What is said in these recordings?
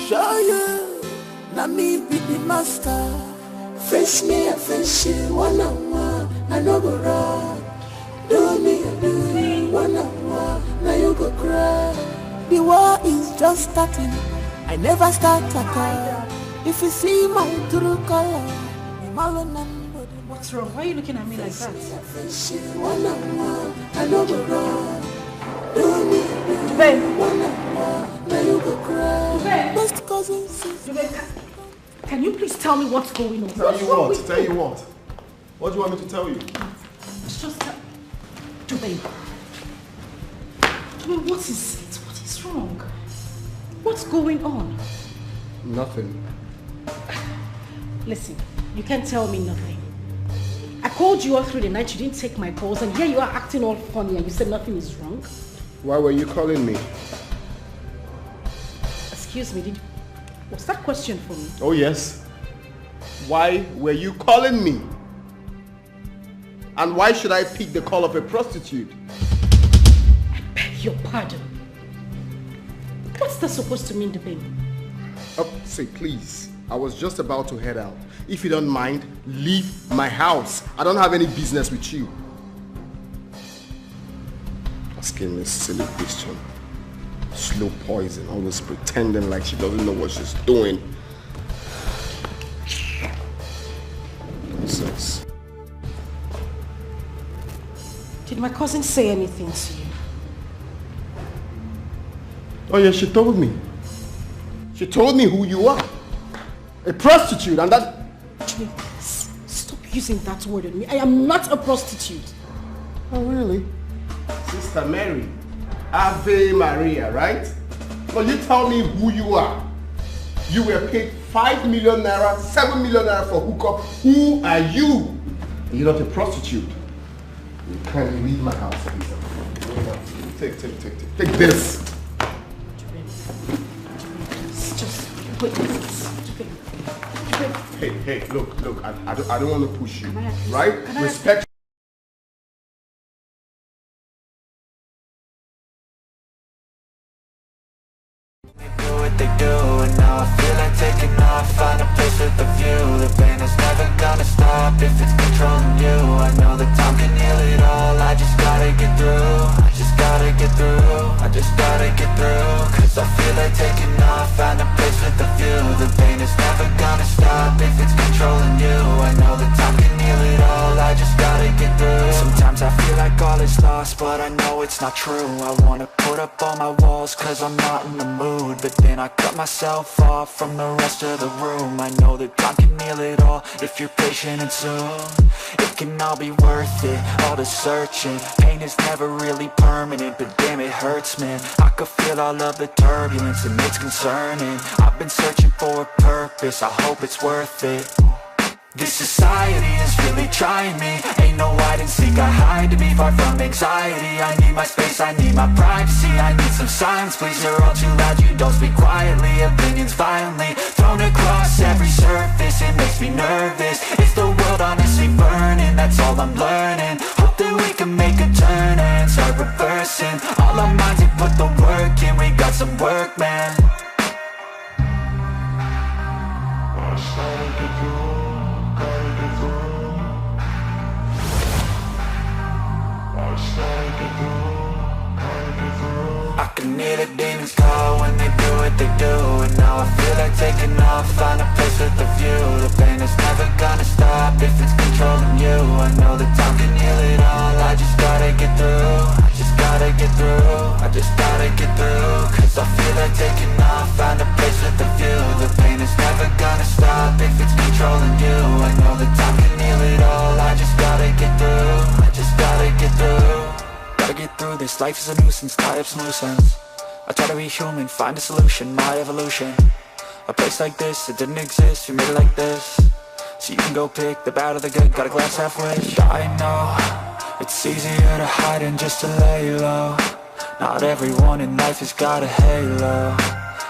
show you. Now me be the master. Face me, I face you, one on one. I no go run. Do me, I do you, one on one. Now you go cry. The war is just starting. I never start at all. If you see my true color, what's wrong? Why are you looking at me like that? One on one, I no go run. Do me, Babe. one on one. Now you go cry. Babe. Best cousins. Can you please tell me what's going on? Tell you what? Tell you what? What do you want me to tell you? It's just that... Babe, what is it? What is wrong? What's going on? Nothing. Listen, you can't tell me nothing. I called you all through the night, you didn't take my calls, and here you are acting all funny and you said nothing is wrong. Why were you calling me? Excuse me, what's that question for me? Oh yes. Why were you calling me? And why should I pick the call of a prostitute? I beg your pardon. What's that supposed to mean, babe? Oh, say please. I was just about to head out. If you don't mind, leave my house. I don't have any business with you. Asking me a silly question. Slow poison, always pretending like she doesn't know what she's doing. Nonsense. Did my cousin say anything to you? Oh yeah, she told me. She told me who you are. A prostitute, and that... Please, stop using that word on me. I am not a prostitute. Oh really? Sister Mary. Ave Maria, right? Well, you tell me who you are. You were paid 5 million naira, 7 million naira for hookup. Who are you? You're not a prostitute. You can't leave my house, please. Take this. Just wait. Hey, look, I don't want to push you, right? Respect. They do, and now I feel like taking off. Find a place with a view. The pain is never gonna stop if it's controlling you. I know that time can heal it all. I just gotta get through. I just gotta get through. Cause I feel like taking off. Find a place with a view. The pain is never gonna stop if it's controlling you. I know that time can heal it all. I just gotta get through. Sometimes I feel like all is lost, but I know it's not true. I wanna put up all my walls cause I'm not in the mood, but then I cut myself off from the rest of the room. I know that time can heal it all if you're patient and soon. It can all be worth it, all the searching. Pain is never really permanent, but damn it hurts, man. I could feel all of the turbulence and it's concerning. I've been searching for a purpose, I hope it's worth it. This society is really trying me. Ain't no hide and seek, I hide to be far from anxiety. I need my space, I need my privacy. I need some silence, please, you're all too loud. You don't speak quietly, opinions violently thrown across every surface. It makes me nervous. Is the world honestly burning? That's all I'm learning. Hope that we can make a turn and start reversing. All our minds have put the work in. We got some work, man. I can hear the demons call when they do what they do. And now I feel like taking off, find a place with a view. The pain is never gonna stop if it's controlling you. I know that time can heal it all. I just gotta get through. Cause I feel like taking off, find a place with a view. The pain is never gonna stop if it's controlling you. I know that time can heal it all. I just gotta get through. Gotta get through this, life is a nuisance, tie up some loose ends. I try to be human, find a solution, my evolution. A place like this, it didn't exist, we made it like this. So you can go pick the bad or the good, got a glass halfway. I know, it's easier to hide than just to lay low. Not everyone in life has got a halo.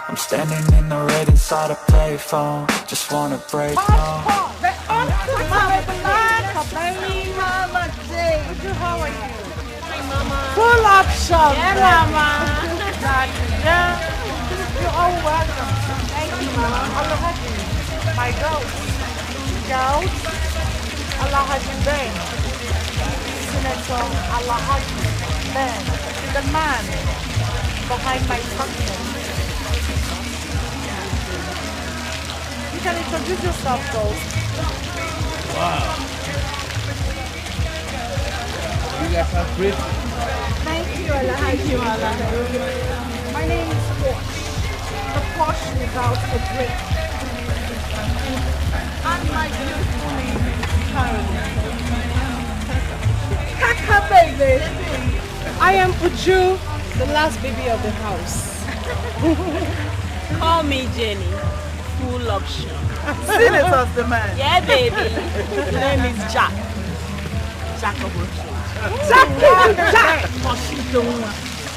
I'm standing in the red inside a payphone. Just wanna break home. How are you? Hi, Mama. Full option. Yeah, Mama. Yeah. You're all welcome. Thank Allah Haji, my goat. Goat. Allah Haji Ben. Senator Allah Haji Ben. The man behind my company. You can introduce yourself, Ghost. Wow. You guys are great. Thank you, Allah Haji. My name is Posh. The Posh without a break. And my beautiful name is Caroline. Kaka baby. I am Uju, the last baby of the house. Call me Jenny. Full option. Senator's the man. Yeah, baby. The name is Jack. Jack of all trades. Jack.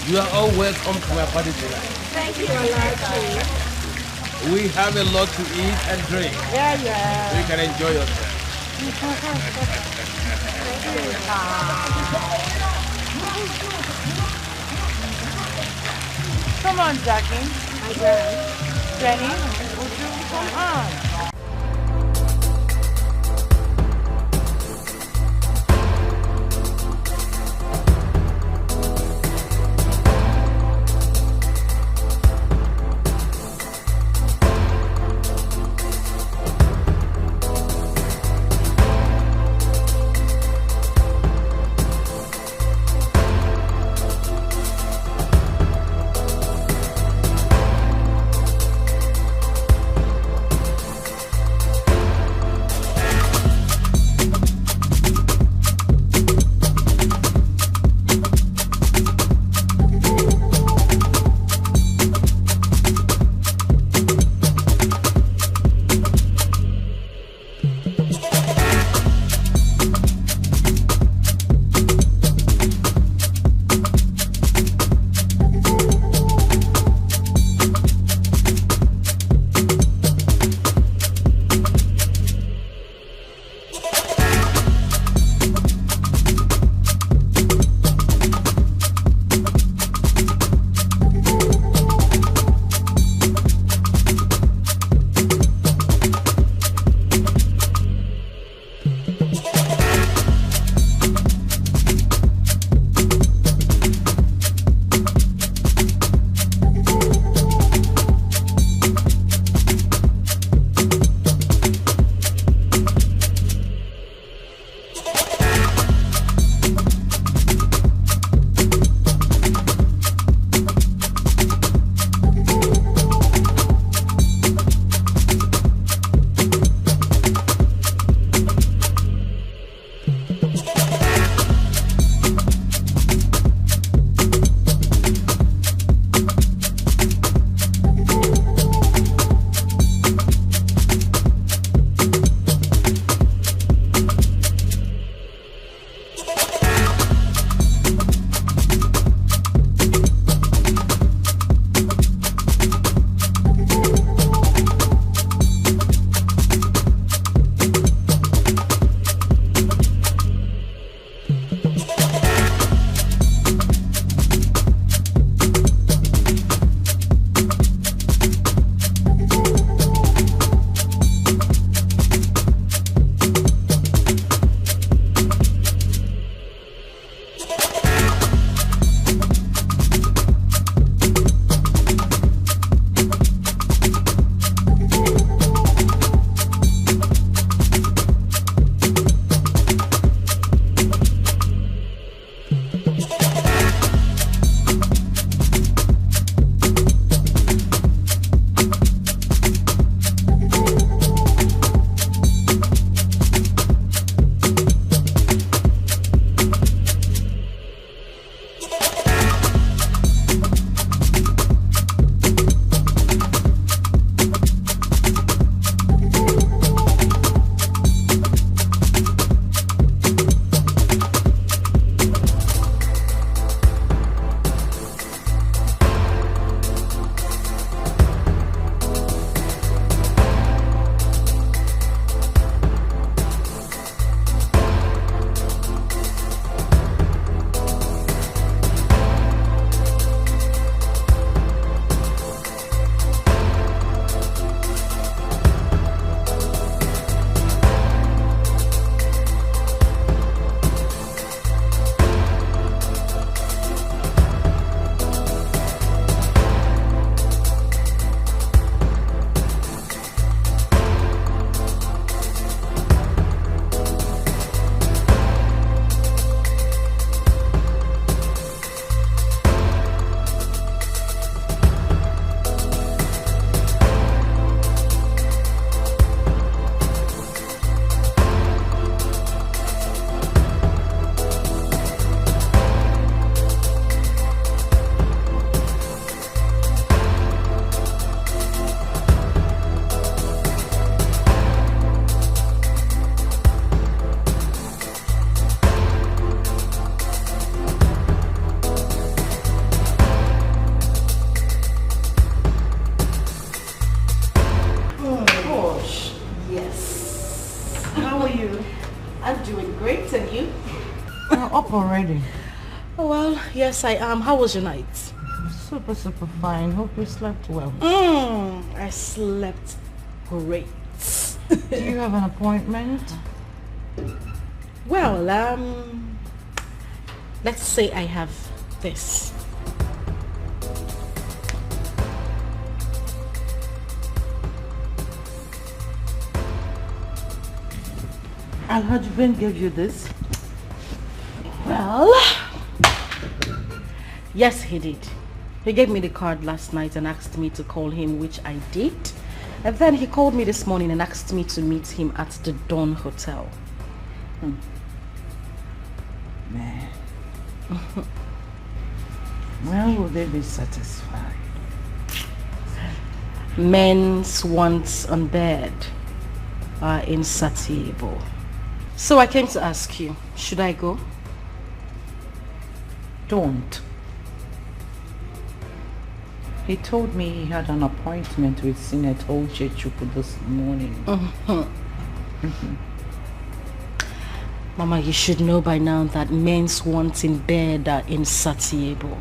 You are all welcome to my party tonight. Thank you, Allah. We have a lot to eat and drink. Yeah. So you can enjoy yourself. Come on, Jackie. Jenny, would you come on? up already. Oh, well, yes, I am. How was your night? Super fine. Hope you slept well. I slept great. Do you have an appointment? Well, let's say I have this. Alhaji Ben gave you this? Well, yes, he did. He gave me the card last night and asked me to call him, which I did. And then he called me this morning and asked me to meet him at the Dawn Hotel. Man. When will they be satisfied? Men's wants on bed are insatiable. So I came to ask you, should I go? Don't. He told me he had an appointment with Senator Ochechukwu this morning. Mama, you should know by now that men's wants in bed are insatiable.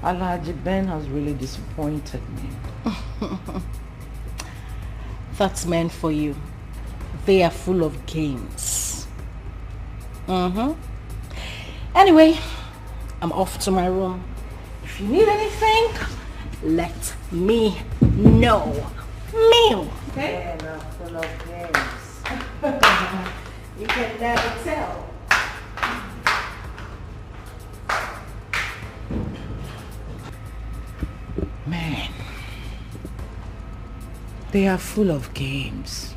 Alhaji Ben has really disappointed me. That's meant for you. They are full of games. Anyway, I'm off to my room. If you need anything, let me know. Okay? Men are full of games. You can never tell. Man, they are full of games.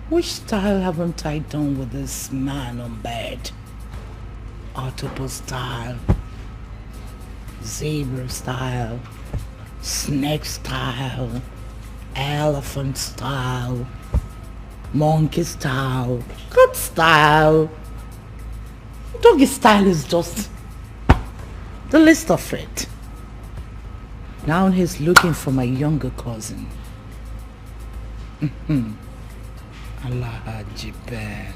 Which style haven't I done with this man on bed? Octopus style, zebra style, snake style, elephant style, monkey style, cat style. Doggy style is just the least of it. Now he's looking for my younger cousin. Alhaji Ben.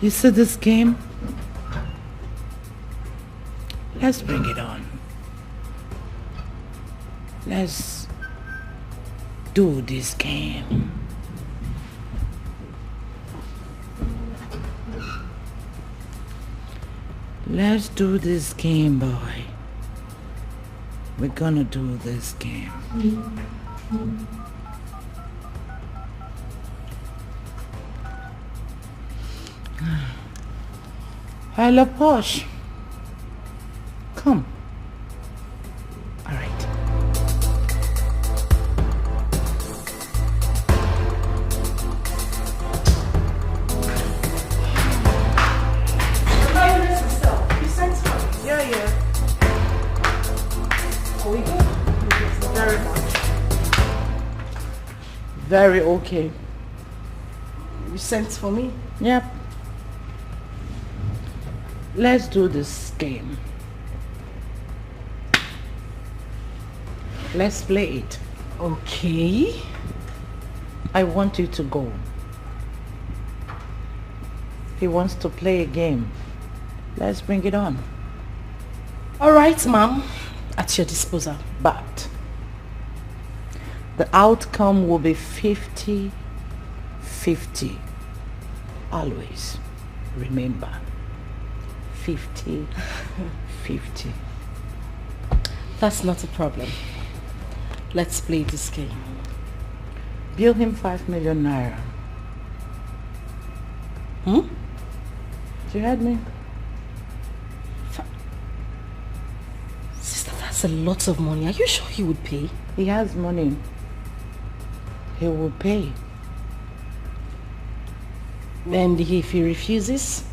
You see this game? Let's bring it on. Let's do this game. Let's do this game, boy. We're gonna do this game. Hello, Posh. Come. All right. Yeah. Are we good? Very much. Very okay. You sent for me? Yep. Let's do this game. Let's play it. Okay. I want you to go. He wants to play a game. Let's bring it on. All right, ma'am. At your disposal. But the outcome will be 50-50. Always. Remember. 50-50. That's not a problem. Let's play this game. Bill him 5 million naira. Hmm? You heard me? Sister, that's a lot of money. Are you sure he would pay? He has money. He will pay. And if he refuses?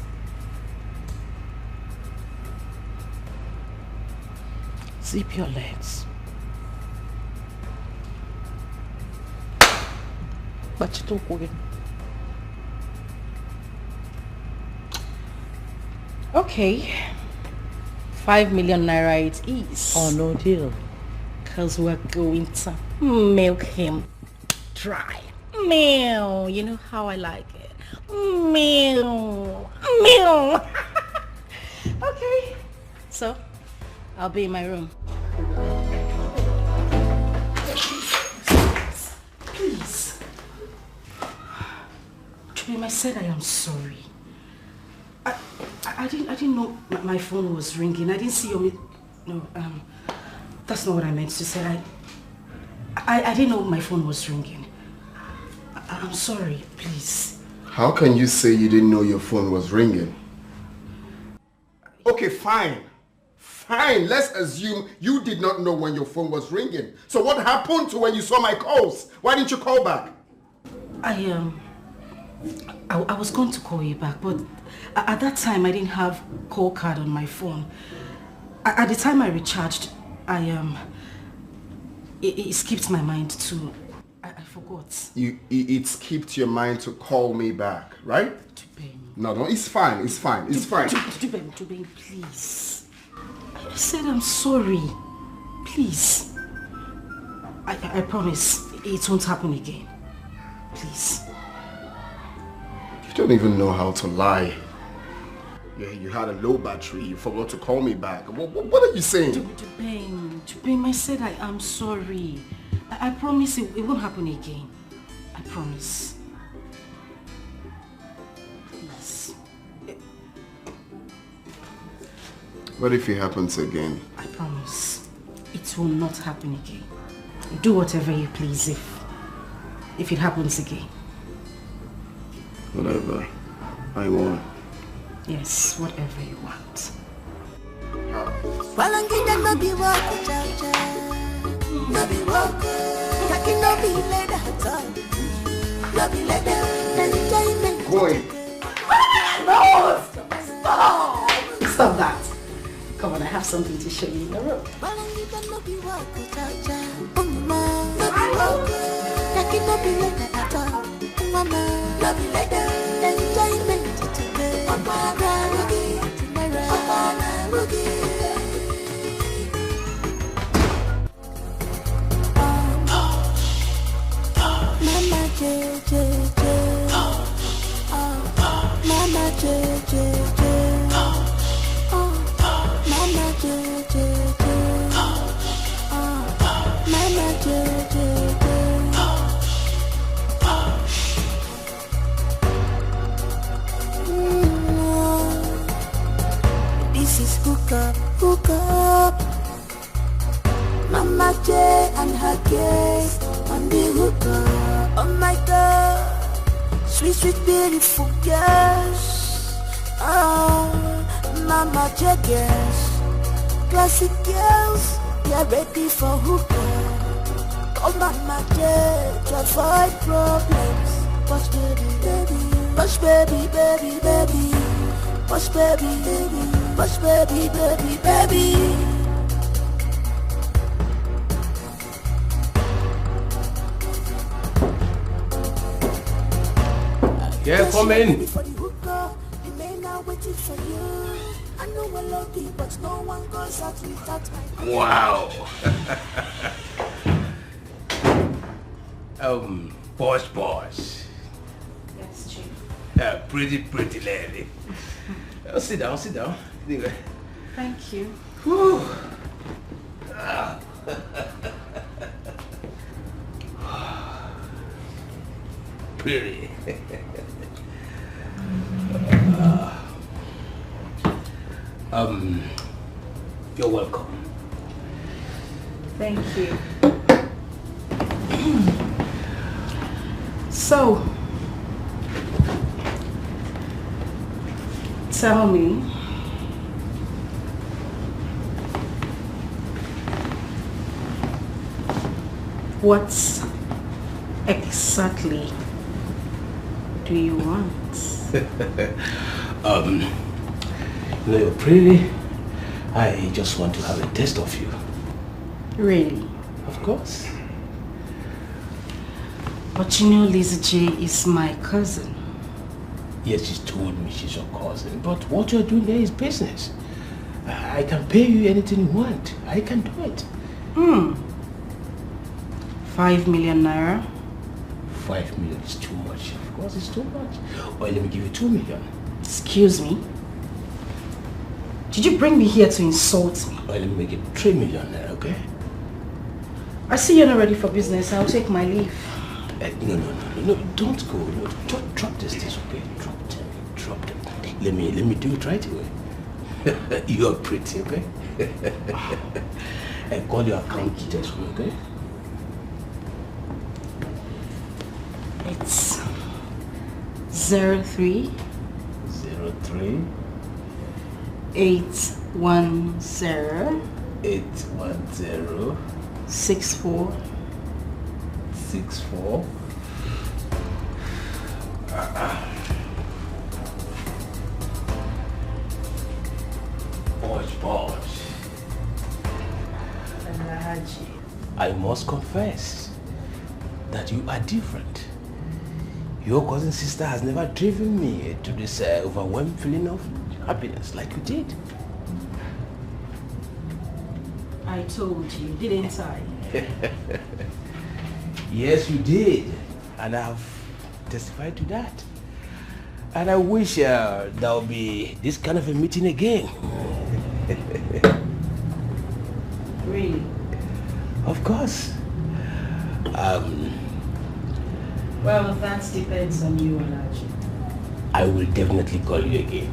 Zip your legs. But you talk again. Okay. 5 million naira it is. Oh, no deal. Because we're going to milk him dry. Meow. You know how I like it. Meow. Meow. Okay. So, I'll be in my room. Please. Chubim, I said I am sorry. I didn't know my phone was ringing. I didn't see your... No, that's not what I meant to say. I didn't know my phone was ringing. I'm sorry, please. How can you say you didn't know your phone was ringing? Okay, fine. Fine, let's assume you did not know when your phone was ringing. So what happened to when you saw my calls? Why didn't you call back? I was going to call you back, but at that time I didn't have call card on my phone. At the time I recharged, it skipped my mind to... I forgot. It skipped your mind to call me back, right? No, it's fine, it's fine, it's fine. Chubim, please. I said I'm sorry. Please. I promise it won't happen again. Please. You don't even know how to lie. Yeah, you had a low battery, you forgot to call me back. What are you saying? Chubim, I said I am sorry. I promise it won't happen again. I promise. Please. What if it happens again? I promise. It will not happen again. Do whatever you please if it happens again. Whatever I want. Yes, whatever you want. Going. No! Stop! Stop that. Come on, I have something to show you in the room. This is hook up. Mama J and her guest on the hook up. Oh my God, sweet, beautiful girls. Oh, Mama J girls, classic girls, you're ready for hook up. Oh Mama J, to avoid problems. Push baby, baby. Push baby. Yeah, come in. Wow. Boss. Yes, Chief. Pretty lady. Sit down. Anyway. Thank you. Pretty. You're welcome. Thank you. So, tell me, what exactly do you want? You're pretty. I just want to have a taste of you. Really? Of course. But you know Lizzie J is my cousin. Yes, she's told me she's your cousin, but what you're doing there is business. I can pay you anything you want. I can do it. 5 million naira? 5 million is too much. Of course, it's too much. Or let me give you 2 million. Excuse me? Did you bring me here to insult me? Or let me make it 3 million naira, okay? I see you're not ready for business. I'll take my leave. No, don't go. No, drop this, okay? Drop them. Let me do it right away. You're pretty, okay? And call your account details, okay? It's 03 810 64 Bosh. I must confess that you are different. Your cousin sister has never driven me to this overwhelming feeling of happiness like you did. I told you, didn't I? Yes, you did. And I've testified to that. And I wish there'll be this kind of a meeting again. Really? Of course. Well, that depends on you, Alaji. I will definitely call you again.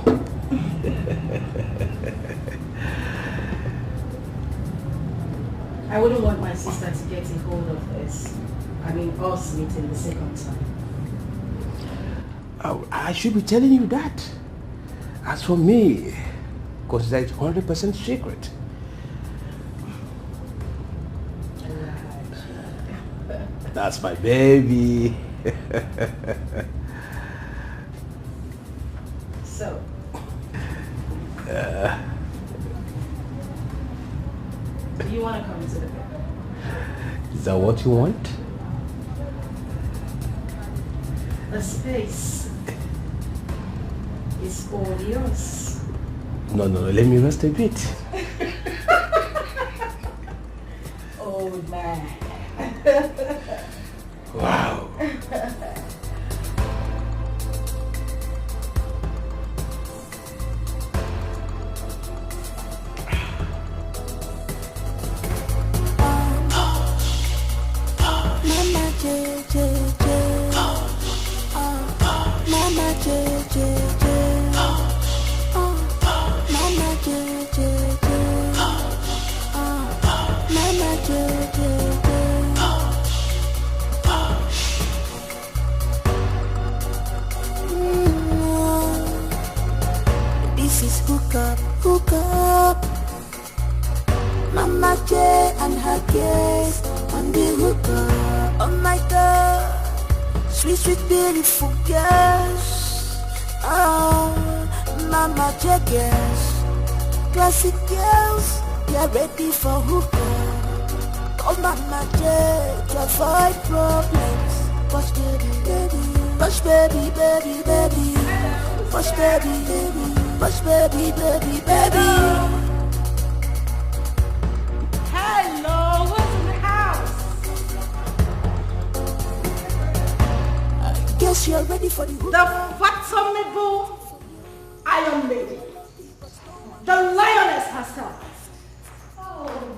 I wouldn't want my sister to get a hold of this. I mean, us meeting the second time. I should be telling you that. As for me, consider it 100% secret. That's my baby. So? You want to come to the bed? Is that what you want? The space is all yours. No, let me rest a bit. Oh man. Wow. This is hook up. Mama J and her kids on the hook up. Oh my God, sweet beautiful girls. Oh, Mama J girls, classic girls, you're ready for hook up. Oh Mama J, to avoid problems. Push baby, push baby. Hello, who's in the house? I guess you're ready for the hook. The fathomable Iron Lady. The lioness herself.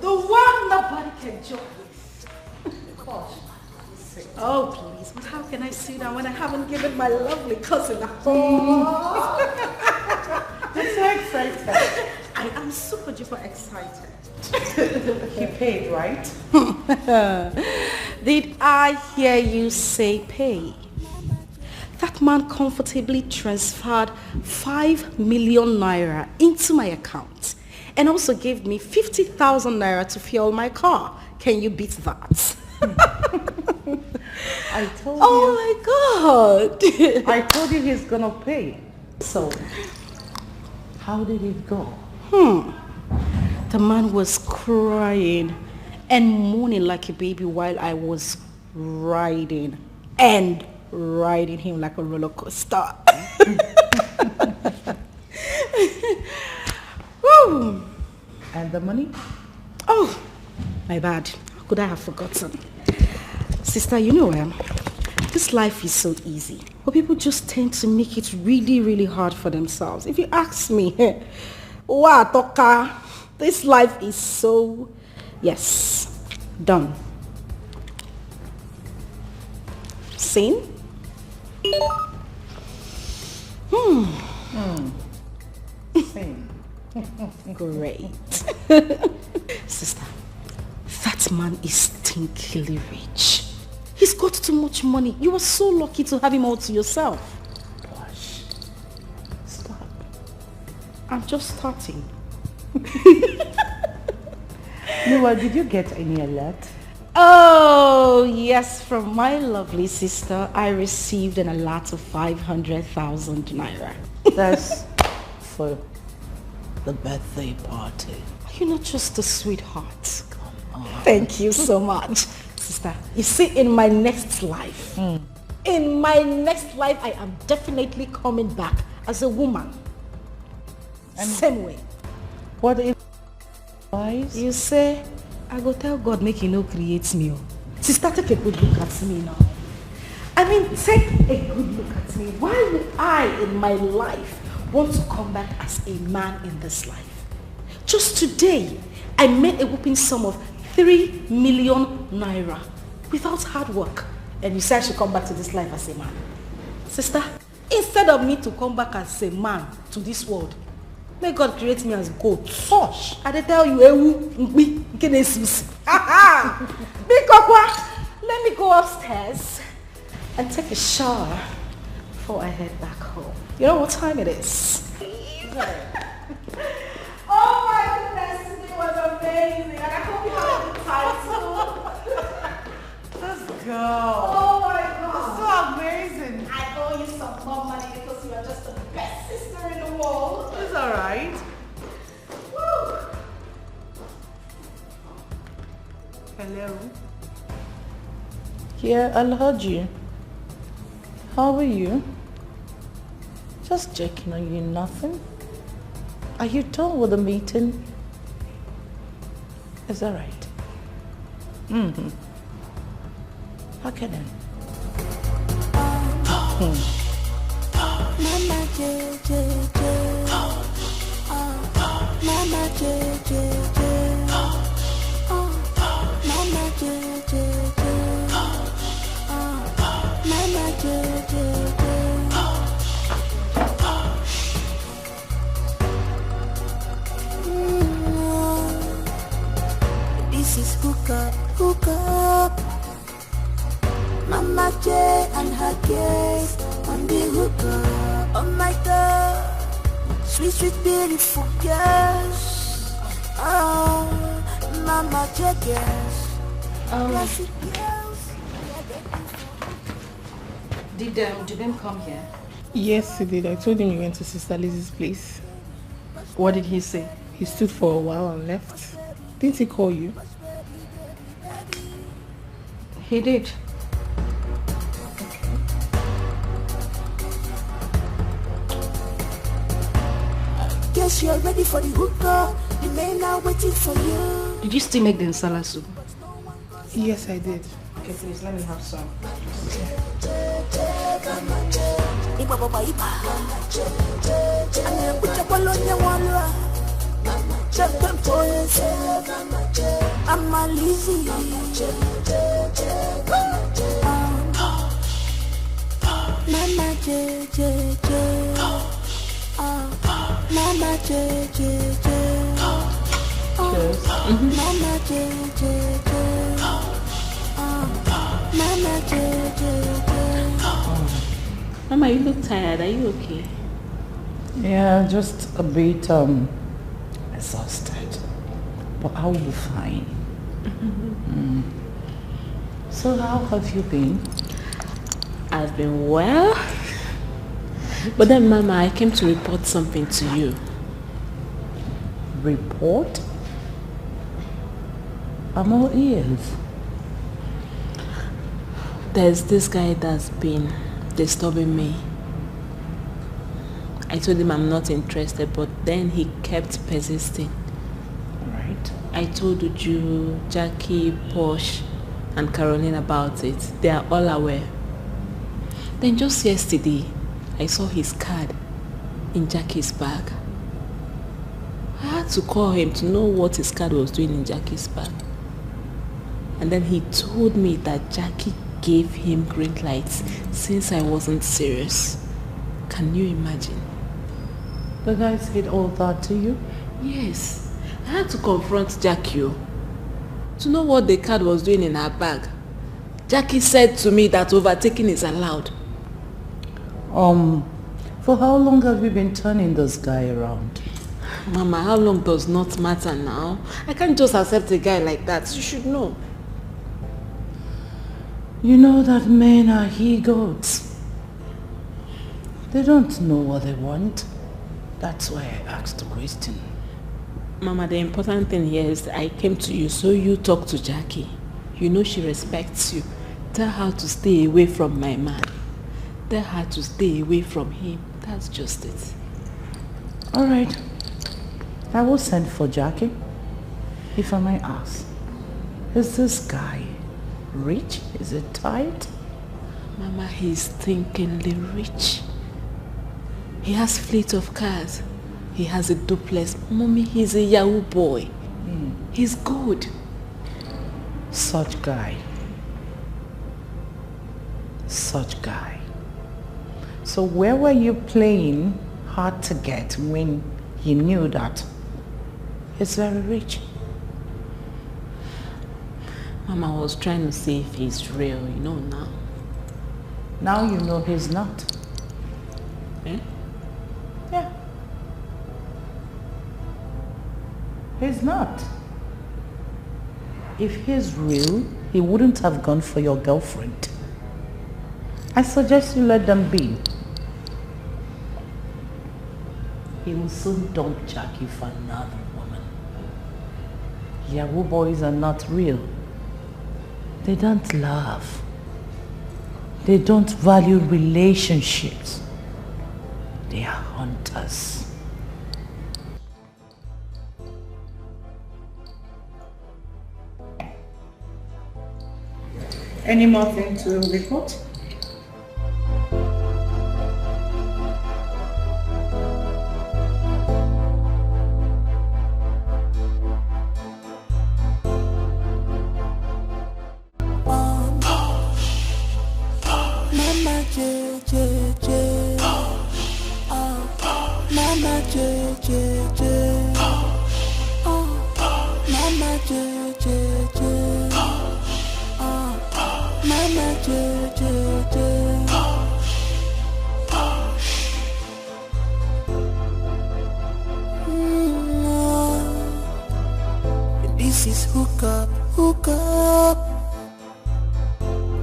The one nobody can joke with. Gosh. Oh, please, but how can I sit down when I haven't given my lovely cousin a hug? I'm so excited. I am super duper excited. He paid, right? Did I hear you say pay? That man comfortably transferred 5 million naira into my account and also gave me 50,000 naira to fuel my car. Can you beat that? I told you. Oh my God. I told you he's gonna pay. So, how did it go? The man was crying and moaning like a baby while I was riding him like a roller coaster. Woo. And the money? Oh, my bad. How could I have forgotten? Sister, you know, This life is so easy, but people just tend to make it really, really hard for themselves. If you ask me, wow, Toka, this life is so, yes, done. Same? Same. Great. Sister, that man is stinkily rich. He's got too much money. You are so lucky to have him all to yourself. Gosh. Stop. I'm just starting. Noah, did you get any alert? Oh, yes, from my lovely sister, I received an alert of 500,000 naira. That's for the birthday party. You're not just a sweetheart. Thank you so much. Sister, you see, in my next life, I am definitely coming back as a woman. Same way. What if wise? You say, I go tell God make he no create me. Sister, take a good look at me now. I mean, take a good look at me. Why would I, in my life, want to come back as a man in this life? Just today, I made a whooping sum of 3 million naira without hard work. And you say I should come back to this life as a man. Sister, instead of me to come back as a man to this world, may God create me as goat. Gosh, I tell you, let me go upstairs and take a shower before I head back home. You know what time it is? Oh my goodness, today was amazing. And I hope you had a good time too. Let's go. Oh my God. So amazing. I owe you some more money because you are just the best sister in the world. It's alright. Woo. Hello. Yeah, I heard you. How are you? Just checking on you, nothing. Are you done with the meeting? Is that right? Mm-hmm. Okay then. Mama JJ, Mama JJ, Mama JJ, Mama JJ. This is hook up. Mama J and her gaze on the hook up. Oh my God, sweet, sweet, beautiful girls. Oh, Mama J girls. Classic girls. Did them come here? Yes, he did. I told him he went to Sister Lizzie's place. What did he say? He stood for a while and left. Didn't he call you? He did. Guess you're ready for the hookah. The men are waiting for you. Did you still make the nsala soup? Yes, I did. Okay, please let me have some. I'm a Lizzie. Mama J J J. Mama J J J. Mama J J J. Mama J J J. Mama, you look tired. Are you okay? Yeah, just a bit exhausted. But I'll be fine. So how have you been? I've been well. But then, Mama, I came to report something to you. Report? I'm all ears. There's this guy that's been disturbing me. I told him I'm not interested, but then he kept persisting. Right. I told Uju, Jackie, Posh, and Caroline about it. They are all aware. Then just yesterday, I saw his card in Jackie's bag. I had to call him to know what his card was doing in Jackie's bag. And then he told me that Jackie gave him green lights since I wasn't serious. Can you imagine? The guy said all that to you? Yes. I had to confront Jackie to know what the card was doing in her bag. Jackie said to me that overtaking is allowed. For how long have you been turning this guy around? Mama, how long does not matter now. I can't just accept a guy like that. You should know. You know that men are he-goats. They don't know what they want. That's why I asked the question. Mama, the important thing here is that I came to you so you talk to Jackie. You know she respects you. Tell her to stay away from my man. Tell her to stay away from him. That's just it. All right. I will send for Jackie. If I may ask, is this guy rich? Is it tight? Mama, he's thinkingly rich. He has fleet of cars. He has a duplex. Mommy, he's a Yahoo boy. He's good. Such guy. Such guy. So where were you playing hard to get when you knew that he's very rich? Mama was trying to see if he's real, you know now. Now you know he's not. Eh? Yeah. He's not. If he's real, he wouldn't have gone for your girlfriend. I suggest you let them be. He will soon dump Jackie for another woman. Yahoo boys are not real. They don't love. They don't value relationships. They are hunters. Any more thing to report? This is hook up.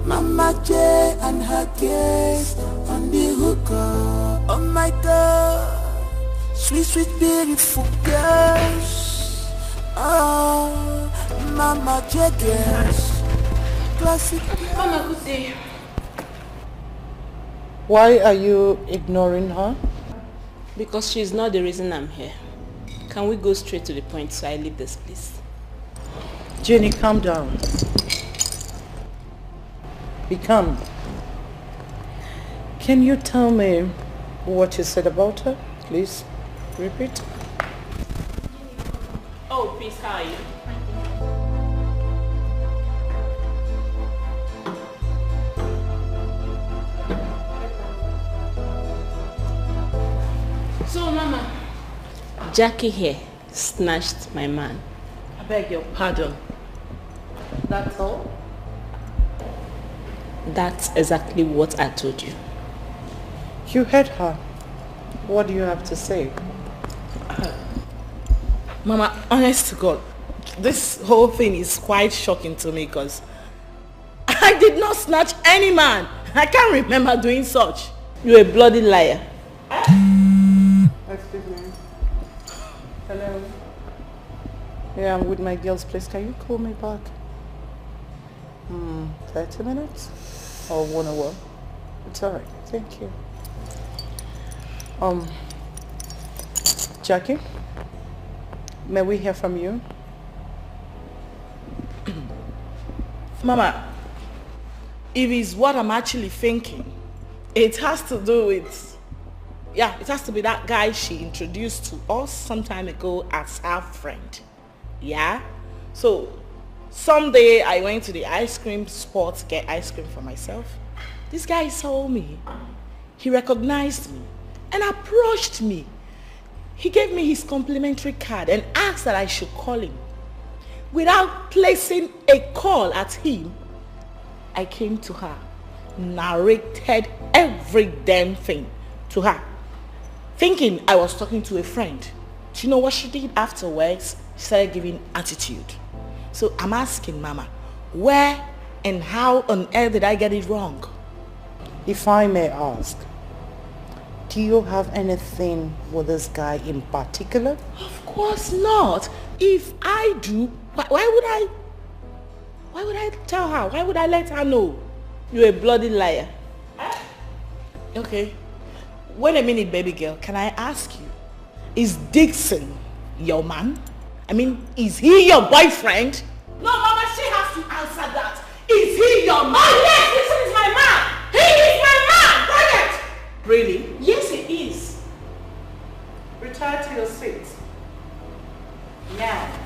Mama J and her guest on the hook up. Oh my God, sweet, sweet, beautiful girls. Oh, Mama J girls. Classic. Mama, good day. Why are you ignoring her? Because she's not the reason I'm here. Can we go straight to the point so I leave this place? Jenny, calm down. Be calm. Can you tell me what you said about her? Please repeat. Oh, please, how are you? So, Mama, Jackie here snatched my man. I beg your pardon. That's all? That's exactly what I told you. You heard her. What do you have to say? Mama, honest to God, this whole thing is quite shocking to me because I did not snatch any man. I can't remember doing such. You're a bloody liar. Excuse me. Hello. Yeah, I'm with my girls, please. Can you call me back? 30 minutes? Or 1 hour? It's alright. Thank you. Jackie? May we hear from you? Mama, if it's what I'm actually thinking, It has to do with, yeah, it has to be that guy she introduced to us some time ago as her friend. Yeah? So, someday I went to the ice cream spot to get ice cream for myself. This guy saw me. He recognized me and approached me. He gave me his complimentary card and asked that I should call him. Without placing a call at him, I came to her, narrated every damn thing to her, thinking I was talking to a friend. Do you know what she did afterwards? She started giving attitude. So I'm asking Mama, where and how on earth did I get it wrong? If I may ask, do you have anything with this guy in particular? Of course not. If I do, why would I tell her? Why would I let her know? You're a bloody liar. Okay. Wait a minute, baby girl. Can I ask you, is Dixon your man? I mean, is he your boyfriend? No, Mama, she has to answer that. Is he your man? Oh, yes, Dixon is my man. He is my man. Quiet. Really? Yes, it is. Retire to your seat. Now.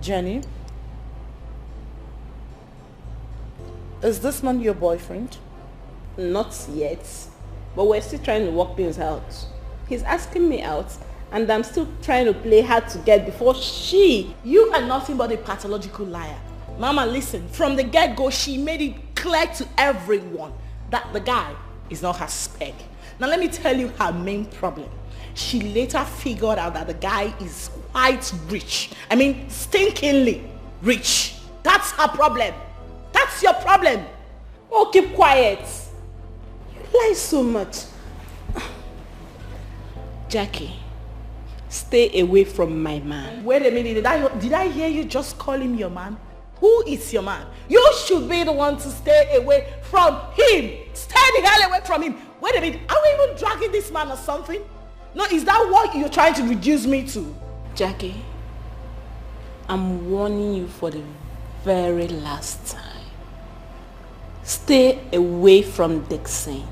Jenny, is this man your boyfriend? Not yet, but we're still trying to work things out. He's asking me out, and I'm still trying to play hard to get before she... You are nothing but a pathological liar. Mama, listen, from the get-go, she made it clear to everyone that the guy is not her spec. Now let me tell you her main problem. She later figured out that the guy is quite rich. I mean, stinkingly rich. That's her problem. That's your problem. Oh, keep quiet. You lie so much. Jackie, stay away from my man. Wait a minute, did I hear you just call him your man? Who is your man? You should be the one to stay away from him. Stay the hell away from him. Wait a minute, are we even dragging this man or something? No, is that what you're trying to reduce me to? Jackie, I'm warning you for the very last time. Stay away from Dixon.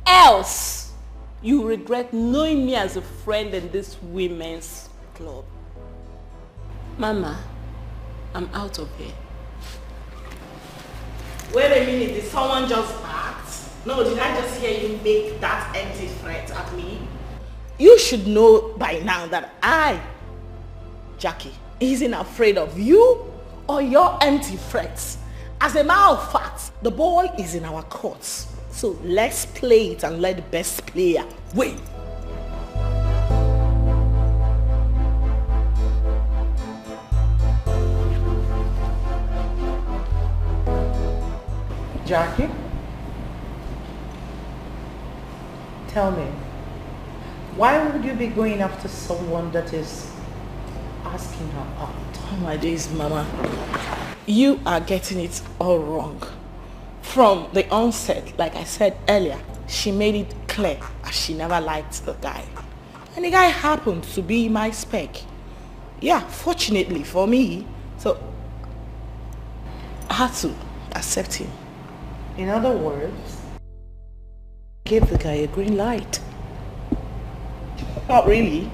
Else, you regret knowing me as a friend in this women's club. Mama, I'm out of here. Wait a minute, did someone just act? No, did I just hear you make that empty threat at me? You should know by now that I, Jackie, isn't afraid of you or your empty threats. As a matter of fact, the ball is in our courts. So let's play it and let the best player win. Jackie, tell me, why would you be going after someone that is asking her out? Oh my days, Mama. You are getting it all wrong. From the onset, like I said earlier, she made it clear that she never liked the guy. And the guy happened to be my spec. Yeah, fortunately for me. So, I had to accept him. In other words, give the guy a green light. Not really.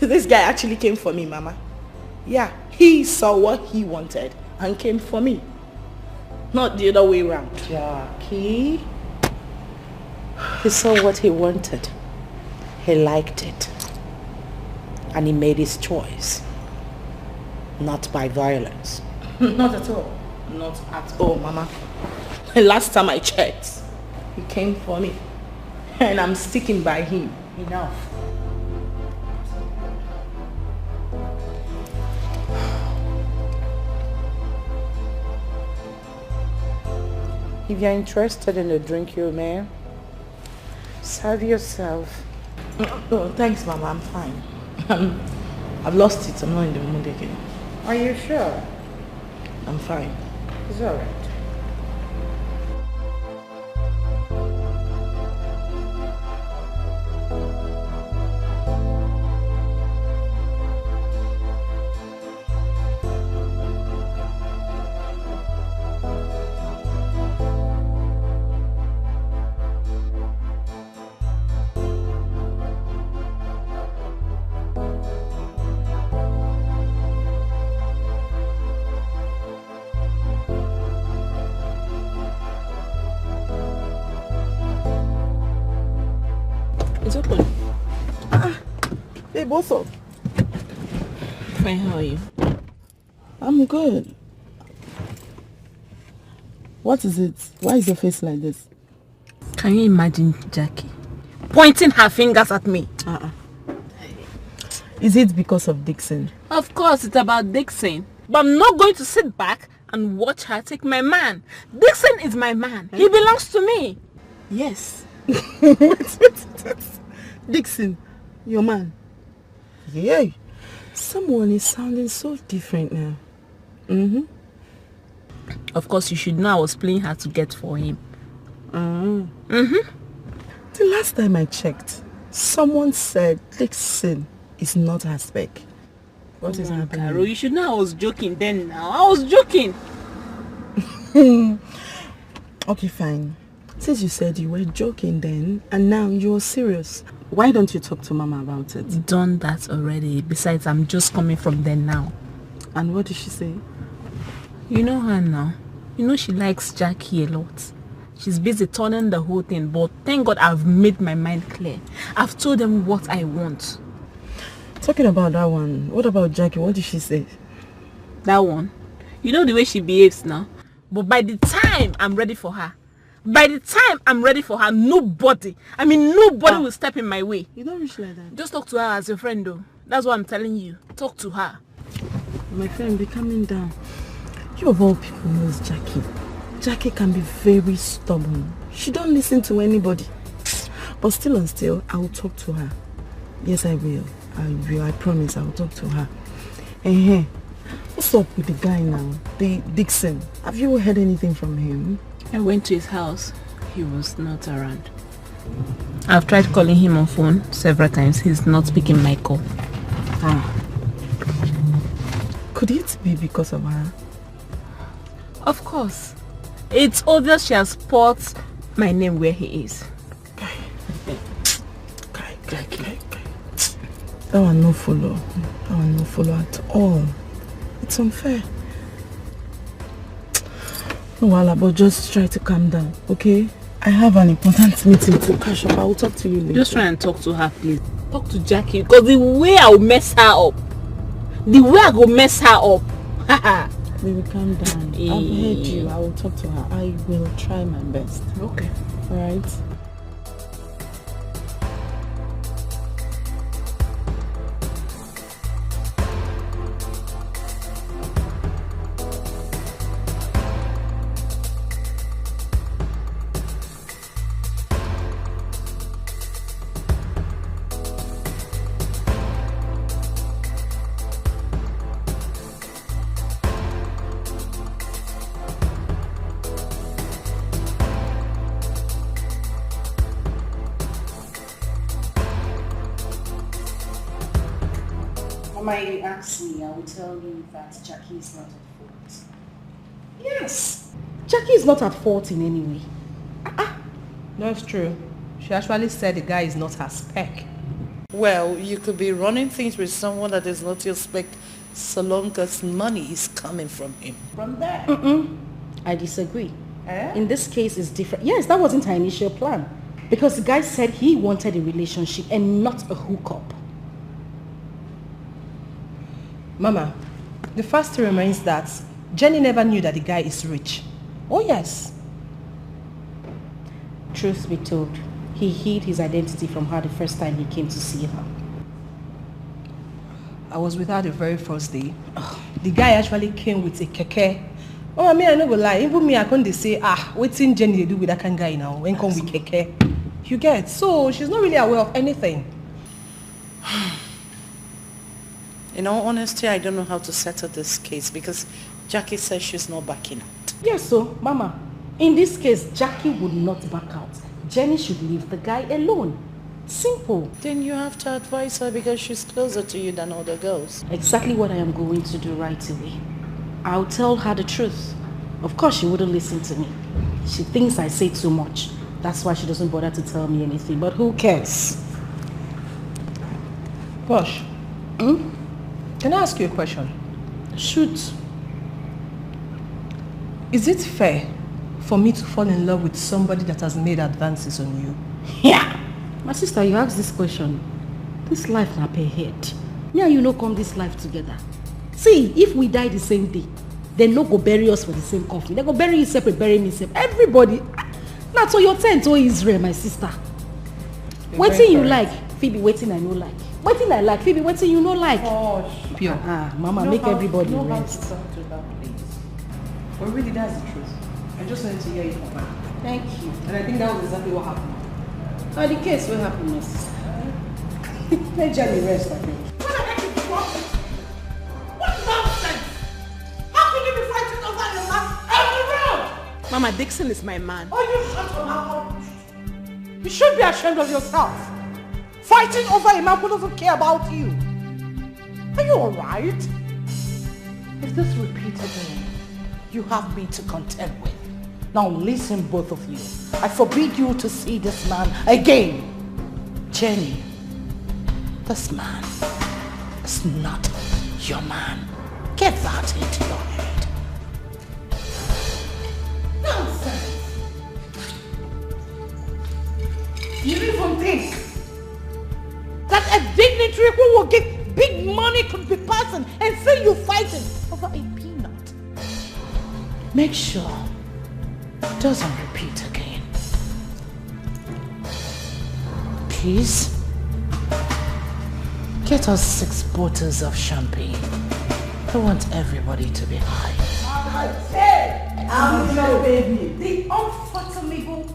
This guy actually came for me, Mama. Yeah, he saw what he wanted and came for me. Not the other way around. Jackie, he saw what he wanted. He liked it. And he made his choice. Not by violence. Not at all. Not at all, Mama. The last time I checked, he came for me. And I'm sticking by him. Enough. If you're interested in a drink, you may serve yourself. Oh, thanks, Mama. I'm fine. I've lost it. I'm not in the mood again. Are you sure? I'm fine. It's all right. It's open. Hey, both of. Fine, how are you? I'm good. What is it? Why is your face like this? Can you imagine Jackie pointing her fingers at me? Is it because of Dixon? Of course it's about Dixon. But I'm not going to sit back and watch her take my man. Dixon is my man. He belongs to me. Yes. wait. Dixon, your man. Yeah. Someone is sounding so different now. Of course you should know I was playing hard to get for him. The last time I checked, someone said Dixon is her spec. What is happening? Carol, you should know I was joking then now. I was joking. Okay, fine. Since you said you were joking then, and now you're serious, why don't you talk to Mama about it? Done that already. Besides, I'm just coming from there now. And what did she say? You know her now. You know she likes Jackie a lot. She's busy turning the whole thing, but thank God I've made my mind clear. I've told them what I want. Talking about that one, what about Jackie? What did she say? That one? You know the way she behaves now? But by the time I'm ready for her, nobody will step in my way. You don't reach like that. Just talk to her as your friend though. That's what I'm telling you. Talk to her. My friend, be calming down. You of all people knows Jackie. Jackie can be very stubborn. She don't listen to anybody. But still and still, I will talk to her. Yes, I will. I promise I will talk to her. What's up with the guy now? The Dixon. Have you heard anything from him? I went to his house. He was not around. I've tried calling him on phone several times. He's not picking my call. Could it be because of her? Of course. It's obvious she has put my name where he is. Jackie. That one no follow. That one no follow at all. It's unfair. No, Wala, but just try to calm down, okay? I have an important meeting to catch up. I will talk to you later. Just try and talk to her, please. Talk to Jackie, because the way I will mess her up. Baby, calm down. I've heard you. I will talk to her. I will try my best. Okay. Alright? Mama, you ask me, I will tell you that Jackie is not at fault. Yes, Jackie is not at fault in any way. That's true. She actually said the guy is not her spec. Well, you could be running things with someone that is not your spec so long as money is coming from him. From there? I disagree. In this case, it's different. Yes, that wasn't her initial plan. Because the guy said he wanted a relationship and not a hookup. Mama, the fact remains that Jenny never knew that the guy is rich. Oh yes. Truth be told, he hid his identity from her the first time he came to see her. I was with her the very first day. The guy actually came with a keke. Oh, I no go lie. Even me, I can't say, waiting Jenny they do with that kind of guy now. When come with keke. You get? So she's not really aware of anything. In all honesty, I don't know how to settle this case because Jackie says she's not backing out. Yes, so, Mama, in this case, Jackie would not back out. Jenny should leave the guy alone. Simple. Then you have to advise her because she's closer to you than other girls. Exactly what I am going to do right away. I'll tell her the truth. Of course, she wouldn't listen to me. She thinks I say too much. That's why she doesn't bother to tell me anything. But who cares? Posh. Can I ask you a question? Shoot. Is it fair for me to fall in love with somebody that has made advances on you? Yeah. My sister, you asked this question. This life na pay head. Me and you no come this life together. See, if we die the same day, they no go bury us for the same coffin. They go bury you separate, bury me separate. Everybody. Not so your tent to Israel, my sister. Waiting you like, Phoebe, waiting I no like. Waiting I like, Phoebe, waiting you no like. Oh, pure. Mama, make everybody rest. But really, that's the truth. I just wanted to hear it from her. Thank you. And I think that was exactly what happened. The case will happen, my sister. Let Jenny rest, I think. What the heck is wrong? What nonsense! How can you be fighting over your man every round? Mama, Dixon is my man. Oh, you shut your mouth. You should be ashamed of yourself. Fighting over a man who doesn't care about you. Are you alright? If this repeats again, you have me to contend with. Now listen, both of you. I forbid you to see this man again. Jenny, this man is not your man. Get that into your head. Nonsense! You even think that a dignitary who will get big money could be passing and see you fighting over a peanut? Make sure it doesn't repeat again. Please, get us 6 bottles of champagne. I want everybody to be high. I'm your baby, the unfathomable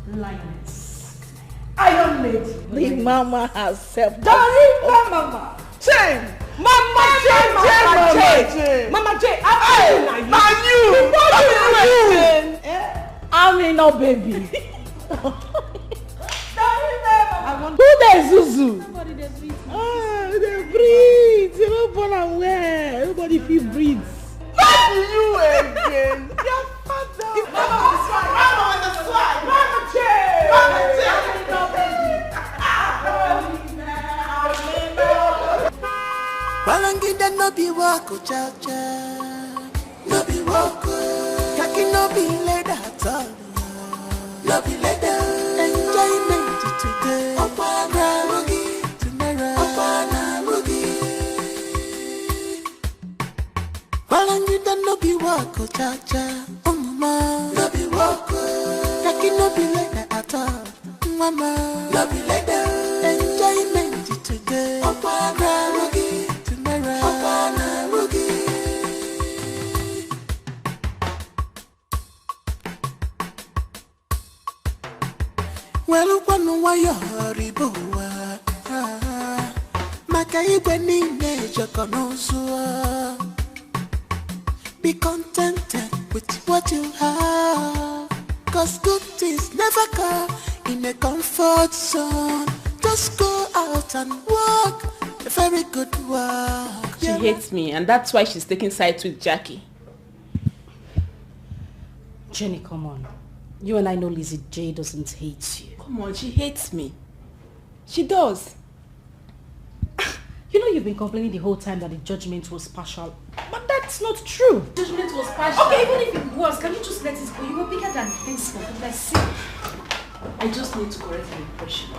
lioness. Iron Lady. The mama herself. Darling Mama. Jane! Mama J. Mama J. And you! What are you doing? I'm in no baby. Who there, Zuzu? They breathe. You don't born and where? Everybody feel breathes. Not you again. Your father. Mama on the slide. Mama J. Mama J. Balangida no be wako cha cha, no be wako. Kaki no be leather at all, no be leather. Enjoyment today, opana rugi tomorrow, opana rugi. Balangida no be wako cha cha, mama, no be wako. Kaki no be leather at all, mama, no be leather. Enjoyment today, opana rugi. Well, one way you're Maka ibe nine jokonoso. Be contented with what you have, 'cause good things never come in a comfort zone. Just go out and walk a very good walk. She hates me, and that's why she's taking sides with Jackie. Jenny, come on. You and I know Lizzie J doesn't hate you. Come on, she hates me. She does. You know you've been complaining the whole time that the judgment was partial. But that's not true. Judgment was partial. Okay, even if it was, can you just let it go? You were bigger than this for goodness sake. I just need to correct an impression.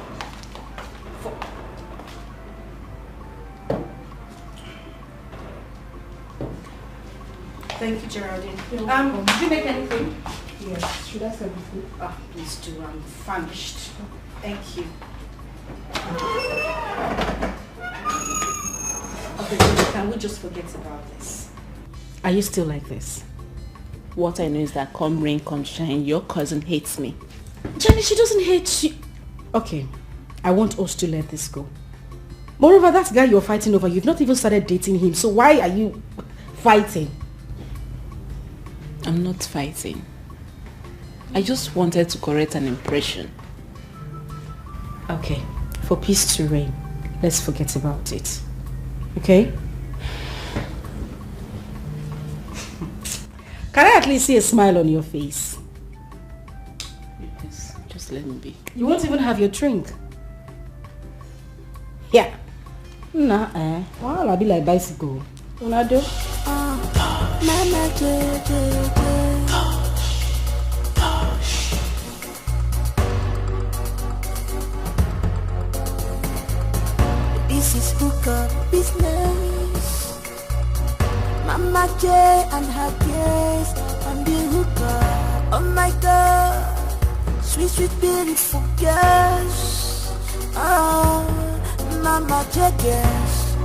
Thank you, Geraldine. Did you make anything? Yes. Should I serve the food? Please do. I'm famished. Thank you. Okay, can we just forget about this? Are you still like this? What I know is that come rain, come shine, your cousin hates me. Jenny, she doesn't hate you. Okay, I want us to let this go. Moreover, that guy you're fighting over, you've not even started dating him, so why are you fighting? I'm not fighting. I just wanted to correct an impression. Okay, for peace to reign, let's forget about it. Okay? Can I at least see a smile on your face? Yes, just let me be. You won't even have your drink. Yeah. Nah, well, I'll be like bicycle. Una do? Mama J. is hookup business. Mama J and her guest on the hookup. Oh my God, sweet, sweet, beautiful girls. Oh, Mama J girls,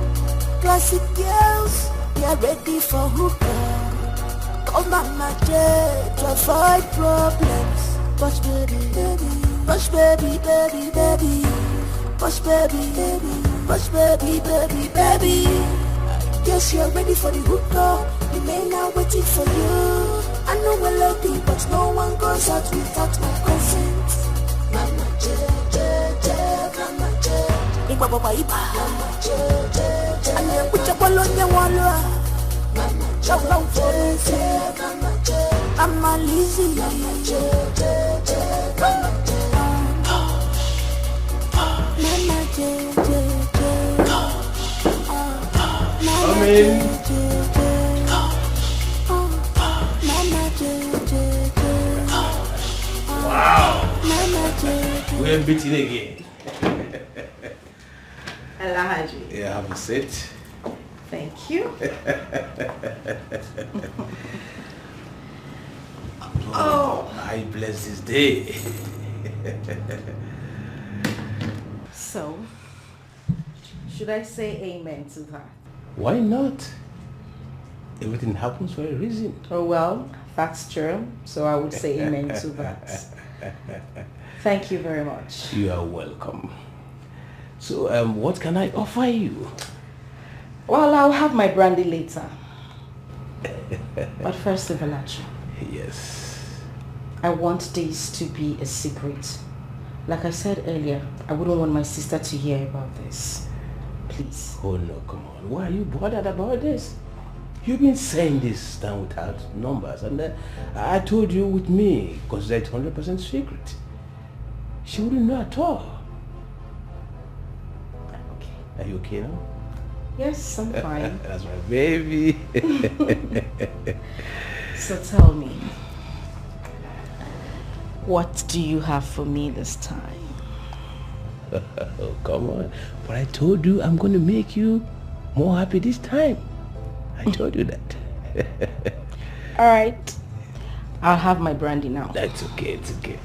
classic girls, they're ready for hookup. Oh Mama J to avoid problems. Push baby, baby, push baby, baby, baby, push baby, baby, push baby, baby, baby. Guess you're ready for the hookup. The men are waiting for you. I know we're lady, but no one goes out without my consent. Mama J, J, J, Mama J. Iba baba iba. Mama J, J, J. Ane kucha bolonya walwa. Mama J, J, Mama J. Mama Lizzy. Mama J, J, J, Mama J. Mama J, J, J. Amen. Wow. We're beating again. Hello, Haji. Yeah, have a seat. Thank you. Oh, I bless this day. So, should I say amen to that? Why not? Everything happens for a reason. Oh, well, that's true. So I would say amen to that. Thank you very much. You are welcome. So, what can I offer you? Well, I'll have my brandy later. But first, Ivalachi. Yes. I want this to be a secret. Like I said earlier, I wouldn't want my sister to hear about this. Please. Oh no, come on. Why are you bothered about this? You've been saying this down without numbers, and I told you with me, consider it 100% secret. She wouldn't know at all. Okay. Are you okay now? Yes, I'm fine. That's my baby. So tell me, what do you have for me this time? Oh, come on. But I told you I'm going to make you more happy this time. I told you that. All right. I'll have my brandy now. That's okay. It's okay.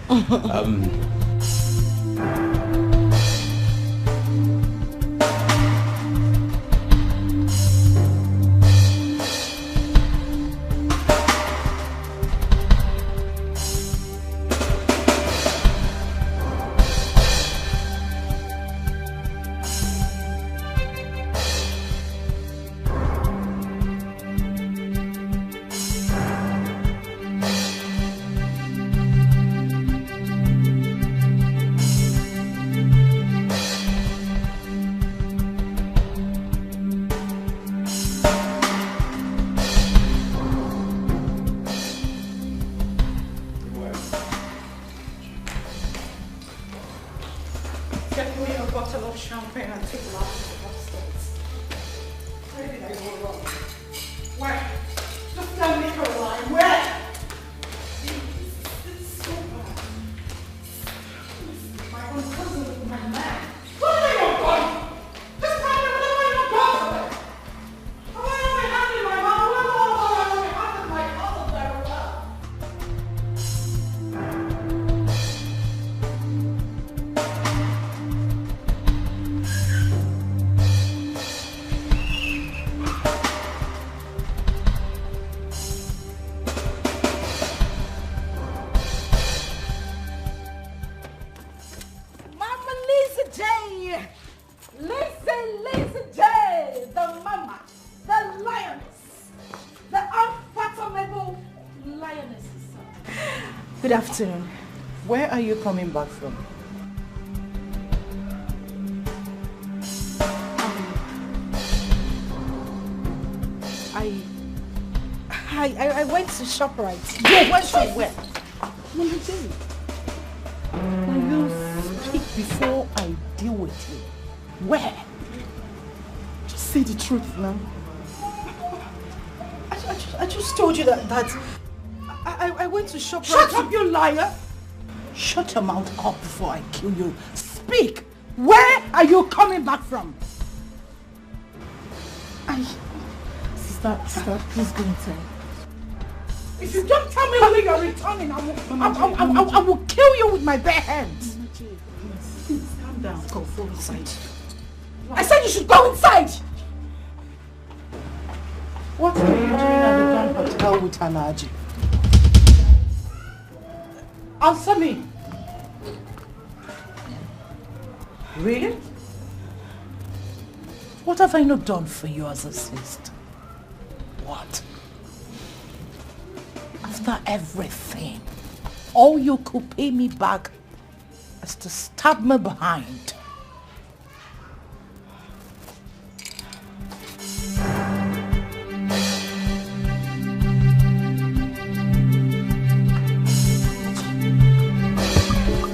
Good afternoon. Where are you coming back from? I went to ShopRite. You went to where? Mama J. Can you speak before I deal with you? Where? Just say the truth now. I just told you that I went to ShopRite. Shut up, you liar! Shut your mouth up before I kill you. Speak! Where are you coming back from? Sister, please go inside. If you don't tell me when you're returning, I will kill you with my bare hands. Please, calm down. Go inside. I said you should go inside. What are you doing at the Grand Hotel with Hanaji? Answer me. Really? What have I not done for you as a sister? What? After everything, all you could pay me back is to stab me behind.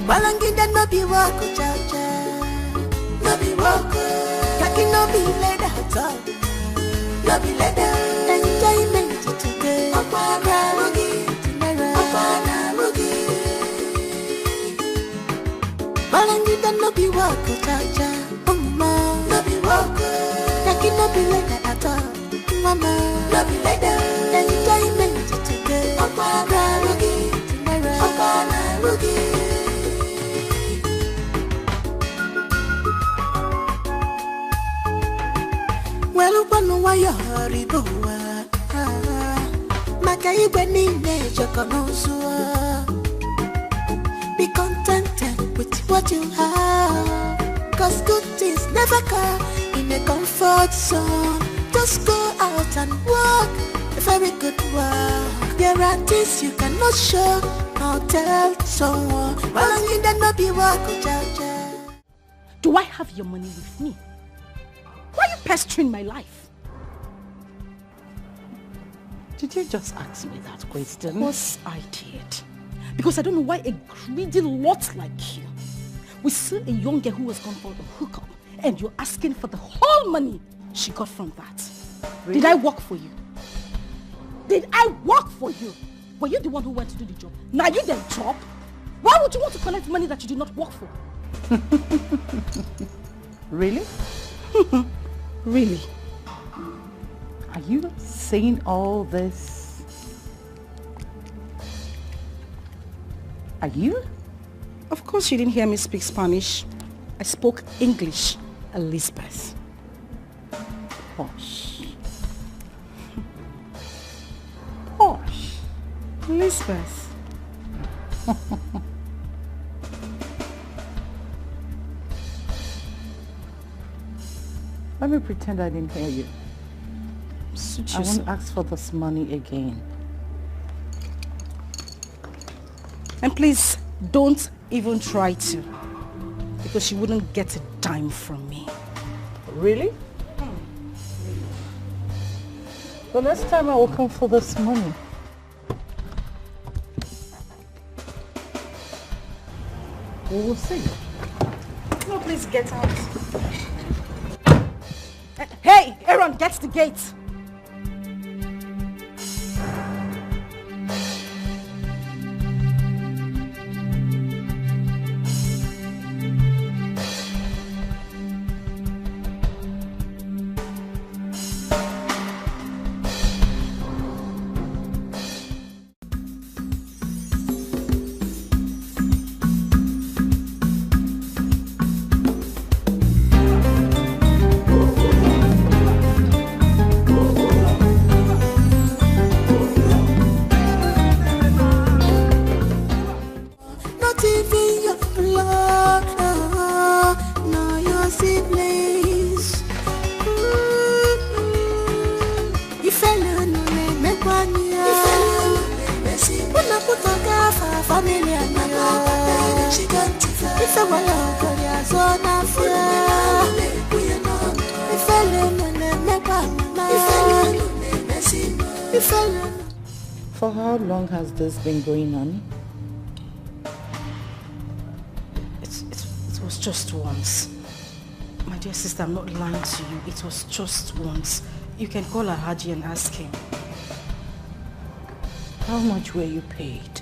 Balangida no be wako cha-cha, no be wako. Kaki no be leather at all, no be leather. Enjoyment today, apana rugi, apana rugi. Balangida no be wako cha-cha, mama, no be wako. Kaki no be leather at all, mama, no be leather. Enjoyment today, apana rugi, apana rugi. Well, one why you're horrible. Makai Benine Jokonosua. Be contented with what you have. Cause good things never come in a comfort zone. Just go out and walk a very good walk. There are things you cannot show or tell someone. Do I have your money with me? Why are you pestering my life? Did you just ask me that question? Of course I did. Because I don't know why a greedy lot like you will see a young girl who has gone for a hookup and you're asking for the whole money she got from that. Really? Did I work for you? Did I work for you? Were you the one who went to do the job? Now you the job? Why would you want to collect money that you did not work for? Really? Really? Are you saying all this? Are you? Of course you didn't hear me speak Spanish. I spoke English, Elizabeth. Posh. Posh. Elizabeth. Let me pretend I didn't hear you. I won't ask for this money again. And please, don't even try to. Because you wouldn't get a dime from me. Really? The next time I will come for this money. We will see. No, please get out. Hey, Aaron, get to the gate. For how long has this been going on? It was just once. My dear sister, I'm not lying to you. It was just once. You can call Haji and ask him. How much were you paid?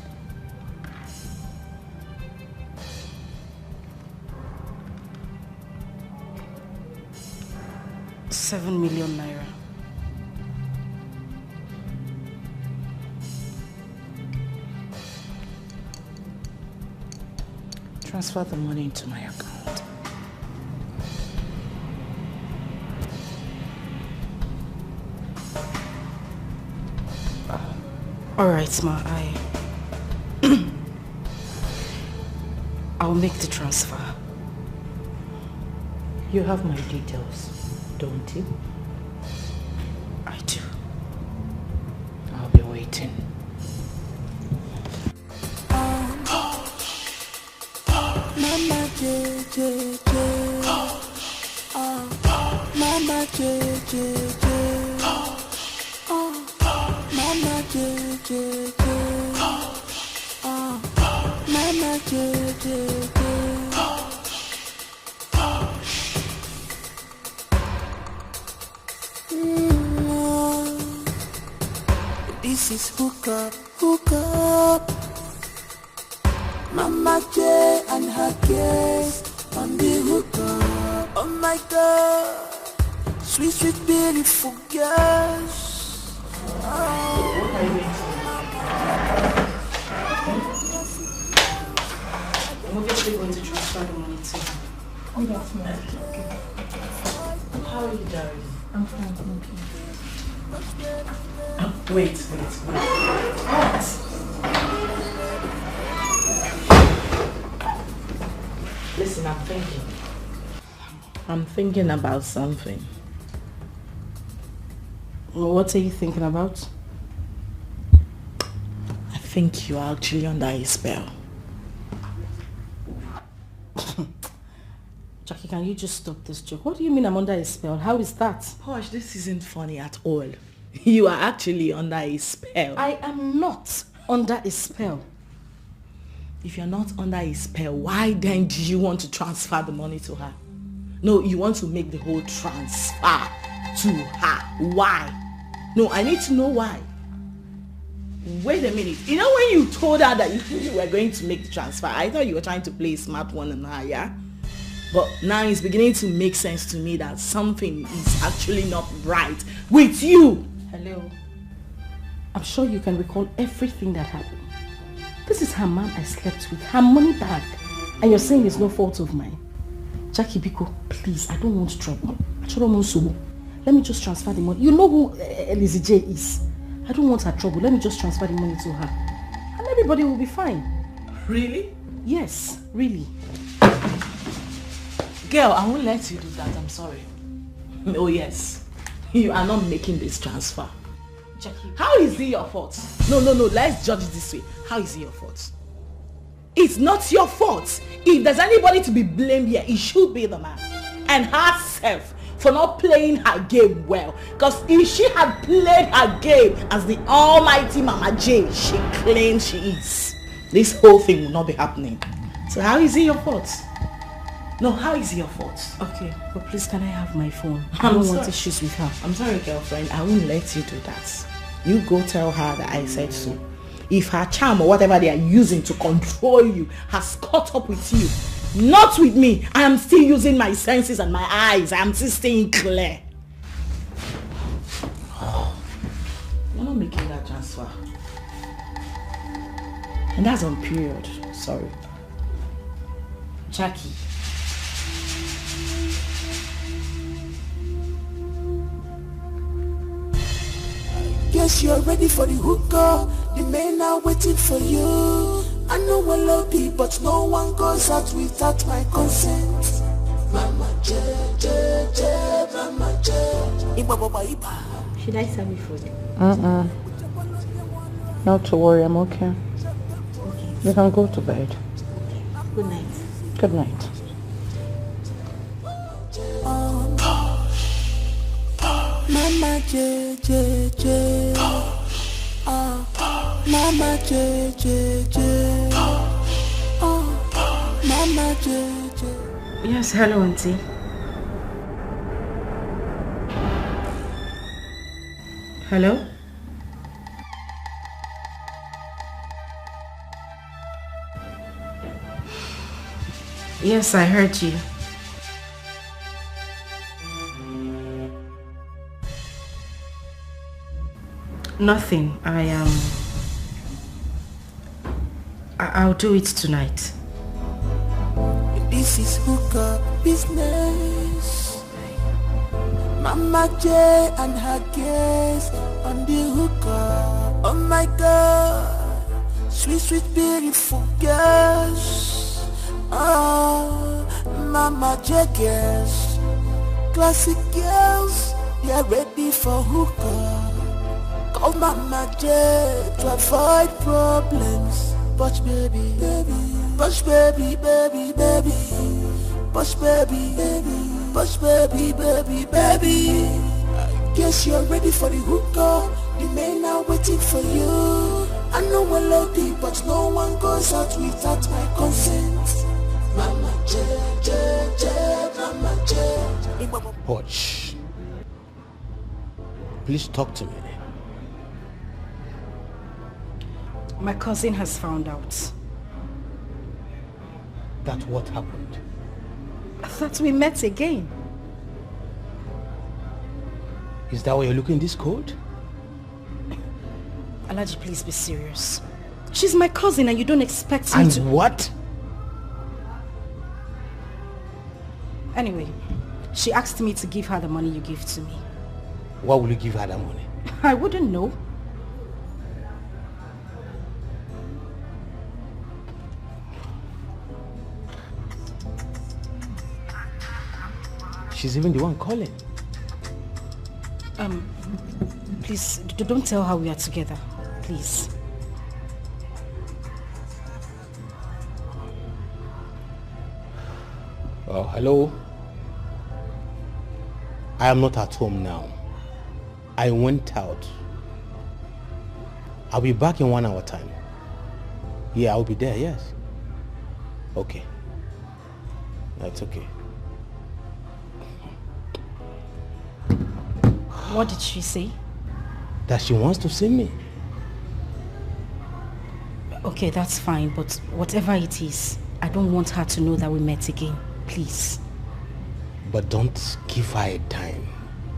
₦7 million. Transfer the money into my account. Alright, Ma, I'll make the transfer. You have my details, don't you? I do. I'll be waiting. Mama J J J. Mama J J J. Mama J J J. Mama J J J. This is hook up. Mama J and her case on the hook up. Oh my God, sweet, sweet, beautiful girls. What are you doing? I'm obviously going to transfer the money to her. Oh, that's nice. Okay. How are you, darling? I'm fine, thank you. Wait. What? Listen, I'm thinking about something. What are you thinking about? I think you are actually under a spell. Jackie, can you just stop this joke? What do you mean I'm under a spell? How is that? Hush, this isn't funny at all. You are actually under a spell. I am not under a spell. If you're not under a spell, why then do you want to transfer the money to her? No, you want to make the whole transfer to her. Why? No, I need to know why. Wait a minute. You know when you told her that you were going to make the transfer, I thought you were trying to play a smart one on her, yeah? But now it's beginning to make sense to me that something is actually not right with you. Hello. I'm sure you can recall everything that happened. This is her man I slept with, her money bag. And you're saying it's no fault of mine. Jackie Biko, please, I don't want trouble. Let me just transfer the money. You know who Elizzy J is. I don't want her trouble. Let me just transfer the money to her. And everybody will be fine. Really? Yes, really. Girl, I won't let you do that. I'm sorry. Oh yes. You are not making this transfer. Jackie. How is it your fault? No. Let's judge it this way. How is it your fault? It's not your fault. If there's anybody to be blamed here, it should be the man. And herself for not playing her game well. Because if she had played her game as the almighty Mama J she claims she is, this whole thing will not be happening. So how is it your fault? No, how is it your fault? Okay, but please can I have my phone? I don't want issues with her. I'm sorry, girlfriend. I won't let you do that. You go tell her that I said so. If her charm or whatever they are using to control you has caught up with you, not with me, I am still using my senses and my eyes. I am still staying clear. You're not making that transfer. And that's on period. Sorry. Jackie. Guess you're ready for the hookup. The men are waiting for you. I know I love you, but no one goes out without my consent. Mama J, Mama J. Should I serve you food? Not to worry, I'm okay. You can go to bed. Good night. Good night. Mama J. Mama J. Mama J. Yes, hello, Auntie. Hello? Yes, I heard you. Nothing. I'll do it tonight. This is hookup business. Mama J and her guest on the hookup. Oh my God, sweet, sweet, beautiful girls. Oh, Mama J girls, classic girls, they're ready for hookup. Call Mama J to avoid problems. Push baby, baby, push baby, baby, baby, push baby, baby, push baby, baby, baby. I guess you're ready for the hookup. The men are waiting for you. I know we're loaded, but no one goes out without my consent. Mama J, J, J, Mama J. Poch, please talk to me. My cousin has found out. That what happened? That we met again. Is that why you're looking this cold? Alaji, please be serious. She's my cousin and you don't expect me to... And what? Anyway, she asked me to give her the money you gave to me. Why will you give her that money? I wouldn't know. She's even the one calling. Please, don't tell her we are together. Please. Oh, hello? I am not at home now. I went out. I'll be back in 1 hour time. Yeah, I'll be there, yes. Okay. That's okay. What did she say? That she wants to see me. Okay, that's fine, but whatever it is, I don't want her to know that we met again. Please. But don't give her a dime.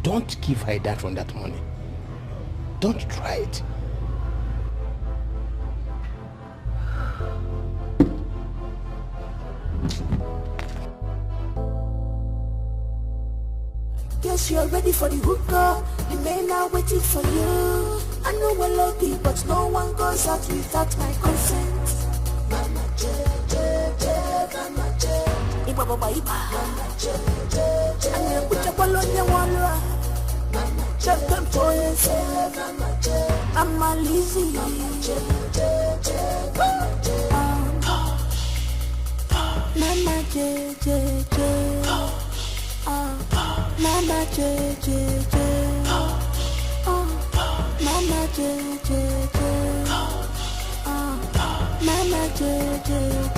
Don't give her a dime from that money. Don't try it. Guess you're ready for the hookup. The men are waiting for you. I know we're lucky, but no one goes out without my consent. Mama J, J, J, Mama J. Iba baba iba. Mama J, J, J. Ane kucha palonya walwa. Mama J, come to yourself. Mama J, I'm a lazy. Mama J, J, J, Mama J. Mama J, J, J. Mama J, J, J. Mama J, J, J. Mama J, J, J.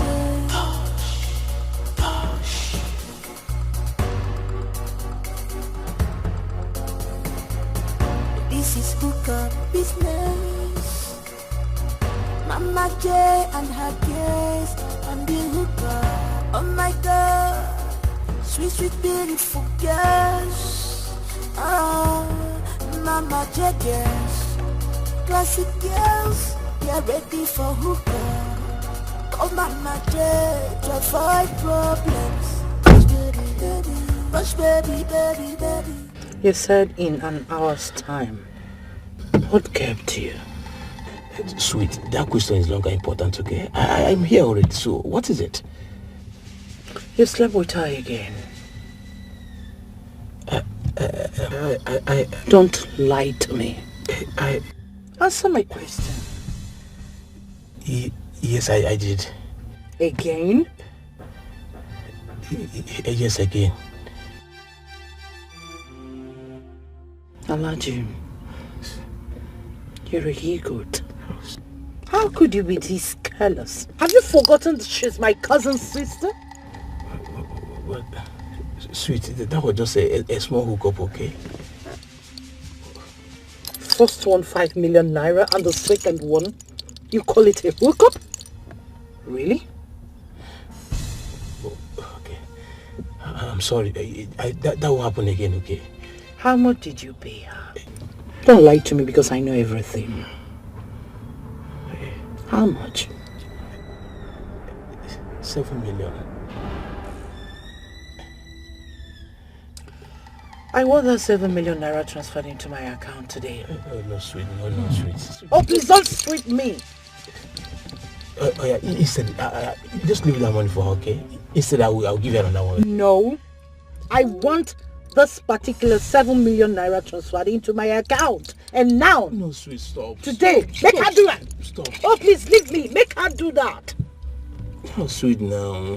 This is hookup business. Mama J and her guest on the hookup. Oh my God. Sweet, sweet, beautiful girls. Oh, Mama J girls, classic girls, they're ready for hookup. Call Mama J to avoid problems. Push baby, baby, push baby, baby, baby. You said in an hour's time. What kept you? Sweet, that question is no longer important, okay? I'm here already, so what is it? You slept with her again. Don't lie to me. Answer my question. Yes, I did. Again? Yes, again. Alaji, you're a he-goat. How could you be this careless? Have you forgotten that she's my cousin's sister? Well, sweet, that was just a small hookup, okay? First one 5 million naira and the second one, you call it a hookup? Really? Oh, okay. I'm sorry. That will happen again, okay? How much did you pay her? Don't lie to me because I know everything. How much? 7 million. I want that 7 million naira transferred into my account today. Oh, no, sweet. No, sweet. Oh, please don't sweet me. Oh, yeah, he said, just leave that money for her, okay? He said I'll give you another one. No. I want this particular 7 million naira transferred into my account. And now. No, sweet, stop. Today. Make her do that. Stop. Oh, please leave me. Make her do that. Oh, sweet, now.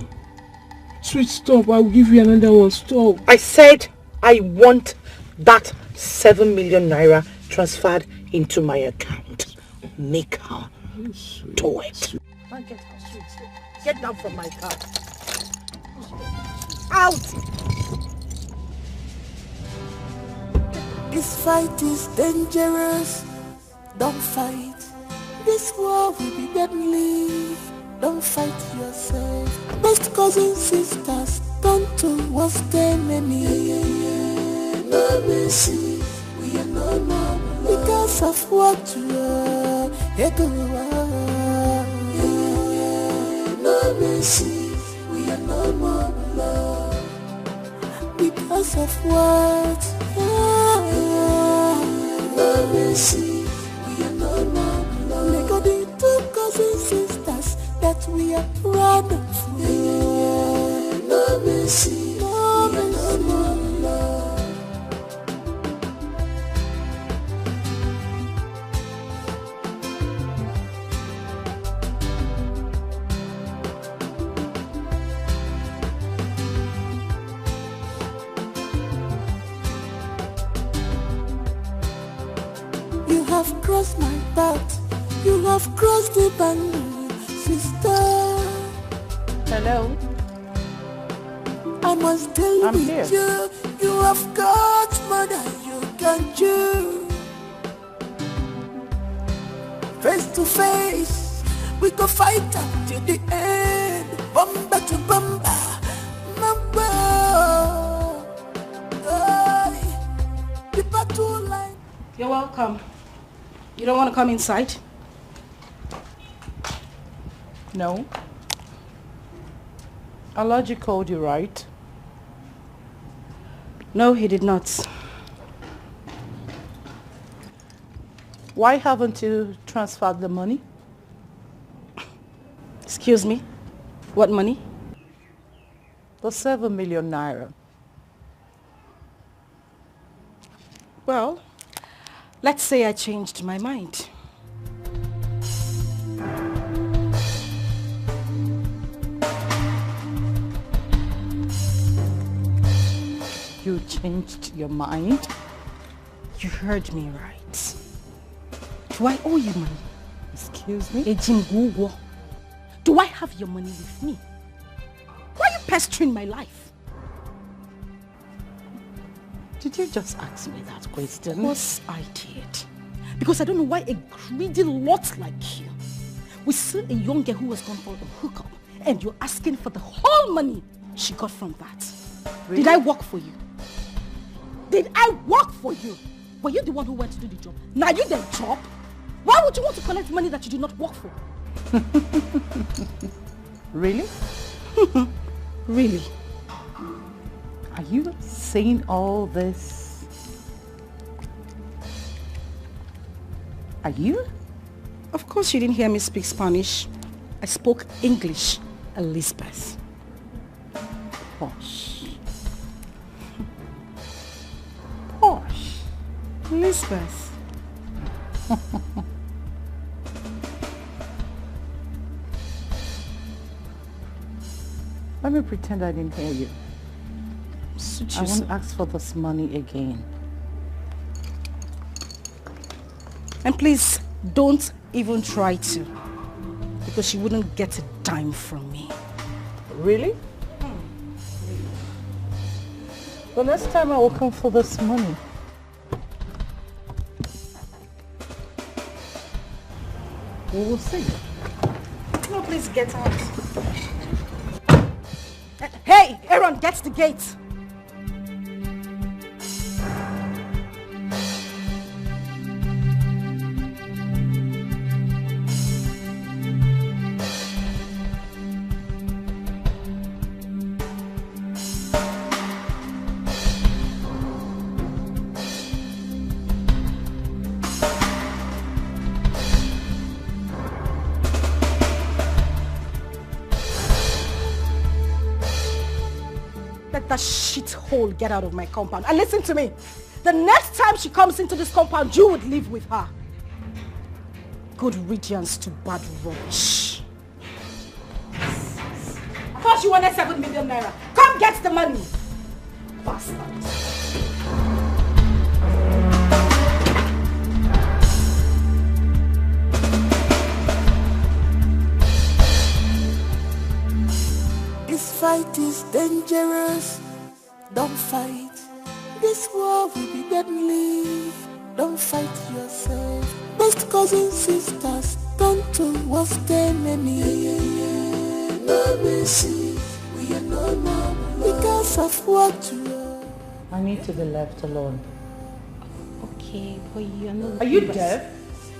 Sweet, stop. I'll give you another one. Stop. I said I want that 7 million naira transferred into my account. Make her do it. Now get out, sweet. Get down from my car. Out! This fight is dangerous. Don't fight. This war will be deadly. Don't fight yourself. Best cousins, sisters, turn towards the enemy. No mercy, we are no more because of what you are. No mercy, we are no more love because of what. No mercy, we are no more love. Make all the two cousins, sisters that we are proud of. No mercy, no mercy, no love. You have crossed my path. You have crossed the boundary, sister. Hello? I must deal I'm with here. you. You have got more than you can chew. Face to face, we go fight until the end. Bumper to bumper, number. The battle line. You're welcome. You don't want to come inside? No. Allergy called you, right? No, he did not. Why haven't you transferred the money? Excuse me? What money? The 7 million naira. Well, let's say I changed my mind. You changed your mind? You heard me right. Do I owe you money? Excuse me? Ejimguwo. Do I have your money with me? Why are you pestering my life? Did you just ask me that question? Of course I did. Because I don't know why a greedy lot like you will see a young girl who has gone for a hookup and you're asking for the whole money she got from that. Really? Did I work for you? Did I work for you? Were you the one who went to do the job? Now you the job? Why would you want to collect money that you did not work for? Really? Really? Are you saying all this? Are you? Of course you didn't hear me speak Spanish. I spoke English, Elizabeth. Posh. Posh. Elizabeth. Let me pretend I didn't hear you. I won't ask for this money again. And please, don't even try to. Because you wouldn't get a dime from me. Really? The next time I will come for this money. We will see. No, please get out. Hey, Aaron, get to the gate. let that shithole get out of my compound. And listen to me. The next time she comes into this compound, you would live with her. Good riddance to bad rubbish. I thought you wanted 7 million naira. Come get the money. Bastard. This fight is dangerous. Don't fight. This war will be deadly. Don't fight yourself. Best cousins, sisters, turn towards them enemy. No mercy, we are no more because of what you are. I need to be left alone. Okay, but you're not. Are you deaf?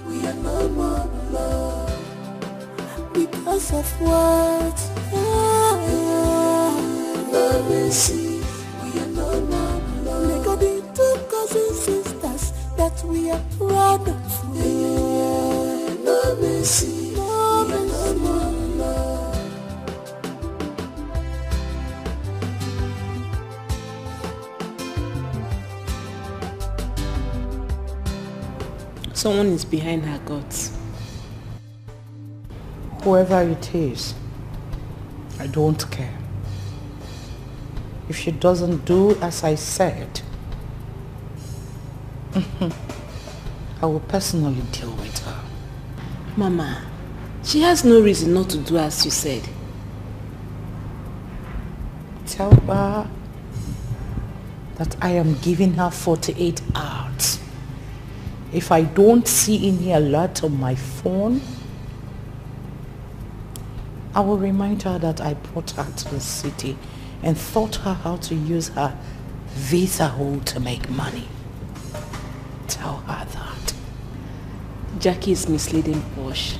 We are no more love because of what? No mercy, we are no more love. Make all the two cousins, sisters that we are proud of. No mercy, no mercy, no love. Someone is behind her guts. Whoever it is, I don't care. If she doesn't do as I said, I will personally deal with her. Mama, she has no reason not to do as you said. Tell her that I am giving her 48 hours. If I don't see any alert on my phone, I will remind her that I brought her to the city and taught her how to use her visa hole to make money. Tell her that. Jackie is misleading Posh.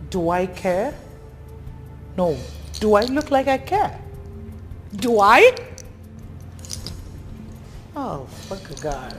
Do I care? No. Do I look like I care? Do I? Oh, fuck a guy.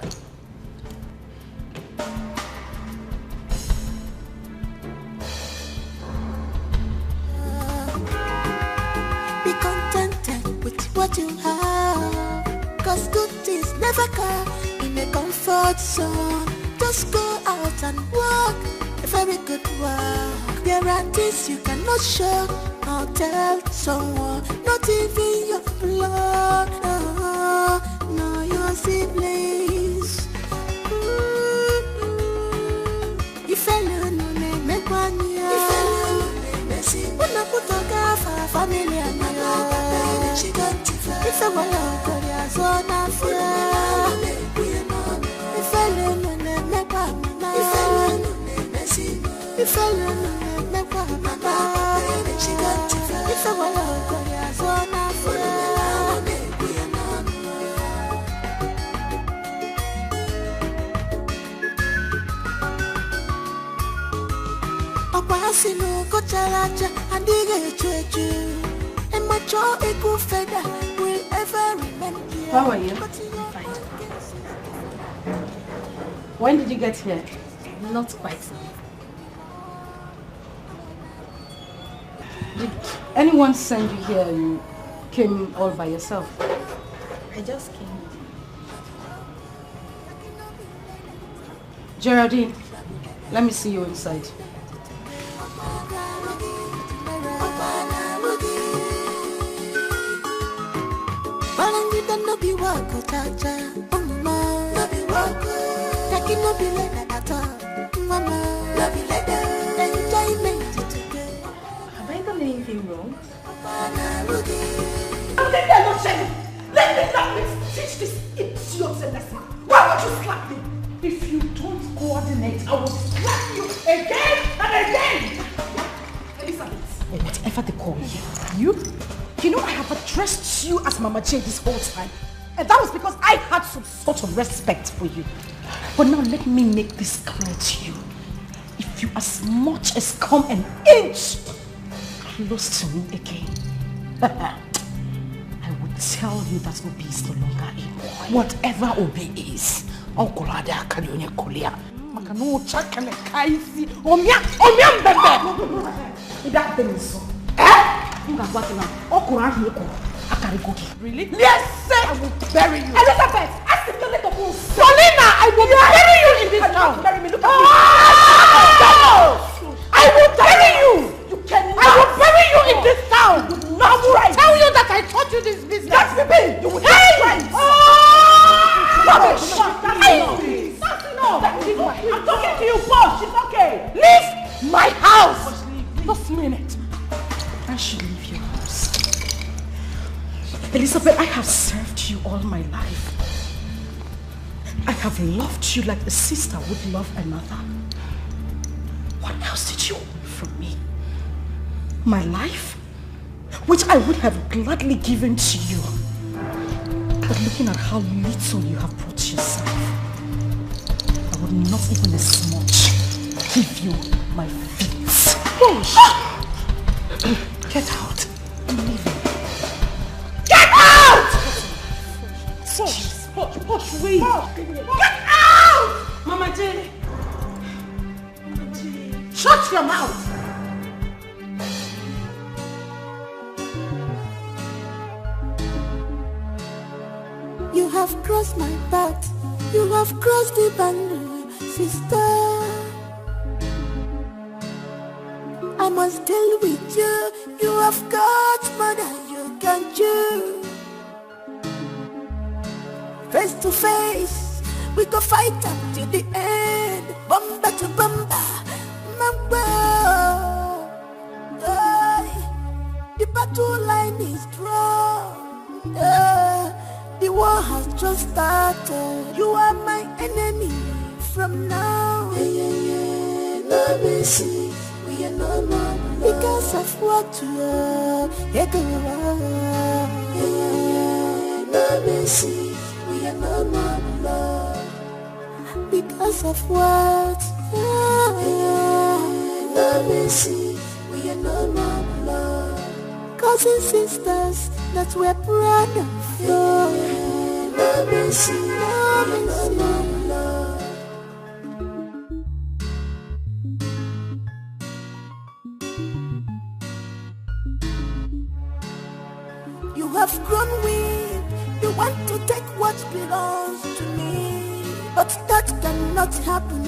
Be contented with what you have, cause good things never come in a comfort zone. Just go out and walk a very good walk. There are things you cannot show or tell someone, not even your blood, no your siblings. If I learn no name, make one year. If I learn no name, Messi. When I put a car for family and my love, she got to fly. If I want to go, there's one after. If I learn no name, make one year. If I learn no name, Messi. If I learn no name, make one year. She got to fly. If I want to go, there's one after. Sino kocharacha and diga and my jaw a good feather will ever remember. How are you? Fine. When did you get here? Not quite. Did anyone send you here? You came all by yourself? I just came. Geraldine, let me see you inside. No be walk, chacha, oh mama, no be walk, taki no be like that, mama, no be like that, enjoyment today. Have I done anything wrong? I'm letting her not shame. Let me not teach this idiot a lesson. Why would you slap me? If you don't coordinate, I will slap you again and again. Elizabeth, whatever they call you. You know I have addressed you as Mama J this whole time. And that was because I had some sort of respect for you. But now let me make this clear to you. If you as much as come an inch close to me again, I would tell you that Obi is no longer a boy. Whatever Obi is, Makano check and kaisi. Omiam bebe. That thing is so. Really? Yes, sir. I will bury you. Elizabeth, ask the little boy. Paulina, I will bury you in this town. Bury me. Look at me. I will bury you. You cannot. I will bury you in this town. I will tell you that I taught you this business. That's the thing. You will not try. Rubbish. That's enough. I'm talking to you, boss. It's okay. Leave my house. This minute. I should leave your house. Elizabeth, I have served you all my life. I have loved you like a sister would love another. What else did you want from me? My life? Which I would have gladly given to you. But looking at how little you have brought yourself, I would not even as much give you my feet. Push! Get out. I'm leaving. Get out! Push, wait. Get out! Mama J. Shut your mouth. You have crossed my path. You have crossed the boundary, sister. I must deal with you. You have got more than you can chew. Face to face, we go fight up to the end. Bumper to bumper, mamba. The battle line is drawn. The war has just started. You are my enemy from now. No mercy. We are no more because of what you are. No mercy. We are no more love because of what. No mercy. We are no more love. Cousins, sisters that we're proud of. No mercy. No mercy. No love. You have grown weak. You want to take what belongs to me, but that cannot happen.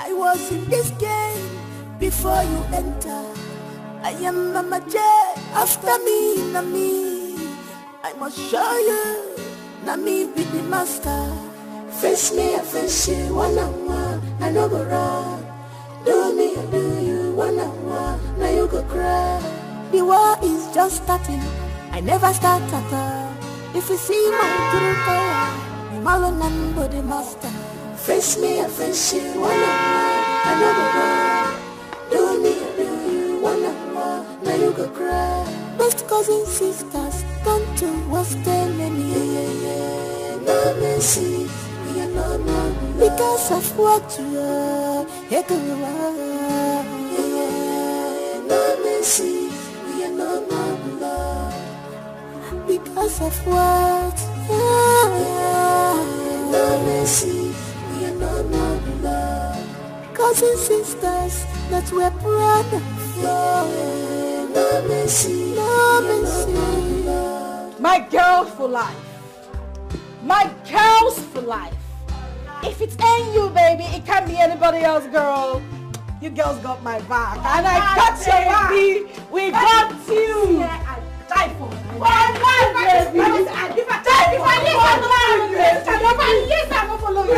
I was in this game before you enter. I am Mama J. After me, Nami. I must show you. Nami be the master. Face me, I face you. One on one, I no go run. Do me, I do you. One on one, now you go cry. The war is just starting. I never start at all. If you see my true color, I'm all on the master. Face me, I face you. One on one, I no go run. Do me, I do you. One on one, now you go cry. Best cousins, sisters, come to what's the enemy. No mercy, we are no more because of what you are. No mercy, we are no more love because of what. No mercy, we are no more love. Cousins, sisters that we're proud of. No mercy, no mercy. My girl for life. My girls for life. If it ain't you, baby, it can't be anybody else, girl. You girls got my back. And I got your back. Baby. We got you. Yeah, I died for you. Well, baby. If I die for you, I will follow you.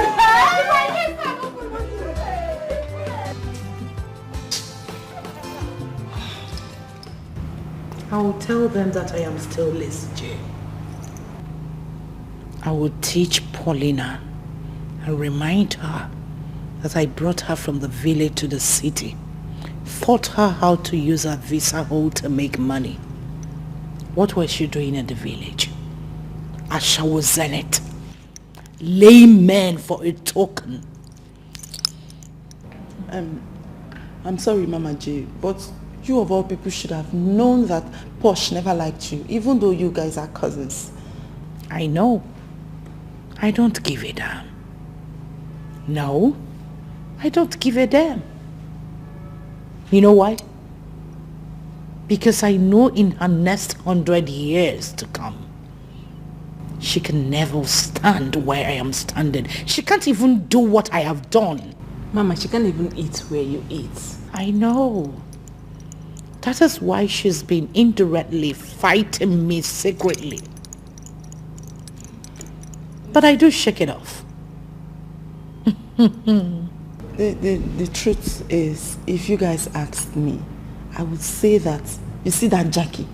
I will tell them that I am still Liz J. I will teach Paulina and remind her that I brought her from the village to the city, taught her how to use her visa hole to make money. What was she doing in the village? Ashawo Zenith, layman for a token. I'm sorry, Mama J, but you of all people should have known that Posh never liked you, even though you guys are cousins. I know. I don't give a damn. No, I don't give a damn. You know why? Because I know in her next 100 years to come, she can never stand where I am standing. She can't even do what I have done. Mama, she can't even eat where you eat. I know. That is why she's been indirectly fighting me secretly. But I do shake it off. The truth is, if you guys asked me, I would say that, you see that Jackie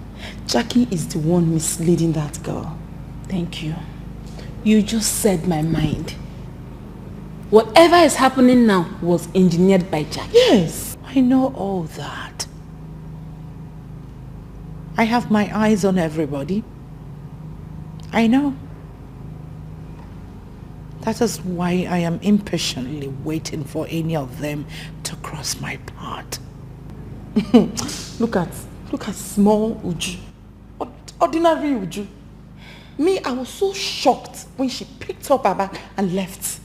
is the one misleading that girl. Thank you. You just said my mind. Whatever is happening now was engineered by Jackie. Yes, I know all that. I have my eyes on everybody. I know. That is why I am impatiently waiting for any of them to cross my path. Look at small Uju. Ordinary Uju. Me, I was so shocked when she picked up her bag and left.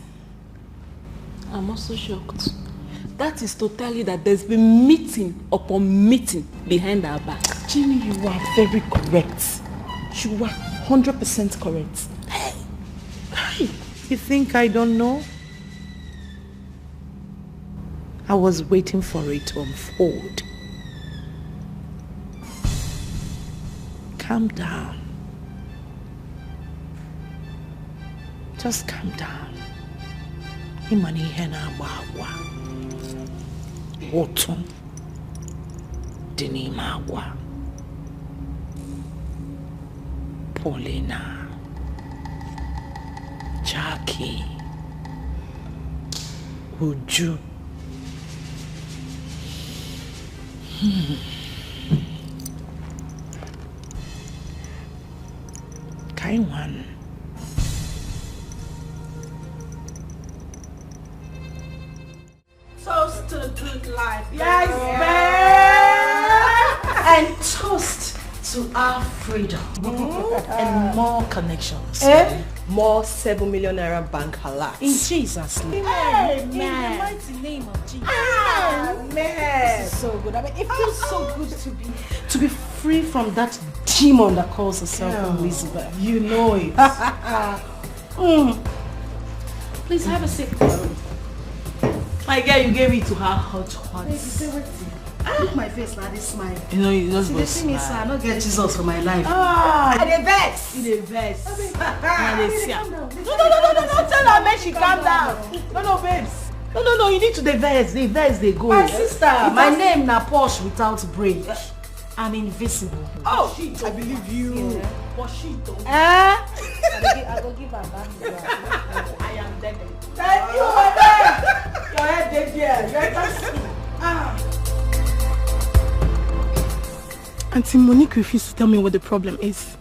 I'm also shocked. That is to tell you that there's been meeting upon meeting behind our back. Jenny, you are very correct. You are 100% correct. Hey, you think I don't know? I was waiting for it to unfold. Calm down. Just calm down. Imani hena wawa. Wotum. Dinima wa. Paulina. Jackie. Uju. Kaiwan. Toast to the good life. Yes, man. And toast to our freedom. And more connections. More 7 million naira bank alerts. In Jesus' name. Amen. In the mighty name of Jesus. Amen. This is so good. I mean, it feels so good to be free from that demon that calls herself Elizabeth. You know it. Please have a seat. My girl, you gave it to her hot. Look my face now, this smile. You know, you just See, see me, sir. I don't get Jesus for my life. And the vex. In a verse. No, Tell her, make she calm down. No, babes. No, you need to the verse. The verse, they go. My sister. My name na Posh without brain. I'm invisible. Oh, I believe you. Yeah. Poshito. I will give her back. I am dead. Thank you, madam. Your head dead here. Let us see. Auntie Monique refused to tell me what the problem is.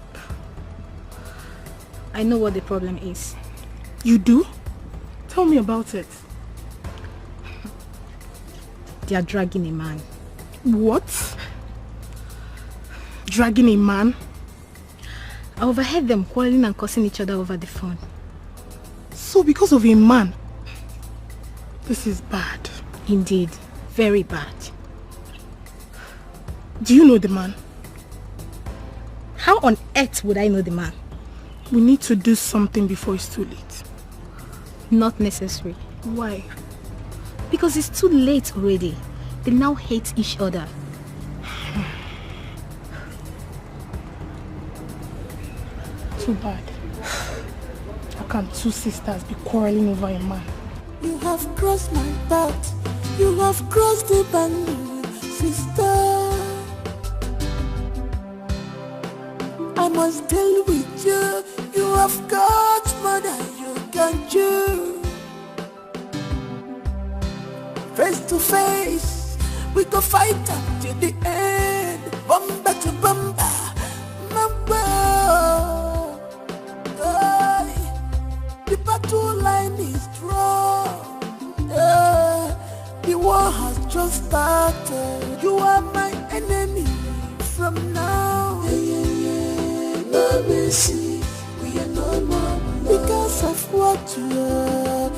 I know what the problem is. You do? Tell me about it. They are dragging a man. What? Dragging a man? I overheard them quarreling and cursing each other over the phone. So because of a man? This is bad. Indeed, very bad. Do you know the man? How on earth would I know the man? We need to do something before it's too late. Not necessary. Why? Because it's too late already. They now hate each other. Too bad. How can two sisters be quarreling over a man? You have crossed my path. You have crossed the boundary, sister. I must deal with you. You have got more than you can do. Face to face, we go fight up to the end. Bumper to bumper, number. The battle line is strong. The war has just started. You are my enemy from now. No mercy, we are no more. because of what you are.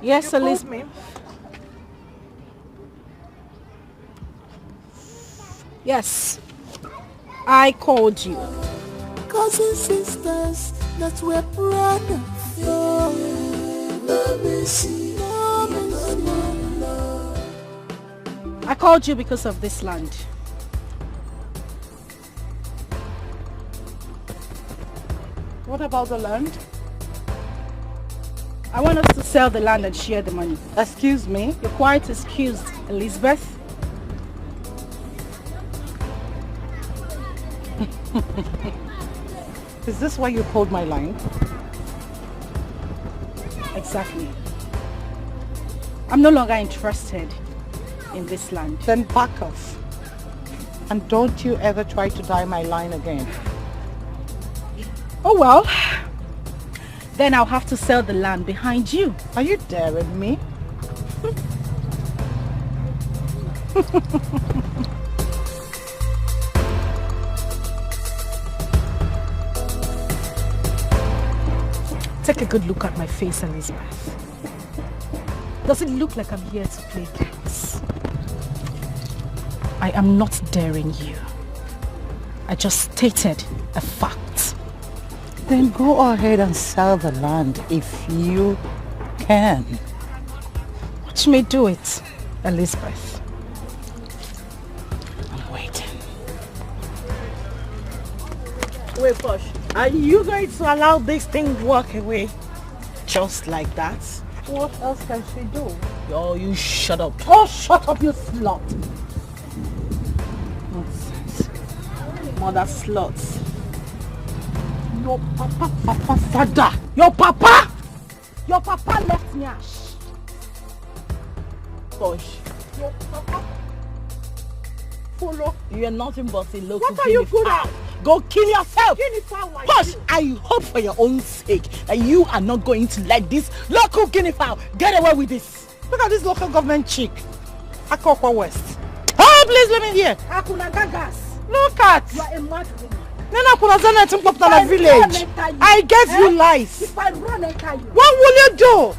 Yes, Elizabeth. Yes, I called you. Cousin sisters that were proud of you. I called you because of this land. What about the land? I want us to sell the land and share the money. Excuse me? You're quite excused, Elizabeth. Is this why you called my line? Exactly. I'm no longer interested in this land. Then back off. And don't you ever try to die my line again. Oh well. Then I'll have to sell the land behind you. Are you daring me? Take a good look at my face, Elizabeth. Does it look like I'm here to play games? I am not daring you. I just stated a fact. Then go ahead and sell the land if you can. Watch me do it, Elizabeth. I'm waiting. Wait, Posh. Are you going to allow this thing to walk away? Just like that? What else can she do? Oh, you shut up. Oh, shut up, you slut. Nonsense. Mother sluts. Your papa, father. Your papa left me ash. Posh. Your papa. Follow. You are nothing but a local What are you good at? Go kill yourself. Guinea fowl like Posh, you. I hope for your own sake that you are not going to let this local guinea fowl get away with this. Look at this local government chick. Akokwa West. Oh, please let me hear. Akuna Gagas. Look at. You are a mad woman. Nena kuna zana timpop na village. I gave you lies. If I run enter you. What will you do?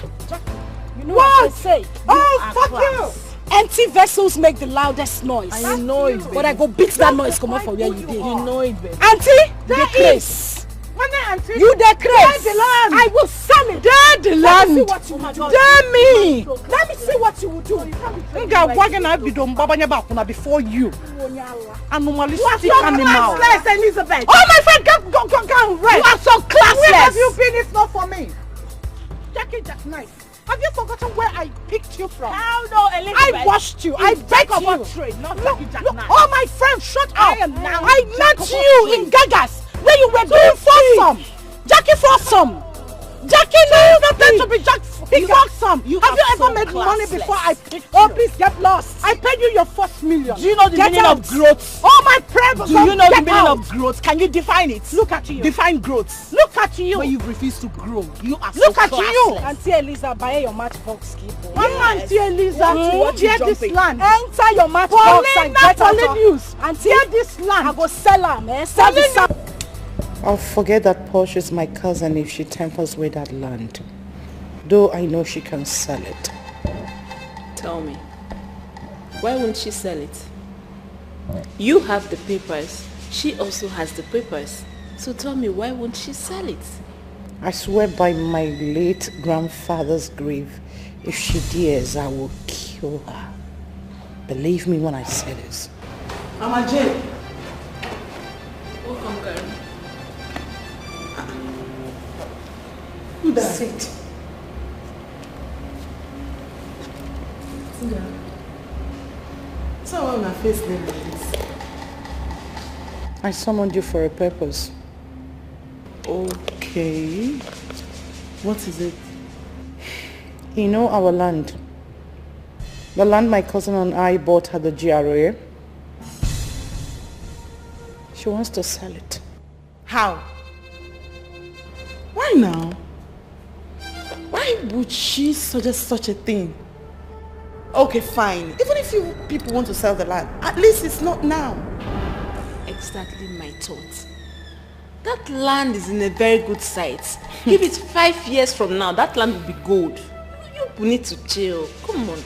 You know What? what I say? Oh, are fuck class. you. Empty vessels make the loudest noise. And you know it, baby. But I go beat that noise come out from where you did. You know it, baby. Auntie, There the is. craze. Auntie. You the craze. the land. I will sell it. Dare the Let me see land. what you will do. Dare me. Let me see what you will do. Nga wagon na bido mbabanya ba kuna before you. Animalistic animal. Classless, Elizabeth. Oh my friend, go rest. You are so classless. Where have you been if not for me? Jackie Jackknife. Have you forgotten where I picked you from? How no, Elizabeth? I washed you. I begged you. Not Look, Jackie look, Jackknife. oh my friend, shut up. I am now I met Jack of you all in Gagas when you were doing foursome. Jackie foursome. Jackie, no, not meant to be Jack. He foursome. Have you ever made money before I picked you? Oh, please get lost. I paid you your first million. Do you know the meaning of growth? Oh my friend, Do you know the meaning of growth? Can you define it? Look at you. Define growth. Look at you. When you refuse to grow, you are Look so at you. classless. Auntie Eliza, buy your matchbox key. Auntie Eliza, Hear this land. Enter your matchbox and get out of news. Auntie, Hear this land. I go sell am, sell the sand. I'll forget that Porsche is my cousin if she tempers with that land. Though I know she can sell it. Tell me, why won't she sell it? You have the papers. She also has the papers. So tell me, why won't she sell it? I swear by my late grandfather's grave, if she dares, I will kill her. Believe me when I say this. Mama Jane. Welcome, Karen. Sit. So on my face name like this. I summoned you for a purpose. Okay. What is it? You know our land. The land my cousin and I bought at the GRA. She wants to sell it. How? Why now? Why would she suggest such a thing? Okay, fine. Even if you people want to sell the land, at least it's not now. Exactly my thoughts. That land is in a very good site. Give it 5 years from now, that land will be gold. You need to chill. Come on.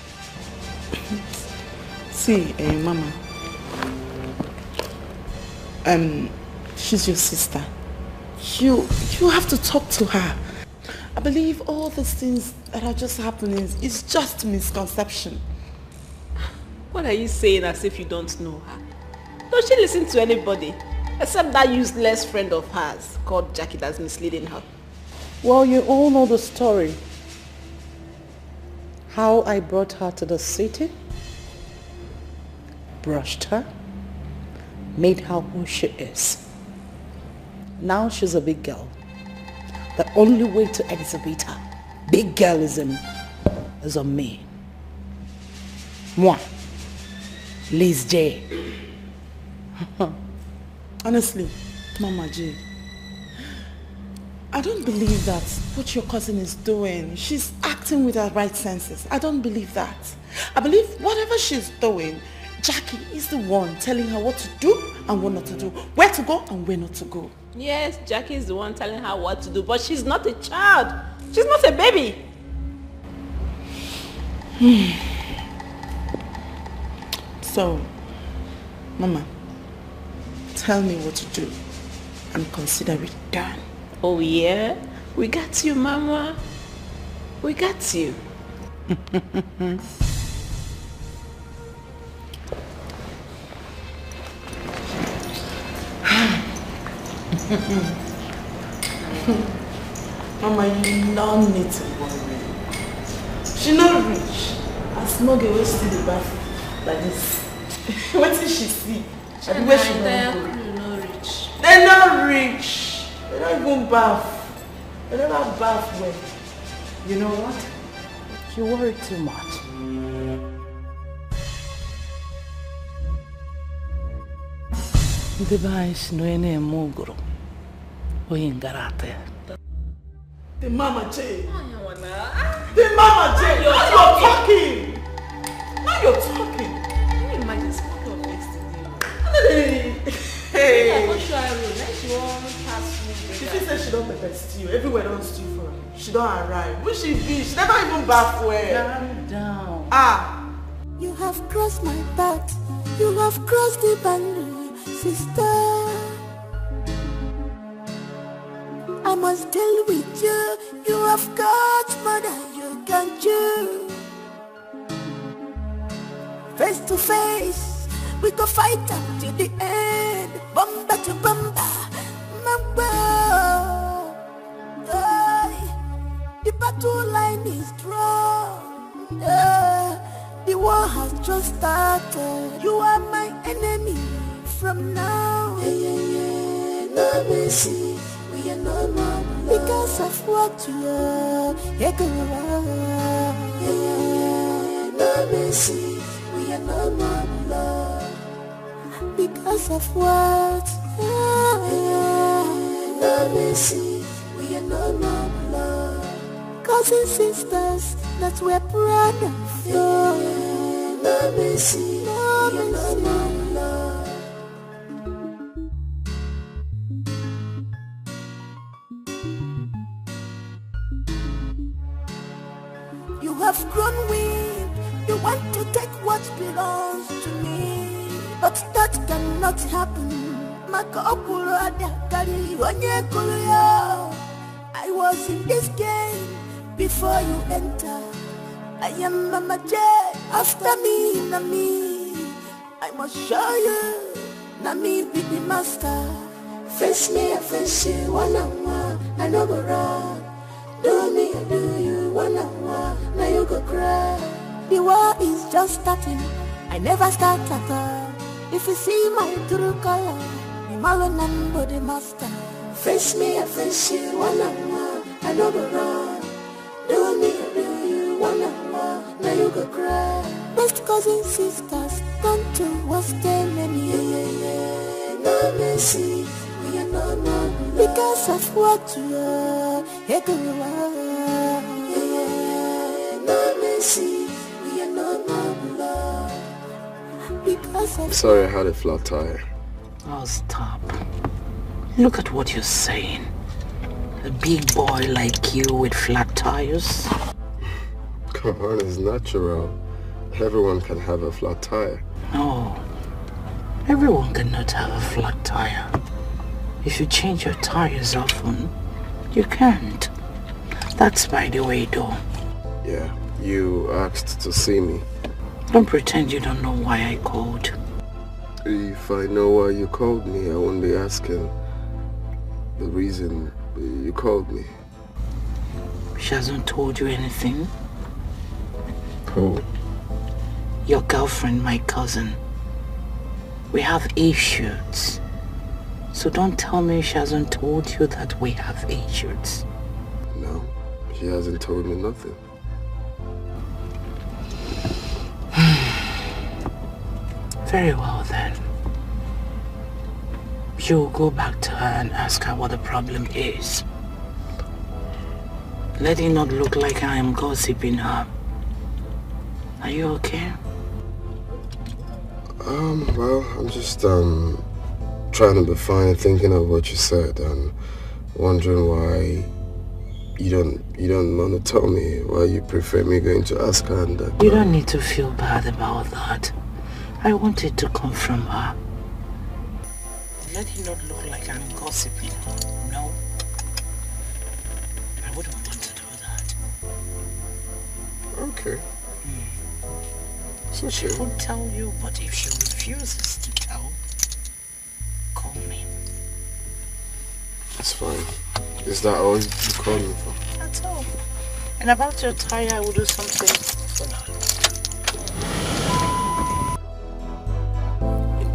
See, Mama. She's your sister. You have to talk to her. I believe all these things that are just happening is just misconception. What are you saying as if you don't know her? Don't she listen to anybody? Except that useless friend of hers called Jackie that's misleading her. Well, you all know the story. How I brought her to the city, brushed her, made her who she is. Now she's a big girl. The only way to exhibit her big girlism is on me. Moi, Liz J. Honestly, Mama J, I don't believe that what your cousin is doing, she's acting with her right senses. I don't believe that. I believe whatever she's doing, Jackie is the one telling her what to do and what not to do, where to go and where not to go. Yes, Jackie is the one telling her what to do, but she's not a child. She's not a baby. So, Mama, tell me what to do and consider it done. Oh yeah? We got you, Mama. We got you. Mama, you don't need to worry. She not rich. I smug away still the bath like this. What did she see? And where she don't go? Rich. They're not rich. They don't even bath. They never bath well. You know what? You worry too much. The vice no ene mogro. The Mama J. The Mama J. Now you're talking. Now you're talking. Can you imagine speaking of yesterday? Hey. What should I do? Next she won't pass me. She said she don't pepper stew. Everywhere don't stew for her. She don't arrive. Where she be? She never even bath well. Calm down. Ah. You have crossed my path. You have crossed the boundary, sister. I must deal with you. You have got more than you can chew. Face to face, we go fight up to the end. Bumper to bumper, mamba. The battle line is drawn. The war has just started. You are my enemy from now. No mercy. Because of what you are, no mercy, we are no more love. Because of what, no mercy, we are no more love. Cousins, sisters, that we're proud of. No mercy, we are no more love. You have grown weak. You want to take what belongs to me, but that cannot happen. I was in this game before you enter. I am Mama J. After me, Nami. I must show you. Nami be the master. Face me, I face you. One on one, I no go wrong. Do me, I do you. One on one, now you go cry. The war is just starting. I never start at all. If you see my true color, be malon and body master. Face me, I face you. One on one, I no go wrong. Do me, I do you. One on one, now you go cry. Best cousins, sisters, don't you waste them any. No mercy. Because of what you are, no mercy, we are Because I'm sorry I had a flat tire. Oh, stop. Look at what you're saying. A big boy like you with flat tires? Come on, it's natural. Everyone can have a flat tire. No. Everyone cannot have a flat tire. If you change your tires often, you can't. That's by the way, though. Yeah, you asked to see me. Don't pretend you don't know why I called. If I know why you called me, I won't be asking the reason you called me. She hasn't told you anything? Who? Your girlfriend, my cousin. We have issues. So don't tell me she hasn't told you that we have issues. No, she hasn't told me nothing. Very well then. You'll go back to her and ask her what the problem is. Let it not look like I am gossiping her. Are you okay? Well, I'm just, trying to be fine, thinking of what you said and wondering why you don't want to tell me, why you prefer me going to ask her and You don't need to feel bad about that. I wanted to come from her. Let it not look like I'm gossiping. No. I wouldn't want to do that. Okay. So she won't tell you, but if she refuses to tell, call me. That's fine. Is that all you called me for? That's all. And about your tire, I will do something for that.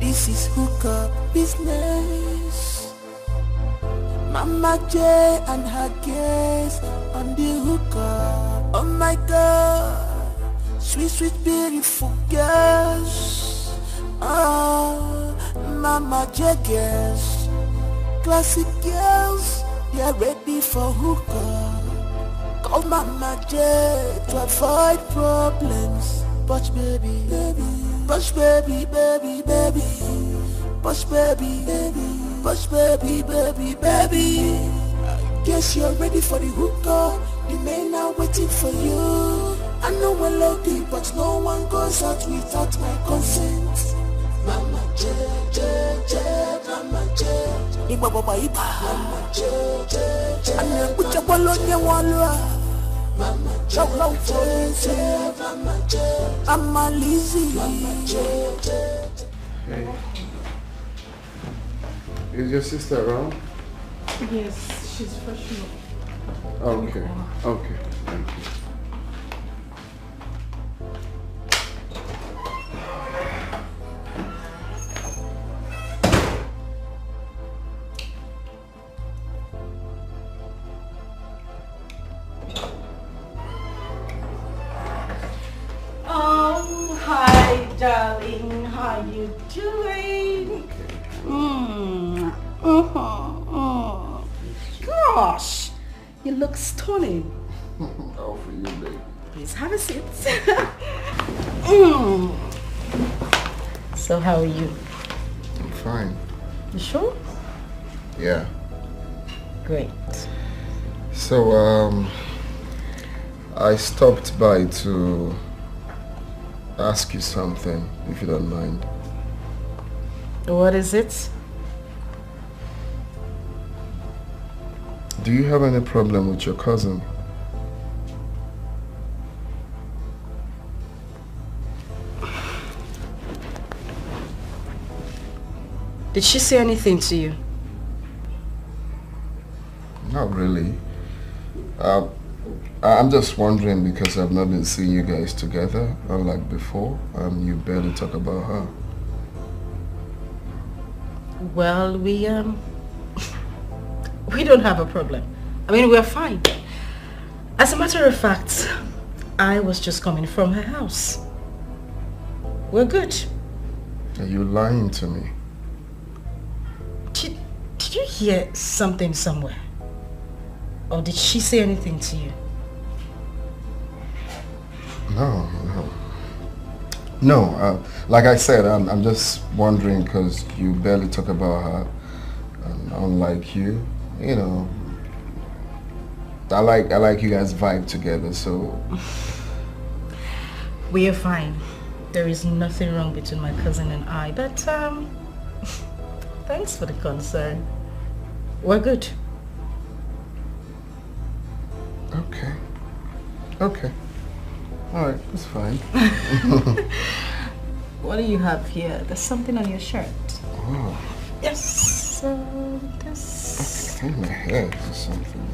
This is hookup business. Mama J and her guests on the hookup. Oh my God, sweet, sweet, beautiful girls. Oh, Mama J girls, classic girls, they're ready for hookup. Call Mama J to avoid problems. But baby, baby. Push baby, baby, baby. Push baby, baby. Push baby, baby, baby. Guess you're ready for the hookup. The men are waiting for you. I know we're lucky, but no one goes out without my consent. Mama J, J, J, Mama J. Iba baba iba. Mama J, J, J. Ane kucha bolonya walwa. Mama J, J, Mama J. I'm a lazy. Mama J, J. Hey. Is your sister around? Yes, she's freshening up. Okay. Okay. Thank you. Hi, darling. How you doing? Gosh, you look stunning. All for you, baby. Please have a seat. So how are you? I'm fine. You sure? Yeah. Great. So, I stopped by to ask you something, if you don't mind. What is it? Do you have any problem with your cousin? Did she say anything to you? Not really. I'm just wondering because I've not been seeing you guys together, unlike before, and you barely talk about her. Well, we don't have a problem. I mean, we're fine. As a matter of fact, I was just coming from her house. We're good. Are you lying to me? Did you hear something somewhere? Or did she say anything to you? No. No, like I said, I'm just wondering because you barely talk about her. Unlike you, you know, I like you guys vibe together, so. We are fine. There is nothing wrong between my cousin and I, but thanks for the concern. We're good. Okay. Okay. All right, that's fine. What do you have here? There's something on your shirt. Oh. Yes. This. Okay, my head or something.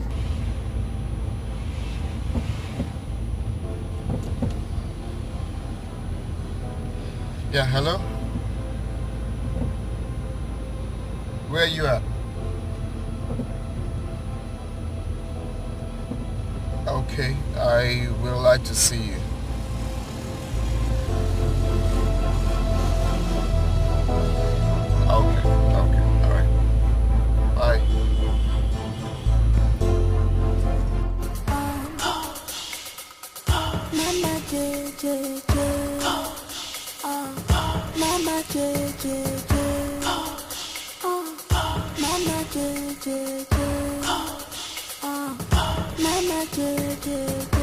Yeah, hello? Where are you at? Okay, I will like to see you. Okay, alright. Bye. Mama J J J. Mama J J J. Mama J J J. Mama J J J.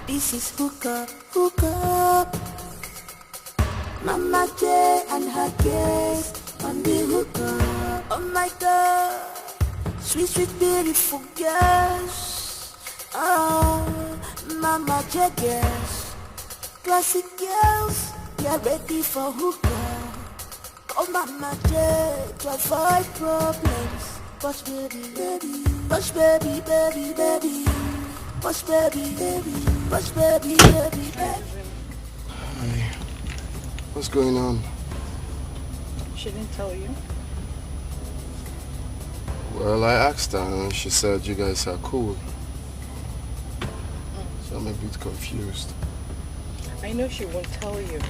This is hook up. Mama J and her guest on the hook up. Oh my God, sweet, sweet, beautiful girls. Oh, Mama J girls, classic girls, you're ready for hook up. Oh Mama J to avoid problems. Push baby, baby, push baby, baby, baby, push baby, baby, push baby, baby, baby. Hi. What's going on? She didn't tell you? Well, I asked her and she said you guys are cool. So I'm a bit confused. I know she won't tell you.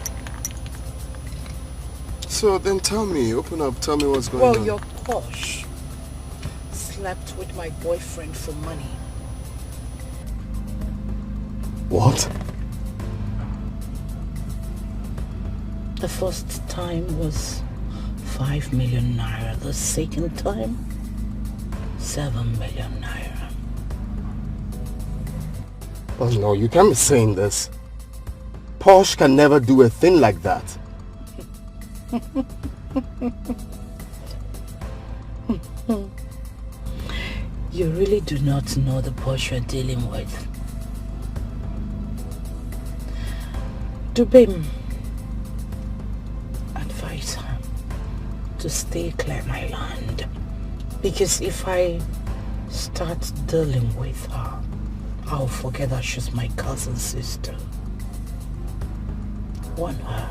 So then tell me, open up, tell me what's going on. Well, you're posh. Slept with my boyfriend for money. What? The first time was 5 million naira. The second time, 7 million naira. Oh no, you can't be saying this. Posh can never do a thing like that. You really do not know the Posh you're dealing with. Dubem, advise her to stay clear my land, because if I start dealing with her, I'll forget that she's my cousin's sister. Warn her.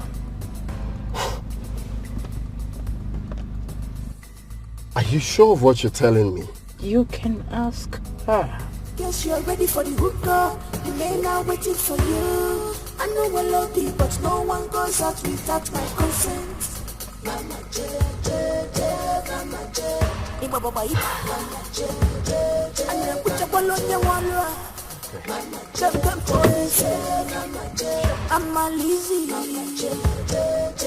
Are you sure of what you're telling me? You can ask her. Guess you're ready for the hookah. The men are waiting for you. I know I love you, but no one goes out without my consent. Mama J, J, J, Mama J. Iba baba iba. Mama J, J, J. And then put your ball on your wall. Mama J, come to Mama J. I'm a lazy. Mama J, J, J,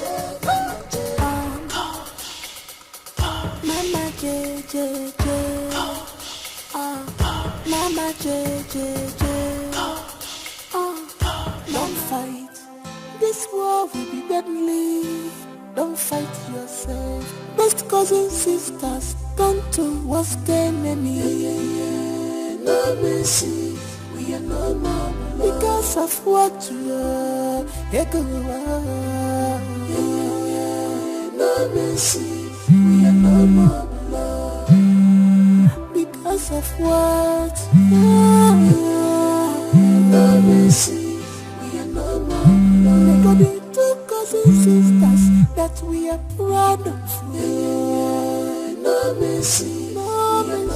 Mama J. Mama J, J, J. Mama J, J, J. Don't fight. This war will be deadly. Don't fight yourself. Best cousins, sisters, turn to worst enemy. No mercy. We are no more because of what you are. No mercy. We are no more because of what? No mercy. We are no more. They got the two cousin sisters that we are proud of. No mercy. No mercy.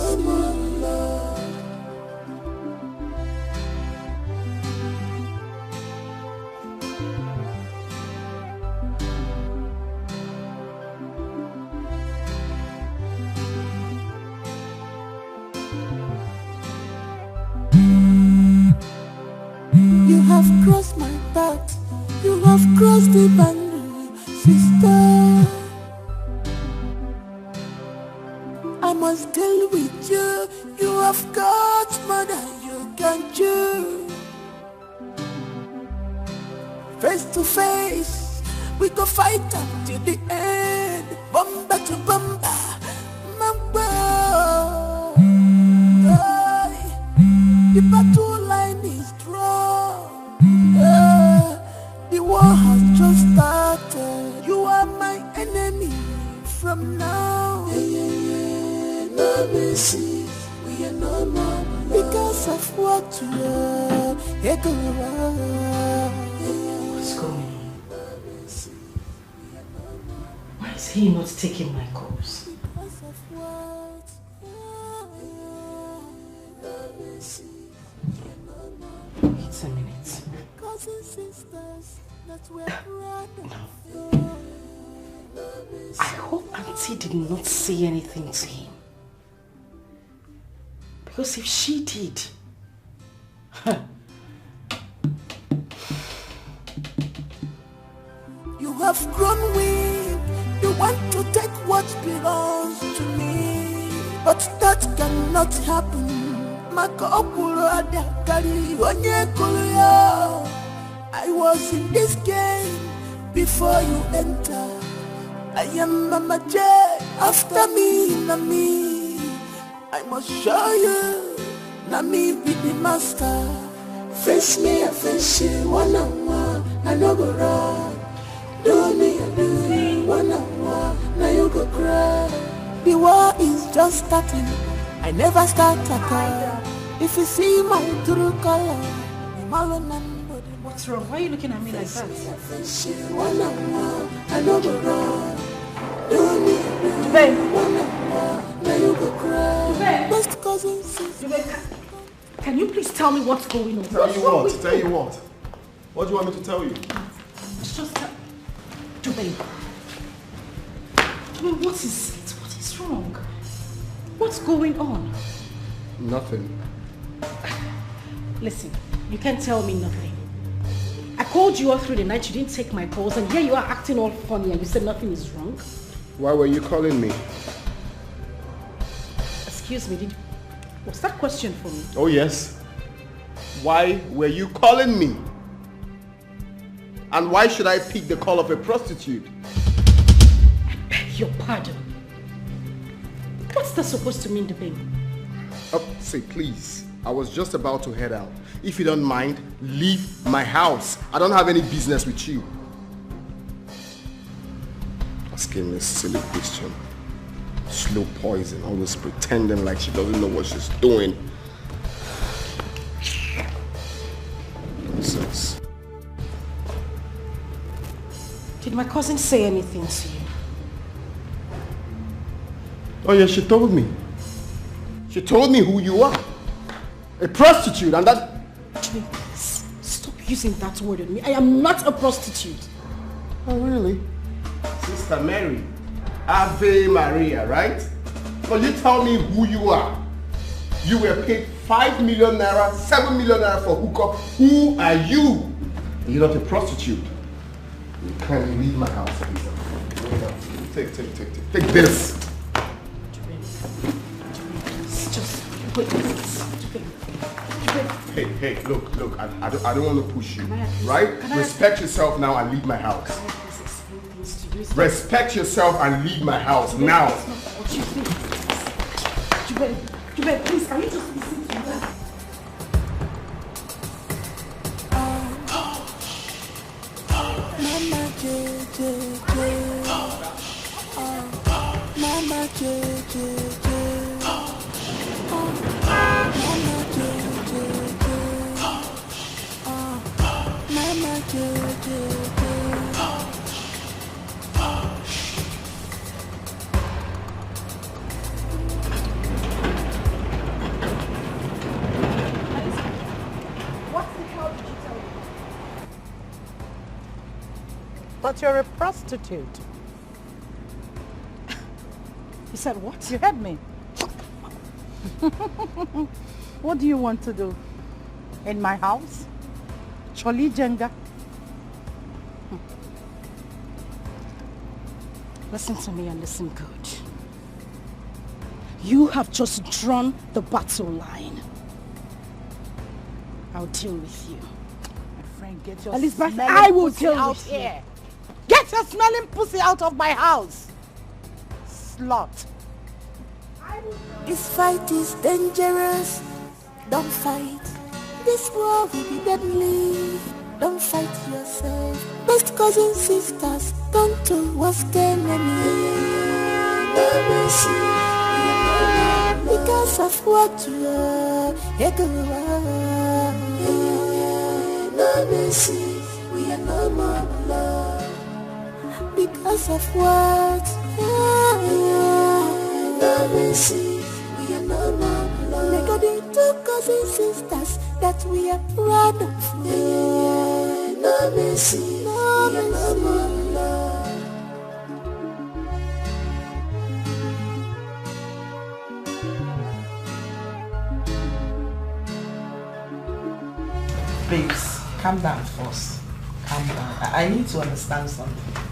have crossed my path. You have crossed the boundary, sister. I must deal with you. You have got more than you can chew. Face to face, we go fight until the end. Bumper to bumper, mamba. The battle line is drawn. The war has just started. You are my enemy from now. No mercy, we are no more because of what you are. What's going on? Why is he not taking my calls? Wait a minute. No. I hope Auntie did not say anything to him. Because if she did, you have grown weak. You want to take what belongs to me, but that cannot happen. I was in this game before you enter. I am Mama J. After me, Nami. I must show you. Nami be the master. Face me, I face you. One on one, I no go wrong. Do me, I do you. One on one, now you go cry. The war is just starting. I never start at all. If you see my true color, what's wrong? Why are you looking at me like that? One on one, I no go wrong. Babe. Now you go cry. Babe. Best cousin, sister. Can you please tell me what's going on? Tell you what? Tell you what? What do you want me to tell you? It's just that... Babe, what is it? What is wrong? What's going on? Nothing. Listen, you can't tell me nothing. I called you all through the night, you didn't take my calls, and here you are acting all funny and you said nothing is wrong. Why were you calling me? Excuse me, what's that question for me? Oh yes. Why were you calling me? And why should I pick the call of a prostitute? I beg your pardon. What's that supposed to mean, babe? Oh, say please. I was just about to head out. If you don't mind, leave my house. I don't have any business with you. Asking this silly question. Slow poison, always pretending like she doesn't know what she's doing. Nonsense. Did my cousin say anything to you? Oh yeah, she told me. She told me who you are. A prostitute, and that... Please, stop using that word on me. I am not a prostitute. Oh really? Sister Mary, Ave Maria, right? But you tell me who you are. You were paid 5 million naira, 7 million naira for hookup. Who are you? You're not a prostitute. You can't leave my house, please. Take this. Just wait. Hey, look, I don't want to push you, right? Respect yourself now and leave my house. Respect yourself and leave my house now. That's not what you think. Jubel, please, can you just listen to that? Mama J. Mama J. But you're a prostitute. You said what? You heard me. What do you want to do? In my house? Choli Jenga. Listen to me and listen good. You have just drawn the battle line. I'll deal with you. My friend, get your Elizabeth, smelling I will pussy deal out with here. Get your smelling pussy out of my house. Slut. This fight is dangerous. Don't fight. This war will be deadly. Don't fight yourself. Best cousins, sisters, turn towards enemy. No mercy. Because of what you are. No mercy. We are no more love. Because of what? No mercy. We are no more love. Make God into cousins, sisters that we are proud of. No mercy. No more love. Babes, calm down first. Calm down. I need to understand something.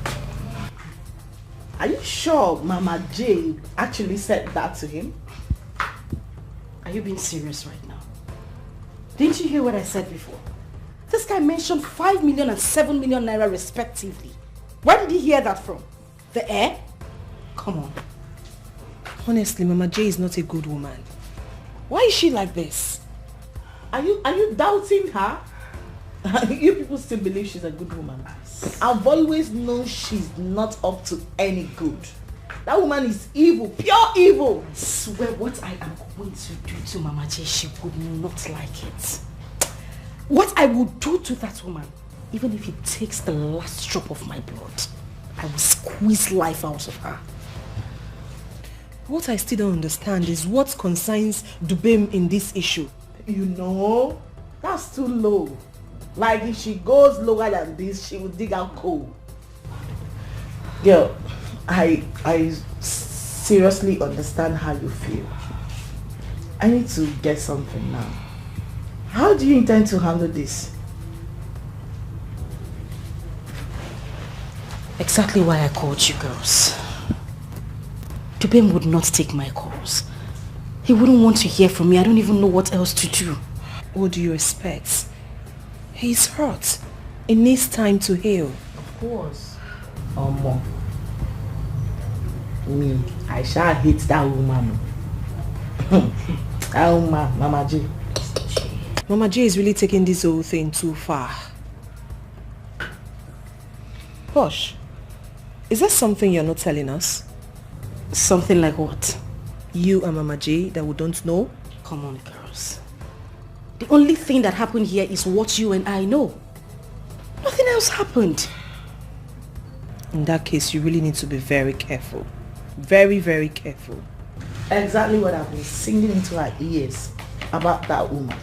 Are you sure Mama J actually said that to him? Are you being serious right now? Didn't you hear what I said before? This guy mentioned 5 million and 7 million naira respectively. Where did he hear that from? The air? Come on. Honestly, Mama J is not a good woman. Why is she like this? Are you doubting her? You people still believe she's a good woman. I've always known she's not up to any good. That woman is evil, pure evil. I swear what I am going to do to Mama J, she would not like it. What I will do to that woman, even if it takes the last drop of my blood, I will squeeze life out of her. What I still don't understand is what concerns Dubem in this issue. You know, that's too low. Like if she goes lower than this, she will dig out coal. Girl, I seriously understand how you feel. I need to get something now. How do you intend to handle this? Exactly why I called you girls. Dubem would not take my calls. He wouldn't want to hear from me. I don't even know what else to do. What do you expect? He's hurt. It needs time to heal. Of course. Mom. Me, I shall hate that woman. That woman, Mama J. Mama J is really taking this whole thing too far. Posh, is there something you're not telling us? Something like what? You and Mama J that we don't know? Come on, girls. The only thing that happened here is what you and I know. Nothing else happened. In that case, you really need to be very careful. Very, very careful. Exactly what I've been singing into her ears about that woman.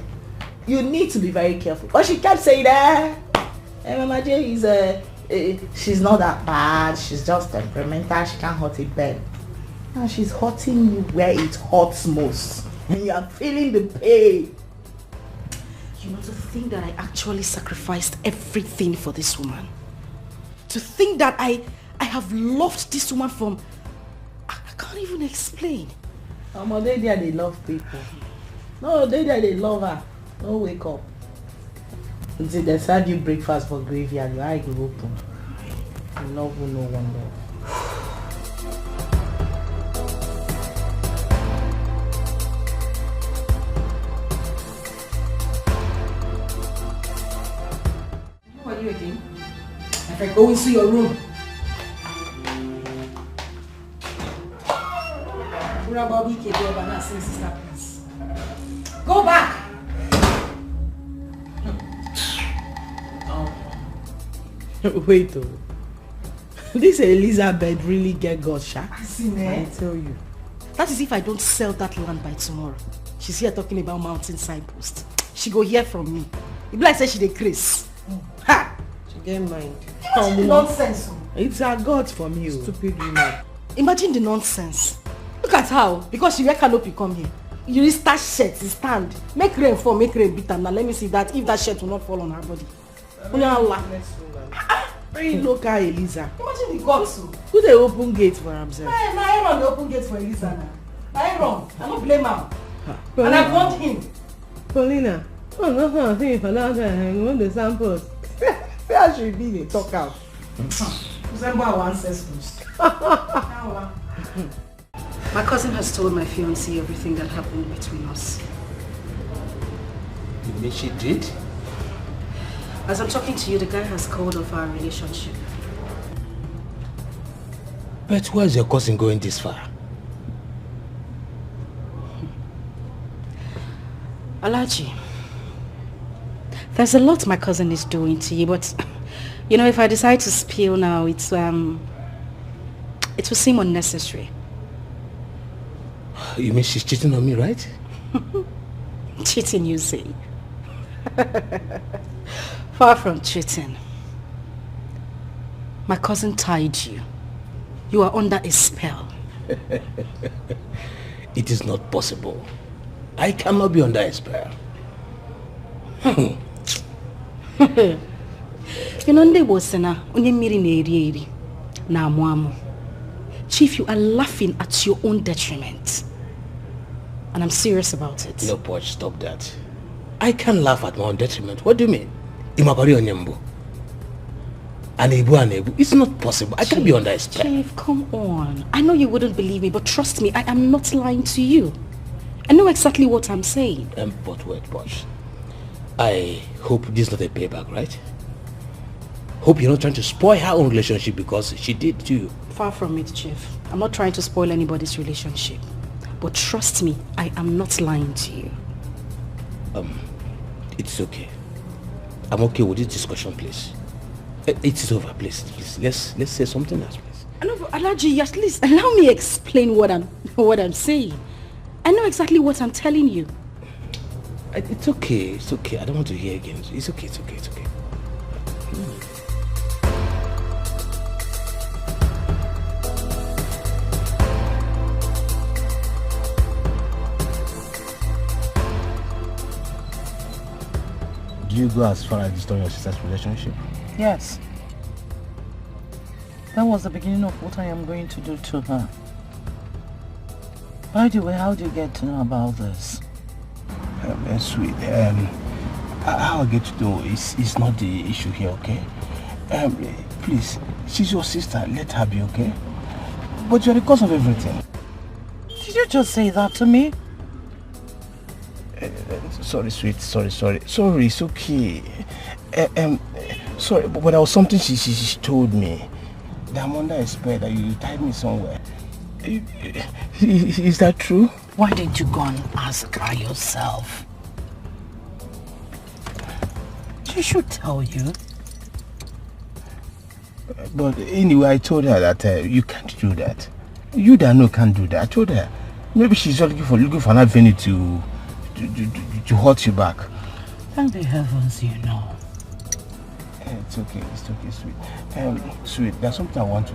You need to be very careful. But she kept saying that Mama J is she's not that bad. She's just temperamental. She can't hurt a bed. Now she's hurting you where it hurts most. And you are feeling the pain. You know, to think that I actually sacrificed everything for this woman. To think that I have loved this woman from... I can't even explain. They love people. No, they love her. No, wake up. Until they serve you breakfast for graveyard, your eye will open. You love who no one love. Who are you again? If I go into your room. Go back! Wait, oh. This Elizabeth really get God shot. I tell you. That is if I don't sell that land by tomorrow. She's here talking about mountain signpost. She go hear from me. If like say she dey craze. Ha! She get mind. Nonsense. It's a God from you. Stupid woman. Imagine the nonsense. Look at how, because she wear canopy come here. You start shirt, stand. Make rain fall, make rain beat her. Now let me see that if that shirt will not fall on her body. Very local Eliza. Imagine the gods. Who they open gate for himself? I run the open gate for Eliza now. I run. I don't blame her. And I want him. Paulina, I think if I want the samples. See how she be they talk out. Resemble our ancestors. My cousin has told my fiancé everything that happened between us. You mean she did? As I'm talking to you, the guy has called off our relationship. But why is your cousin going this far? Alaji, there's a lot my cousin is doing to you, but you know, if I decide to spill now, it will seem unnecessary. You mean she's cheating on me, right? Cheating, you say? Far from cheating. My cousin tied you. You are under a spell. It is not possible. I cannot be under a spell. You know, Chief, you are laughing at your own detriment. And I'm serious about it. No, Poch, stop that. I can't laugh at my own detriment. What do you mean? It's not possible. I can't be under a spell. Chief, come on. I know you wouldn't believe me, but trust me, I am not lying to you. I know exactly what I'm saying. But wait, Poch. I hope this is not a payback, right? Hope you're not trying to spoil her own relationship because she did too. Far from it, Chief. I'm not trying to spoil anybody's relationship. But trust me, I am not lying to you. It's okay. I'm okay with this discussion, please. It's over, please. Let's say something else, please. No, Alaji, at least allow me explain what I'm saying. I know exactly what I'm telling you. It's okay. It's okay. I don't want to hear again. It's okay. It's okay. It's okay. Do you go as far as destroying your sister's relationship? Yes. That was the beginning of what I am going to do to her. By the way, how do you get to know about this? Sweet. How I get to know is not the issue here, okay? Please, she's your sister. Let her be, okay? But you're the cause of everything. Did you just say that to me? Sorry, sweet. Sorry, it's okay. Sorry, but there was something she told me. That I'm under a spell that you tied me somewhere. Is that true? Why didn't you go and ask her yourself? She should tell you. But anyway, I told her that you can't do that. You that know can't do that. I told her. Maybe she's just looking for an avenue to hurt you back. Thank the heavens you know. It's okay, sweet. Sweet, there's something I want to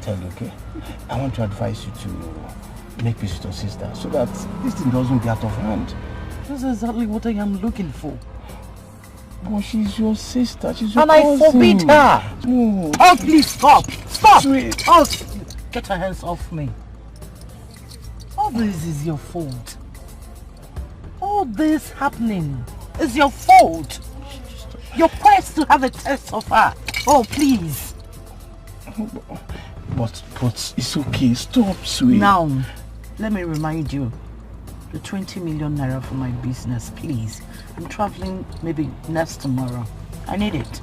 tell you, okay? I want to advise you to make peace with your sister so that this thing doesn't get out of hand. That's exactly what I am looking for. But she's your sister, she's your and cousin. I forbid her. No. Oh, please stop! Stop! Sweet. Oh, get your hands off me. All this is your fault. All this happening is your fault. Your quest to have a test of her. Oh, please. But it's okay. Stop, sweet. Now, let me remind you. The 20 million naira for my business, please. I'm traveling maybe next tomorrow. I need it.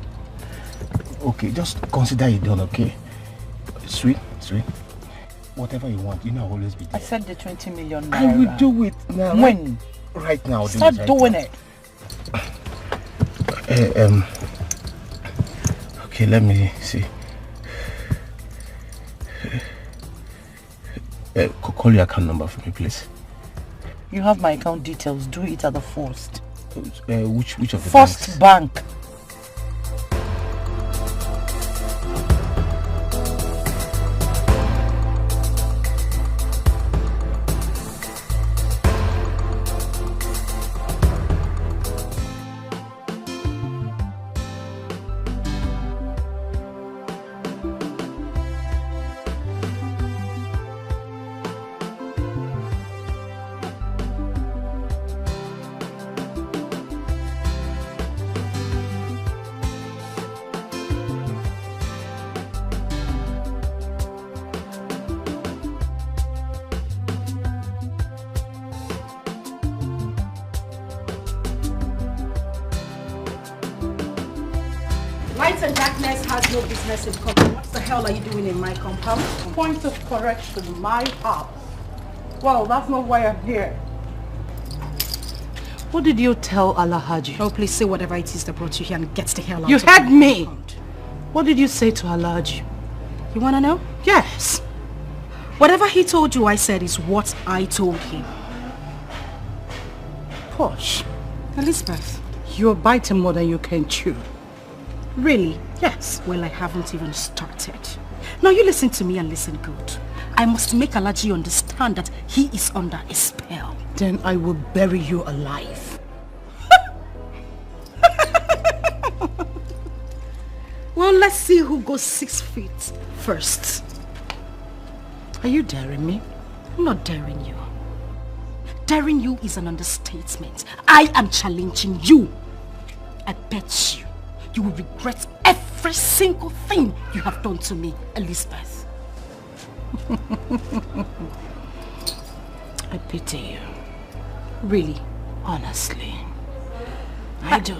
Okay, just consider it done, okay? Sweet. Whatever you want, you know I'll always be there. I said the 20 million naira. I will do it now. When? Right now. Start doing it. Okay, let me see. Call your account number for me, please. You have my account details. Do it at the first. Which of the First banks? bank. Light and darkness has no business in common. What the hell are you doing in my compound? Point of correction, my house. Well, that's not why I'm here. What did you tell Alhaji? Oh, please say whatever it is that brought you here and get the hell out You of heard my me! compound. What did you say to Alhaji? You wanna know? Yes. Whatever he told you, I said, is what I told him. Posh. Elizabeth. You're biting more than you can chew. Really? Yes. Well, I haven't even started. Now you listen to me and listen good. I must make Alhaji understand that he is under a spell. Then I will bury you alive. Well, let's see who goes 6 feet first. Are you daring me? I'm not daring you. Daring you is an understatement. I am challenging you. I bet you will regret every single thing you have done to me, Elizabeth. I pity you. Really? Honestly. I do.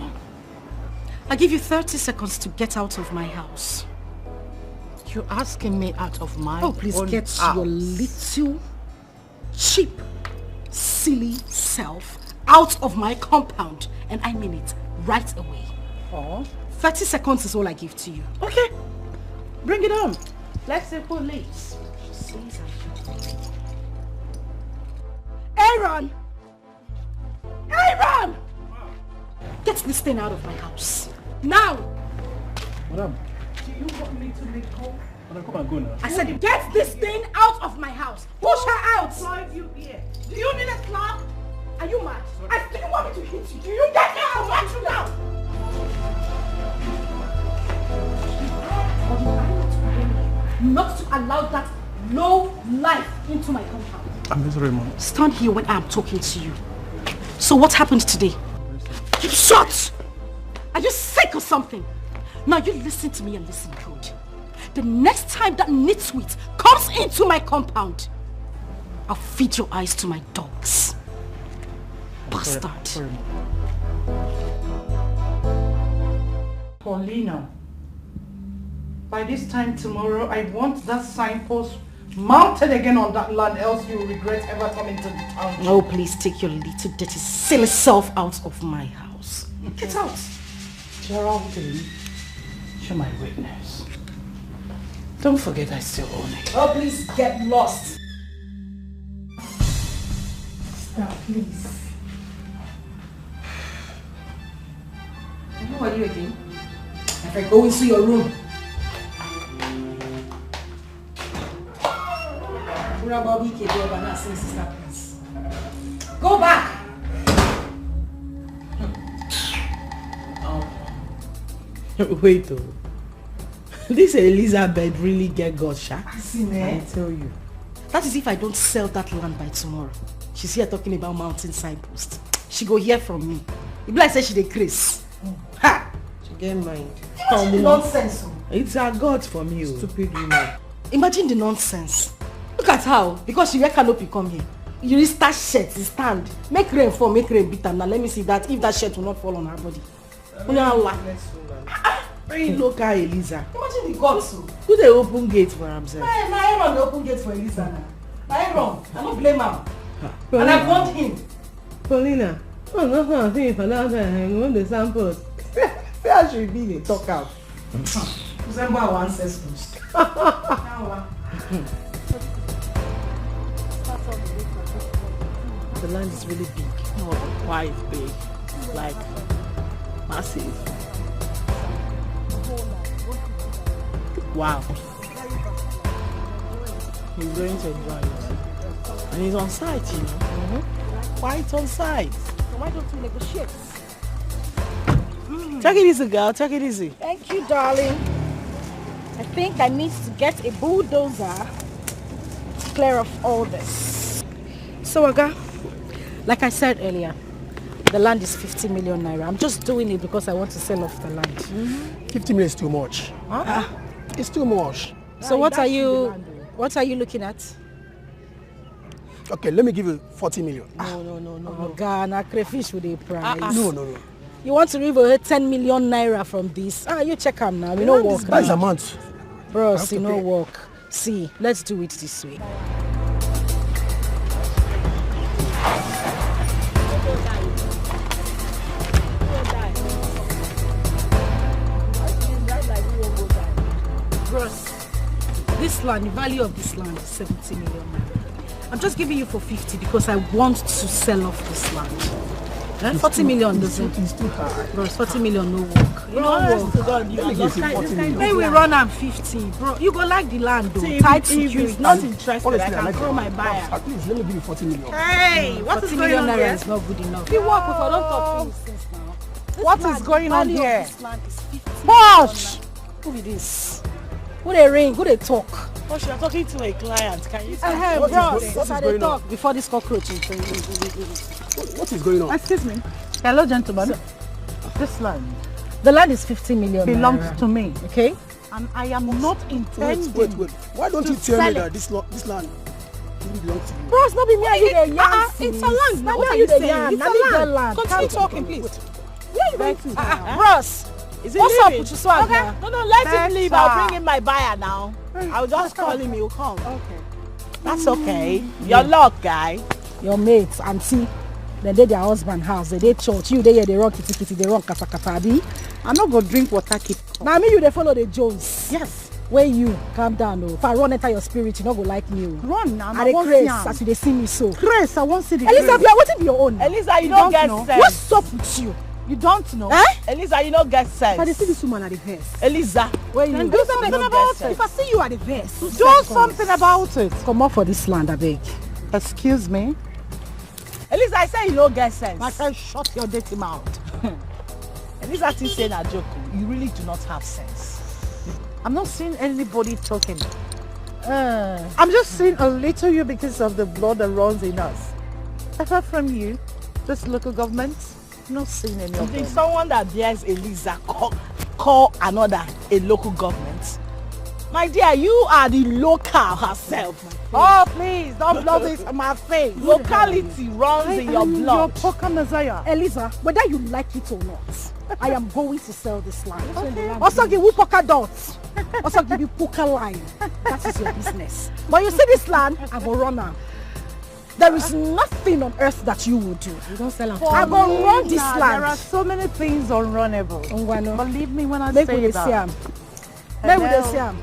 I give you 30 seconds to get out of my house. You're asking me out of my Oh, please get house. your little, cheap, silly self out of my compound. And I mean it right away. Oh. 30 seconds is all I give to you. Okay. Bring it on. Let's say police. Aaron! Aaron! Get this thing out of my house. Now! Madam. Do you want me to make call? Madam, come and go now. I said get this thing out of my house. Push her out. Drive you here. Do you need a slap? Are you mad? I still want me to hit you. Do you get me out? I want you now. Not to allow that low life into my compound. I'm sorry, Mom. Stand here when I'm talking to you. So what happened today? Keep shut! Are you sick or something? Now you listen to me and listen good. The next time that nitwit comes into my compound, I'll feed your eyes to my dogs. Bastard. Sorry, Mom. Paulina, by this time tomorrow, I want that signpost mounted again on that land, else you will regret ever coming to the town. Oh, please take your little dirty silly self out of my house. Get out. Geraldine, you're my witness. Don't forget I still own it. Oh, please get lost. Stop, please. Who are you again? If I go into your room. Go back. Wait, oh. This Elizabeth really get God shot. I tell you. That is if I don't sell that land by tomorrow. She's here talking about mountain signpost. She go hear from me. If like say she dey craze. Ha! She get mind. Imagine the nonsense. It's a God for me. Stupid woman. Imagine the nonsense. Look at how, because she wear canopy come here. You need start shirt, stand. Make rain fall, make rain beat her. Now let me see that if that shirt will not fall on her body. Very local Eliza. Imagine the gods. Who they open gate for himself? My Aaron dey open gate for Eliza now. My Aaron, I don't blame him. And I want him. Paulina, oh no, I think for that I want the samples. Where should be the talk out? Resemble our ancestors. The land is really big. Not quite big. Like massive. Wow. He's going to enjoy it. And he's on site, you know. Quite on site. So why don't we negotiate? Take it easy, girl. Take it easy. Thank you, darling. I think I need to get a bulldozer to clear off all this. So Aga, like I said earlier, the land is 50 million naira. I'm just doing it because I want to sell off the land. 50 million is too much. Huh? It's too much. So what are you looking at? Okay, let me give you 40 million. No. Ghana crayfish with a price. No. You want to revoke 10 million naira from this? You check them now. We don't work. That's a month. Bros, you know work. See, let's do it this way. Bros, this land, the value of this land is 70 million naira. I'm just giving you for 50 because I want to sell off this land. 40 million doesn't. It's too high. Bro, 40 million no work. You don't work. Maybe we run am 50, bro. You go like the land though. Tight security. Not interested. Honestly, I can throw my buyer. At least let me give you 40 million. Hey, what is going on here? 40 million is not good enough. You work with, I don't talk things since now. What is going on here? Bosh! Who is this? Who they ring? Who they talk? Oh, you're talking to a client. Can you tell Hey, What bro, is what are they talk before this cockroach is What is going on? Excuse me. Hello, gentlemen. This land. The land is 50 million belongs naira. to me. Okay? And I am not intending. Wait. Why don't you tell me that this land doesn't belong to you? Bro, it's not be me and you the yarn. It's a land. Now, What what are are you you the saying? yarn? It's Now a leave land. the land. Continue talking, please. Where are you going to? Bros, Is it what's leaving? up with your swag now? No, let him leave. Better. I'll bring in my buyer now. I'll just call him. He'll come. Okay. That's okay. Your luck, guy. Your mates, auntie, then they their husband house, they church, you they run kitty, they run kata. I'm not going to drink water. Keep. Now me you they follow the Jones. Yes. Where you calm down though. If I run enter your spirit, you not go like me. Run now. I dey craze as you they see me so. Grace, I won't see the Elisa, grace. you are waiting for your own. Elisa, you don't get know. sense. What's up with you? You don't know. Elisa, you don't get If I dey sense. see this woman at the verse. Elisa, Where you? Do something about it. If I see you at the verse. Do something about it. Come up for this land, I beg. Excuse me. Elisa, I say you don't get sense. My friend, shut your dirty mouth. Elisa still saying a joke. You really do not have sense. I'm not seeing anybody talking. I'm just seeing a little you because of the blood that runs in us. Apart from you, this local government, I'm not seeing any of them. If someone that bears Elisa call another a local government, my dear, you are the local herself. Oh, please, don't blow this in my face. Locality runs in your blood. Your poker messiah. Elisa, whether you like it or not, I am going to sell this land. Okay. Also give you poker dots. Also give you poker line. That is your business. But you see this land, I will run now. There is nothing on earth that you will do. You don't sell I will run this land. There are so many things unrunnable. Believe me when I Make say we that. Make we see am.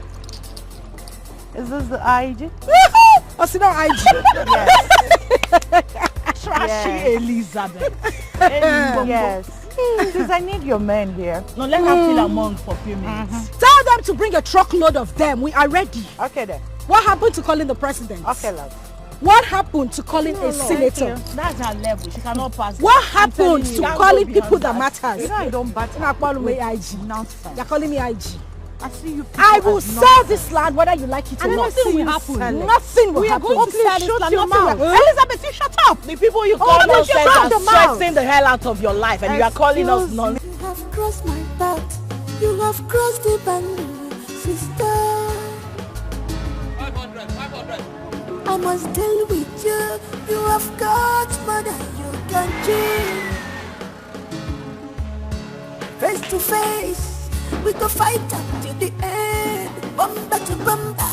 Is this the IG? Oh, see no IG. Trashy Elizabeth. Yes. Because I need your men here. No, let her feel among for a few minutes. Tell them to bring a truckload of them. We are ready. Okay then. What happened to calling the president? Okay, love. What happened to calling a senator? That's her level. She cannot pass. What happened to calling people that matters? You know I don't bat. You're not calling me IG. Nonsense. You're calling me IG. I see you. I will sell this land whether you like it or not. nothing will happen. Nothing will We are happen. going to sell this land. Nothing will- Elizabeth, you shut up. The people you Oh, call but you nonsense shut are your mouth. stressing the hell out of your life, and you are calling us nonsense. You have crossed my path. You have crossed the boundary, sister. 500. I must deal with you. You have got more than you can cheat. Face to face, we go fight up to the end. Bumper to bumper,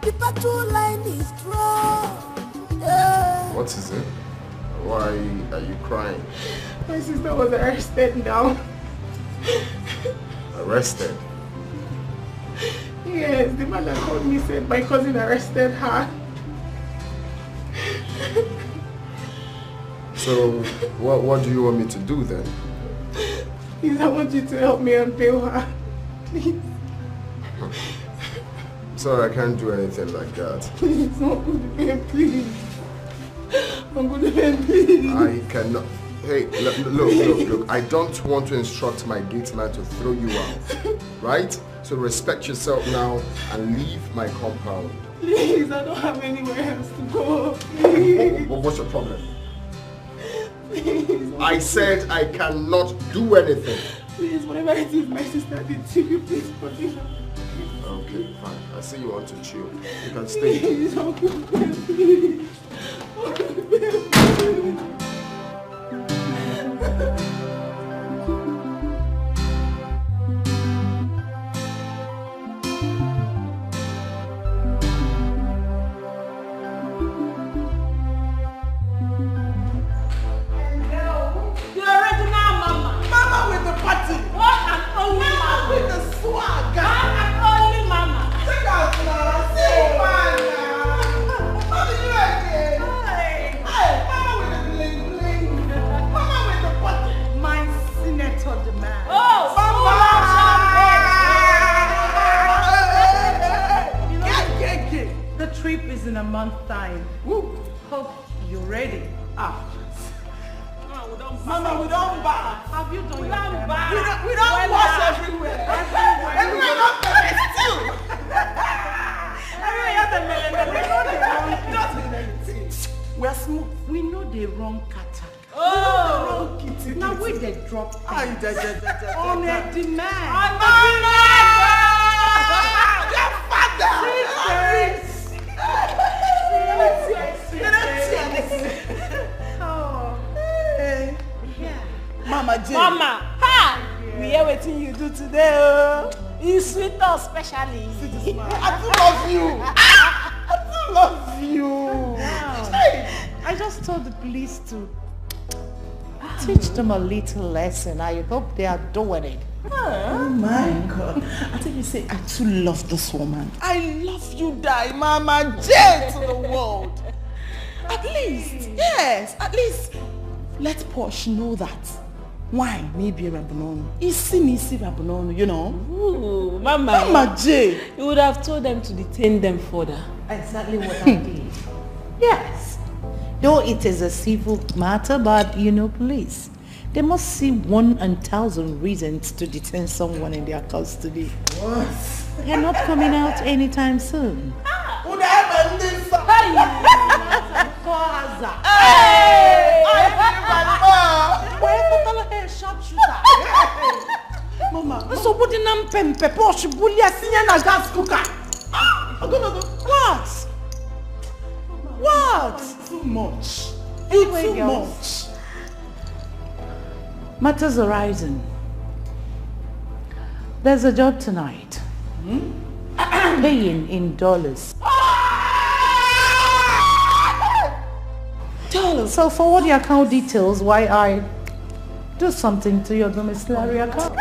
the battle line is strong. What is it? Why are you crying? My sister was arrested now. Arrested? Yes, the man that called me said my cousin arrested her. So, what do you want me to do then? Please, I want you to help me and bail her. Please. Sorry, I can't do anything like that. Please, I'm going to pay, please. I'm going to pay, please. I cannot. Hey, look. I don't want to instruct my gate man to throw you out. Right? So respect yourself now and leave my compound. Please, I don't have anywhere else to go. Please. What's your problem? Please. I said I cannot do anything. Please, whatever it is my sister did to you, please forgive her. Okay, fine. I see you want to chill. You can stay. Please, Uncle Ben, please. Uncle Ben. in a month's time. Woo. Hope you're ready. Mama, we don't bath. Have you done We your don't hair? bath. We We don't wash everywhere. Everywhere not finished too. Everywhere not the melon. We're smooth. We know the wrong kata. Oh. We know the wrong kitty. Now we the drop things. On a demand. Your father. Mama J. Mama, ha! We hear what you do today. Oh. You sweet us especially. I do love you. I do love you. I just told the police to teach them a little lesson. I hope they are doing it. Oh my God. I think you say, I too love this woman. I love you, die, Mama J to the world. At least, yes, at least let Posh know that wine may be a rabonono. Isi rabonono, you know. Ooh, Mama. Mama J. You would have told them to detain them further. Exactly what I did. Yes. Though it is a civil matter, but police. They must see 1,000 reasons to detain someone in their custody. What? They're not coming out anytime soon. Mama, so what in am pempe Porsche bully sinya na gas cooker. What? What? Too much. Too much. Matters arising. There's a job tonight. Paying in dollars. So forward your account details while I do something to your domiciliary account.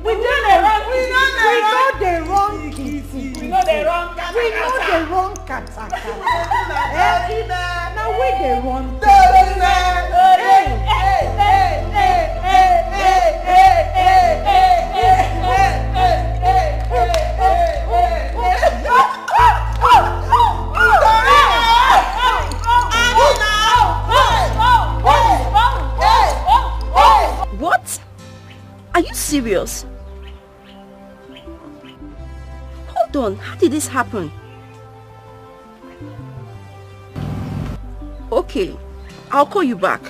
We know the wrong kitty. We know the wrong kata. Now we the wrong What? Are you serious? Hold on, how did this happen? Okay, I'll call you back.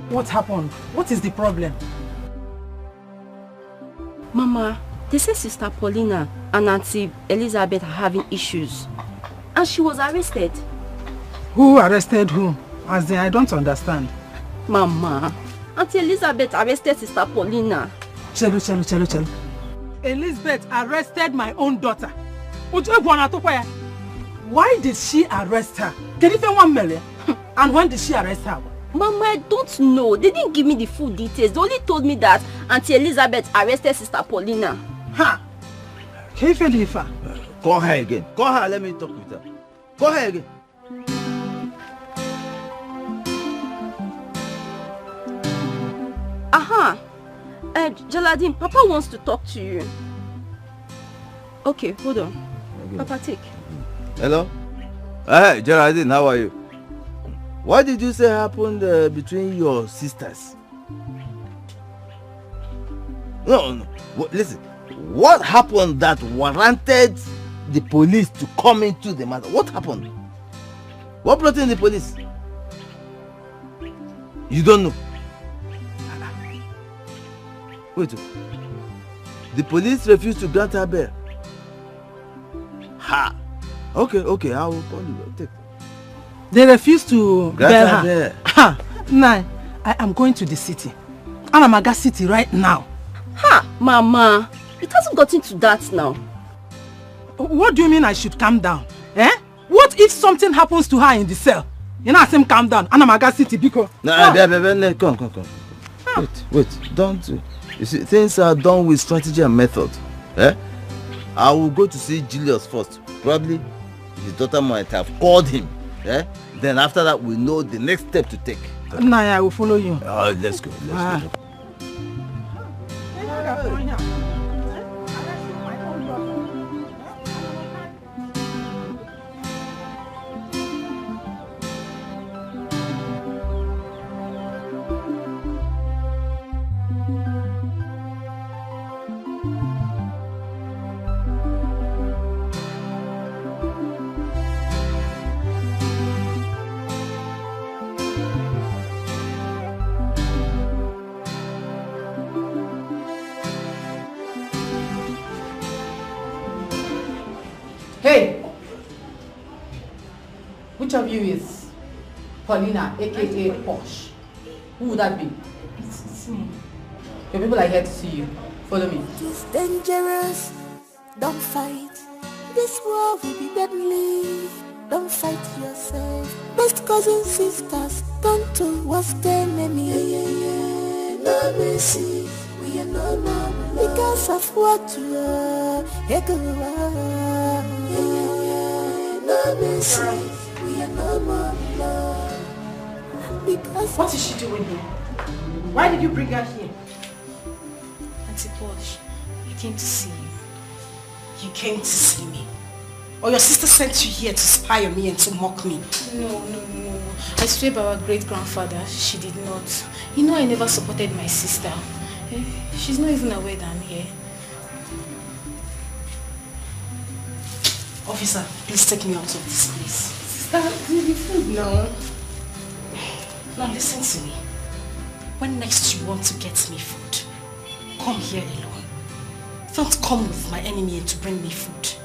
What happened? What is the problem? Mama, they say Sister Paulina and Auntie Elizabeth are having issues. And she was arrested. Who arrested whom? As in, I don't understand. Mama, Auntie Elizabeth arrested Sister Paulina. Chelu. Elizabeth arrested my own daughter. Why did she arrest her? And when did she arrest her? Mama, I don't know. They didn't give me the full details. They only told me that Auntie Elizabeth arrested Sister Paulina. Ha! Call her again. Call her, let me talk with her. Call her again. Aha! Jaladin, Papa wants to talk to you. Okay, hold on. Okay. Papa, take. Hello? Hey, Geraldine, how are you? What did you say happened between your sisters? No. Listen, what happened that warranted the police to come into the matter? What happened? What brought in the police? You don't know. Wait. The police refused to grant her bail. Ha! Okay, I will call you. Take. They refused to bail her. Bail. Ha! Nah, I am going to the city. Anamaga City right now. Ha! Mama, it hasn't gotten to that now. What do you mean I should calm down? Eh? What if something happens to her in the cell? You know, I say calm down. Anamaga City, because... No, come. Wait, don't... You see, things are done with strategy and method. Eh? I will go to see Julius first. Probably his daughter might have called him. Eh? Then after that, we know the next step to take. Naya, I will follow you. Let's go. Let's go. Hey! Which of you is Paulina, aka Posh? Who would that be? It's me. Your people are here to see you. Follow me. It's dangerous. Don't fight. This war will be deadly. Don't fight yourself. Best cousins, sisters, turn to worst enemy. No mercy. We are no more because of what you are. No mercy. We are no more love. Because what is she doing here? Why did you bring her here? Auntie Posh, I came to see you. You came to see me? Or your sister sent you here to spy on me and to mock me? No. I swear by our great-grandfather, she did not. You know I never supported my sister. She's not even aware that I'm here. Officer, please take me out of this place. Sister, give me food now. Now listen to me. When next you want to get me food, come here alone. Don't come with my enemy to bring me food.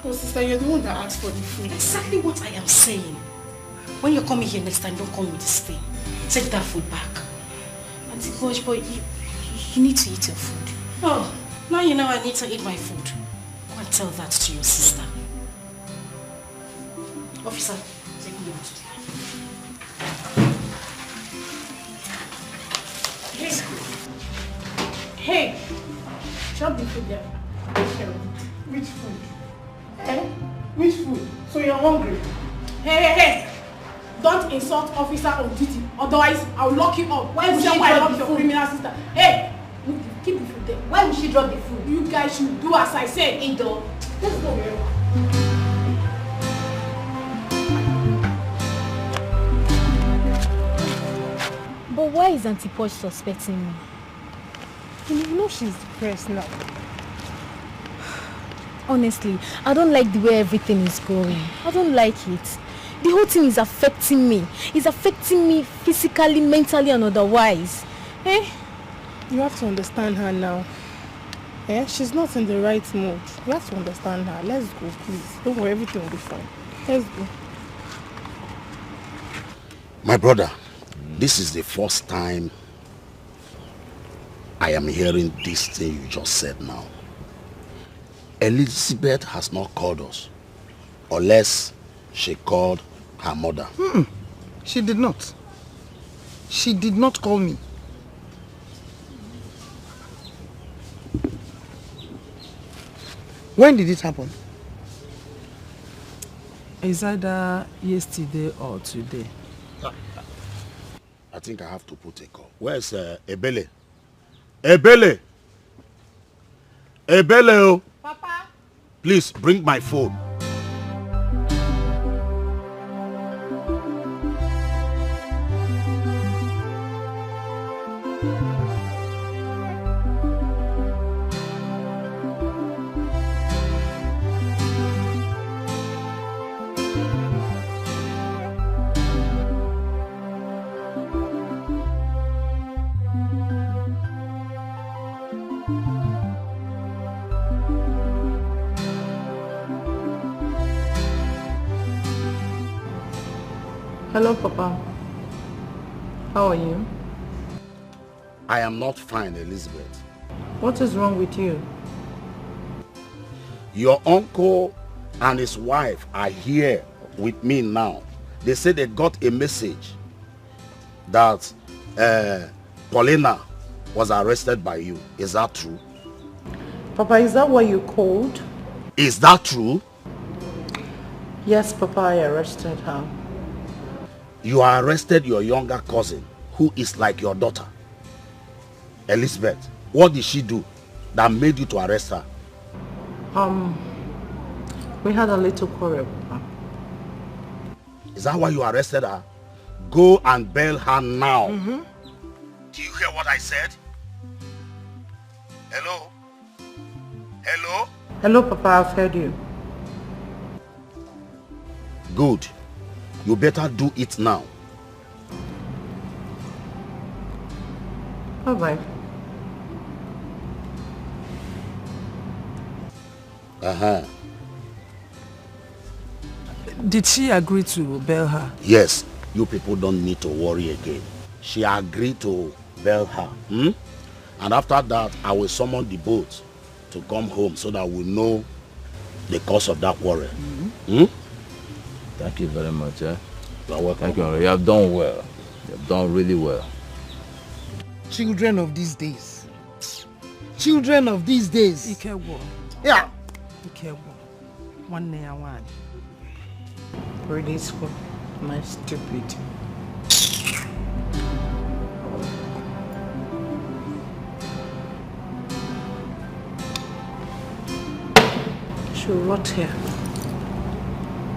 Oh sister, you're the one that asked for the food. Exactly what I am saying. When you're coming here next time, don't come with this thing. Take that food back. Auntie Posh, but you need to eat your food. Oh, now you know I need to eat my food. Go and tell that to your sister. Officer, take me out. Hey! Drop the food there. Which food? Eh? Which food? So you're hungry? Hey! Don't insult officer on duty. Otherwise, I'll lock you up. Why would she drop your criminal sister? Hey! Keep the food there. Why would she drop the food? You guys should do as I said. Ido. Let's go. But why is Auntie Posh suspecting me? You know she's depressed now. Honestly, I don't like the way everything is going. I don't like it. The whole thing is affecting me. It's affecting me physically, mentally, and otherwise. Eh? You have to understand her now. Eh? She's not in the right mood. You have to understand her. Let's go, please. Don't worry, everything will be fine. Let's go. My brother, this is the first time I am hearing this thing you just said now. Elizabeth has not called us, unless she called her mother. She did not. She did not call me. When did it happen? It's either yesterday or today. I think I have to put a call. Where's Ebele? Ebele! Ebele! Papa? Please bring my phone. Hello, Papa. How are you? I am not fine, Elizabeth. What is wrong with you? Your uncle and his wife are here with me now. They said they got a message that Paulina was arrested by you. Is that true? Papa, is that what you called? Is that true? Yes, Papa, I arrested her. You arrested your younger cousin, who is like your daughter. Elizabeth, what did she do that made you to arrest her? We had a little quarrel, Papa. Is that why you arrested her? Go and bail her now. Do you hear what I said? Hello? Hello? Hello, Papa, I've heard you. Good. You better do it now. Alright. Did she agree to bail her? Yes, you people don't need to worry again. She agreed to bail her. And after that, I will summon the boat to come home so that we know the cause of that quarrel. Thank you very much. You're welcome. Thank you. You have done well. You have done really well. Children of these days. Children of these days. Ikewo. Yeah. Ikewo. One near one. Really school. My stupid. She'll rot here.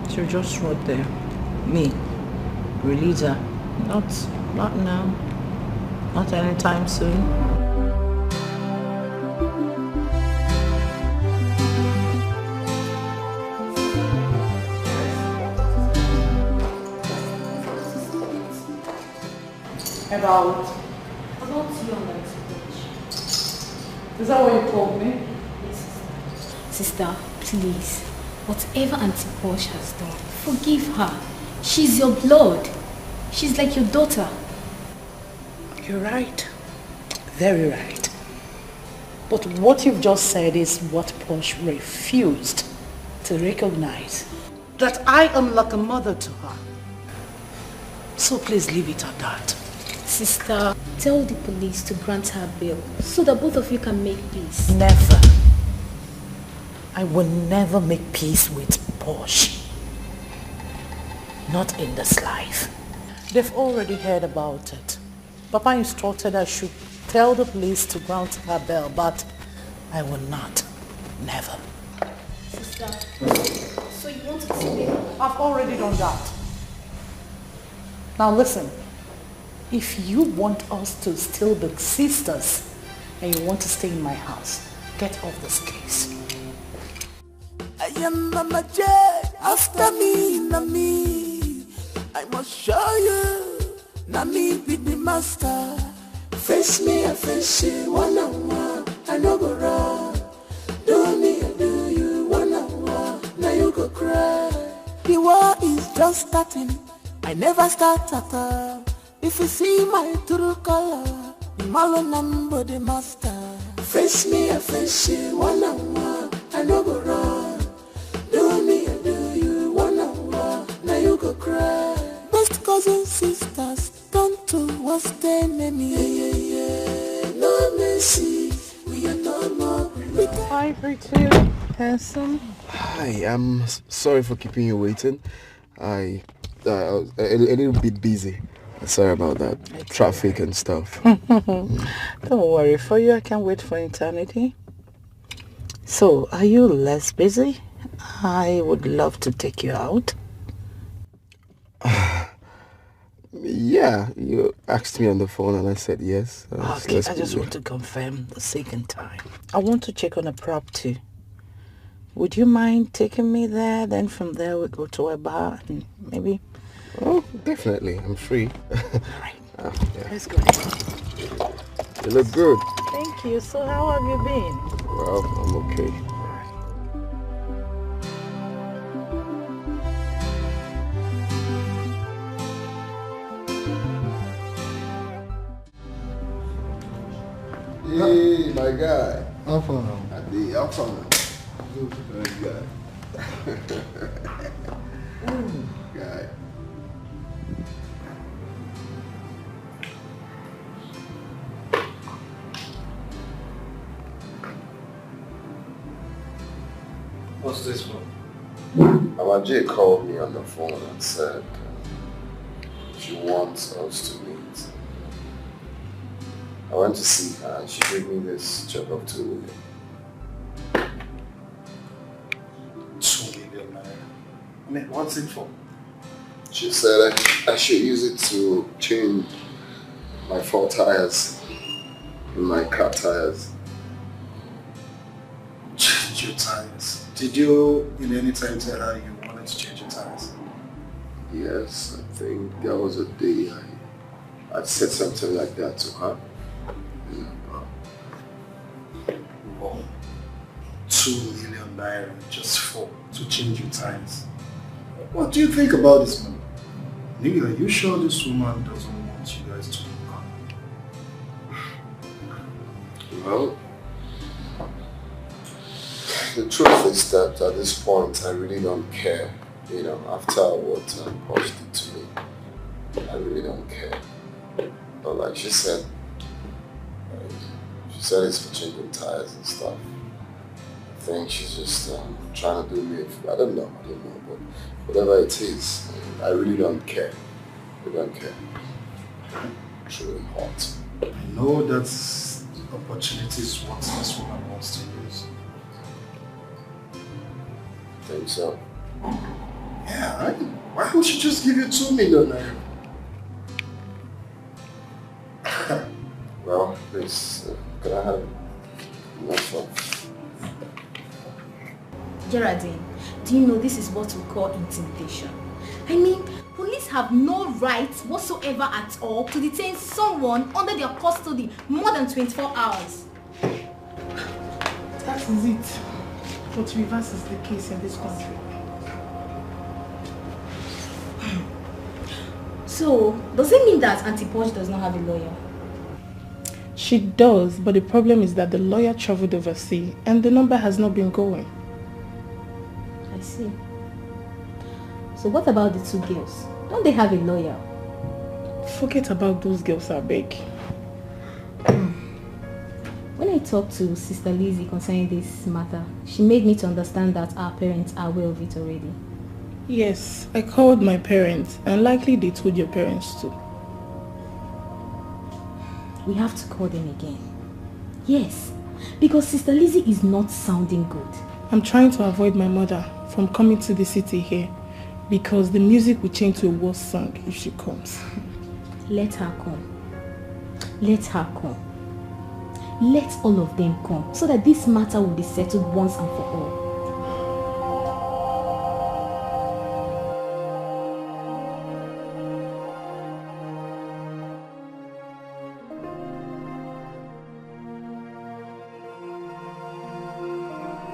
She'll just rot there. Me. Release her. Not now. Not anytime soon. About you and my Is that what you told me? Yes, sister, please. Whatever Auntie Posh has done, forgive her. She's your blood. She's like your daughter. You're right. Very right. But what you've just said is what Posh refused to recognize. That I am like a mother to her. So please leave it at that. Sister, tell the police to grant her bail so that both of you can make peace. Never. I will never make peace with Posh. Not in this life. They've already heard about it. Papa instructed I should tell the police to grant her bail, but I will not. Never. Sister, so you want to see bail? I've already done that. Now listen. If you want us to still be sisters and you want to stay in my house, get off this case. I am Mama J, after me, na me. I must show you, na me be the master. Face me, I face you, one-on-one, I no go wrong. Do me, I do you, one-on-one, now you go cry. The war is just starting, I never start at all. If you see my true color, the malo number the master. Face me, I face you, one-on-one, I no go wrong. Do me, I do you, one-on-one, now you go cry. Best cousin sisters, don't do what's their name, yeah. No mercy, we are no more. Hi, pretty, handsome. Hi, I'm sorry for keeping you waiting. I was a little bit busy. Sorry about that. Traffic and stuff. Don't worry, for you I can wait for eternity. So, are you less busy? I would love to take you out. Yeah, you asked me on the phone and I said yes. Okay, I just want to confirm the second time. I want to check on a property. Would you mind taking me there? Then from there we go to a bar and maybe... Oh, definitely. I'm free. Alright. Yeah. Let's go. You look good. Thank you. So how have you been? Well, I'm okay. Hey, my guy. How far? How far? Good guy. Guy. What's this for? Mama J called me on the phone and said she wants us to meet. I went to see her and she gave me this check of 2 million. 2 million naira. I mean, what's it for? She said I should use it to change my 4 tires in my car tires. Change your tires? Did you in any time tell her you wanted to change your tires? Yes, I think there was a day I said something like that to her. Wow. 2 million naira just to change your tires. What do you think about this money? Nigga, are you sure this woman doesn't want you guys to move on? Well, the truth is that at this point I really don't care. You know, after what Posh did to me, I really don't care. But like she said it's for changing tires and stuff. I think she's just trying to do me. I don't know, but whatever it is, I really don't care. I don't care. It's really hot. I know that opportunities what this woman wants to use. Think so? Yeah, why would she just give you 2 million naira? Well, please, can I have my phone? Geraldine, do you know this is what we call intimidation? I mean, police have no right whatsoever at all to detain someone under their custody more than 24 hours. That is it. What reverses the case in this country. So, does it mean that Auntie Posh does not have a lawyer? She does, but the problem is that the lawyer traveled overseas and the number has not been going. I see. So what about the 2 girls? Don't they have a lawyer? Forget about those girls, I beg. When I talked to Sister Lizzie concerning this matter, she made me to understand that our parents are aware of it already. Yes, I called my parents and likely they told your parents too. We have to call them again. Yes, because Sister Lizzie is not sounding good. I'm trying to avoid my mother from coming to the city here because the music will change to a worse song if she comes. Let her come. Let her come. Let all of them come so that this matter will be settled once and for all.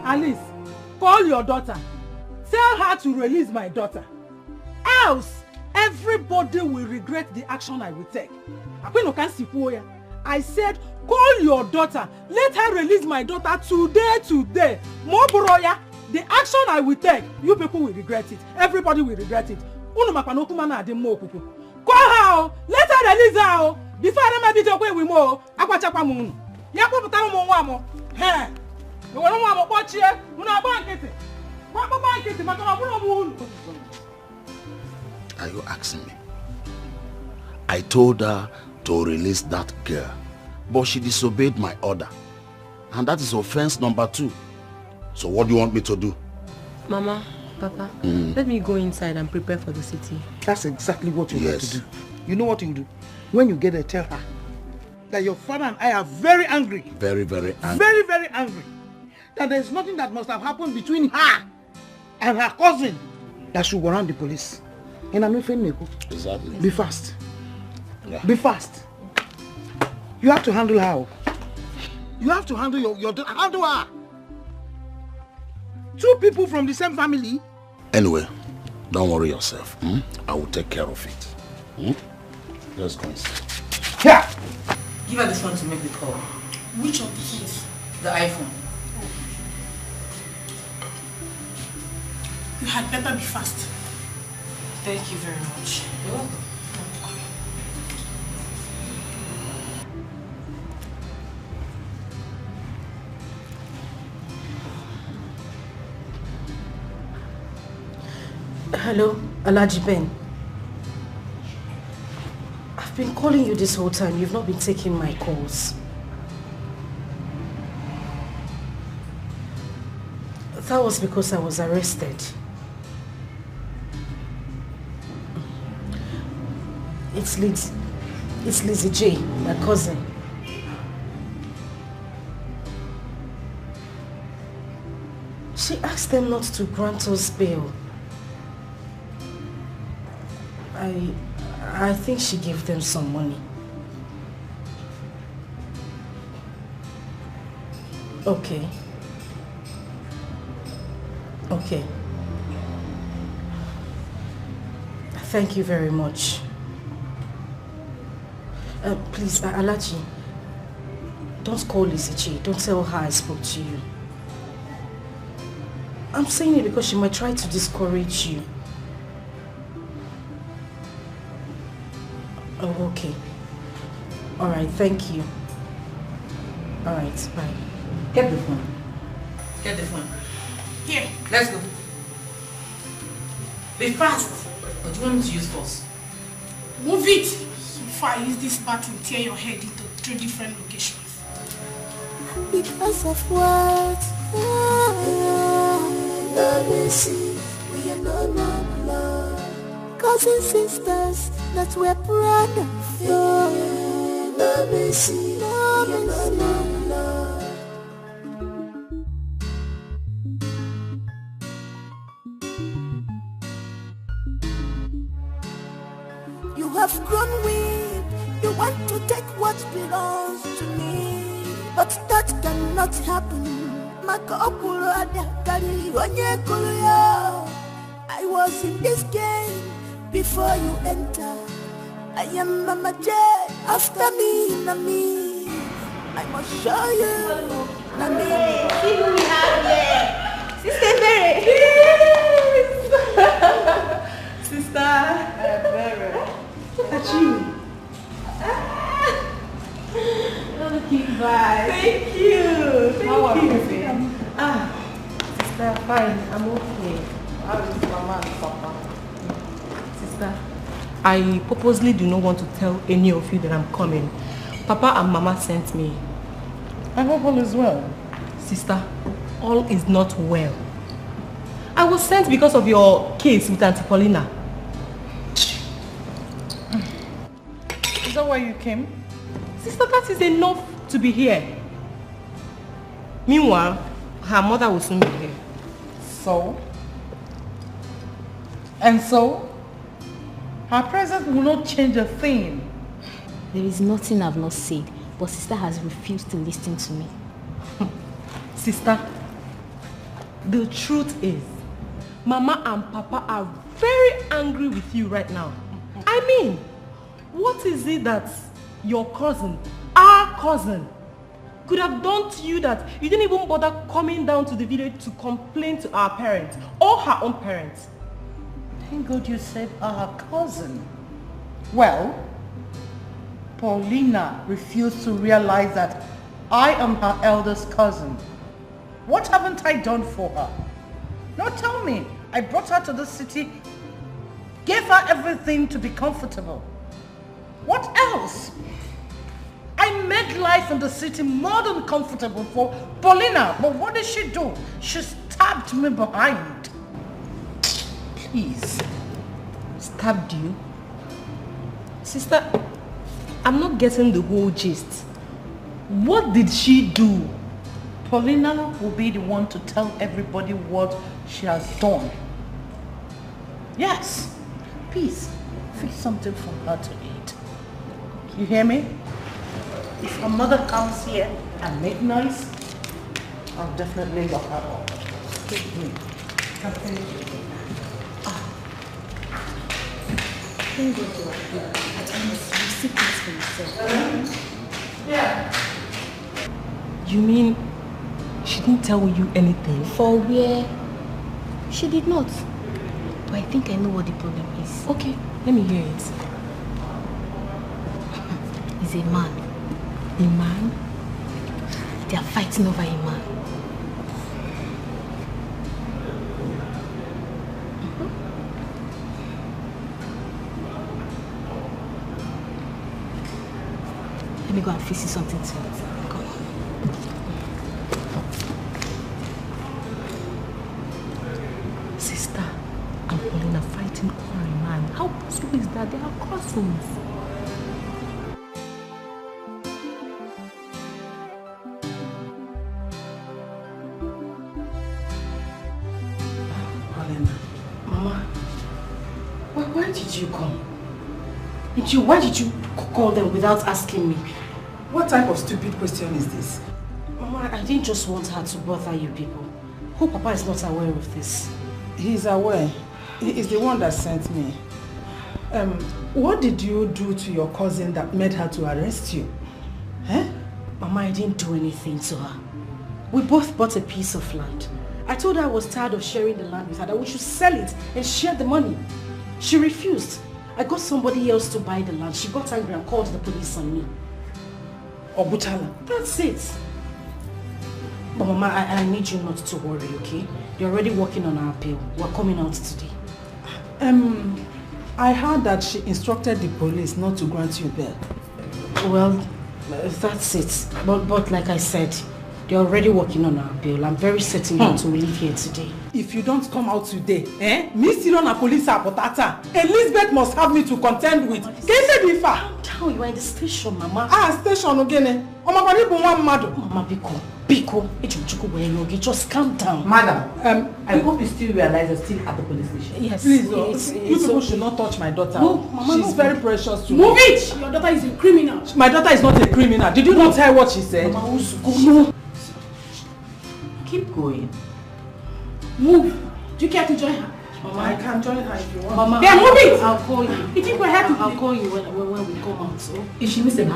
Alice, call your daughter. Tell her to release my daughter. Else, everybody will regret the action I will take. I said, call your daughter. Let her release my daughter today. Moboroya, the action I will take, you people will regret it. Everybody will regret it. Call her. Let her release her. Before I make it away with more, Are you asking me? I told her to release that girl, but she disobeyed my order. And that is offense number 2. So what do you want me to do? Mama, Papa, let me go inside and prepare for the city. That's exactly what you have to do. You know what you do? When you get there, tell her that your father and I are very angry. Very, very angry. Very, very angry. That there's nothing that must have happened between her and her cousin that should warrant the police. Exactly. Be fast. Yeah. Be fast. You have to handle her. You have to handle handle her. 2 people from the same family. Anyway, don't worry yourself. I will take care of it. Let's go inside. Yeah. Give her this one to make the call. Which of these? The iPhone. You had better be fast. Thank you very much. You're welcome. Hello, Alhaji Ben. I've been calling you this whole time. You've not been taking my calls. That was because I was arrested. It's Lizzie J, my cousin. She asked them not to grant us bail. I think she gave them some money. Okay. Okay. Thank you very much. Please, Alhaji, don't call Lizzie J. Don't tell her I spoke to you. I'm saying it because she might try to discourage you. Oh, okay. Alright, thank you. Alright, bye. Get the phone. Get the phone. Here, let's go. Be fast. What do you want me to use force? Move it! Before I use this bat and tear your head into 3 different locations. Because of what? Let me see. We are no love. Cousin sisters that we're proud of. Let me see. We are no love. You have grown weak. You want to take what belongs to me, but that cannot happen. I was in this game before you enter. I am Mama J. After me, Nami. I must show you, Nami. See who we have here. Sister Mary. Sister Mary. Look at you. Bye. Thank you. How are you feeling? Sister, fine. I'm okay. How is Mama and Papa? Sister, I purposely do not want to tell any of you that I'm coming. Papa and Mama sent me. I hope all is well. Sister, all is not well. I was sent because of your case with Auntie Paulina. Is that why you came? Sister, that is enough to be here. Meanwhile, her mother will soon be here. So? And so? Her presence will not change a thing. There is nothing I've not said, but sister has refused to listen to me. Sister, the truth is, Mama and Papa are very angry with you right now. I mean, what is it that your cousin, our cousin, could have done to you that you didn't even bother coming down to the village to complain to our parents or her own parents? Thank God you said our cousin. Well, Paulina refused to realize that I am her eldest cousin. What haven't I done for her? Now tell me, I brought her to the city, gave her everything to be comfortable. What else? I made life in the city more than comfortable for Paulina, but what did she do? She stabbed me behind. Please. Stabbed you? Sister, I'm not getting the whole gist. What did she do? Paulina will be the one to tell everybody what she has done. Yes. Please, fix something for her to eat. You hear me? If her mother comes here and make noise, I'll definitely lock her up. Give me. Thank God you are here. I must receive this for yourself. Yeah. You mean she didn't tell you anything? For where? She did not. But I think I know what the problem is. Okay, let me hear it. He's a man. A man? They are fighting over a man. me go and fix you something to eat. Come on. Sister and Pauline are fighting quarrel, man. How possible is that? They are cousins. Mama, why did you come? Why did you call them without asking me? What type of stupid question is this? Mama, I didn't just want her to bother you people. Hope Papa is not aware of this. He's aware. He is the one that sent me. What did you do to your cousin that made her to arrest you? Mama, I didn't do anything to her. We both bought a piece of land. I told her I was tired of sharing the land with her, that we should sell it and share the money. She refused. I got somebody else to buy the land. She got angry and called the police on me. Obutala. That's it. But Mama, I need you not to worry, okay? You're already working on our appeal. We're coming out today. I heard that she instructed the police not to grant you bail. Well, that's it. But like I said, they're already working on our appeal. I'm very certain that we'll leave here today. If you don't come out today, Miss Silona police apotata, Elizabeth must have me to contend with. Calm down, you are in the station, Mama. Station again. Mama, Biko, just calm down. Madam, I hope you still realize you're still at the police station. Yes. Please, you people should not touch my daughter. No, Mama, she's very precious to me. Move it! Your daughter is a criminal. My daughter is not a criminal. Did you not hear what she said? Mama, no. Keep going. Move. Do you care to join her? Mama, I can join her if you want. Mama, then move it! I'll call you. You think we're happy? I'll call you when we come out. So. If she misses a We're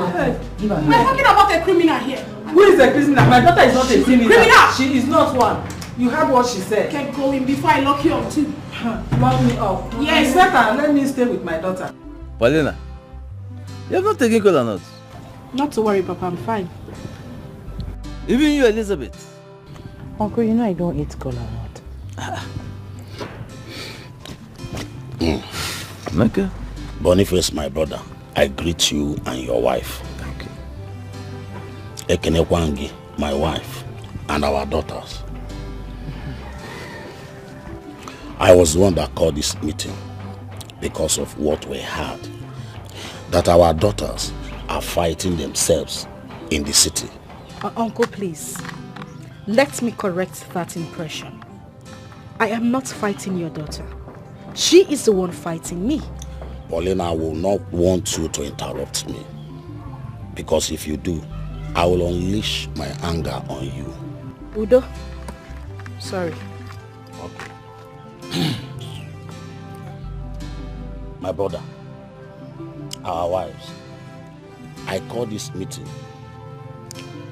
talking about a criminal here. Who is a criminal? My daughter is not a criminal. She is not one. You heard what she said. Keep going before I lock you up too. Lock me up. Yes. Better let me stay with my daughter. Paulina, you have not taken cola nuts. Not to worry, Papa. I'm fine. Even you, Elizabeth. Uncle, you know I don't eat cola nut. Okay. Boniface, my brother, I greet you and your wife. Thank you. Ekenekwangi, my wife, and our daughters. I was the one that called this meeting because of what we heard. That our daughters are fighting themselves in the city. Uncle, please. Let me correct that impression. I am not fighting your daughter. She is the one fighting me. Paulina, I will not want you to interrupt me. Because if you do, I will unleash my anger on you. Udo, sorry. Okay. My brother, our wives, I call this meeting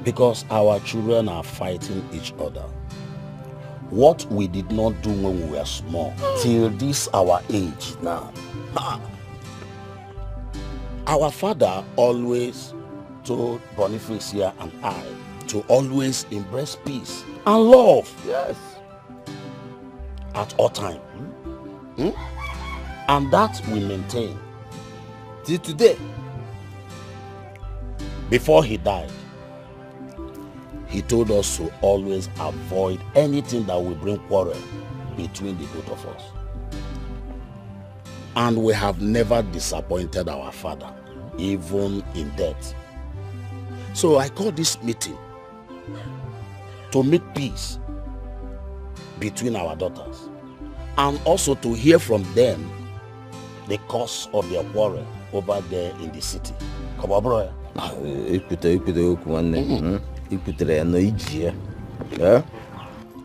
because our children are fighting each other. What we did not do when we were small, till this our age now. Our father always told Boniface here and I to always embrace peace and love. Yes. At all time. And that we maintain till today. Before he died, he told us to always avoid anything that will bring quarrel between the both of us. And we have never disappointed our father, even in death. So I call this meeting to make peace between our daughters and also to hear from them the cause of their quarrel over there in the city. Come on, bro. Iputere ya no iji ya.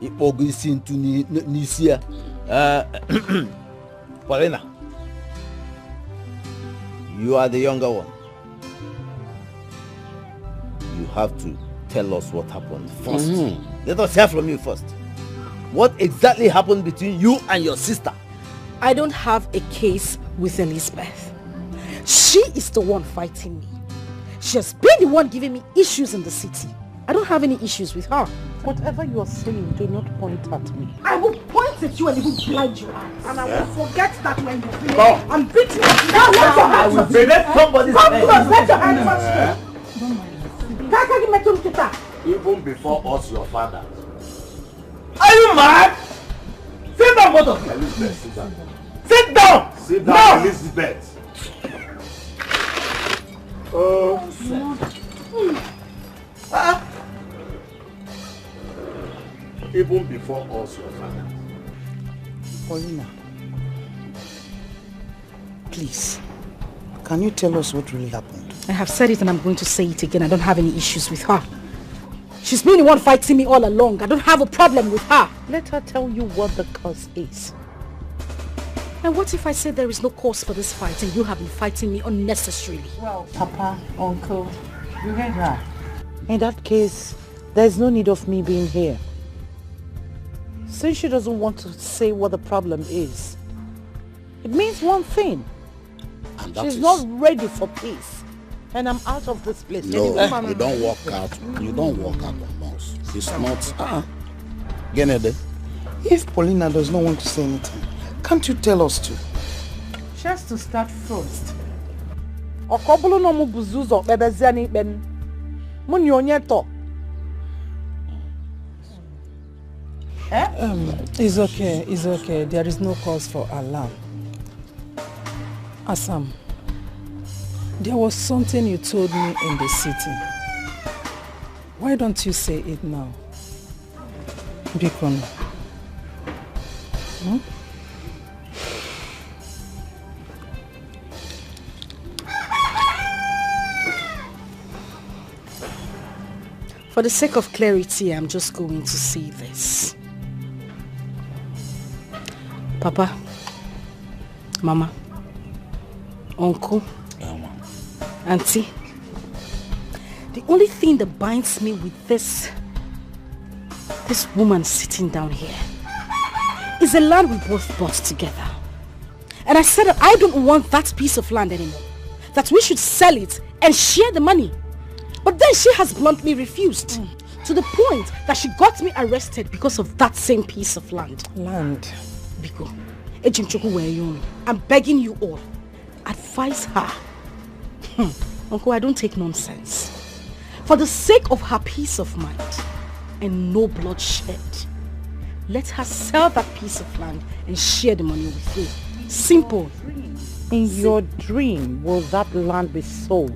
Ikpogo isi ntu n'isi ya. Paulina, you are the younger one. You have to tell us what happened first. Let us hear from you first. What exactly happened between you and your sister? I don't have a case with Elizabeth. She is the one fighting me. She has been the one giving me issues in the city. I don't have any issues with her. Whatever you are saying, do not point at me. I will point at you and even blind your eyes. And I will forget that when you finish. No. I'm beating you. Now let your hands I will prevent somebody's Come close, let your hands touch me. don't mind. Even before us, your father. Are you mad? Sit down, both of you. Elizabeth, sit down. Sit down! Sit down, no. Elizabeth. Even before us, your father. Paulina, please, can you tell us what really happened? I have said it and I'm going to say it again. I don't have any issues with her. She's been the one fighting me all along. I don't have a problem with her. Let her tell you what the cause is. And what if I say there is no cause for this fight and you have been fighting me unnecessarily? Well, Papa, Uncle, you heard her. In that case, there's no need of me being here. Since she doesn't want to say what the problem is, it means one thing. And she's not ready for peace. And I'm out of this place. No, you don't walk out. You don't walk out on us. It's not. Genede, if Paulina does not want to say anything, can't you tell us to? She has to start first. Okobolo no mu buzuzo bebeziani ben. Munyonyeto. It's okay, it's okay. There is no cause for alarm. Asam, there was something you told me in the city. Why don't you say it now? Bikon. Hmm? For the sake of clarity, I'm just going to say this. Papa, Mama, Uncle, Auntie, the only thing that binds me with this woman sitting down here is the land we both bought together. And I said that I don't want that piece of land anymore. That we should sell it and share the money. But then she has bluntly refused. To the point that she got me arrested because of that same piece of land. Land? Biko, I'm begging you all, advise her. Uncle, I don't take nonsense. For the sake of her peace of mind and no bloodshed, let her sell that piece of land and share the money with you. Simple. In your dream, will that land be sold?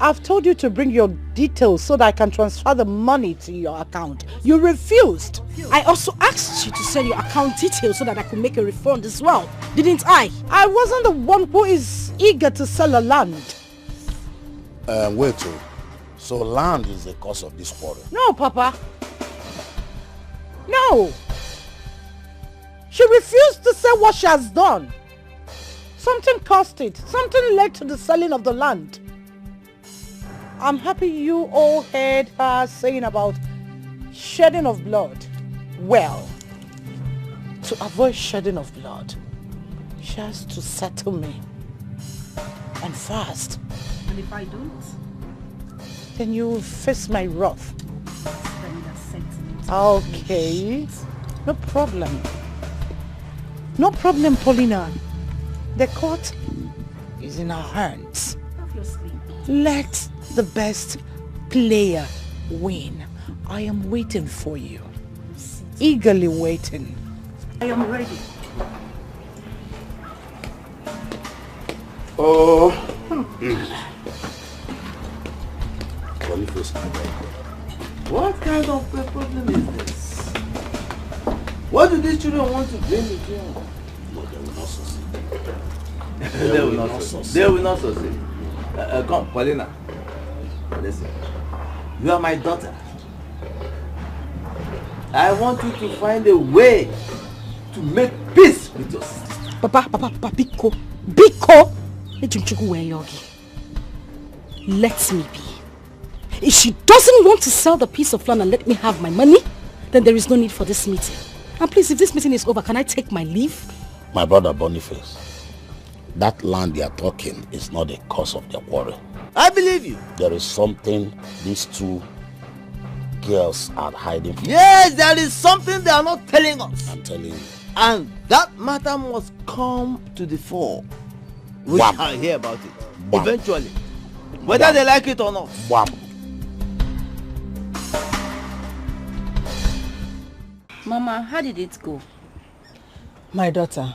I've told you to bring your details so that I can transfer the money to your account. You refused. I also asked you to send your account details so that I could make a refund as well. Didn't I? I wasn't the one who is eager to sell a land. Wait, so land is the cause of this quarrel? No, Papa. No. She refused to say what she has done. Something caused it. Something led to the selling of the land. I'm happy you all heard her saying about shedding of blood. Well, to avoid shedding of blood, she has to settle me. And fast. And if I don't? Then you will face my wrath. Okay. No problem. No problem, Paulina. The court is in our hands. Let the best player win. I am waiting for you. Eagerly waiting. I am ready. Oh. What kind of a problem is this? What do these children want to blame me on? No, they will not succeed. They will not succeed. They will not succeed. Come, Paulina. Listen. You are my daughter. I want you to find a way to make peace with your sister. Papa, Biko. Biko! Let me be. If she doesn't want to sell the piece of land and let me have my money, then there is no need for this meeting. And please, if this meeting is over, can I take my leave? My brother Boniface, that land they are talking is not the cause of their quarrel. I believe you. There is something these two girls are hiding from. Yes, there is something they are not telling us. I'm telling you. And that matter must come to the fore. We shall hear about it. Eventually. Whether they like it or not. Wow. Mama, how did it go? My daughter,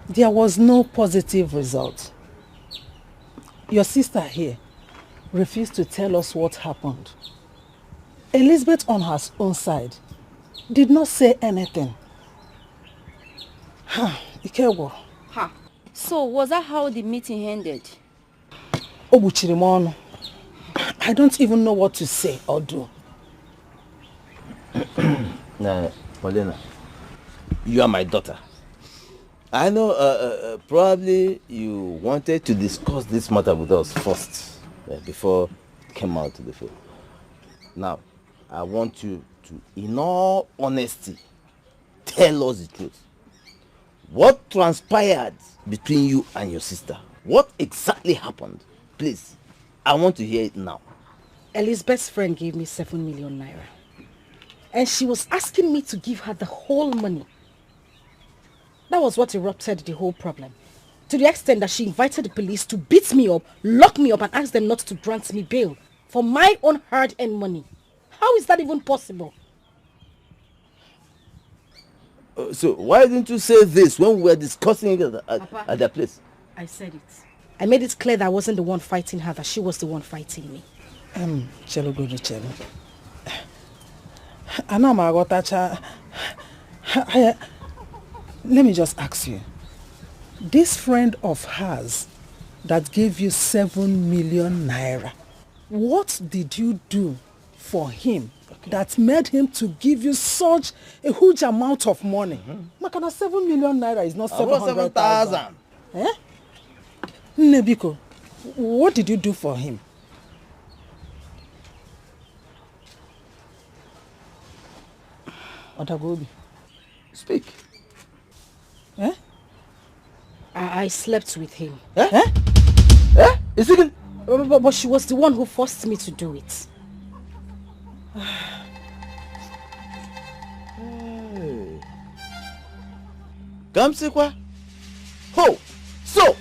there was no positive result. Your sister here refused to tell us what happened. Elizabeth on her own side did not say anything. Ikewo. Ha. So was that how the meeting ended? Obuchirimono. I don't even know what to say or do. Paulina, you are my daughter. I know probably you wanted to discuss this matter with us first before you came out to the field. Now, I want you to, in all honesty, tell us the truth. What transpired between you and your sister? What exactly happened? Please, I want to hear it now. Elizabeth's friend gave me 7 million naira. And she was asking me to give her the whole money. That was what erupted the whole problem. To the extent that she invited the police to beat me up, lock me up and ask them not to grant me bail for my own hard-earned money. How is that even possible? So why didn't you say this when we were discussing it at their place? I said it. I made it clear that I wasn't the one fighting her, that she was the one fighting me. Chelo go to Chelo. Anama let me just ask you. This friend of hers that gave you 7 million naira, what did you do for him that made him to give you such a huge amount of money? Makana 7 million naira is not 700,000. Eh? Nebiko, what did you do for him? Otagobi. Speak. Eh? I slept with him. Eh? Eh? Is it? But she was the one who forced me to do it. Gamsikwa? Ho! So,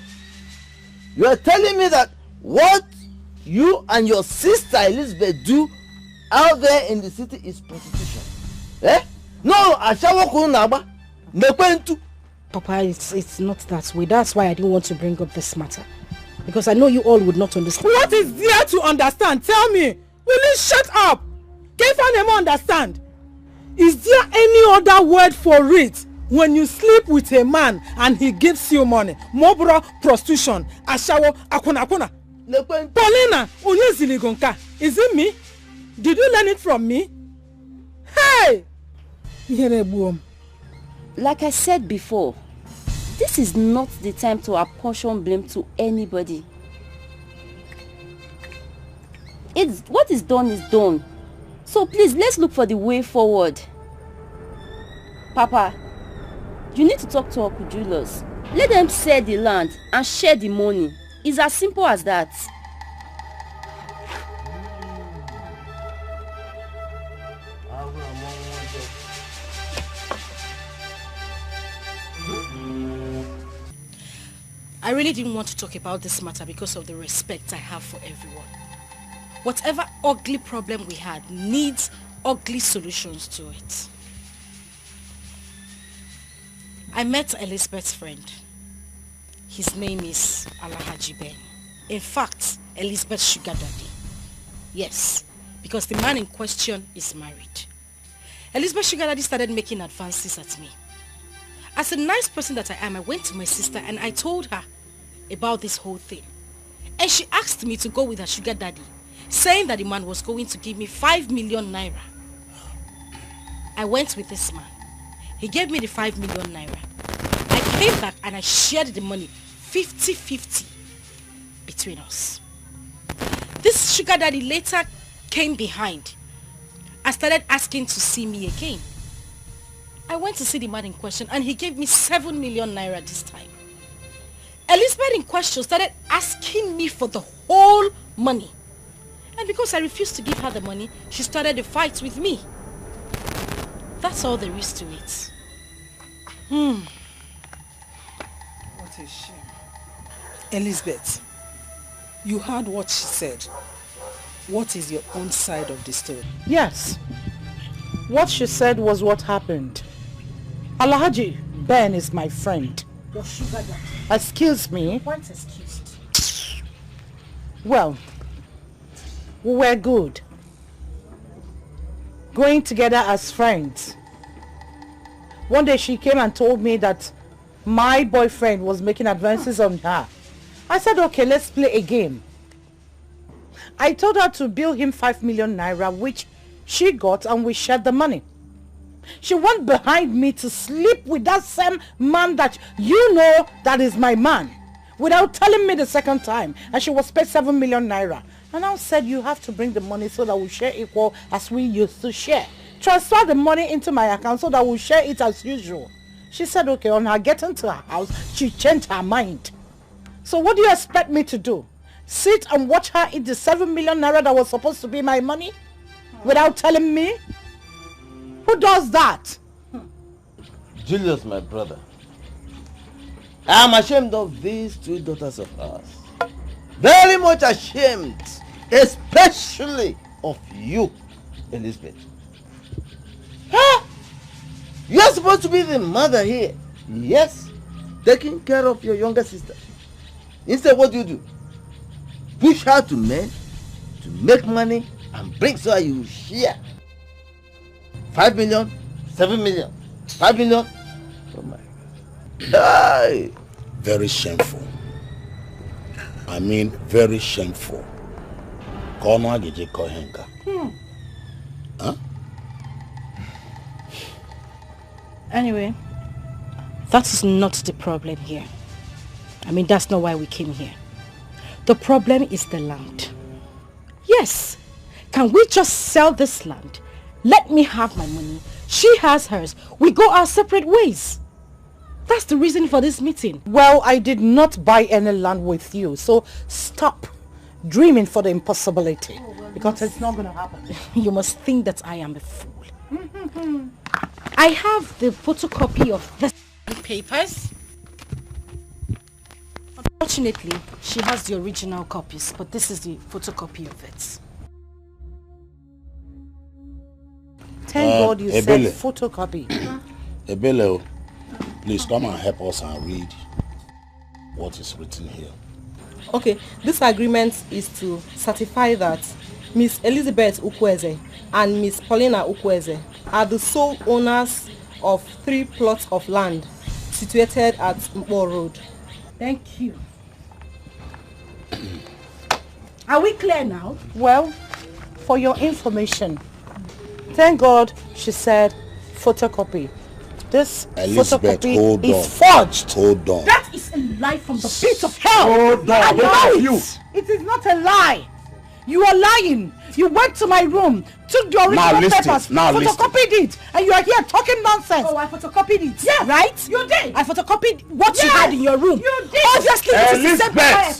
you are telling me that what you and your sister Elizabeth do out there in the city is prostitution? Eh? No, Papa, it's not that way. That's why I didn't want to bring up this matter. Because I know you all would not understand. What is there to understand? Tell me. Will you shut up? Can't find understand? Is there any other word for it? When you sleep with a man and he gives you money, mobra prostitution, ashawo, akuna. Paulina, Onyeziligonka, is it me? Did you learn it from me? Hey! Like I said before, this is not the time to apportion blame to anybody. What is done is done. So please, let's look for the way forward. Papa, you need to talk to Uncle Julius. Let them sell the land and share the money. It's as simple as that. I really didn't want to talk about this matter because of the respect I have for everyone. Whatever ugly problem we had needs ugly solutions to it. I met Elizabeth's friend. His name is Alhaji Ben. In fact, Elizabeth's sugar daddy. Yes, because the man in question is married. Elizabeth's sugar daddy started making advances at me. As a nice person that I am, I went to my sister and I told her about this whole thing. And she asked me to go with her sugar daddy, saying that the man was going to give me 5 million naira. I went with this man. He gave me the 5 million naira. I came back and I shared the money 50-50 between us. This sugar daddy later came behind and started asking to see me again. I went to see the man in question and he gave me 7 million naira this time. Elizabeth in question started asking me for the whole money. And because I refused to give her the money, she started a fight with me. That's all there is to it. What a shame. Elizabeth, You heard what she said. What is your own side of the story? Yes. What she said was what happened. Alhaji Ben is my friend. Your sugar daddy. Excuse me. Quite excused. Well, we were good. Going together as friends. One day she came and told me that my boyfriend was making advances on her. I said, okay, let's play a game. I told her to bill him 5 million naira, which she got, and we shared the money. She went behind me to sleep with that same man that you know that is my man, without telling me the second time, and she was paid 7 million naira. And I said, you have to bring the money so that we share equal as we used to share. Transfer the money into my account so that we'll share it as usual. She said, okay. On her getting to her house, she changed her mind. So what do you expect me to do? Sit and watch her eat the 7 million naira that was supposed to be my money without telling me? Who does that? Julius, my brother, I am ashamed of these two daughters of ours. Very much ashamed, especially of you, Elizabeth. Huh? You are supposed to be the mother here. Yes, taking care of your younger sister. Instead, what do? Push her to men to make money and bring so you share. 5 million, 7 million, 5 million. Oh my God. Hey. Very shameful. I mean, very shameful. Huh? Anyway, that is not the problem here. I mean, that's not why we came here. The problem is the land. Yes. Can we just sell this land? Let me have my money. She has hers. We go our separate ways. That's the reason for this meeting. Well, I did not buy any land with you, so stop dreaming for the impossibility. Because it's not going to happen. You must think that I am a fool. I have the photocopy of the papers. Unfortunately, she has the original copies, but this is the photocopy of it. Thank God you said photocopy. Ebele, please come and help us and read what is written here. Okay, this agreement is to certify that Miss Elizabeth Ukweze and Miss Paulina Ukweze are the sole owners of 3 plots of land situated at Mpo Road. Thank you. Are we clear now? Well, for your information, thank God she said photocopy. This Elizabeth, photocopy is forged. Hold on. That is a lie from the pit of hell. Hold on. Lie. You. It is not a lie. You are lying. You went to my room, took the original papers, photocopied it, and you are here talking nonsense. Oh, I photocopied it. Yes. Right? You did. I photocopied what you had in your room. You did. Obviously, it is the same paper I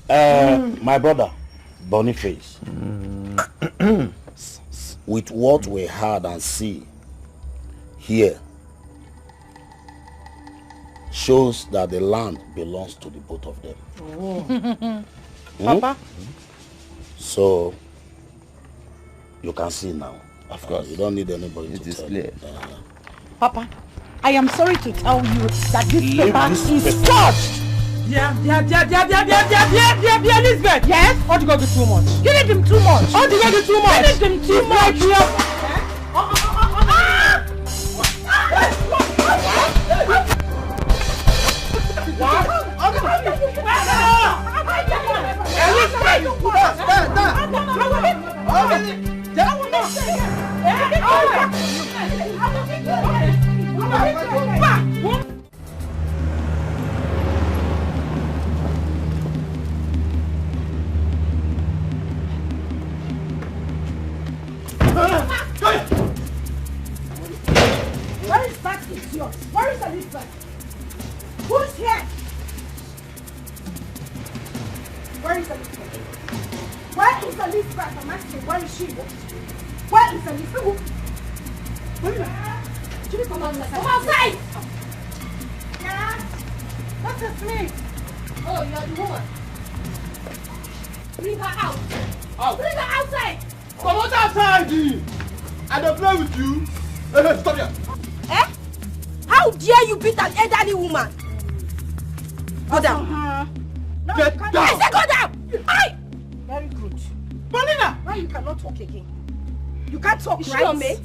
photocopied. My brother, Boniface, with what we heard and see here, shows that the land belongs to the both of them. Oh. Papa? So, you can see now. Of course. You don't need anybody to is tell clear. Papa, I am sorry to tell you that this paper is forged. Dear Elizabeth! Yes? How do you go do too much? You need him too much. How do you go do too much? You need him too much. Where is that idiot? Where is Elizabeth? Who's here? Where is Elizabeth? Where is Elizabeth? I'm asking, where is she? Where is Elizabeth? Come outside! Yeah? That is me. Oh, you're the woman. Bring her out. Out. Bring her outside. Come on outside! I don't play with you. Hey, stop here. Eh? How dare you beat an elderly woman? Go down. Get down. I said go down. Aye. Very good. Paulina! Why you cannot talk again? You can't talk, Is she right? your mate?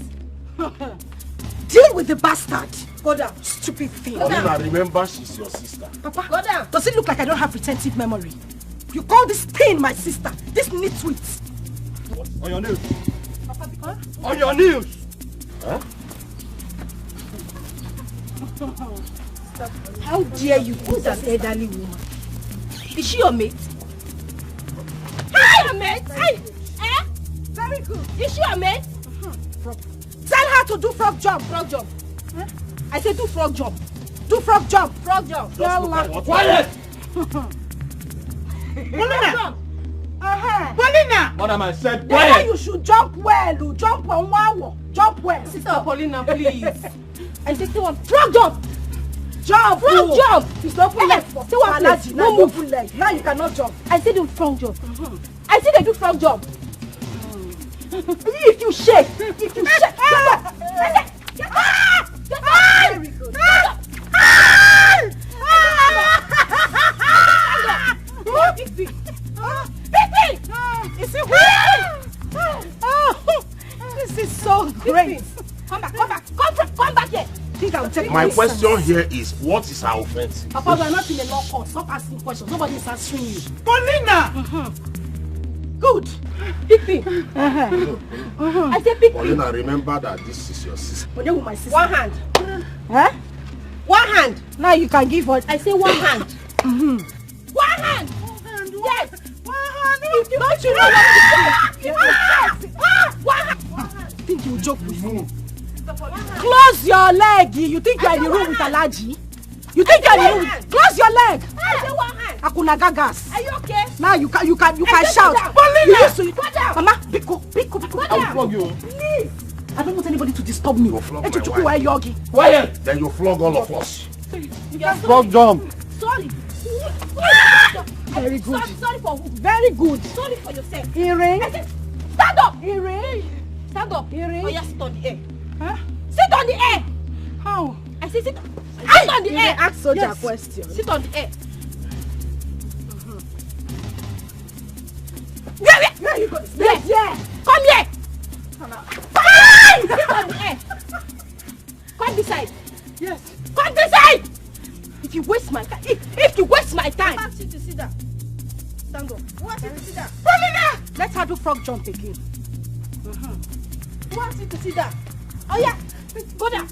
Deal with the bastard. Go down, stupid thing. Paulina, remember she's your sister. Papa, go down. Does it look like I don't have retentive memory? You call this thing my sister? This nitwit? On your knees. On your knees. Huh? How dare you put an elderly woman? Is she your mate? Hi! Your mate? Hey! Eh? Very good. Is she your mate? Tell her to do frog jump. Frog jump. Huh? I said do frog jump. Do frog jump. Frog jump. Quiet! Paulina! Paulina! Madam, I said Why quiet! you should jump well, oh. Jump well, wow. Jump well. Sister Paulina, please. I said say one frog jump. Jump! Frog jump! It's not full leg. Say one place. No move full leg. Now you cannot jump. I said do frog jump. I said they do frog jump. If you shake, get up. Get up. Very good. Is it this is so great. Come back here. Think I will take My question here is, what is her offense? Papa, we are not in a law court. Stop asking questions. Nobody is answering you. Paulina! Good. Pick me. I said pick me. Paulina, remember that this is your sister. With my sister. One hand. Huh? One hand. Now you can give her. I say one hand. Mm-hmm. One hand. Yes. If you don't you know what to do? Think you joke with me? Close your leg. You think you are in the room with Alaji? You think you are in the room? Close your leg. I say one hand. Akuna gagas. Are you okay? Now you can shout. Mama, Biko. I will flog you. Please. I don't want anybody to disturb me. Quiet. Then you flog all of us. Frog jump. Sorry. Very good. Sorry for who? Very good. Sorry for yourself. Earring. I said, stand up. Earring. Stand up. Earring. Oh, yeah, sit on the air. Huh? Sit on the air. How? I said, sit on the air. Ask soldier a question. Sit on the air. Where you go? Yes. Come here. Sit on the air. Come this side. Yes. Come this side. If you waste my time, if you waste my time. I want you to sit down. Stand up. I want you to sit down. Paulina! Let her do frog jump again. I want you to sit down. Oh yeah, go down.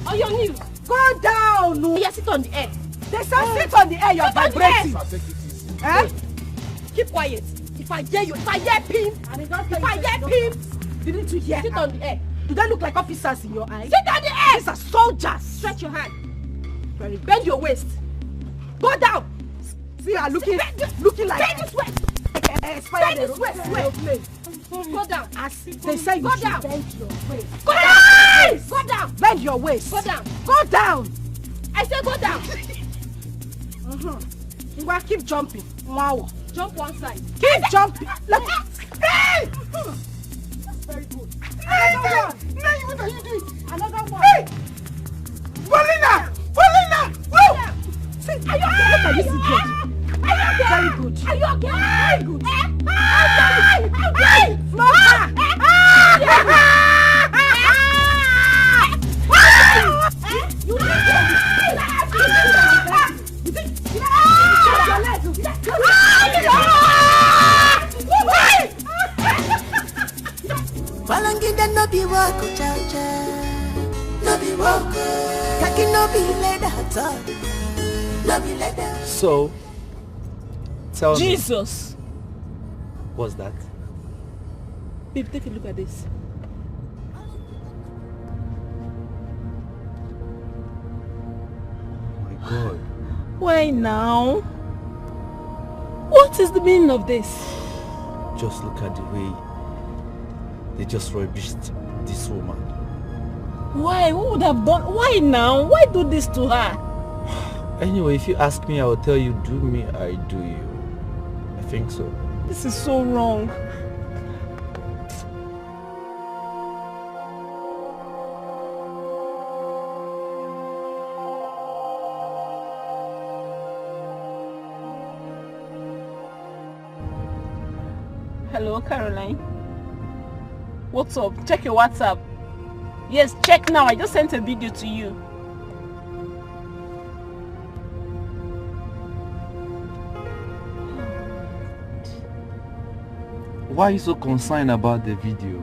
On your knees. Go down. No. Oh, yeah, sit on the air. They say sit on the air. You're vibrating. Eh? Keep quiet. If I hear you, if I hear pin, you need to hear. Sit on the air. Do they look like officers in your eyes? Sit on the air. These are soldiers. Stretch your hand. Very good. Bend your waist. Go down. See her looking like bend this way. Bend this way. Go down. As they say you should down. bend your waist. Go down. Go down. Bend your waist. Go down. Go down. I say go down. Well, keep jumping. Wow. Jump one side. Keep jumping. Let me. Hey! That's very good. Another one. Now what are you doing? Another one. Hey! Paulina! Paulina! Woo! See, are you okay? Look at this idiot. Very good. Are you okay? Very good. Hey! Flog her. Balangida no be wako cha-cha, no be wako, kaki no be leather at all, no be leather. So, tell me. Jesus! What's that? Babe, take a look at this. Oh my God. Why now? What is the meaning of this? Just look at the way they just rubbished this woman. Why? Who would have done? Why now? Why do this to her? Anyway, if you ask me, I will tell you, do me, I do you. I think so. This is so wrong. Hello, Caroline. What's up? Check your WhatsApp. Yes, check now. I just sent a video to you. Why are you so concerned about the video?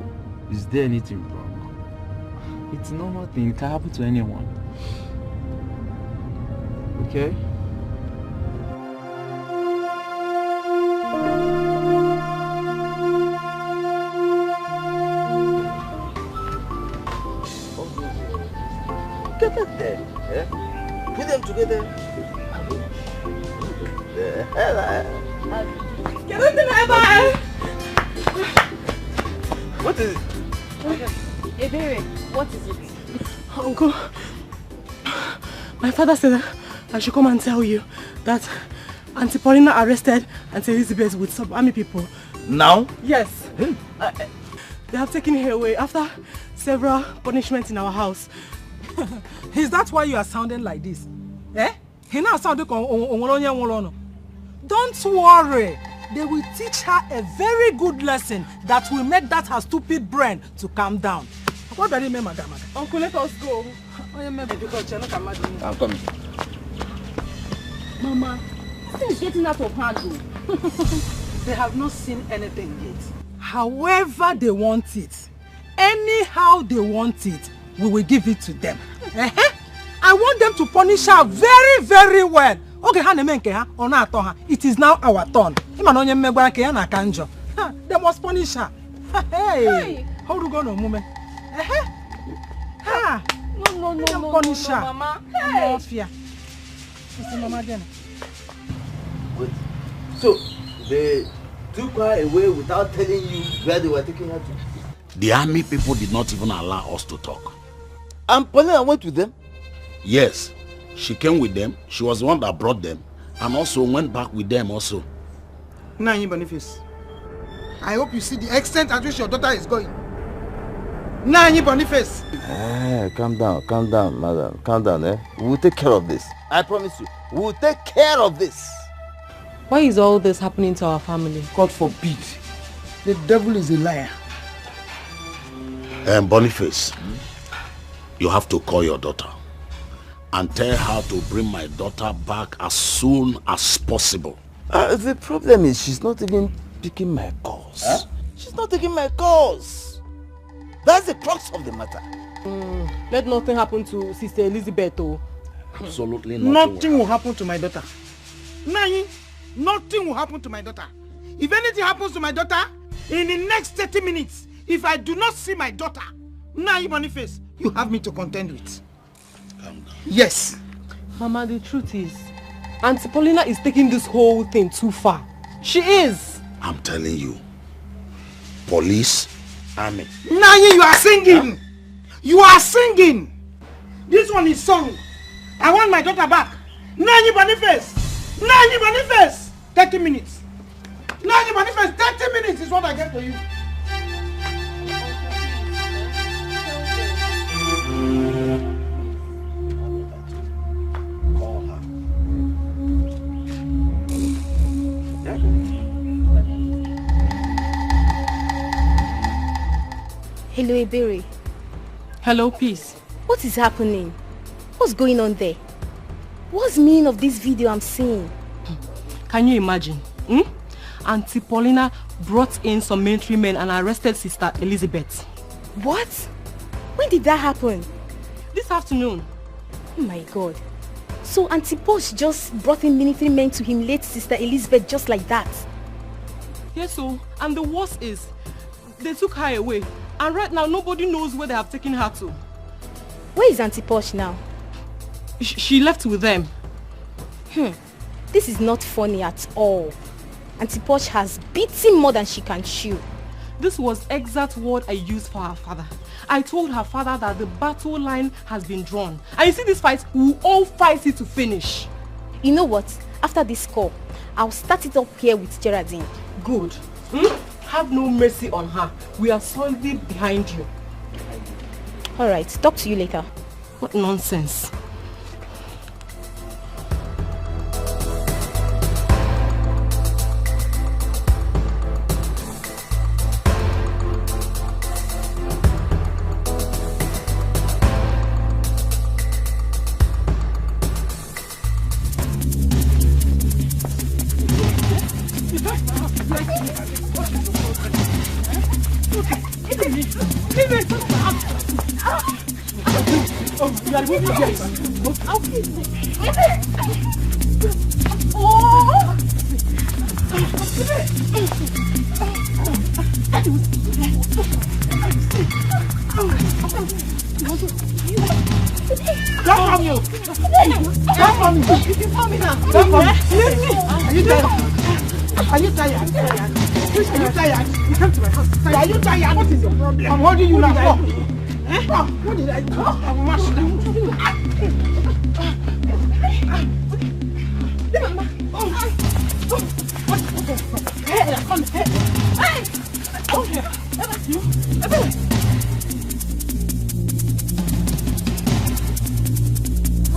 Is there anything wrong? It's a normal thing. It can happen to anyone. Okay? Get up there. Yeah? Put them together. The hell Get up there, What is it? Ebere, what is it? Uncle, my father said I should come and tell you that Auntie Paulina arrested Auntie Elizabeth with some army people. Now? Yes. They have taken her away after several punishments in our house. Is that why you are sounding like this? Eh? Don't worry. They will teach her a very good lesson that will make that her stupid brain to calm down. What do you mean, madam? Uncle, let us go. I'm coming. Mama, this thing is getting out of hand. They have not seen anything yet. However they want it, anyhow they want it, we will give it to them. I want them to punish her very, very well. Okay, it is now our turn. They must punish her. Hey, how do you go no moment? No, punish her. Mama. Hey. Mama again. Wait. So they took her away without telling you where they were taking her to? The army people did not even allow us to talk. And Paulina went with them? Yes, she came with them. She was the one that brought them and also went back with them also. Nanyi Boniface, I hope you see the extent at which your daughter is going. Nanyi Boniface. Calm down, madam. Calm down, eh? We will take care of this. I promise you. We will take care of this. Why is all this happening to our family? God forbid. The devil is a liar. Boniface, you have to call your daughter and tell her to bring my daughter back as soon as possible. The problem is she's not even picking my calls. Huh? She's not taking my calls. That's the crux of the matter. Let nothing happen to Sister Elizabeth. Oh. Absolutely nothing will happen to my daughter. Nani, nothing will happen to my daughter. If anything happens to my daughter, in the next 30 minutes, if I do not see my daughter, Nani Boniface, you have me to contend with. Yes. Mama, the truth is, Auntie Paulina is taking this whole thing too far. She is. I'm telling you. Police, army. Nani, you are singing. Huh? You are singing. This one is song. I want my daughter back. Nani Boniface. Nani Boniface. 30 minutes. Nani Boniface, 30 minutes is what I get for you. Hello, Ebere. Hello, Peace. What is happening? What's going on there? What's the meaning of this video I'm seeing? Can you imagine? Auntie Paulina brought in some military men and arrested Sister Elizabeth. What? When did that happen? This afternoon. Oh my God. So Auntie Posh just brought in military men to him late Sister Elizabeth just like that? Yes, so. And the worst is, they took her away. And right now, nobody knows where they have taken her to. Where is Auntie Posh now? She left with them. This is not funny at all. Auntie Posh has beaten more than she can chew. This was exact word I used for her father. I told her father that the battle line has been drawn. And you see this fight, we will all fight it to finish. You know what? After this call, I'll start it up here with Geraldine. Good. Have no mercy on her. We are solidly behind you. Alright, talk to you later. What nonsense. Are you tired? Are you tired? You come to my house. Are you tired? What is your problem? I'm holding you now. What did I do? I'm mashed down.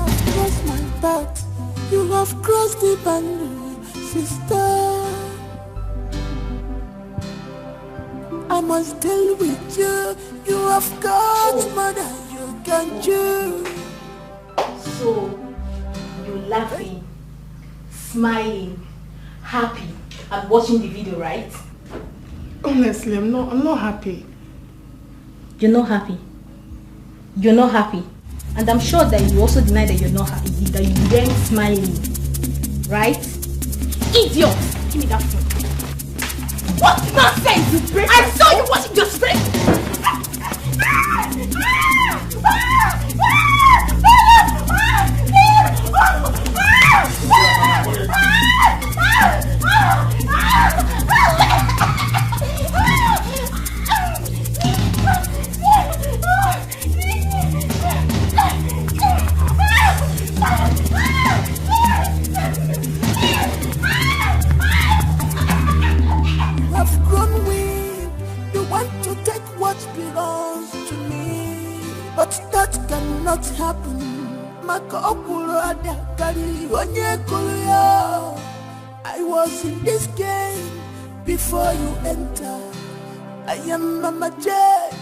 I've crossed my path. You have crossed the boundary, sister. I must deal with you. You have got more than you can chew. So, you're laughing, smiling, happy, and watching the video, right? Honestly, I'm not happy. You're not happy. You're not happy. And I'm sure that you also deny that you're not happy, that you weren't smiling. Right? Idiot! Give me that phone. What nonsense! You break I saw you watching your screen! I've grown weak. You want to take what belongs to me, but that cannot happen. I was in this game before you enter. I am Mama J.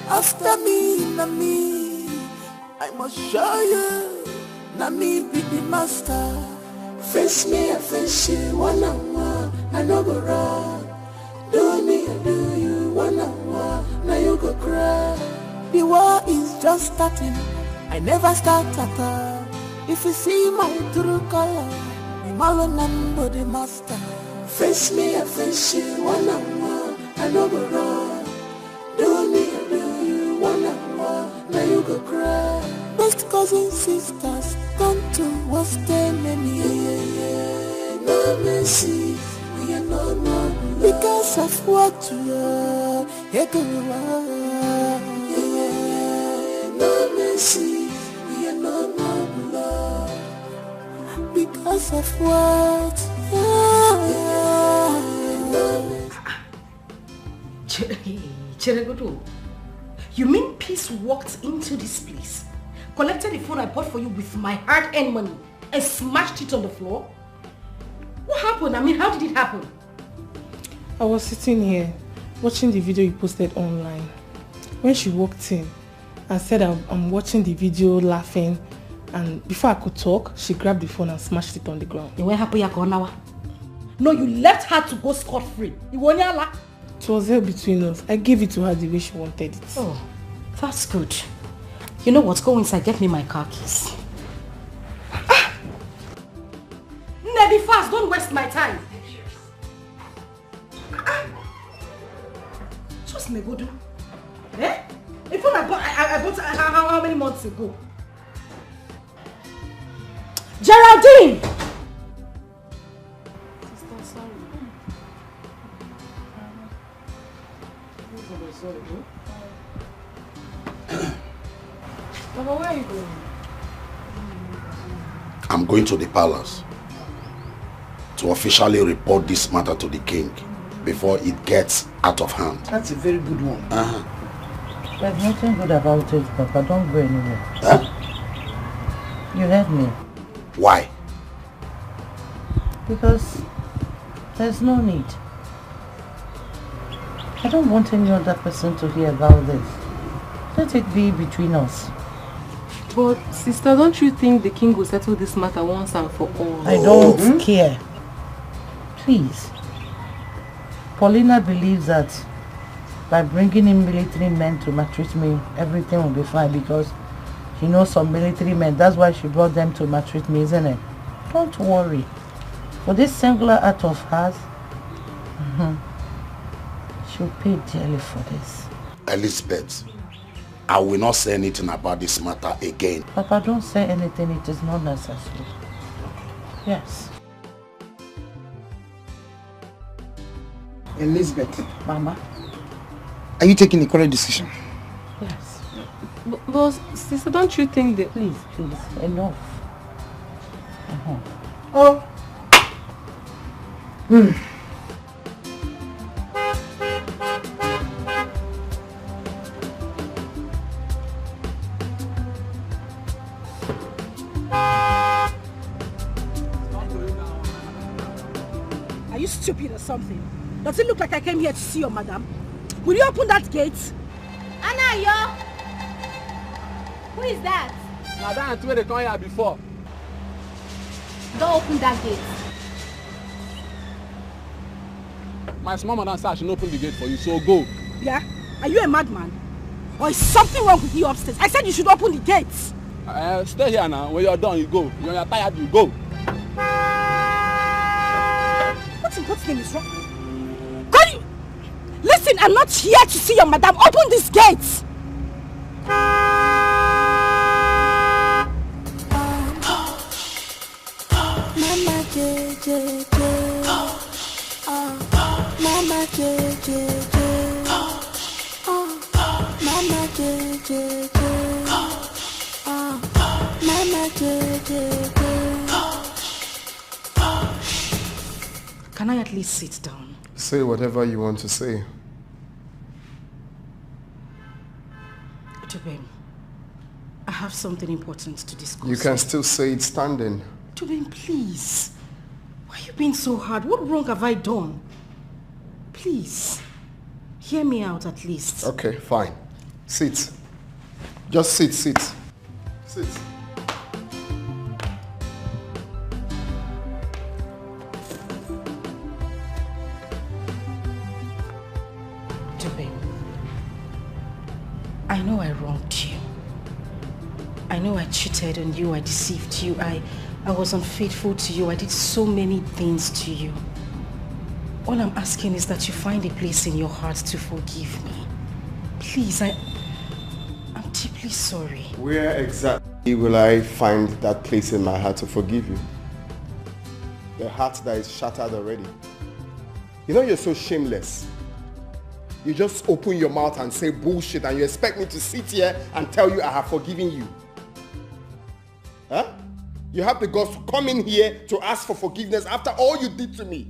After me, Nami. I must show you. Nami be the master. Face me, I face you. One-on-one, I no go wrong. Do me, I do you. One-on-one, now you go cry. The war is just starting. I never start at all. If you see my true color, I'm all number the master. Face me, I face you. One-on-one, I no go wrong. Do me, I do you. One-on-one, now you go cry. Best cousins, sisters, come to what's the name? No mercy, we are no more. Because of what you are, no mercy, we are no more blood. Because of what? Cheregodo, you mean Peace walked into this place, collected the phone I bought for you with my hard-earned money, and smashed it on the floor? What happened? I mean, how did it happen? I was sitting here watching the video you posted online. When she walked in and said I'm watching the video, laughing, and before I could talk, she grabbed the phone and smashed it on the ground. No, you left her to go scot-free. It was held between us. I gave it to her the way she wanted it. Oh, that's good. You know what? Go inside. Get me my car keys. Be fast. Don't waste my time. Just me go do. Eh? If I bought how many months ago? Geraldine! Sister, sorry. Mama, where are you going? I'm going to the palace to officially report this matter to the king before it gets out of hand. That's a very good one. There's nothing good about it, Papa. Don't go anywhere. Huh? You heard me. Why? Because there's no need. I don't want any other person to hear about this. Let it be between us. But sister, don't you think the king will settle this matter once and for all? I don't care. Please. Paulina believes that by bringing in military men to maltreat me, everything will be fine because she knows some military men. That's why she brought them to maltreat me, isn't it? Don't worry. For this singular act of hers, she'll pay dearly for this. Elizabeth, I will not say anything about this matter again. Papa, don't say anything. It is not necessary. Yes. Elizabeth. Mama. Are you taking the correct decision? Yes. But sister, don't you think that... Please, enough. Oh. Are you stupid or something? Does it look like I came here to see your madam? Will you open that gate? Anna, yo! Who is that? Now that's where they come here before. Don't open that gate. My small madam said I should open the gate for you, so go. Yeah? Are you a madman? Or is something wrong with you upstairs? I said you should open the gates. Stay here now. When you're done, you go. When you're tired, you go. What's name is wrong? God, you... Listen, I'm not here to see your madam. Open these gates. Mama JJ, Mama JJ, Mama JJ, Mama JJ. Can I at least sit down? Say whatever you want to say. Tubem, I have something important to discuss. You can still say it standing. Tubem, please. Why are you being so hard? What wrong have I done? Please, hear me out at least. Okay, fine. Sit. Just sit. Sit. Tubem, I know I wronged you. I know I cheated on you, I deceived you, I was unfaithful to you, I did so many things to you. All I'm asking is that you find a place in your heart to forgive me. Please, I'm deeply sorry. Where exactly will I find that place in my heart to forgive you? The heart that is shattered already. You know you're so shameless. You just open your mouth and say bullshit and you expect me to sit here and tell you I have forgiven you. Huh? You have the guts to come in here to ask for forgiveness after all you did to me.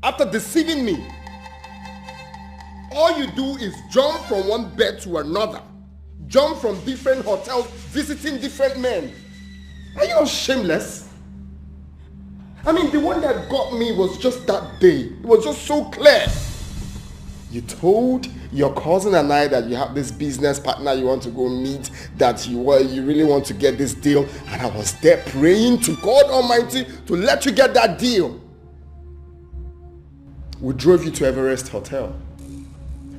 After deceiving me. All you do is jump from one bed to another. Jump from different hotels, visiting different men. Are you all shameless? I mean, the one that got me was just that day. It was just so clear. You told your cousin and I that you have this business partner you want to go meet, that you really want to get this deal, and I was there praying to God Almighty to let you get that deal. We drove you to Everest Hotel.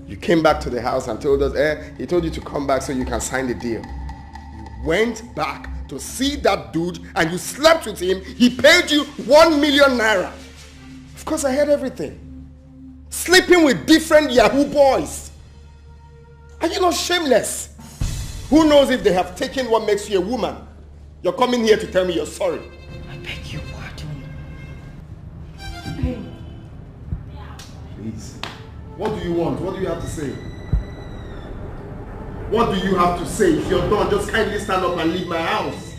You came back to the house and told us, he told you to come back so you can sign the deal. You went back to see that dude and you slept with him. He paid you 1 million naira. Of course, I heard everything. Sleeping with different Yahoo boys. Are you not shameless? Who knows if they have taken what makes you a woman? You're coming here to tell me you're sorry. I beg your pardon. Please. What do you want? What do you have to say? What do you have to say? If you're done, just kindly stand up and leave my house.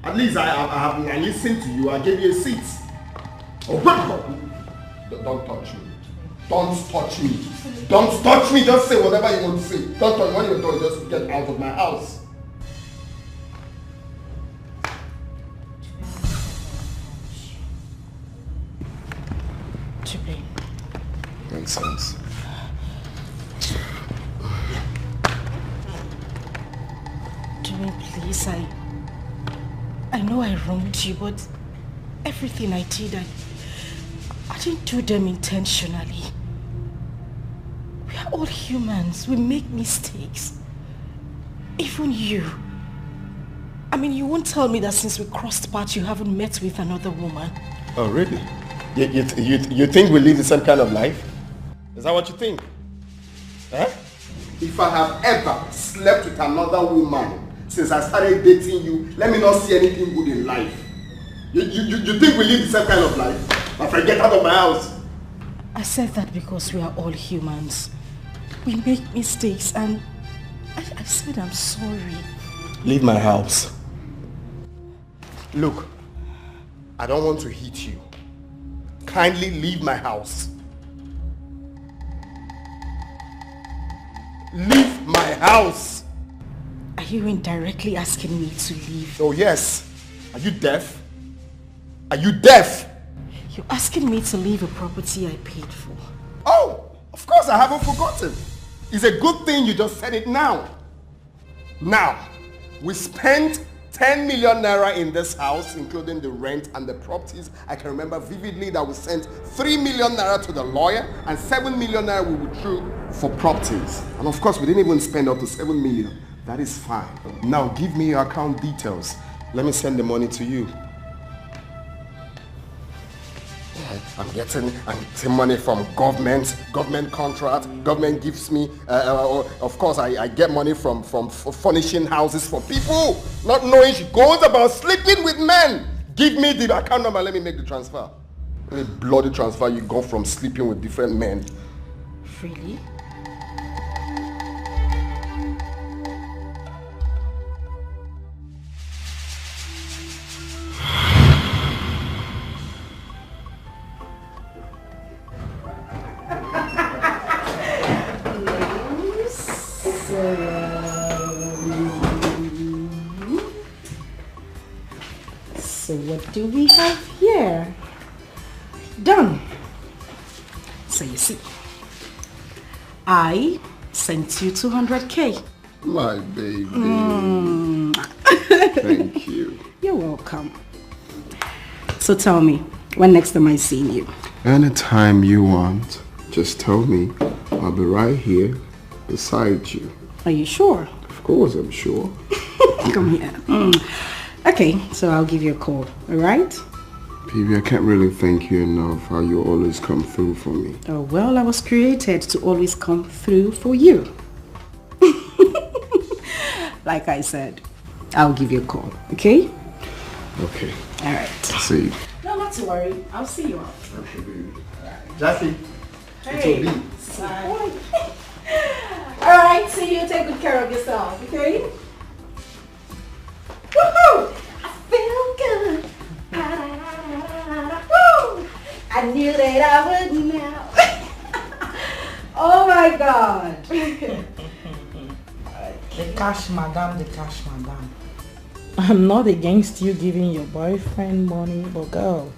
At least I listened to you. I gave you a seat. Oh, don't touch me. Don't touch me. Don't touch me. Just say whatever you want to say. Don't touch me. When you're done, just get out of my house. Nonsense. Jimmy, please, I know I wronged you, but everything I did, I didn't do them intentionally. We are all humans. We make mistakes. Even you. I mean, you won't tell me that since we crossed paths, you haven't met with another woman. Oh, really? You think we live the same kind of life? Is that what you think? Eh? If I have ever slept with another woman since I started dating you, let me not see anything good in life. You think we live the same kind of life? My friend, get out of my house. I said that because we are all humans. We make mistakes and I said I'm sorry. Leave my house. Look, I don't want to hit you. Kindly leave my house. Leave my house! Are you indirectly asking me to leave? Oh yes. Are you deaf? Are you deaf? You're asking me to leave a property I paid for. Oh, of course I haven't forgotten. It's a good thing you just said it now. Now, we spent 10 million naira in this house, including the rent and the properties. I can remember vividly that we sent 3 million naira to the lawyer and 7 million naira we withdrew for properties. And of course, we didn't even spend up to 7 million. That is fine. Now, give me your account details. Let me send the money to you. I'm getting money from government contract. Government gives me, of course, I get money from furnishing houses for people, not knowing she goes about sleeping with men. Give me the account number, let me make the transfer. Any bloody transfer you go from sleeping with different men. Really? So what do we have here? Done. So you see, I sent you 200K. My baby. Thank you. You're welcome. So tell me, when next am I seeing you? Anytime you want, just tell me. I'll be right here beside you. Are you sure? Of course I'm sure. Come here. Okay, so I'll give you a call, alright? Baby, I can't really thank you enough how you always come through for me. Oh, well, I was created to always come through for you. Like I said, I'll give you a call, okay? Okay. Alright. See you. No, not to worry. I'll see you out. Okay, baby. Jackie. Hey. Alright, see you. Take good care of yourself, okay? Woohoo! I feel good. Woo! I knew that I would now. Oh my God. The cash madam, the cash madam. I'm not against you giving your boyfriend money, but girl,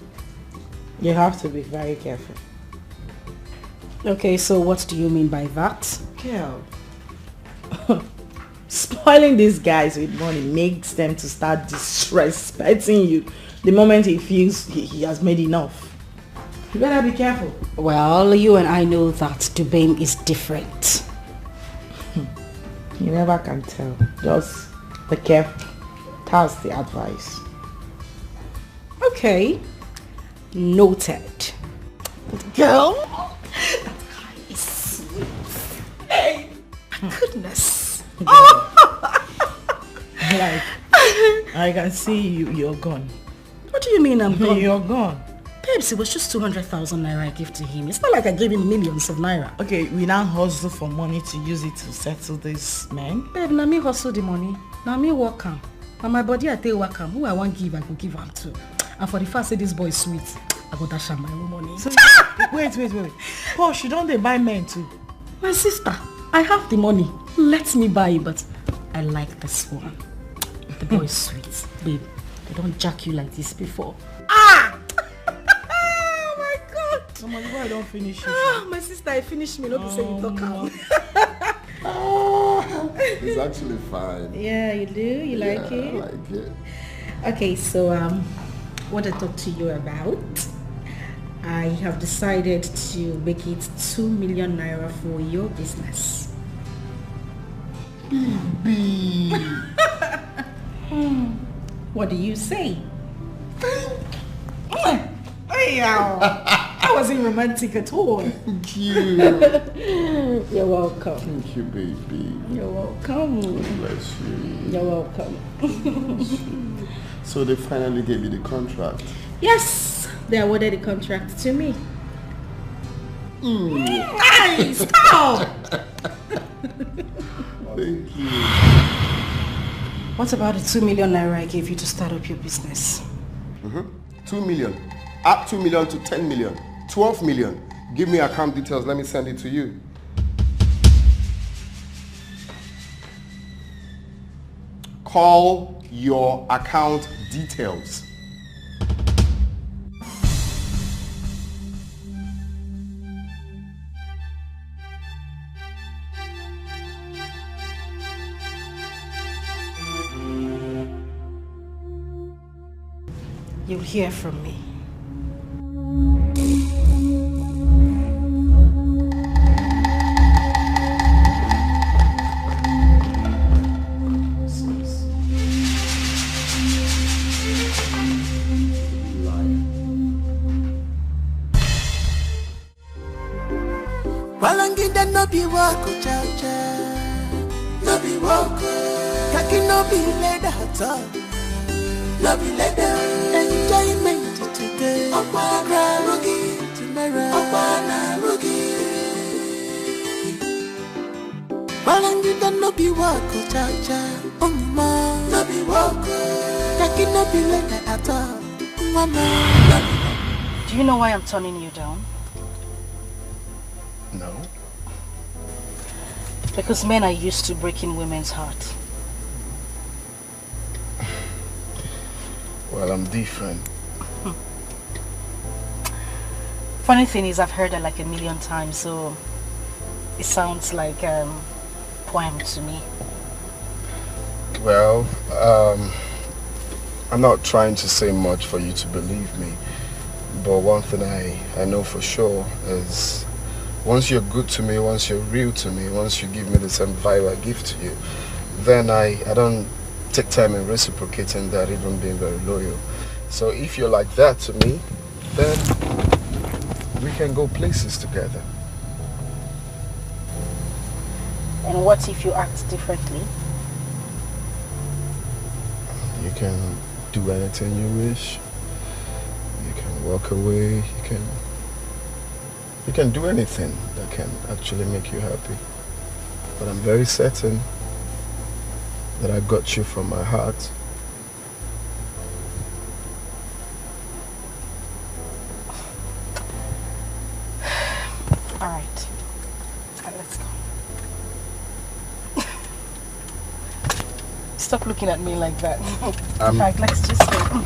you have to be very careful. Okay, so what do you mean by that? Girl, spoiling these guys with money makes them to start disrespecting you the moment he feels he has made enough. You better be careful. Well, you and I know that Dubaim is different. You never can tell. Just be careful. That's the advice. Okay. Noted. But girl, that guy is sweet. Hey, goodness. Like, I can see you're gone. What do you mean I'm gone? You're gone. Babes, it was just 200,000 naira I gave to him. It's not like I gave him millions of naira. Okay, we now hustle for money to use it to settle this man. Babe, na me hustle the money. Na me work am. And my body I take work am. Who I want give, I go give am to. And for the fact say this boy is sweet, I go dash am my own money. So, wait. Posh, you don't buy men too. My sister, I have the money. Let me buy it, but I like this one. The boy is sweet. Babe, they don't jack you like this before. Oh my God! Come on, why I don't finish it? My sister, I finished me. Not to say you talk out. It's actually fine. Yeah, you do? You like it? I like it. Okay, so what I talk to you about, I have decided to make it 2 million naira for your business. Baby. What do you say? Hey, I wasn't romantic at all. Thank you. You're welcome. Thank you, baby. You're welcome. Bless you. You're welcome. So they finally gave you the contract? Yes, they awarded the contract to me. Nice! Stop! Thank you. What about the 2 million naira I gave you to start up your business? 2 million. Up 2 million to 10 million. 12 million. Give me account details. Let me send it to you. Call your account details. You'll hear from me. Walangida no be wako cha. No be wako. Kaki no be leather hata. No be leather. Enjoyment today. Okwana rugi tomorrow. Okwana rugi. Walangida no be wako cha. No be wako. Kaki no be leather hata. Mama. Do you know why I'm turning you down? No. Because men are used to breaking women's heart. Well, I'm different. Funny thing is, I've heard that like 1,000,000 times, so it sounds like a poem to me. Well, I'm not trying to say much for you to believe me, but one thing I know for sure is once you're good to me, once you're real to me, once you give me the same vibe I give to you, then I don't take time in reciprocating that, even being very loyal. So if you're like that to me, then we can go places together. And what if you act differently? You can do anything you wish. You can walk away. You can do anything that can actually make you happy. But I'm very certain that I got you from my heart. All right. Let's go. Stop looking at me like that. All right, let's just go.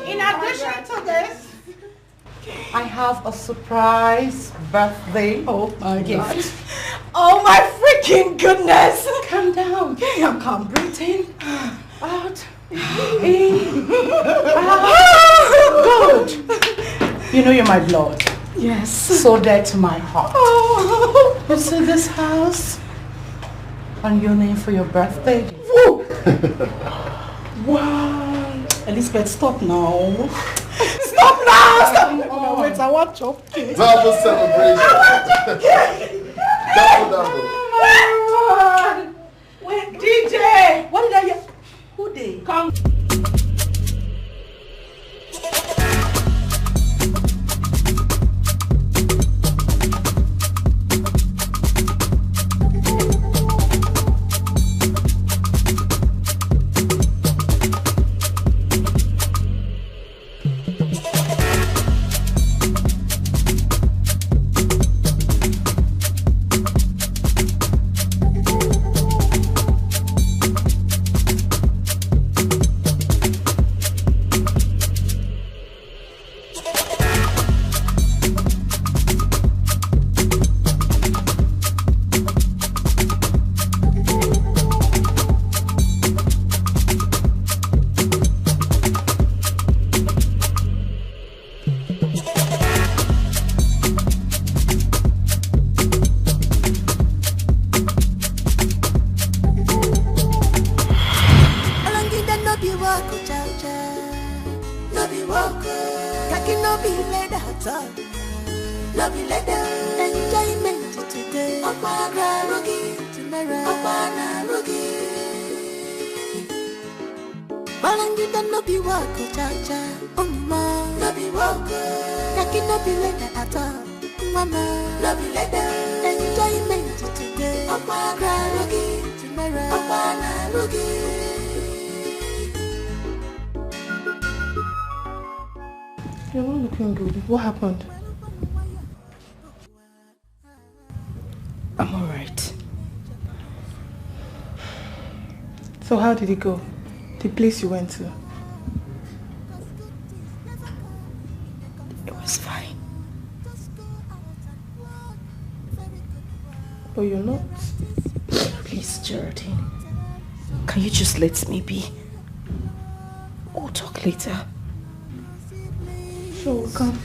In addition to this, I have a surprise birthday gift. Oh my freaking goodness! Calm down. Okay, I'm calm. Breathe in, out, in, out. Good. You know you're my blood. Yes. So dear to my heart. Oh. You see this house and your name for your birthday. Woo. Wow. Elizabeth, stop now. Stop now! Stop! Oh, wait, I want chopped cake. Double celebration. Double. Wait, DJ! What did I hear? Who they? Come. You're not looking good. What happened? I'm alright. So how did it go? The place you went to? It was fine. But you're not. Please, Geraldine. Can you just let me be? We'll talk later. Sure, come.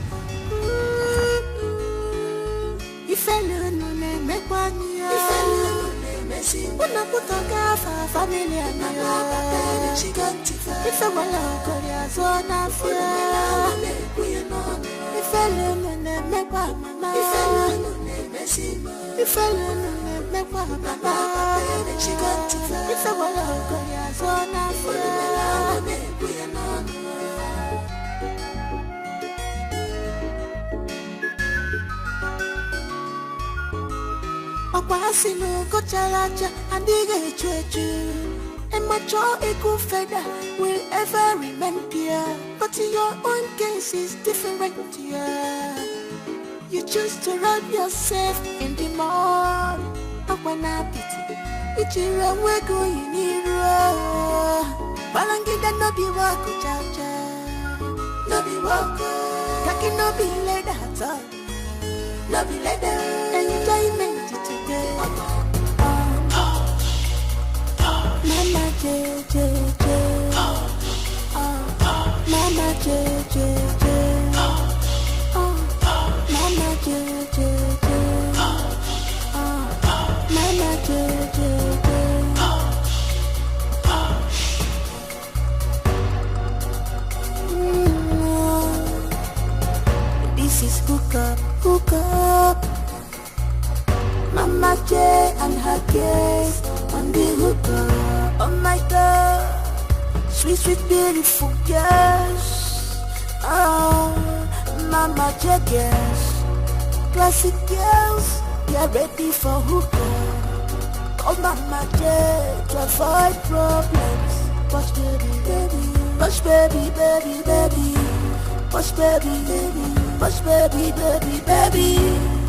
Akwasino kochalacha andige chwechu Emacho eku feda will ever remain pure. But your own case is different, yeah. You choose to rub yourself in the mud. Akwana piti Ichira wego yiniro Balangida no be wako chacha No be wako Kaki no be leda hata No be leda Enjoyment today Mama J J J Mama J J J Mama J J J Mama J J J This is hook up Mama J and her case on the hook up. Oh my God, sweet, sweet, beautiful girls. Oh, Mama J girls, classic girls, you're ready for hook up. Oh Mama J, to avoid problems. Push baby, baby, push baby, baby, baby, push baby, baby, push baby, baby, baby.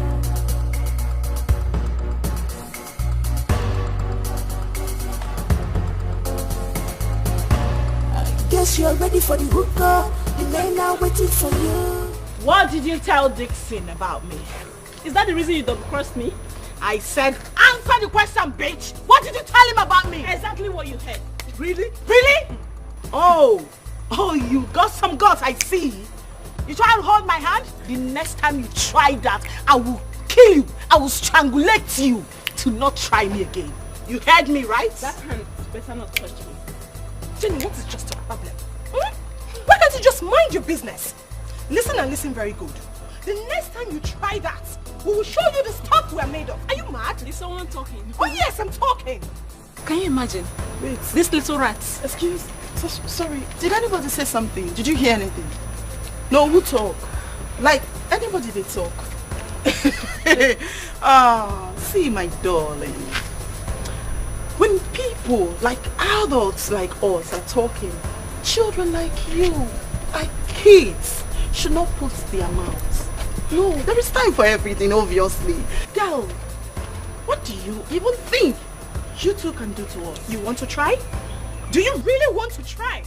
Guess you're ready for the hookup. The men are waiting for you. What did you tell Dixon about me? Is that the reason you double-crossed me? I said, answer the question, bitch! What did you tell him about me? Exactly what you heard. Really? Really? Oh, you got some guts, I see. You try and hold my hand? The next time you try that, I will kill you. I will strangulate you to not try me again. You heard me, right? That hand better not touch me. Jenny, what is just your problem? Why can't you just mind your business? Listen and listen very good. The next time you try that, we will show you the stuff we are made of. Are you mad? Is someone talking? Oh yes, I'm talking. Can you imagine? Wait. This little rat. Excuse. Sorry. Did anybody say something? Did you hear anything? No, who talk? Like, anybody did talk. See my darling. When people, like adults like us, are talking, children like you, like kids, should not put their mouths. No, there is time for everything, obviously. Girl, what do you even think you two can do to us? You want to try? Do you really want to try?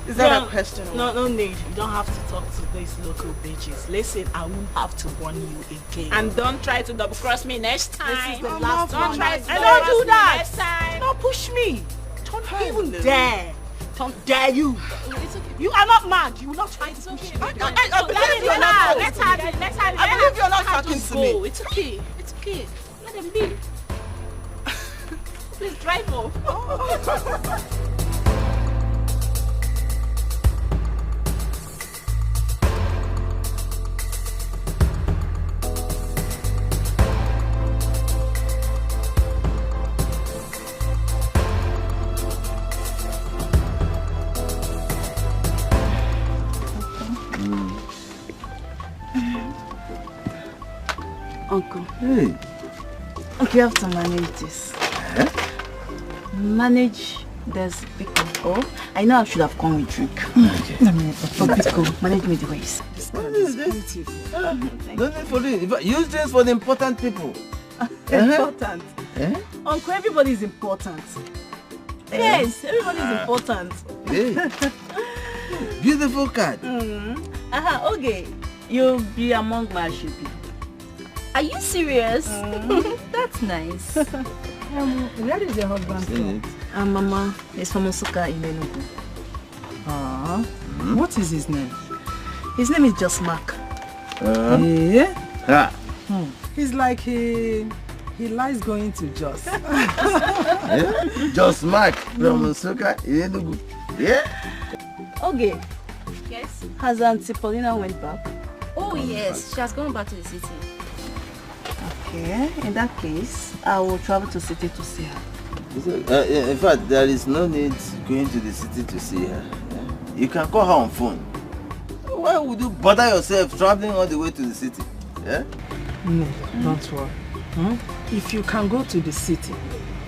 Is that a question? No need. You don't have to talk to these local bitches. Listen, I won't have to warn you again. And don't try to double cross me next time. This is the last one. Don't try to double cross me next time. Don't push me. Don't even dare. Don't dare you. It's okay. You are not mad. You will not try to push me. I believe you're not. Let's have it. I believe you're not talking to me. It's okay. It's okay. Let them be. Please drive off. Uncle. Hey. Okay, you have to manage this. Manage this Biko. Oh, I know I should have come with drink. Okay. But Biko, manage me the ways. This man is beautiful. Don't need for this. Use this for the important people. Important? Uncle, everybody is important. Yes, everybody is important. Hey. Beautiful card. Okay. You'll be among my shipping. Are you serious? That's nice. Where is your husband from? Mama is from Osuka in Enugu. What is his name? His name is just Mark. Yeah? He's like he likes going to Jos. Just Mark from Osuka in Enugu. Yeah? Okay. Yes? Has Auntie Paulina went back? Oh yes, she has gone back to the city. Okay, in that case, I will travel to the city to see her. In fact, there is no need going to the city to see her. You can call her on phone. Why would you bother yourself traveling all the way to the city? Yeah? No, don't worry. If you can go to the city,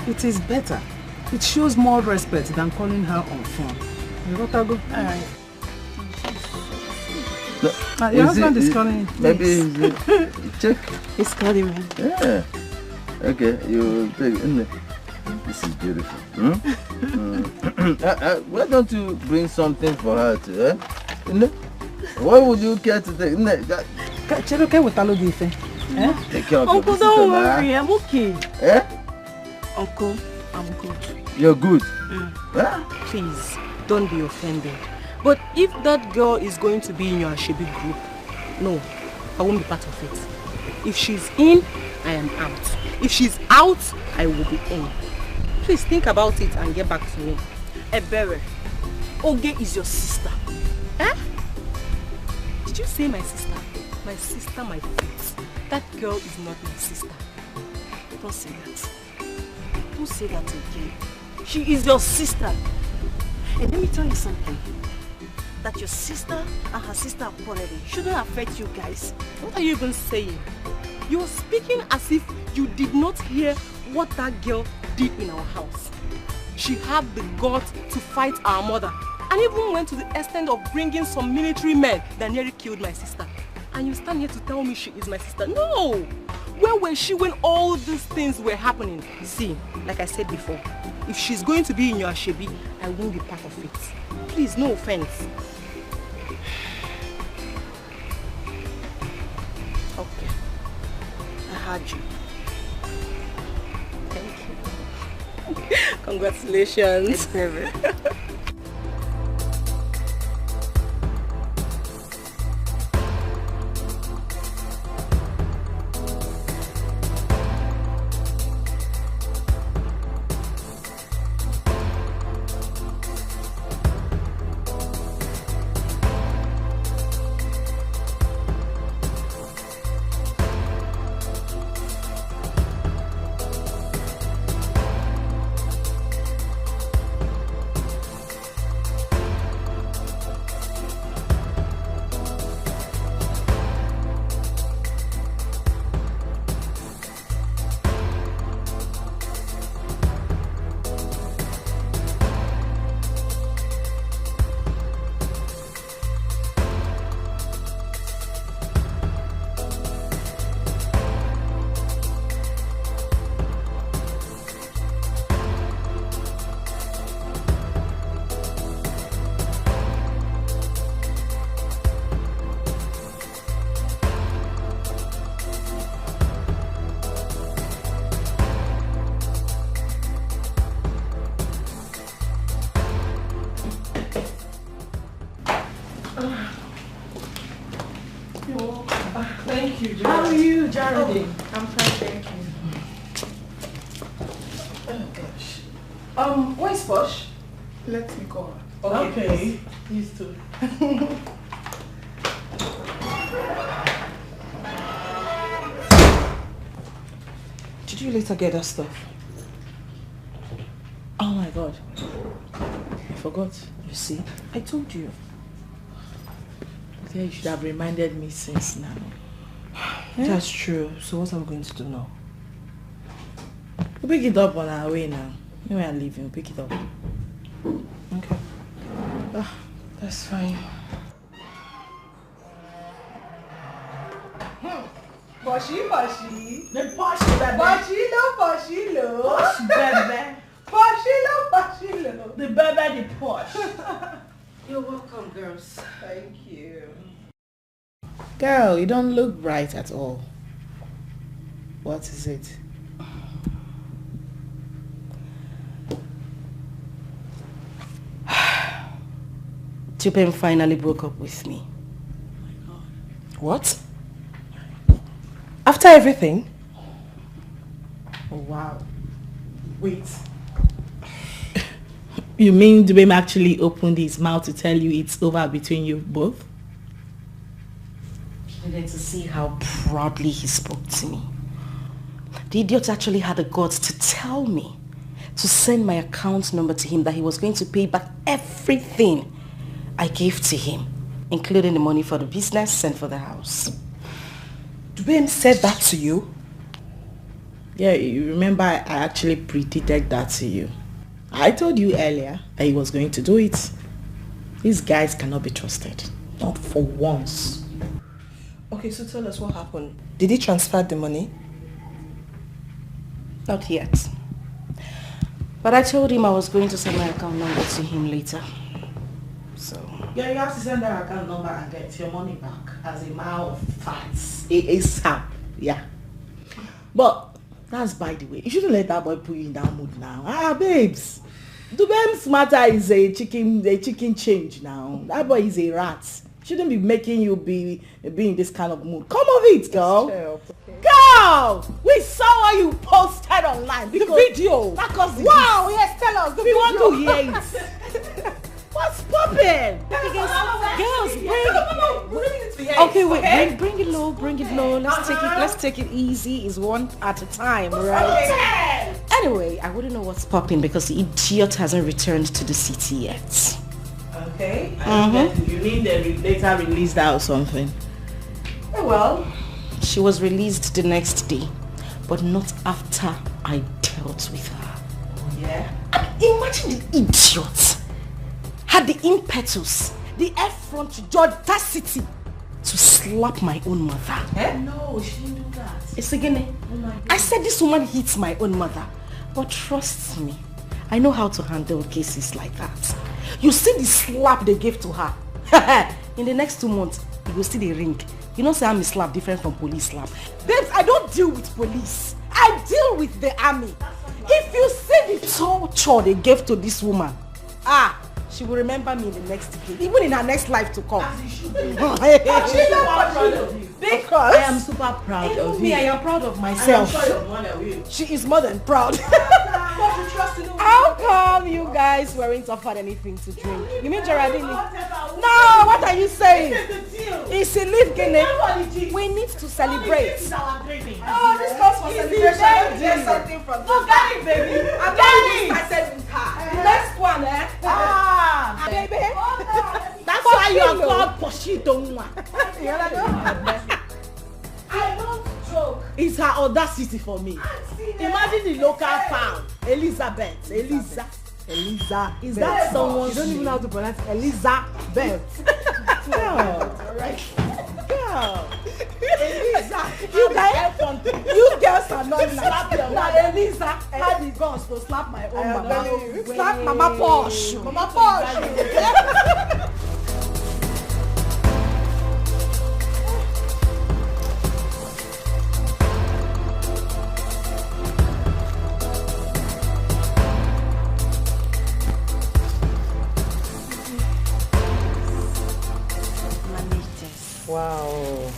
it is better. It shows more respect than calling her on phone. You got to go? Alright. Your husband is calling. Maybe check. He's calling me. Yeah. Okay, you take it. This is beautiful. Why don't you bring something for her to? What would you care to take? Take care of Uncle, don't worry, I'm okay. Uncle, I'm good. You're good? Please, don't be offended. But if that girl is going to be in your Ashebi group, no, I won't be part of it. If she's in, I am out. If she's out, I will be in. Please think about it and get back to me. Ebere, Oge is your sister. Did you say my sister? My sister, my feet. That girl is not my sister. Don't say that. Don't say that again. She is your sister. And let me tell you something. That your sister and her sister apology shouldn't affect you guys. What are you even saying? You're speaking as if you did not hear what that girl did in our house. She had the guts to fight our mother and even went to the extent of bringing some military men that nearly killed my sister. And you stand here to tell me she is my sister. No! Where were she when all these things were happening? See, like I said before, if she's going to be in your Ashebi, I won't be part of it. Please, no offense. Okay. I heard you. Thank you. Congratulations. It's very. Thank you, Jared. How are you, Jared? Oh, I'm fine, thank you. Oh gosh. Where's Posh? Let me go. Okay. Please too. Did you later get that stuff? Oh my god. I forgot. You see? I told you. You should have reminded me since now. That's true. So what are we going to do now? We'll pick it up on our way now. When we are leaving, we'll pick it up. Okay. That's fine. Poshy, poshy. The posh baby. Poshy lo. Posh baby. Poshy lo. The baby, the posh. You're welcome, girls. Thank you. Girl, you don't look bright at all. What is it? Tupem finally broke up with me. What? After everything? Oh, wow. Wait. You mean Dubem actually opened his mouth to tell you it's over between you both? I needed to see how proudly he spoke to me. The idiot actually had the guts to tell me to send my account number to him, that he was going to pay back everything I gave to him, including the money for the business and for the house. Dubem said that to you? Yeah, you remember I actually predicted that to you. I told you earlier that he was going to do it. These guys cannot be trusted. Not for once. Okay, so tell us what happened. Did he transfer the money? Not yet. But I told him I was going to send my account number to him later. So... Yeah, you have to send that account number and get your money back as a matter of fact. ASAP. Yeah. But that's by the way. You shouldn't let that boy put you in that mood now. Ah, babes. Dubem's matter is a chicken change now. That boy is a rat. Shouldn't be making you be in this kind of mood. Come of it, girl. Okay. Girl, we saw what you posted online. The video. Wow, yes, tell us. We want to hear it. What's poppin'? Girls, bring. Okay, wait. Bring it low. Bring it low. Let's take it easy. It's one at a time, right? Anyway, I wouldn't know what's popping because the idiot hasn't returned to the city yet. Okay. You mean they later released that or something? Oh, well, she was released the next day, but not after I dealt with her. Yeah. Imagine the idiot had the impetus, the effort to the audacity to slap my own mother. Eh? No, she didn't do that. It's again. I said this woman hits my own mother. But trust me, I know how to handle cases like that. You see the slap they gave to her. In the next 2 months, you will see the ring. You know, say I'm a slap different from police slap. Babes, I don't deal with police. I deal with the army. If you see the torture they gave to this woman, she will remember me in the next decade, even in her next life to come. Because I am super proud of you. Me, I am proud of myself. I'm sure your mother will. She is more than proud. How come you guys weren't offered anything to drink? You mean Geraldine? No, what are you saying? It's a leaf Guinea. We need to celebrate. This calls for celebration. Get something from this. Get it, baby. I'm getting this started with her. The next one, baby. That's why you are called Poshito. I don't joke. It's her audacity for me. Imagine the local farm. Elizabeth. Eliza. Is that someone? You don't even know how to pronounce Elizabeth. Girl. Eliza. You girls are not slap your now Eliza had the guns to slap my own mama. Slap Mama Posh. Mama Posh. Wow.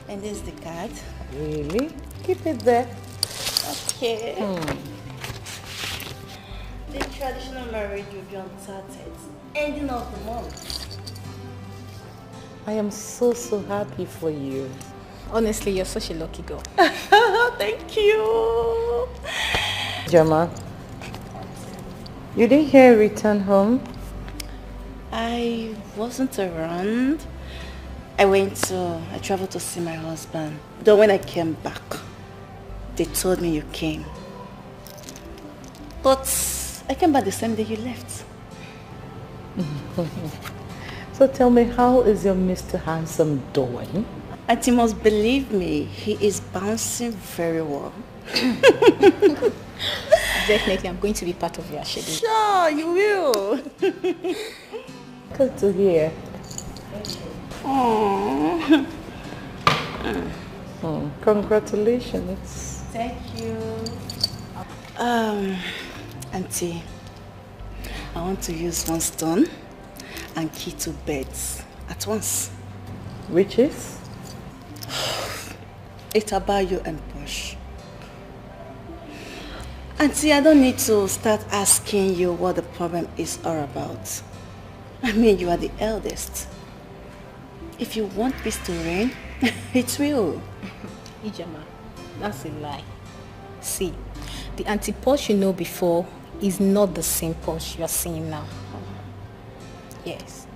And this is the card. Really? Keep it there. Okay. The traditional marriage will be on 30th, ending of the month. I am so happy for you. Honestly, you're such a lucky girl. Thank you. Jama, you didn't hear return home? I wasn't around. I traveled to see my husband. Though when I came back, they told me you came. But I came back the same day you left. So tell me, how is your Mr. Handsome doing? And you must believe me, he is bouncing very well. Definitely, I'm going to be part of your schedule. Sure, you will. Good to hear. Congratulations. Thank you. Auntie, I want to use one stone and key 2 beds at once. Which is? It's about you and Posh. Auntie, I don't need to start asking you what the problem is all about. I mean, you are the eldest. If you want peace to reign, it will. Ijama, that's a lie. See, the Auntie Posh you know before is not the same Posh you are seeing now. Yes.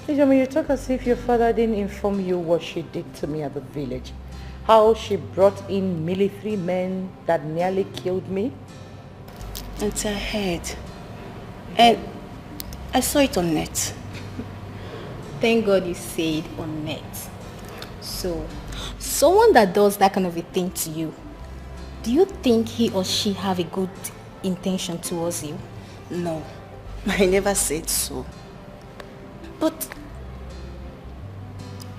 Ijama, you talk as if your father didn't inform you what she did to me at the village. How she brought in military men that nearly killed me. Auntie, I heard. And I saw it on net. Thank God you said on net. So, someone that does that kind of a thing to you, do you think he or she have a good intention towards you? No, I never said so. But,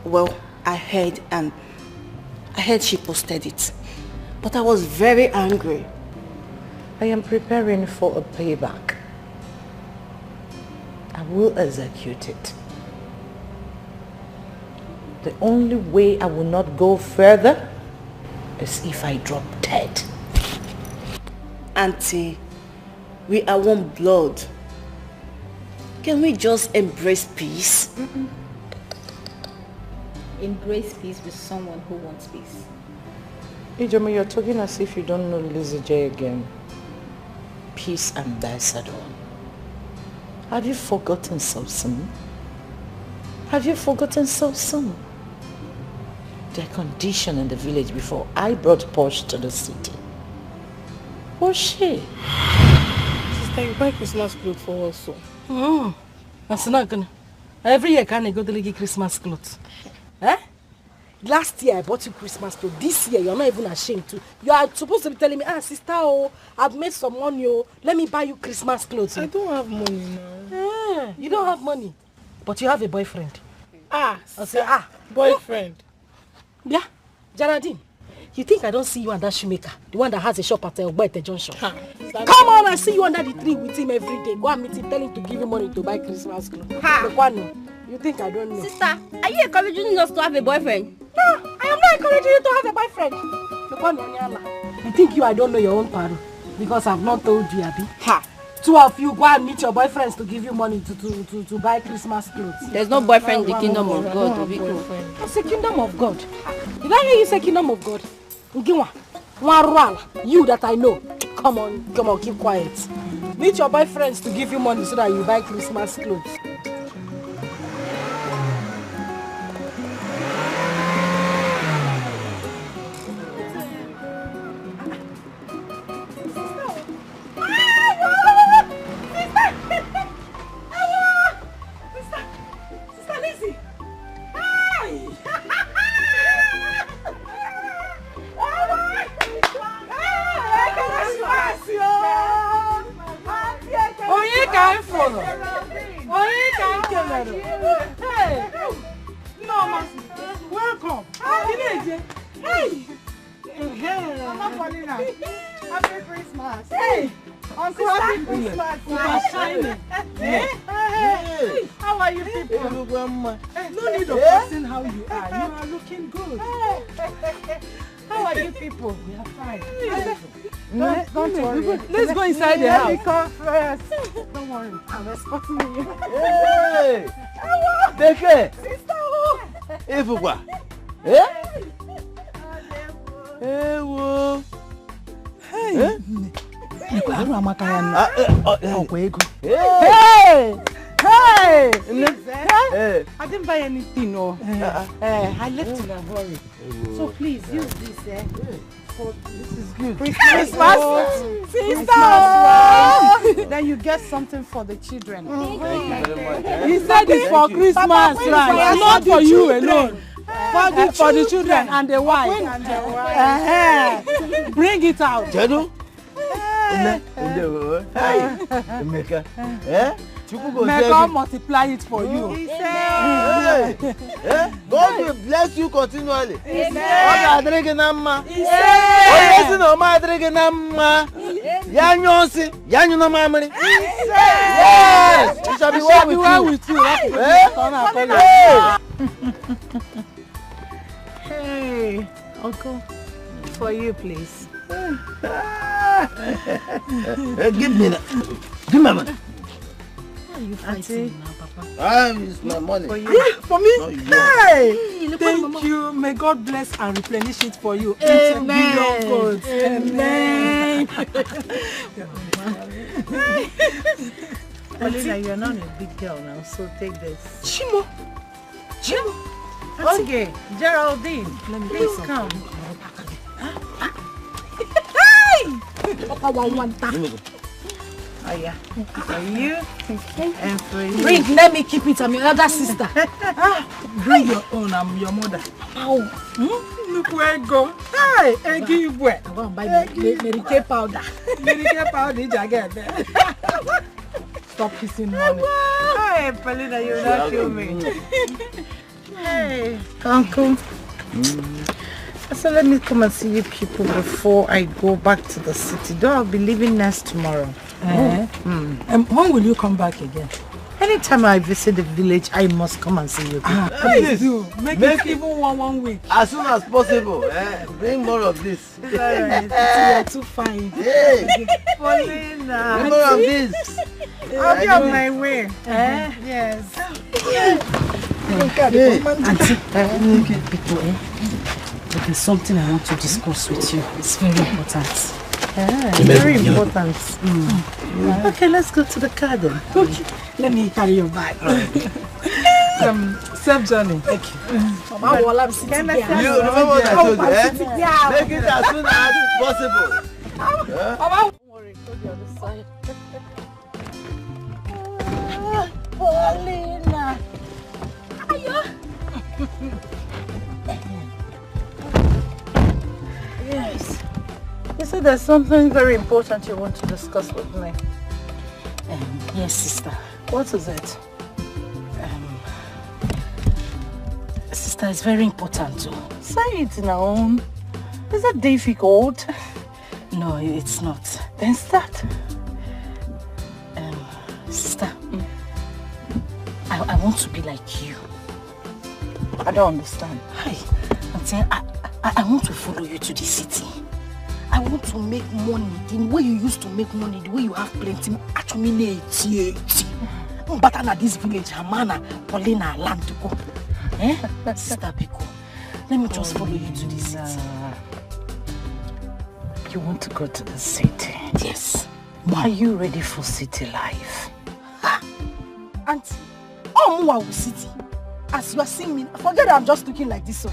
well, I heard she posted it. But I was very angry. I am preparing for a payback. I will execute it. The only way I will not go further is if I drop dead. Auntie, we are one blood. Can we just embrace peace? Embrace peace with someone who wants peace. Ijoma, you're talking as if you don't know Lizzie J again. Peace ambassador. Have you forgotten so soon? Have you forgotten so soon? Their condition in the village before I brought Posh to the city. Was she? Sister, you buy Christmas clothes for us, so. That's not gonna. Every year can I go to get Christmas clothes? Eh? Last year I bought you Christmas clothes. This year you're not even ashamed to. You are supposed to be telling me, sister, I've made some money, let me buy you Christmas clothes. I don't have money now. You don't have money, but you have a boyfriend. I say, boyfriend. Yeah, Geraldine. You think I don't see you and that shoemaker? The one that has a shop at Ogbete Junction. Come on, I see you under the tree with him every day. Go and meet him, tell him to give you money to buy Christmas clothes. You think I don't know? Sister, are you encouraging us to have a boyfriend? No, I am not encouraging you to have a boyfriend. You think I don't know your own paro? Because I've not told you, Abi. Two of you go and meet your boyfriends to give you money to buy Christmas clothes. There's no boyfriend in the kingdom of God, Obiko. It's the kingdom of God. Did I hear you say kingdom of God? You that I know. Come on, keep quiet. Meet your boyfriends to give you money so that you buy Christmas clothes. Let's go inside the house. Come first. Don't worry, I'm escorting you. Hey! Take care. Ifukwa. Eh? Hey, wo. Hey. Hey! Hey! Hey! I didn't buy anything, no. I left in a hurry. So please use this. This is good. Christmas. Sister! Then you get something for the children. Thank you very much. He said it's for Christmas, right? Not for you alone. For the children and the wife. Bring it out. Jadu? May God multiply it for you. God will bless you continually. Yes, it shall be well with you. Hey, Uncle, for you, please. Give me that. Give me money. Are you fighting now, Papa? It's my money. For you? For me? No, Hey! Thank you. May God bless and replenish it for you. Amen. Amen. Paulina, you're not a big girl now, so take this. Chimo. Okay, Geraldine, please come. Oh yeah, for you and for you. Bring, let me keep it. I'm your other sister. Bring your own. I'm your mother. Look where I go. Hey, I give you where. I'm going to buy Mary Kay powder. Mary Kay powder, did you get there? Stop kissing money. Hey, Paulina, you'll not kill me. Hey, Uncle. So let me come and see you people before I go back to the city. Though I'll be leaving next tomorrow. When will you come back again? Anytime I visit the village, I must come and see you. Please do. Make it even one week. As soon as possible. Bring more of this. Alright, you're too fine. Hey. Paulina. Bring more of this. I'll be on my way. Yes. There's something I want to discuss with you. It's very important. Very important. Okay, let's go to the garden. Okay. Let me carry your bag. Safe journey. Thank you. Mama, you remember what I told you, Make it as soon as possible. Mama, don't worry, go the other side. Paulina. Yes. You said there's something very important you want to discuss with me. Yes, sister. What is it? Sister, it's very important too. Say it now. Is that difficult? No, it's not. Then start. Sister, I want to be like you. I don't understand. Hi. I'm saying I want to follow you to the city. I want to make money the way you used to make money, the way you have plenty. Actually, but at this village, Hamana, Paulina, land to go. Sister Biko, let me just follow you to the city. You want to go to the city? Yes. Are you ready for city life? Auntie, Mwa will city. As you are seeing me, forget I'm just looking like this.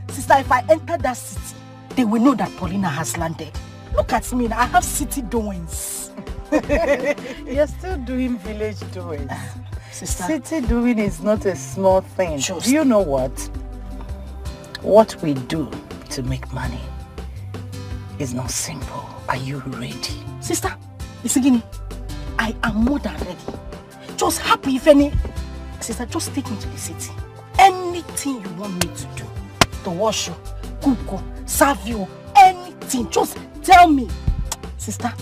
Sister, if I enter that city, they will know that Paulina has landed. Look at me, I have city doings. You're still doing village doings. Sister. City doing is not a small thing. Just. Do you know what? What we do to make money is not simple. Are you ready? Sister, Isigini, I am more than ready. Just happy if any... Sister, just take me to the city. Anything you want me to do. To wash you, cook you, serve you, anything. Just tell me. Sister,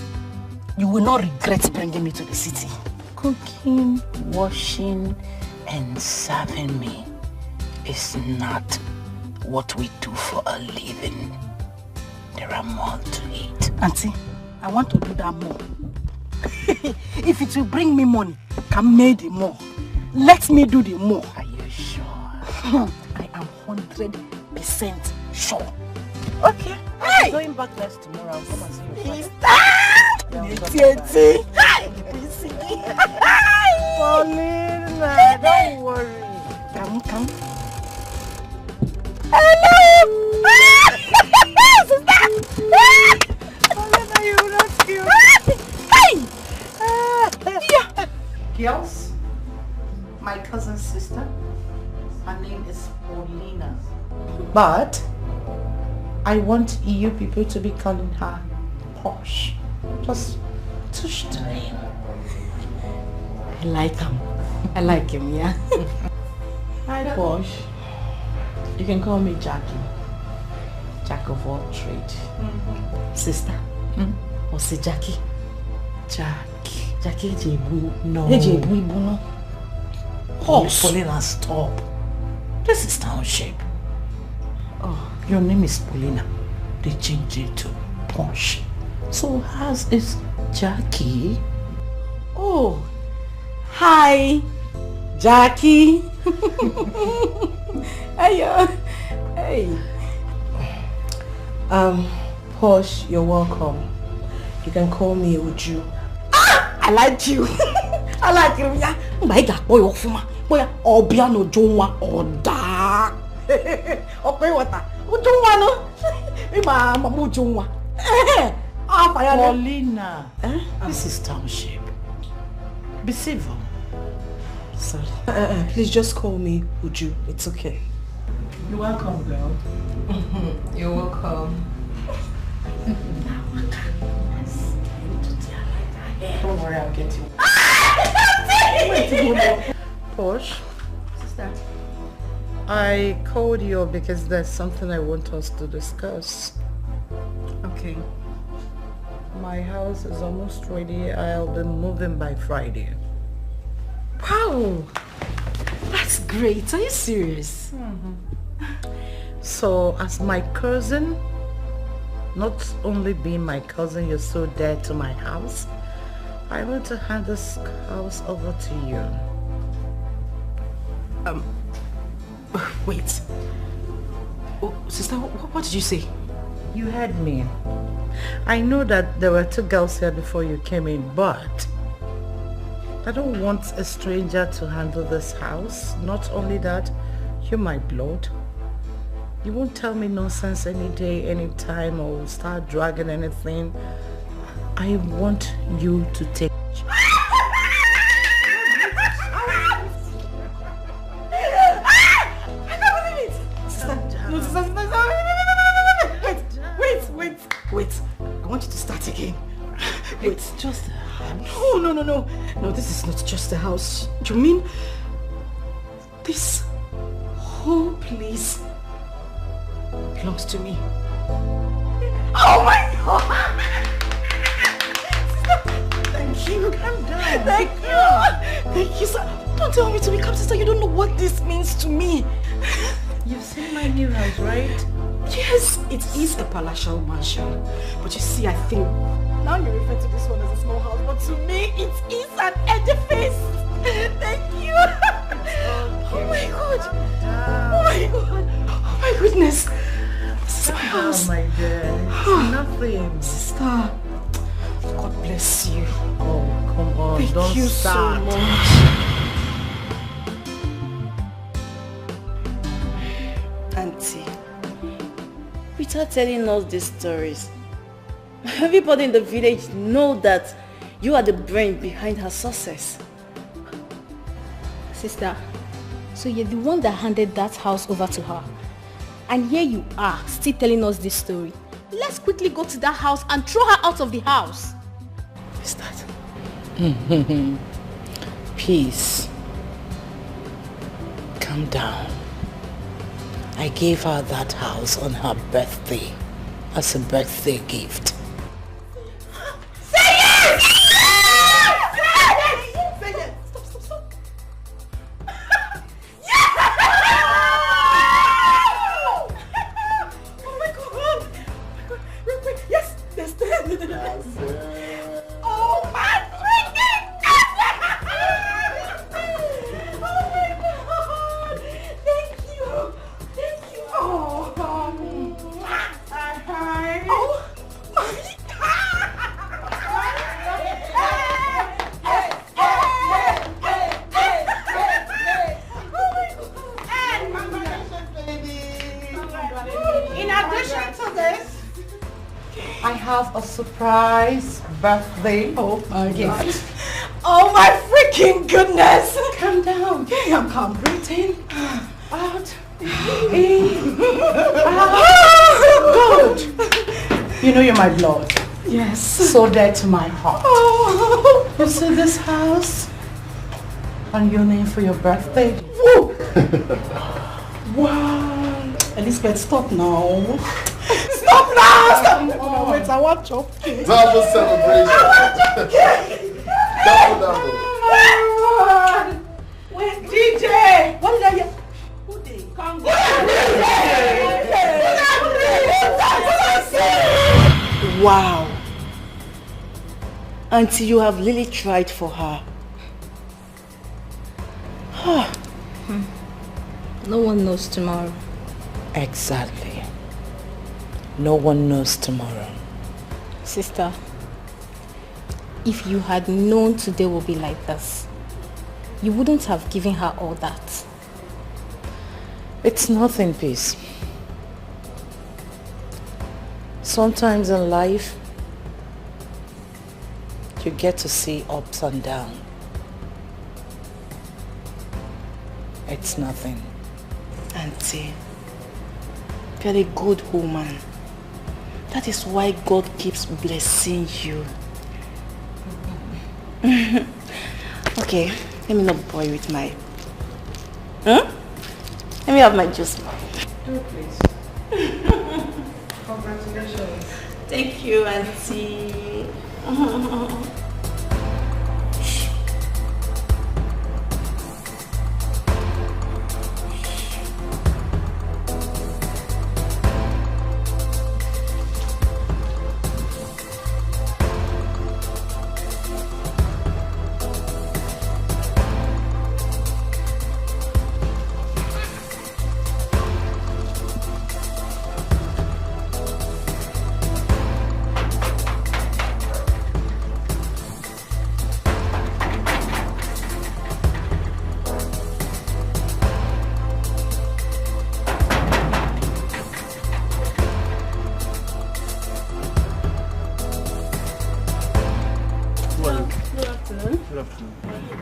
you will not regret bringing me to the city. Cooking, washing, and serving me is not what we do for a living. There are more to it. Auntie, I want to do that more. If it will bring me money, can make the more. Let me do the more. Are you sure? I am 100% sure. Okay. Hey! I'm going back next tomorrow. I'll come and see you. Sister! Paulina, don't worry. Come. Hello! Sister! Paulina, you will not kill me. Girls, my cousin's sister, her name is Paulina. But I want you people to be calling her Posh. Just touch the name. I like him. I like him, yeah. Hi, Posh. You can call me Jackie. Jack of all trade. Sister, what's it, Jackie? Jackie Jebu. No. Jebu, no. Horse. Paulina, stop. This is township. Oh, your name is Paulina. They changed it to Posh. So hers is Jackie. Oh, hi, Jackie. Hey. Posh, you're welcome. You can call me Uju. I like you. I like you. Yeah. My God, boy, boy, Obiano Jonwa Oda. Okay, what? Ujonwa no. Mama Ujonwa. Paulina, this is township. Be civil. Sorry. Please just call me Uju. It's okay. You're welcome, girl. You're welcome. Don't worry, I'll get you. Posh. Sister. I called you because there's something I want us to discuss. Okay. My house is almost ready. I'll be moving by Friday. Wow. That's great. Are you serious? So, as my cousin, not only being my cousin, you're so dear to my house, I want to hand this house over to you. Wait. Oh, sister, what did you say? You heard me. I know that there were 2 girls here before you came in, but I don't want a stranger to handle this house. Not only that, you're my blood. You won't tell me nonsense any day, any time, or start dragging anything. I want you to take... It's just a house. No. No, this is not just a house. You mean this whole place belongs to me? Oh my God! Thank you. Calm down. Thank you, sir. Don't tell me to become sister. You don't know what this means to me. You've seen my new house, right? Yes, it is a palatial mansion. But you see, I think now you refer to this one as a small house, but to me, it is an edifice. Thank you. Okay. Oh my God. Oh my God. Oh my goodness. This is my house. Oh my dear. It's nothing. Sister. God bless you. Oh, come on. Thank Don't you start. so much. Auntie, without telling us these stories, everybody in the village know that you are the brain behind her success. Sister, so you're the one that handed that house over to her. And here you are, still telling us this story. Let's quickly go to that house and throw her out of the house. Is that? Peace. Calm down. I gave her that house on her birthday as a birthday gift. Say yes! Stop. Oh my God! Wait, yes! Oh my freaking goodness! Oh my God! Thank you! Oh, In addition to this, I have a surprise birthday gift. Oh my freaking goodness! Calm down. Okay, I'm calm. Breathe in, out, in, out. Good. You know you're my blood. Yes. So dear to my heart. Oh. You see this house? And your name for your birthday? Woo. Wow. Elizabeth, stop now. Stop now! Stop. Oh, wait, I want chocolate. Double celebration. I want chocolate. Double. Wait, DJ. What did I hear? Who did? Wow. Auntie, you have really tried for her. No one knows tomorrow. Exactly. No one knows tomorrow. Sister, if you had known today would be like this, you wouldn't have given her all that. It's nothing, Peace. Sometimes in life, you get to see ups and downs. It's nothing. Auntie, you're a good woman. That is why God keeps blessing you. Okay, let me not bore you with my... Let me have my juice now. Do please. Congratulations. Thank you, Auntie.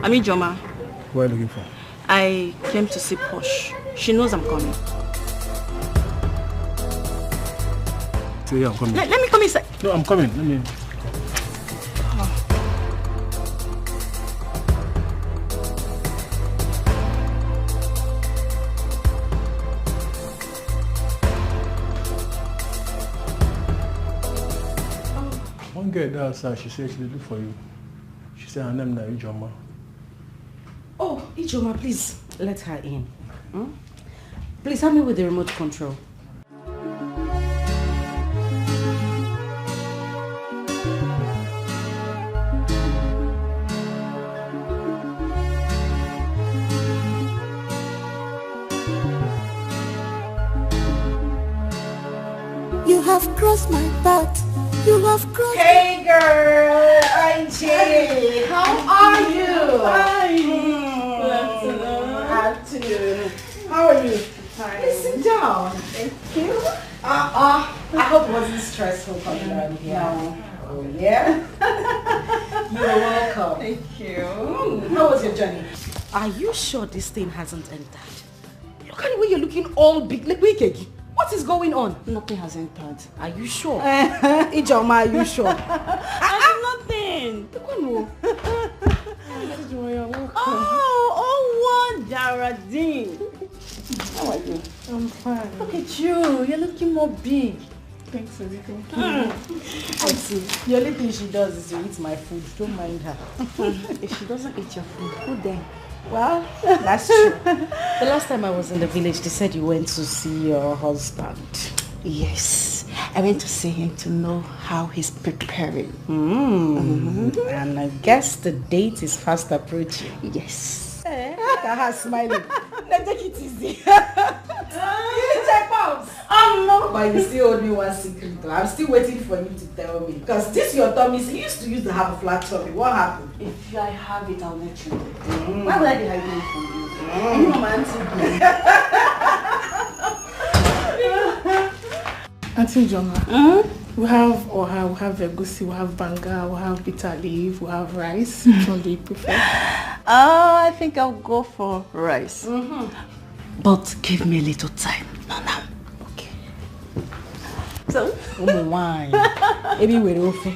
I'm Ijoma. What are you looking for? I came to see Posh. She knows I'm coming. Say, yeah, I'm coming. Let me come inside. No, I'm coming. Let me... get that outside. She said she will look for you. She said her name is Ijoma. Oh, Ijoma, please let her in. Hmm? Please help me with the remote control. You have crossed my path. You have crossed. Hey girl, I'm Jay. How are you? Afternoon. How are you? Please sit down. Thank you. I hope it wasn't stressful coming around here. No. Oh yeah? You're welcome. Thank you. How was your journey? Are you sure this thing hasn't entered? Look at the way you're looking all big. Like, what is going on? Nothing has entered. Are you sure? Ijoma, are you sure? Nothing. Oh, Jaradine. How are you? I'm fine. Look at you. You're looking more big. Thanks, Erika. I see. The only thing she does is to eat my food. Don't mind her. If she doesn't eat your food, who then? Well, that's true. The last time I was in the village, they said you went to see your husband. Yes. I went to see him to know how he's preparing. And I guess the date is fast approaching. Yes. Look at her smiling. Let's take it easy. You check pounds. No. But you still owe me one secret though. I'm still waiting for you to tell me. Because this your tummy, you used to have a flat tummy. What happened? If I have it, I'll let you know. Why would I be hiding it from you? You know my Auntie Joma, we have egusi, we have banga, we have bitter leaf, we have rice. Which one do you prefer? I think I'll go for rice. But give me a little time. No. Okay. So? Wine. Maybe we're ofe.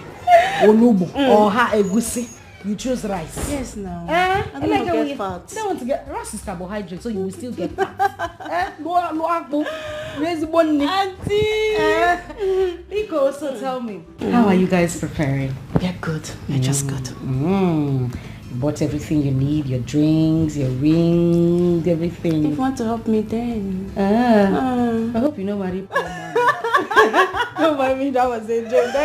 Onubu. Or ha egusi. You choose rice. Yes, now. I don't want to get fat. You don't want to get... Rice is carbohydrate, so you will still get fat. Auntie! Nico, so tell me. How are you guys preparing? We're good. We're just good. You bought everything you need, your drinks, your ring, everything. If you want to help me then. I hope you know Marie Paul. No, I mean, that was a joke.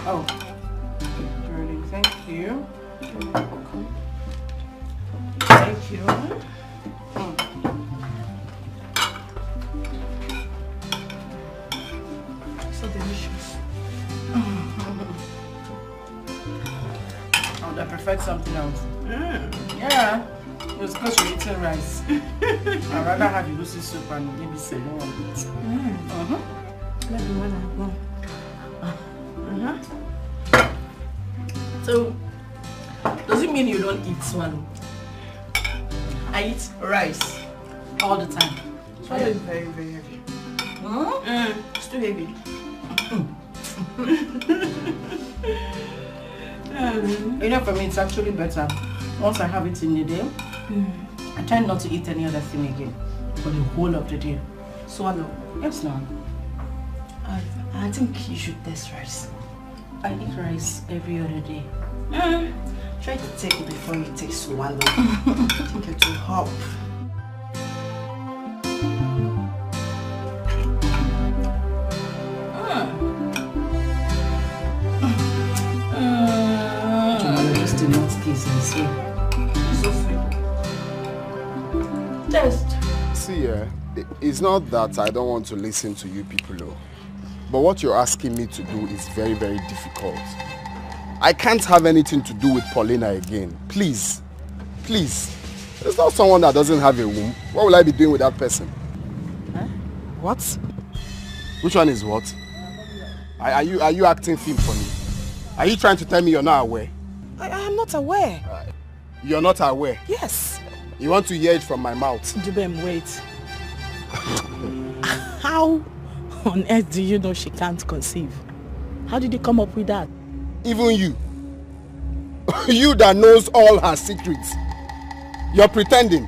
Oh, Jordan, thank you. Thank you. So delicious. I prefer something else. Yeah. It's because you're eating rice. I'd rather have egusi soup and maybe some more of it. Maybe when I go. So, does it mean you don't eat swallow? I eat rice all the time. Swallow is very, very heavy. It's too heavy. You know, for me, it's actually better. Once I have it in the day, I try not to eat any other thing again for the whole of the day. Swallow? Yes, no. I think you should test rice. I eat rice every other day. Try to take it before you take swallow. I think it will help. Just do not kiss and say. So sweet. Test. See, it's not that I don't want to listen to you people, but what you're asking me to do is very, very difficult. I can't have anything to do with Paulina again. Please. Please. There's not someone that doesn't have a womb. What will I be doing with that person? What? Which one is what? Are you acting film for me? Are you trying to tell me you're not aware? I am not aware. You're not aware? Yes. You want to hear it from my mouth? Dubem, wait. How on earth do you know she can't conceive? How did you come up with that? Even you. You that knows all her secrets. You're pretending.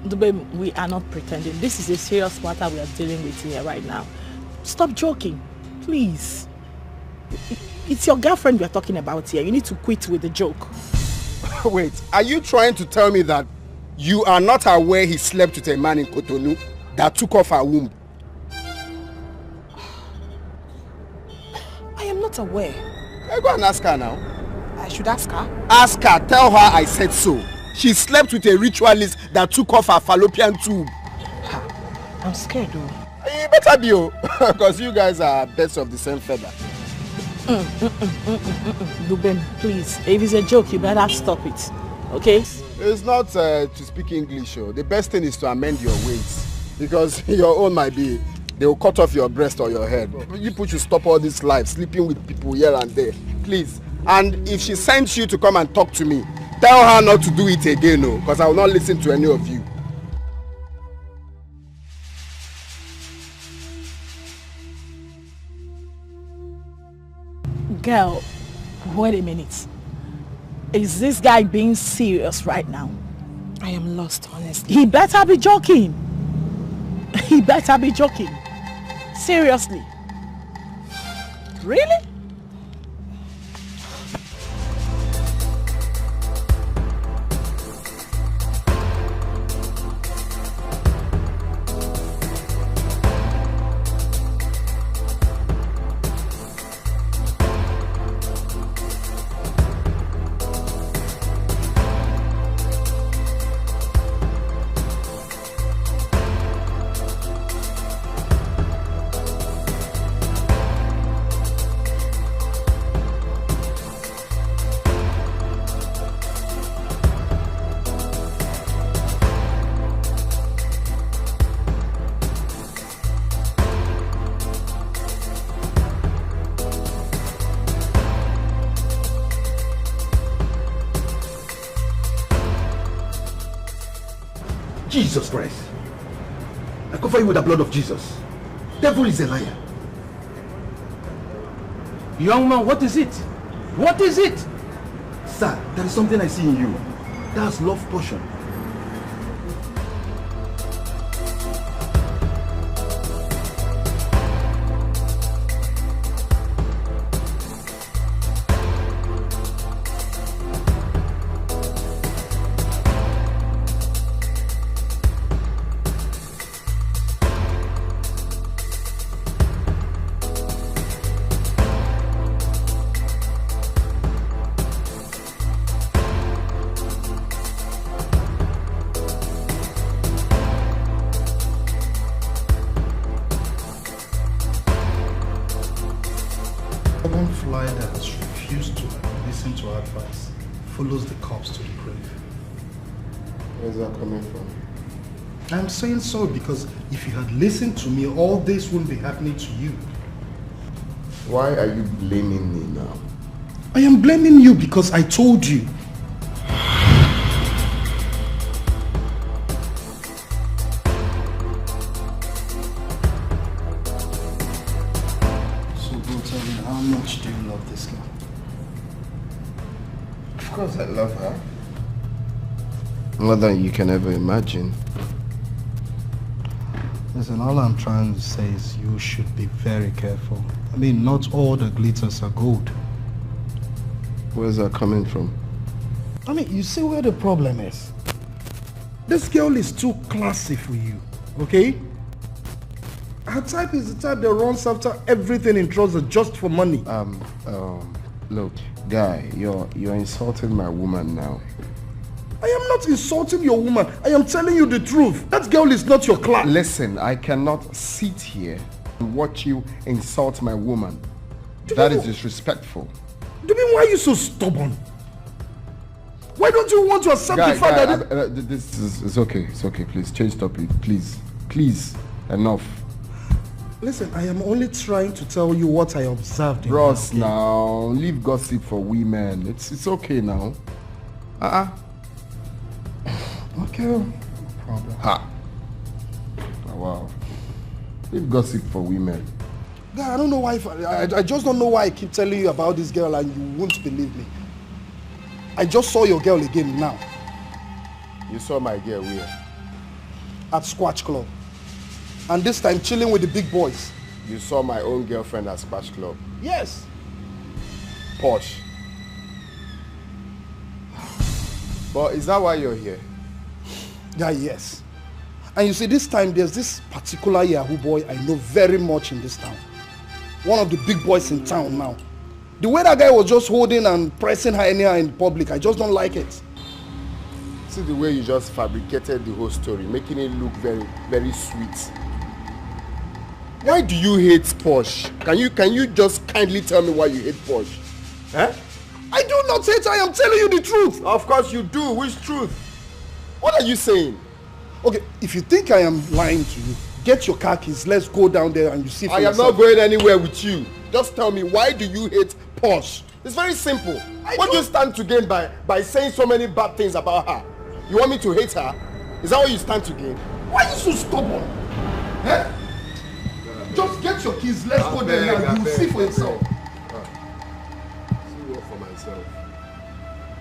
Dubem, we are not pretending. This is a serious matter we are dealing with here right now. Stop joking, please. It's your girlfriend we are talking about here. You need to quit with the joke. Wait, are you trying to tell me that you are not aware he slept with a man in Cotonou that took off her womb? I am not aware. Go and ask her now. I should ask her? Ask her, tell her I said so. She slept with a ritualist that took off her fallopian tube. I'm scared though. You better be, because you guys are birds of the same feather. Dubem, please, if it's a joke, you better stop it, okay? It's not to speak English, the best thing is to amend your ways, because your own might be, they will cut off your breast or your head. You people should stop all this life, sleeping with people here and there, please. And if she sends you to come and talk to me, tell her not to do it again, because I will not listen to any of you. Girl, wait a minute. Is this guy being serious right now? I am lost, honestly. He better be joking. He better be joking. Seriously. Really? Jesus Christ. I cover you with the blood of Jesus. Devil is a liar. Young man, what is it? What is it? Sir, there is something I see in you. That's love potion. One fly that has refused to listen to advice follows the cops to the grave. Where's that coming from? I'm saying so because if you had listened to me, all this wouldn't be happening to you. Why are you blaming me now? I am blaming you because I told you. So go tell me, how much do you love this girl? Of course I love her. More than you can ever imagine. Listen, all I'm trying to say is you should be very careful. I mean, not all the glitters are gold. Where's that coming from? I mean, you see where the problem is. This girl is too classy for you, okay? Her type is the type that runs after everything in trousers just for money. Look, guy, you're insulting my woman now. I am not insulting your woman. I am telling you the truth. That girl is not your class. Listen, I cannot sit here and watch you insult my woman. That is disrespectful. Do you mean, why are you so stubborn? Why don't you want to accept the fact that... It's okay. It's okay. Please, change topic. Please. Please. Enough. Listen, I am only trying to tell you what I observed in Ross, now, leave gossip for women. It's okay now. Okay, no problem. Ha. Oh, wow. Leave gossip for women. God, I don't know why. I just don't know why I keep telling you about this girl and you won't believe me. I just saw your girl again now. You saw my girl where? At Squatch Club. And this time chilling with the big boys. You saw my own girlfriend at Squatch Club? Yes. Posh. But is that why you're here? Yeah, yes. And you see, this time there's this particular Yahoo boy I know very much in this town. One of the big boys in town now. The way that guy was just holding and pressing her anyhow in public, I just don't like it. See the way you just fabricated the whole story, making it look very, very sweet. Why do you hate Posh? Can you just kindly tell me why you hate Posh? Huh? I do not hate her, I am telling you the truth. Of course you do. Which truth? What are you saying? Okay, if you think I am lying to you, get your car keys, let's go down there and you see for yourself. I am not going anywhere with you. Just tell me, why do you hate Posh? It's very simple. What do you stand to gain by saying so many bad things about her? You want me to hate her? Is that what you stand to gain? Why are you so stubborn? Huh? Just get your keys, let's go there now, you will see for yourself. See what for myself.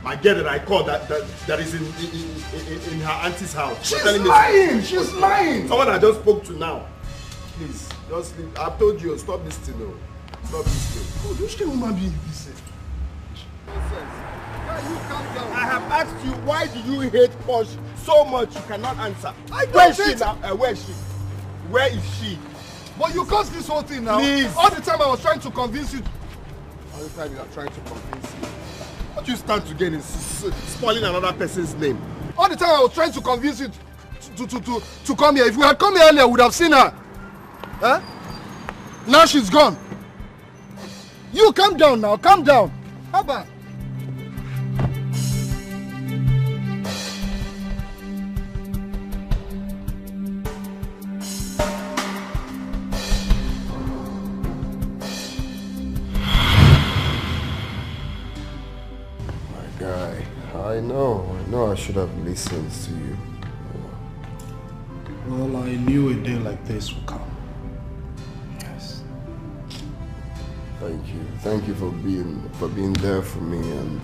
My girl that I called that is in her auntie's house. She's lying! She's lying! Someone I just spoke to now. Please, just leave. I've told you, stop this thing now. Stop this thing. Oh, you should woman be this. I have asked you, why do you hate Posh so much you cannot answer? Where is she now? Where is she? Where is she? But you caused this whole thing now. Please. All the time I was trying to convince you. All the time you are trying to convince me. What do you stand to gain in spoiling another person's name? All the time I was trying to convince you to come here. If we had come here earlier, we would have seen her. Huh? Now she's gone. You calm down now, calm down. How about? I know I should have listened to you. Well, I knew a day like this would come. Yes. Thank you for being there for me and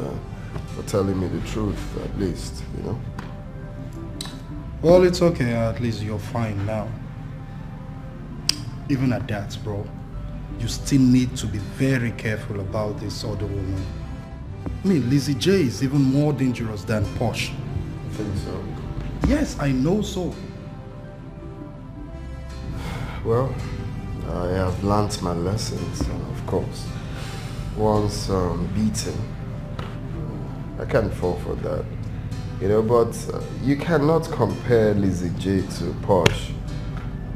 for telling me the truth, at least, you know. Well, it's okay, at least you're fine now. Even at that, bro, you still need to be very careful about this other woman. I mean, Lizzie J is even more dangerous than Posh. I think so. Yes, I know so. Well, I have learnt my lessons, of course. Once beaten, I can't fall for that. You know, but you cannot compare Lizzie J to Posh.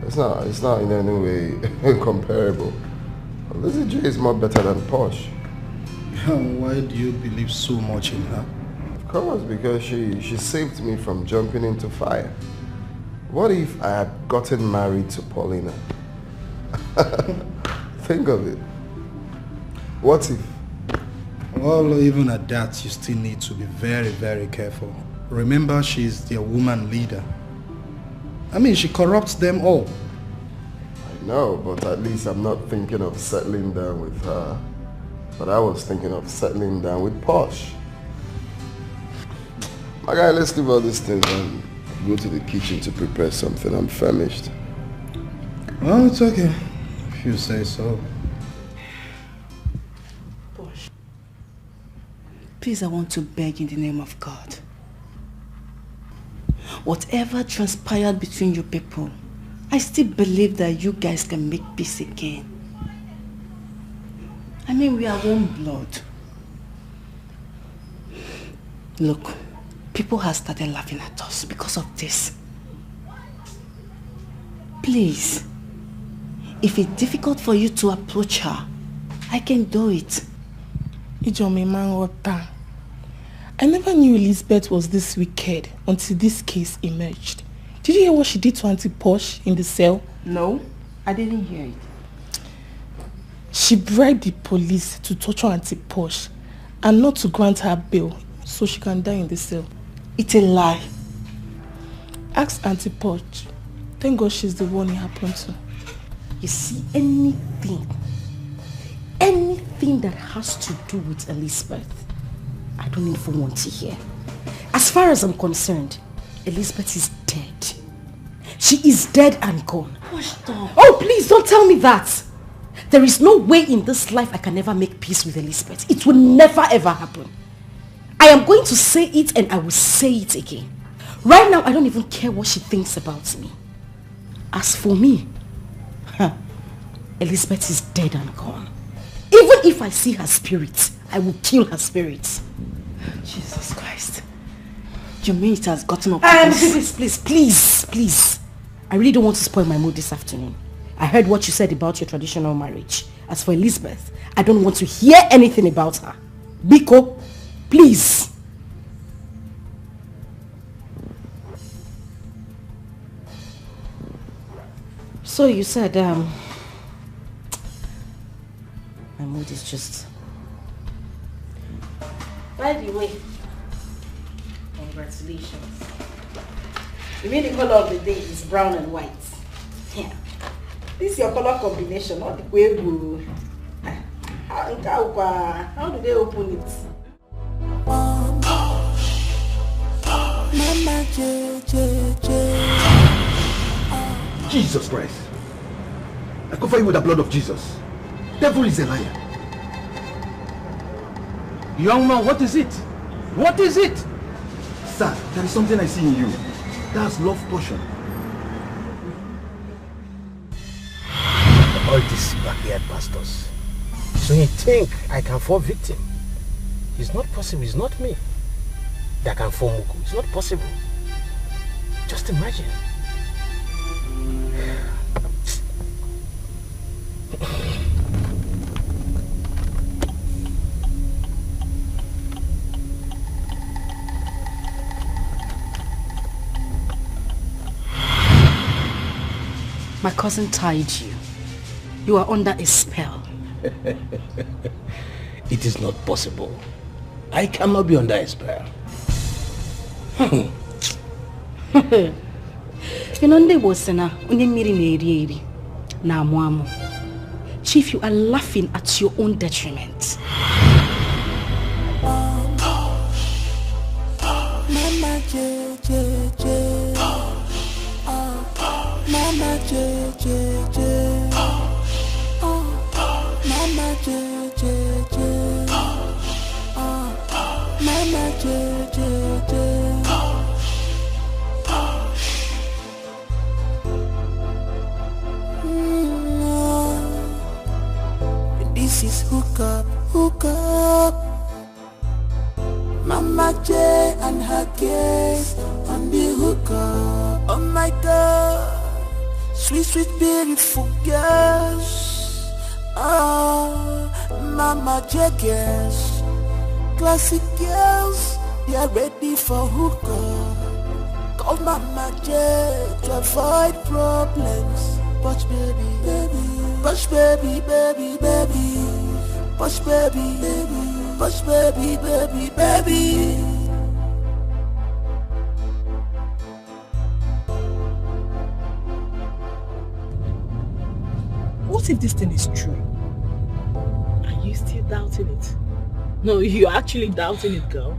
It's not in any way comparable. Lizzie J is more better than Posh. Why do you believe so much in her? Of course, because she saved me from jumping into fire. What if I had gotten married to Paulina? Think of it. What if? Well, even at that, you still need to be very, very careful. Remember, she's their woman leader. I mean, she corrupts them all. I know, but at least I'm not thinking of settling down with her. But I was thinking of settling down with Posh. My guy, let's leave all these things and go to the kitchen to prepare something. I'm famished. Well, it's okay, if you say so. Posh, please, I want to beg in the name of God. Whatever transpired between you people, I still believe that you guys can make peace again. I mean, we are one blood. Look, people have started laughing at us because of this. Please, if it's difficult for you to approach her, I can do it. I never knew Elizabeth was this wicked until this case emerged. Did you hear what she did to Auntie Posh in the cell? No, I didn't hear it. She bribed the police to torture Auntie Posh and not to grant her bail so she can die in the cell. It's a lie. Ask Auntie Posh. Thank God she's the one it happened to. You see, anything that has to do with Elizabeth, I don't even want to hear. As far as I'm concerned, Elizabeth is dead. She is dead and gone. Oh, please don't tell me that. There is no way in this life I can ever make peace with Elizabeth. It will never ever happen. I am going to say it and I will say it again. Right now, I don't even care what she thinks about me. As for me, Elizabeth is dead and gone. Even if I see her spirit, I will kill her spirit. Jesus Christ. You mean it has gotten up to this? Please. I really don't want to spoil my mood this afternoon. I heard what you said about your traditional marriage. As for Elizabeth, I don't want to hear anything about her. Biko, please. So you said, my mood is just... By the way, congratulations. You mean the color of the day is brown and white? Yeah. This is your color combination, not the way blue. How do they open it? Jesus Christ. I cover you with the blood of Jesus. Devil is a liar. Young man, what is it? What is it? Sir, there is something I see in you. That's love potion. All these backyard pastors. So you think I can fall victim? It's not possible. It's not me that can fall muku. It's not possible. Just imagine. My cousin tied you. You are under a spell. It is not possible. I cannot be under a spell. You know, there was Chief, you are laughing at your own detriment. Mama J. Mama J. Mama J. Mama J. This is hook up. Mama J and her case on the hook up. Oh my God, sweet, beautiful girls. Oh. Mama J girls, classic girls, they are ready for hookah. Call Mama J to avoid problems. Push baby, baby, push baby, baby, baby, push baby, baby, push baby, baby, baby. What if this thing is true? Are you still doubting it? No, you're actually doubting it, girl.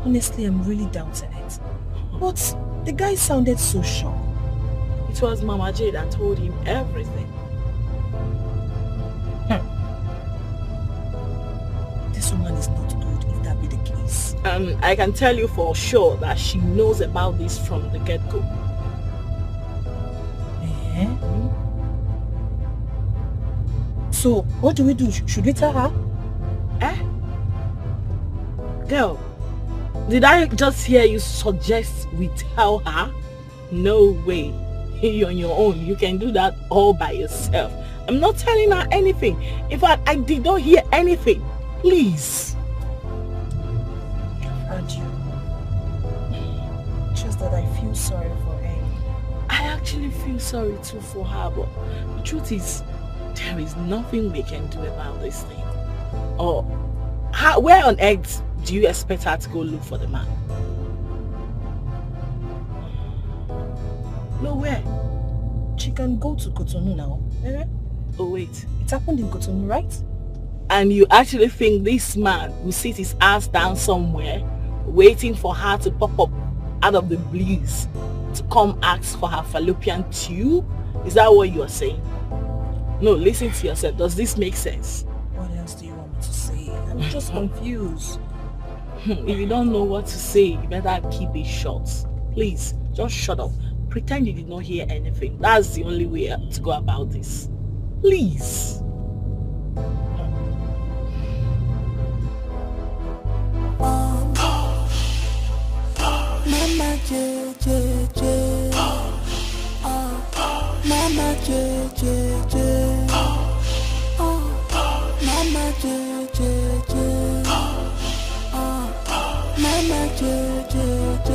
Honestly, I'm really doubting it. But the guy sounded so sure. It was Mama J that told him everything. This woman is not good if that be the case. I can tell you for sure that she knows about this from the get-go. So, what do we do? Should we tell her? Girl, did I just hear you suggest we tell her? No way. You're on your own. You can do that all by yourself. I'm not telling her anything. In fact, I did not hear anything. Please. And you. Just that I feel sorry for her. I actually feel sorry too for her, but the truth is, there is nothing we can do about this thing. Or where on earth do you expect her to go look for the man? Nowhere. She can go to Cotonou now. Oh wait. It happened in Cotonou, right? And you actually think this man will sit his ass down somewhere waiting for her to pop up out of the blues to come ask for her fallopian tube? Is that what you are saying? No, listen to yourself. Does this make sense? What else do you want me to say? I'm just confused. If you don't know what to say, you better keep it short. Please, just shut up. Pretend you did not hear anything. That's the only way to go about this. Please. Mama J, J, J. Mama J, J, J. Mama J, J, J. Mama J, J, J.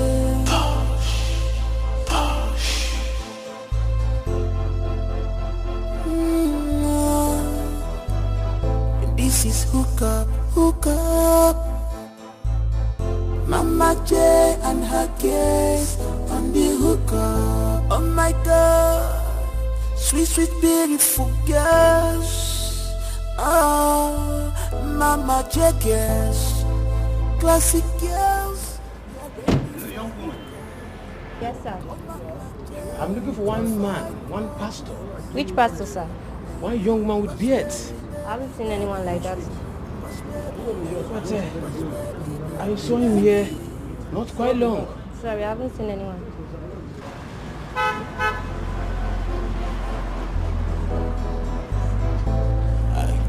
This is hook up, hook up. Mama J and her kids on the hook up. Oh my God, sweet, sweet, beautiful girls. Oh, Mama J girls, classic girls. Yes, sir. I'm looking for one man, one pastor. Which pastor, sir? One young man with beard. I haven't seen anyone like that. But I saw him here not quite long. Sorry, I haven't seen anyone.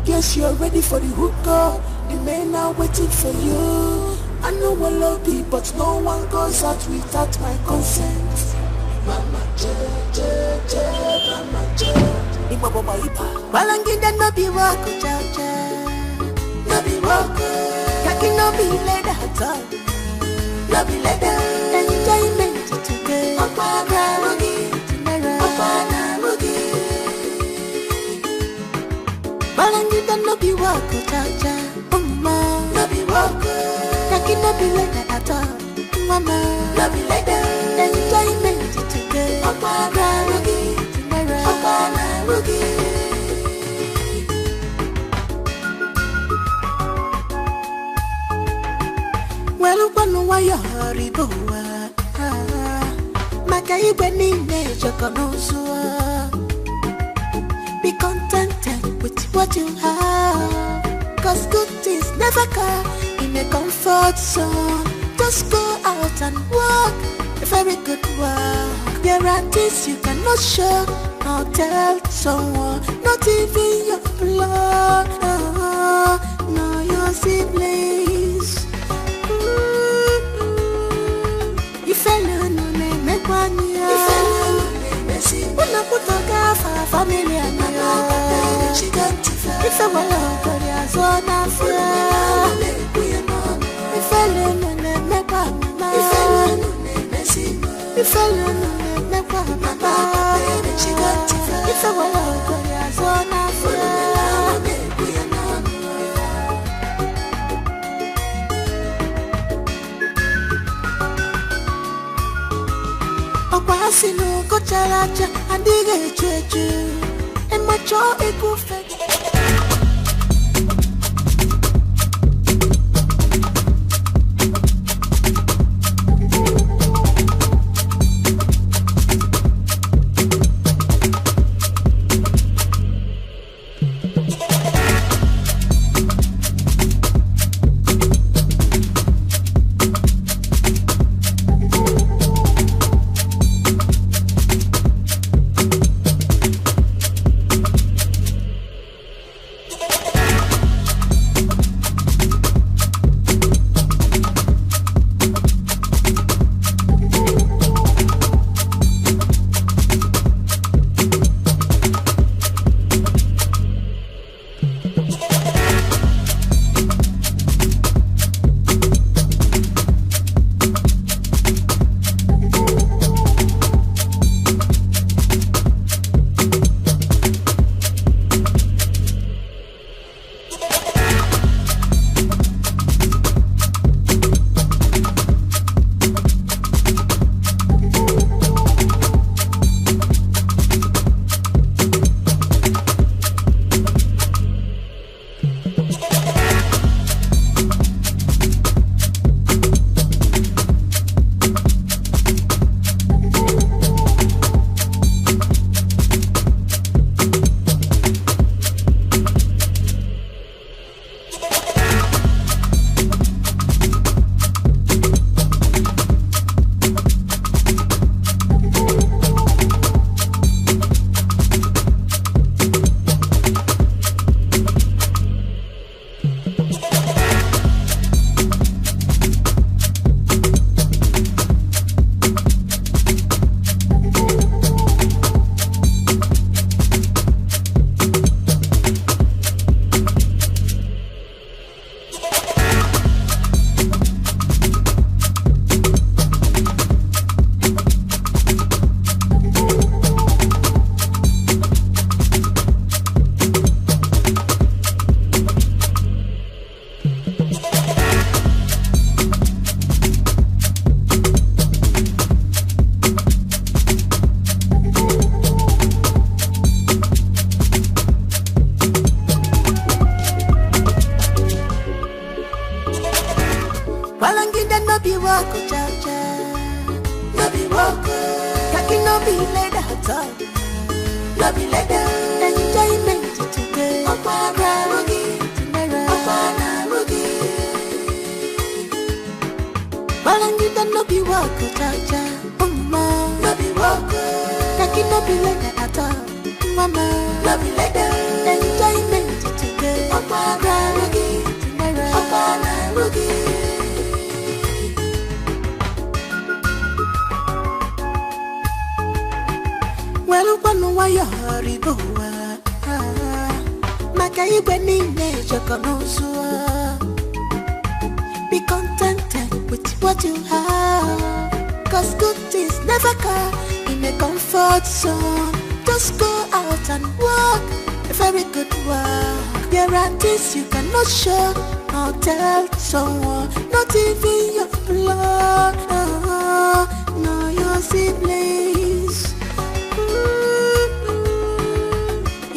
Guess you're ready for the hookah. The men are waiting for you. I know I love you, but no one goes out without my consent. Mama J, J, J, Mama J. Iba baba iba. Balangida no be wako cha cha. No be wako. Kaki no be leather at all. No be leather. Enjoyment today. Opana mugi. Opana mugi. Balangida no be wako cha cha. Mama. No be wako. Kaki no be leather at all. Mama. No be leather. Enjoyment today. Opana mugi. Opana mugi. Well, one way you're rivalry. Maka ibe nine chokonosua. Be contented with what you have. Cause good things never come in a comfort zone. Just go out and walk a very good walk. There are things you cannot show or tell someone. Not even your blood, no your siblings. If I learn no name, make one year. If I learn no name, Messi. When I put a car for family and if I will go there, so now If I learn to make Mama, baby, she got to fly. If I want to go, so now for Okwasino ko characha andige chechu e macho ekufe Be contented with what you have, 'cause good things never come in a comfort zone. Just go out and walk a very good walk. There are things you cannot show or tell someone, not even your blood, no your siblings.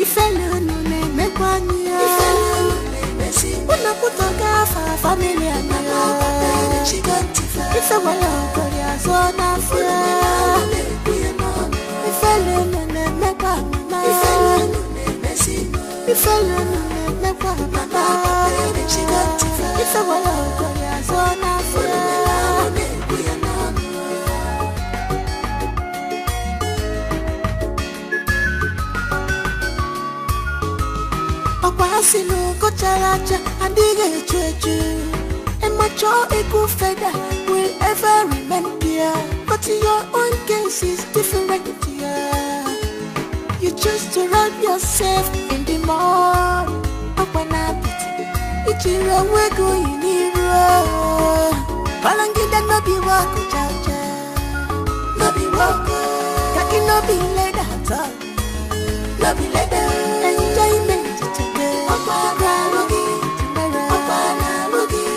If alone no make one year, una kutoka family and she got to fly. If I want to go, so now if alone no make one, if alone no make one, she got to fly. If I want to go, so now Okwasino ko characha andige chechu and macho eku feather will ever remain dear. But your own case is different, dear. You choose to rub yourself in the mud. Ichiro wego iniro Palangida no be wako chacha. No Kaki no be leather, no be leather. Enjoyment, Opana Boogie, Opana Boogie.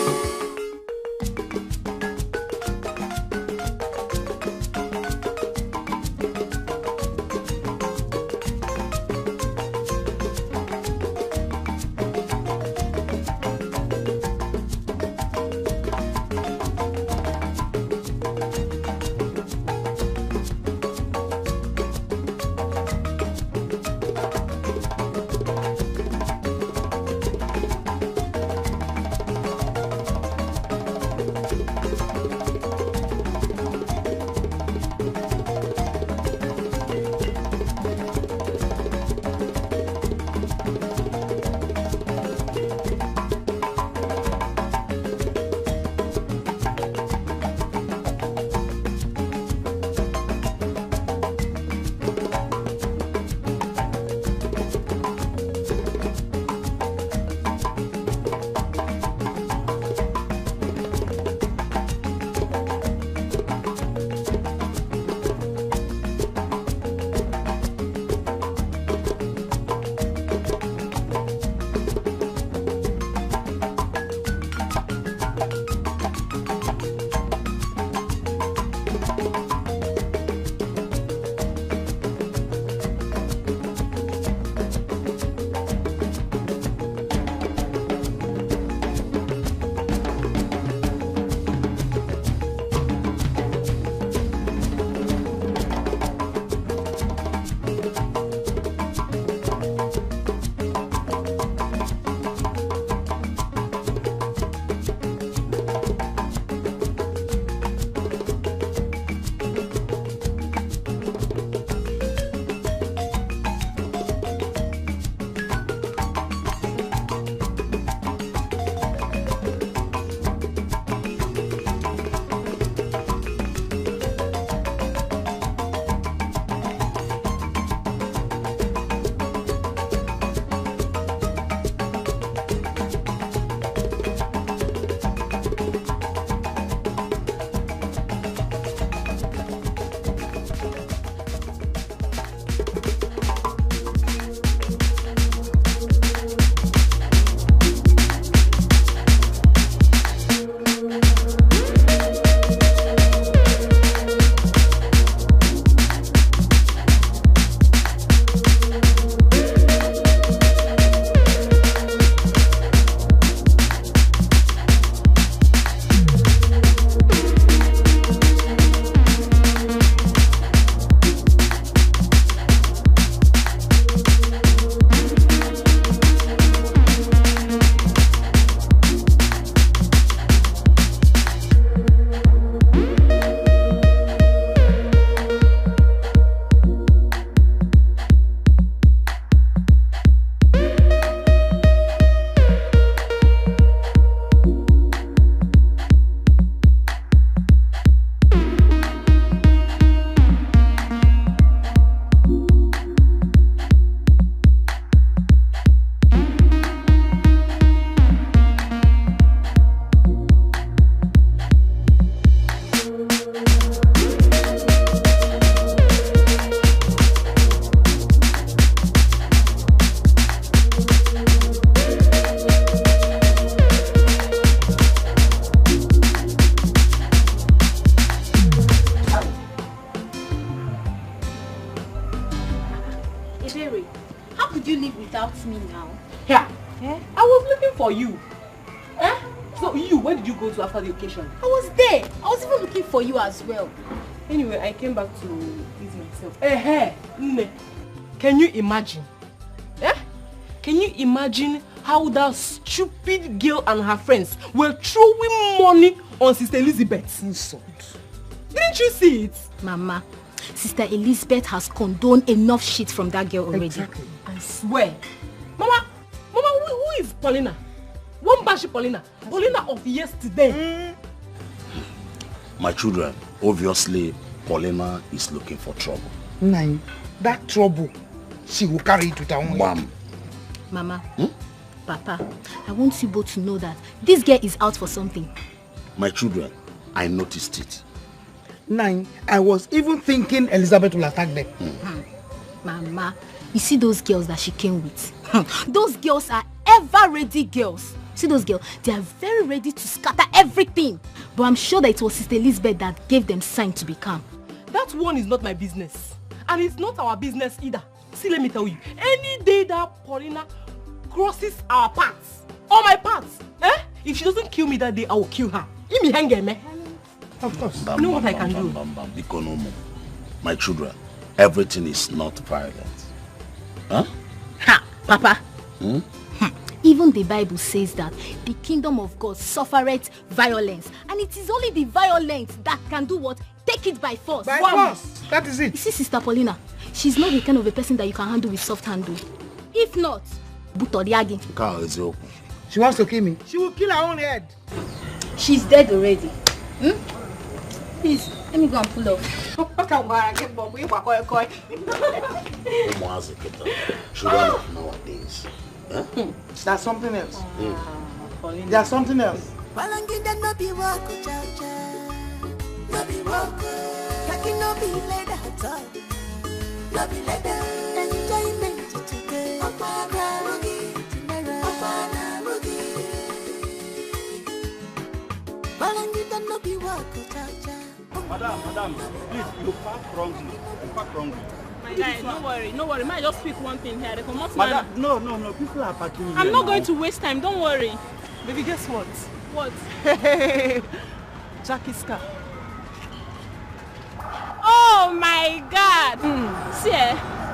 without me now. Yeah. I was looking for you. So you, where did you go to after the occasion? I was there. I was even looking for you as well. Anyway, I came back to ease myself. Can you imagine? Can you imagine how that stupid girl and her friends were throwing money on Sister Elizabeth? Insult. Didn't you see it? Mama, Sister Elizabeth has condoned enough shit from that girl already. Exactly. I swear. Mama, who is Paulina? One bash Paulina. Paulina of yesterday. My children, obviously, Paulina is looking for trouble. Nine, that trouble, she will carry it with her own head. Mama, Papa, I want you both to know that this girl is out for something. My children, I noticed it. 9, I was even thinking Elizabeth will attack them. Mama, you see those girls that she came with? Those girls are ever-ready girls. See those girls? They are very ready to scatter everything. But I'm sure that it was Sister Elizabeth that gave them sign to be calm. That one is not my business. And it's not our business either. See, let me tell you. Any day that Paulina crosses our paths, or my paths, if she doesn't kill me that day, I will kill her. Of course. You know what I can do? My children, everything is not violent. Huh? Ha! Papa. Even the Bible says that the kingdom of God suffereth violence. And it is only the violent that can do what? Take it by force. By force. That is it. You see, Sister Paulina, she's not the kind of a person that you can handle with soft handle. If not, she wants to kill me. She will kill her own head. She's dead already. Please, let me go and pull off. Children of nowadays. There's something else. There's something else. Madam, please, you park wrongly. My guy, no worry. Might just pick one thing here. Madam, no, people are parking here. I'm not going to waste time, don't worry. Baby, guess what? What? Jackie's car. Oh my God! See,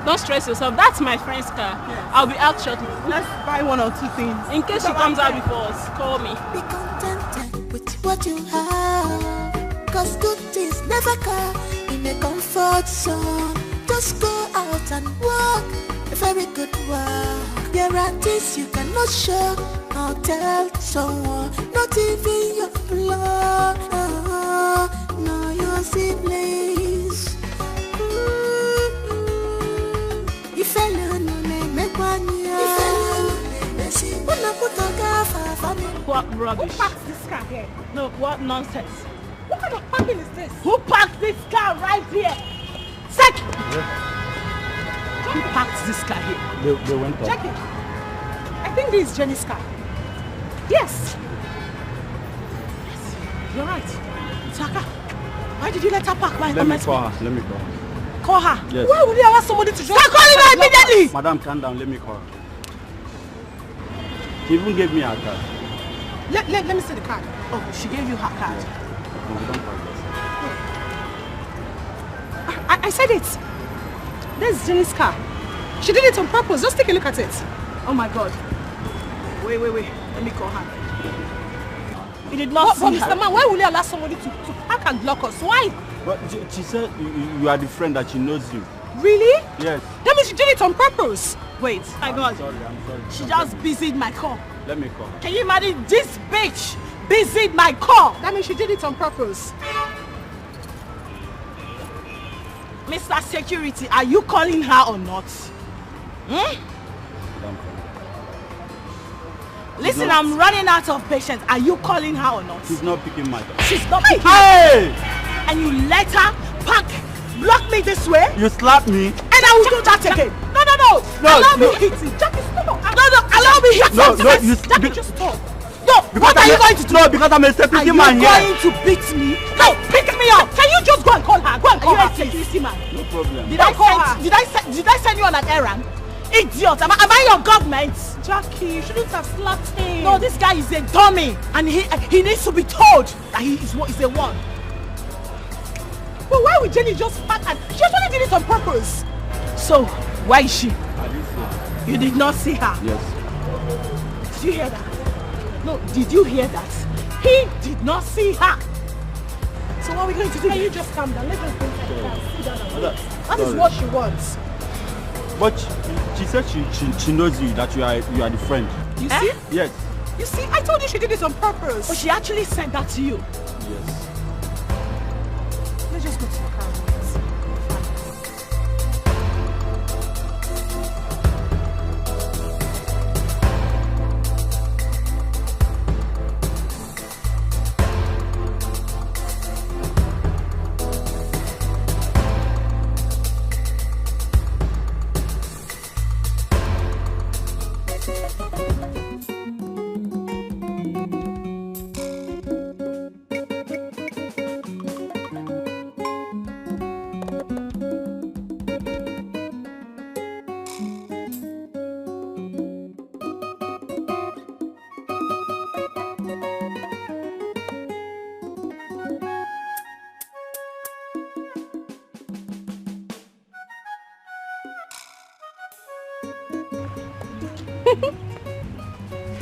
don't stress yourself. That's my friend's car. Yes. I'll be out shortly. Let's buy one or two things. In case she comes out before us, call me. Be contented with what you have, cause good things never come in a comfort zone. Just go out and walk a very good walk. There are things you cannot show or tell someone, not even your blood, no your siblings. If I learn make one year, what rubbish? Who parks this car here? No, what nonsense? What kind of parking is this? Who parked this car right here? Check! Who parked this car here? They went up. Check it. I think this is Jenny's car. Yes. You're right. Saka, why did you let her park by Let me call her. Call her? Yes. Why would you allow somebody to drive? Start calling her immediately! Madam, calm down. Let me call her. She even gave me her card. Let me see the card. Oh, she gave you her card. No, we don't call this. I said it. There's Jenny's car. She did it on purpose. Just take a look at it. Oh my God. Wait. Let me call her. You did not see her. Mr. Man, why will you allow somebody to park and block us? Why? But she said you are the friend that she knows you. Really? Yes. That means she did it on purpose. Wait, my God. I'm sorry. She just busied my car. Let me call. Can you imagine this bitch busied my car? That means she did it on purpose. Mr. Security, are you calling her or not? Listen, I'm running out of patience. Are you calling her or not? She's not picking my call. She's not picking Hey! And you let her block me this way? You slapped me. And I will do that again. No. Allow me hit you. Jackie, stop. No. Allow me hit you. Jackie, just stop. No, what are you going to do? No, because I'm a security man here. Are you going to beat me? No, pick me up. Can you just go and call her? Go and call her, please. Security man. No problem. Did I send you on an errand? Idiot. Am I your government? Jackie, you shouldn't have slapped him. No, this guy is a dummy. And he needs to be told that he is a one. But why would Jenny just park and she actually did it on purpose? So, where is she? I didn't see her. You did not see her? Yes. Did you hear that? No, did you hear that? He did not see her. So what are we going to do? Can you just calm down? Let us go inside the car. Sit down and wait. That is Sorry. what she wants. But she said she knows you, that you are the friend. You see? Yes. You see, I told you she did it on purpose. Oh, she actually sent that to you? Yes. Let's just go to the car.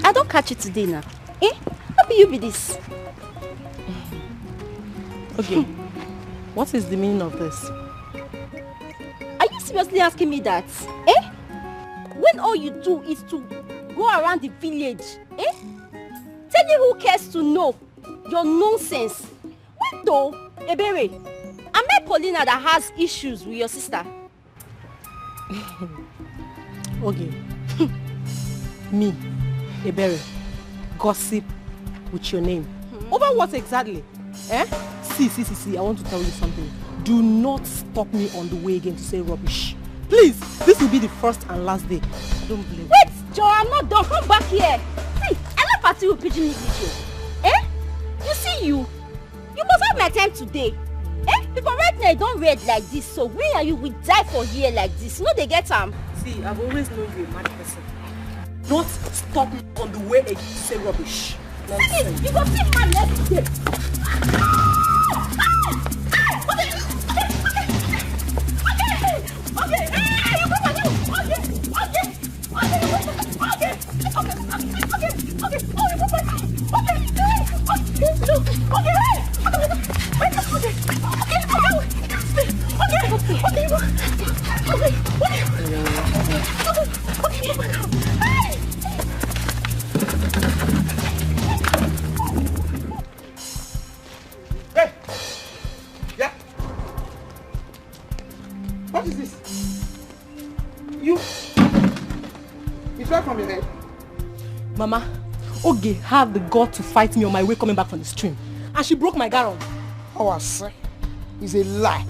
I don't catch you today now. Eh? How be you be this? Okay. What is the meaning of this? Are you seriously asking me that? Eh? When all you do is to go around the village, eh? Tell you who cares to know your nonsense. When though, Ebere, I met Paulina that has issues with your sister. Okay. Me, Ebere, gossip with your name. Over what exactly? Eh? See, I want to tell you something. Do not stop me on the way again to say rubbish. Please, this will be the first and last day. Don't blame me. Wait, Joe, I'm not done. Come back here. See, I like party with Pigeon English. Eh? You see you must have my time today. Eh? Because right now you don't read like this, so where are you? We die for here like this. You know they get See, I've always known you a mad person. Not stop me on the way again to say rubbish. Nonsense. You got see man next day. What is this? It's right from your head. Mama, Oge had the gut to fight me on my way coming back from the stream. And she broke my garron. Oh, I say, it's a lie.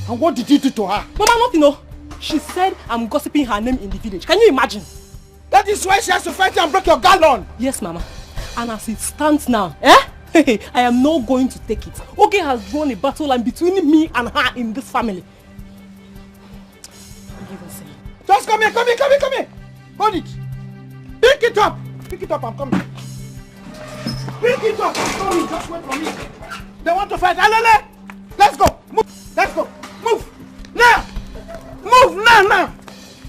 And what did you do to her? Mama, nothing, no. She said I'm gossiping her name in the village. Can you imagine? That is why she has to fight you and break your gallon. Yes, Mama. And as it stands now, I am not going to take it. Oge has drawn a battle line between me and her in this family. Just come here. Hold it. Pick it up, I'm coming. Pick it up, I'm coming. Just wait for me. They want to fight. Alele! Let's go. Move. Let's go. Move. Now. Move now.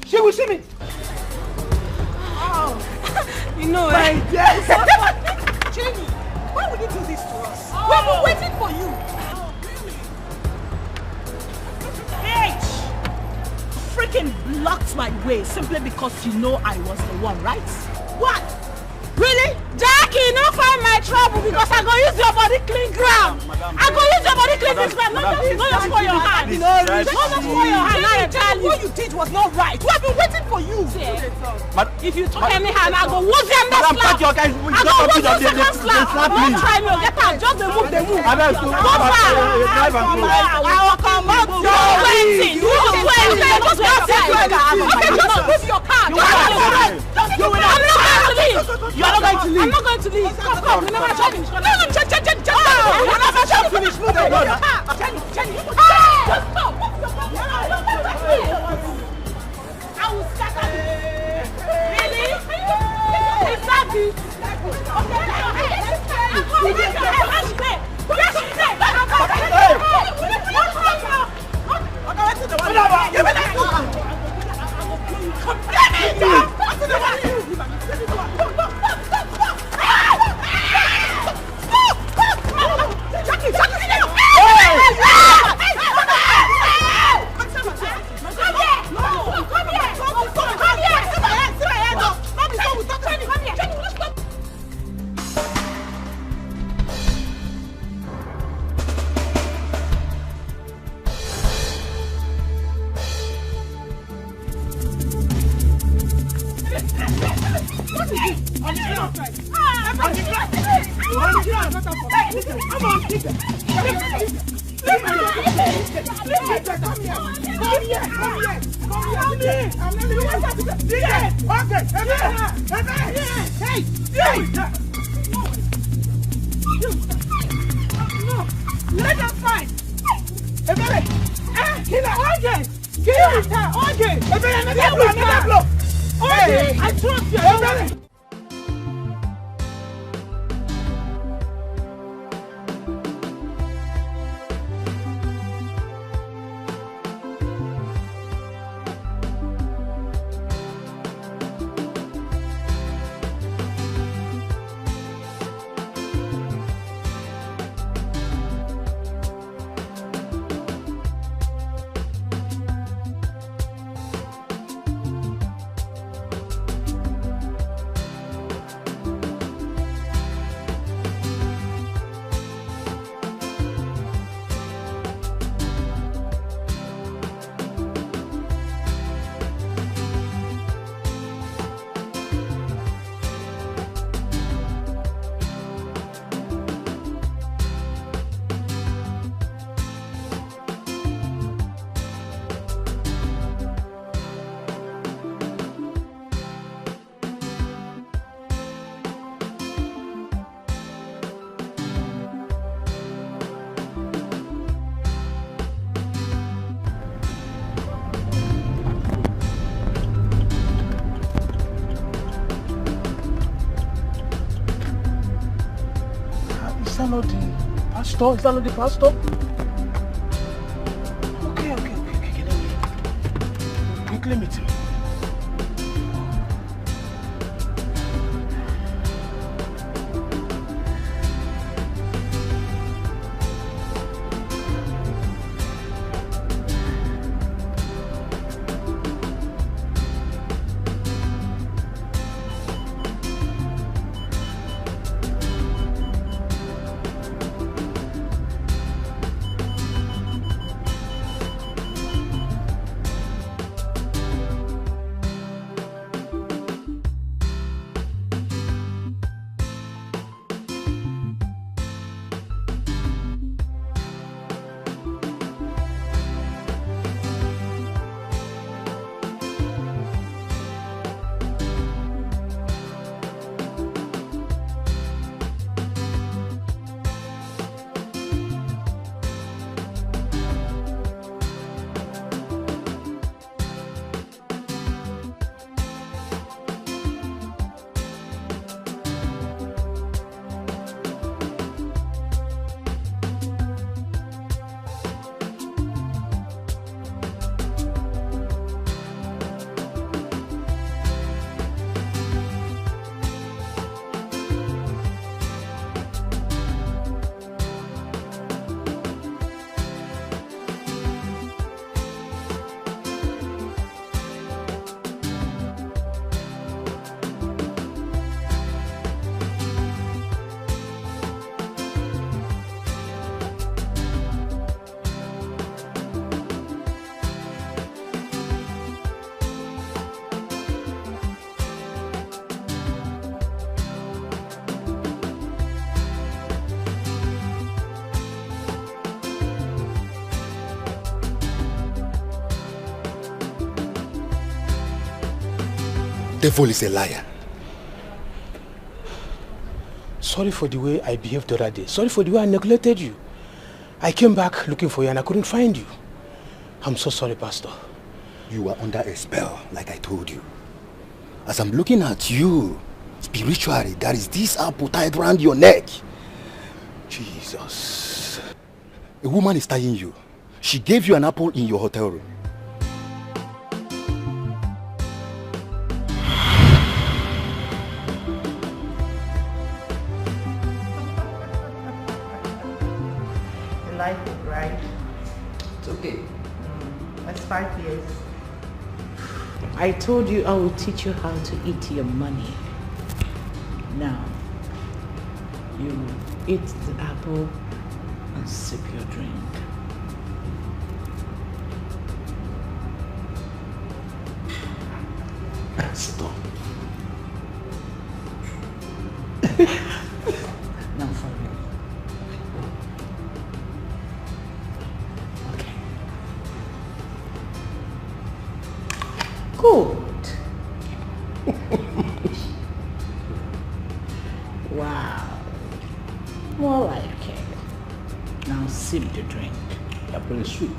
She will see me. Oh. You know, yes. Jenny, why would you do this to us? We've been waiting for you. Hey! Freaking blocked my way simply because you know I was the one, right? What? Really? Jackie, no find my trouble because I go use your body clean ground. I go use your body clean this ground. Not just for your hand. Not just for your hand. I tell you. What you did was not right. We have been waiting for you. If you talk anyhow, I go whoop them that slap. I go whoop them that slap. Don't try me. Get out. Just the move. Go back. I will come back. You're waiting. You're waiting. Just go outside. Okay, just move your car. I'm not going to leave. You are not going to leave. I'm not going to leave. Come. We never finish. No, check. We never finish. Move your car. Jenny. Just stop. I will scatter you. Really? Is that it? Let us fight! Another blow! Okay, I trust you! Is that not the pastor? Is that not the pastor? Okay. Let me quickly meet him. Devil is a liar. Sorry for the way I behaved the other day. Sorry for the way I neglected you. I came back looking for you and I couldn't find you. I'm so sorry, Pastor. You are under a spell, like I told you. As I'm looking at you, spiritually, there is this apple tied around your neck. Jesus. A woman is tying you. She gave you an apple in your hotel room. You like it, right? It's okay. That's 5 years. I told you I will teach you how to eat your money. Now, you eat the apple and sip your drink. Stop. Now for real. sip the drink. They're pretty sweet.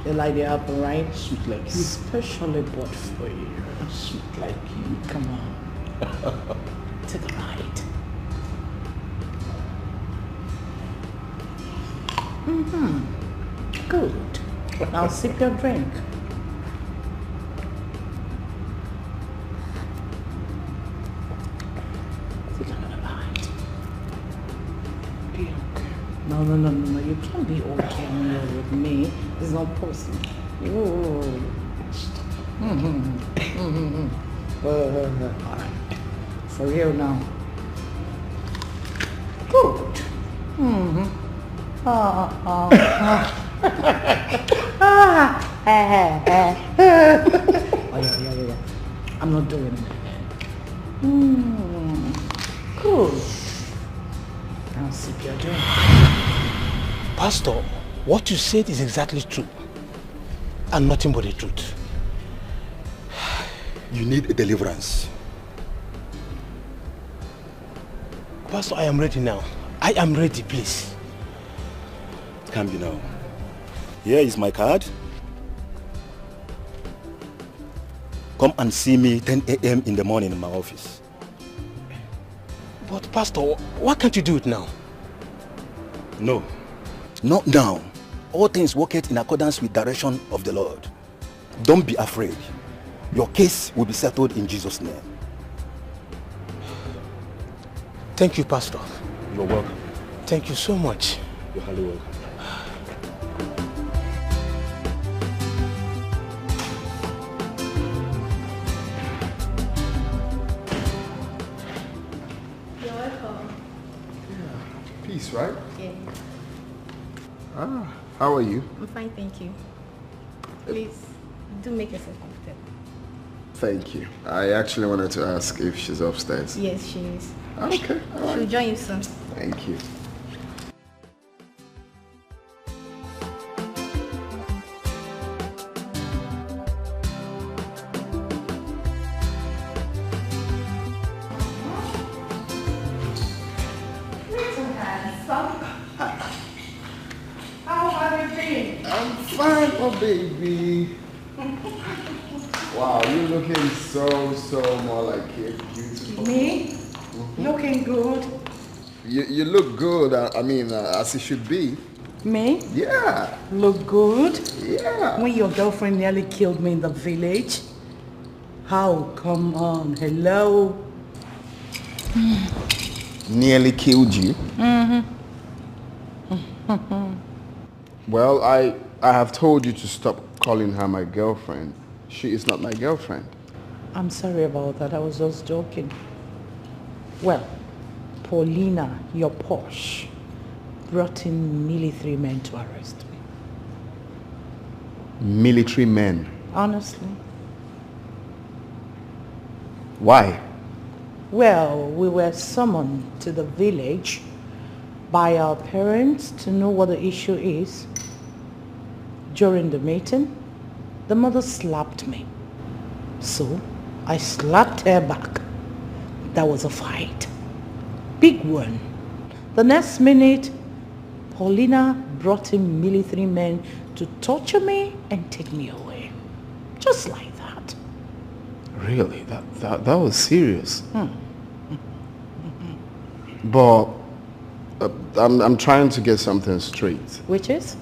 They like the apple, right? Sweet like you. Especially bought for you. Sweet like you. Come on. Take a bite. Good. Now sip your drink. Take another bite. Be okay. No. You can't be okay with me. It's not possible. Ooh. All right. For real now. Good. Oh, yeah. I'm not doing it. Good. Now sip your drink. Pastor, what you said is exactly true. And nothing but the truth. You need a deliverance. Pastor, I am ready now. I am ready, please. It can be now. Here is my card. Come and see me 10 a.m. in the morning in my office. But Pastor, why can't you do it now? No, not now. All things work in accordance with the direction of the Lord. Don't be afraid. Your case will be settled in Jesus' name. Thank you, Pastor. You're welcome. Thank you so much. You're highly welcome. You're welcome. Peace, right? Yeah. How are you? I'm fine, thank you. Please, do make yourself comfortable. Thank you. I actually wanted to ask if she's upstairs. Yes, she is. Okay, all right. She'll join you soon. Thank you. How have you been? I'm fine, oh baby. Wow, you're looking so more like a beautiful. Me? Looking good. You look good, as it should be. Me? Yeah. Look good? Yeah. When your girlfriend nearly killed me in the village? How? Come on, hello? Nearly killed you? Well, I have told you to stop calling her my girlfriend. She is not my girlfriend. I'm sorry about that. I was just joking. Well, Paulina, your Porsche, brought in military men to arrest me. Military men? Honestly. Why? Well, we were summoned to the village by our parents to know what the issue is. During the meeting, the mother slapped me. So, I slapped her back. That was a fight. Big one. The next minute, Paulina brought in military men to torture me and take me away. Just like that. Really? That was serious. But I'm trying to get something straight. Which is?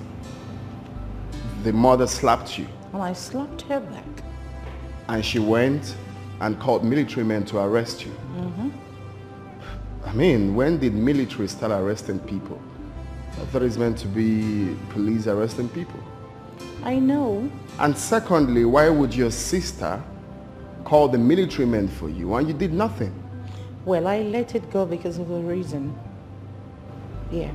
The mother slapped you. And I slapped her back. And she went and called military men to arrest you. When did military start arresting people? I thought it's meant to be police arresting people. I know. And secondly, why would your sister call the military men for you and you did nothing? Well, I let it go because of a reason. Yeah.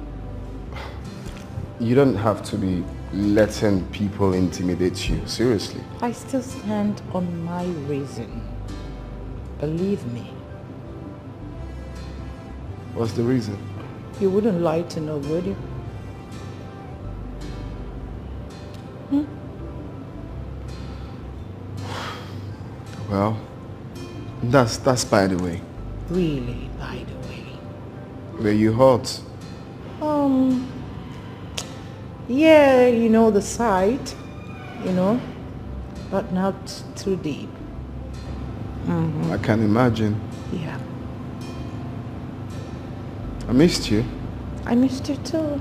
You don't have to be letting people intimidate you. Seriously. I still stand on my reason. Believe me. What's the reason? You wouldn't lie to know, would you? Well, that's by the way. Really, by the way. Were you hurt? Yeah, you know, the sight, you know, but not too deep. I can imagine. Yeah. I missed you. I missed you too.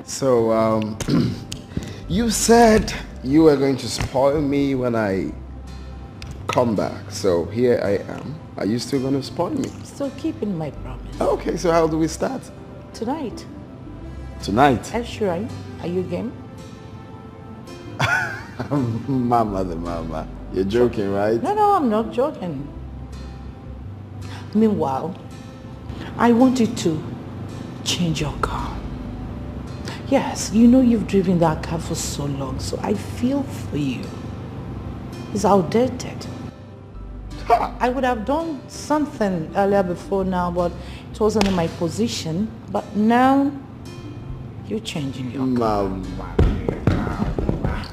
So, you said you were going to spoil me when I come back. So here I am. Are you still going to spoil me? Still keeping my promise. Okay, so how do we start? Tonight. Tonight? Sure. Are you game? Mama the mama. You're joking, right? No, I'm not joking. Meanwhile, I want you to change your car. Yes, you know you've driven that car for so long, so I feel for you. It's outdated. I would have done something earlier before now, but it wasn't in my position. But now, you're changing your car.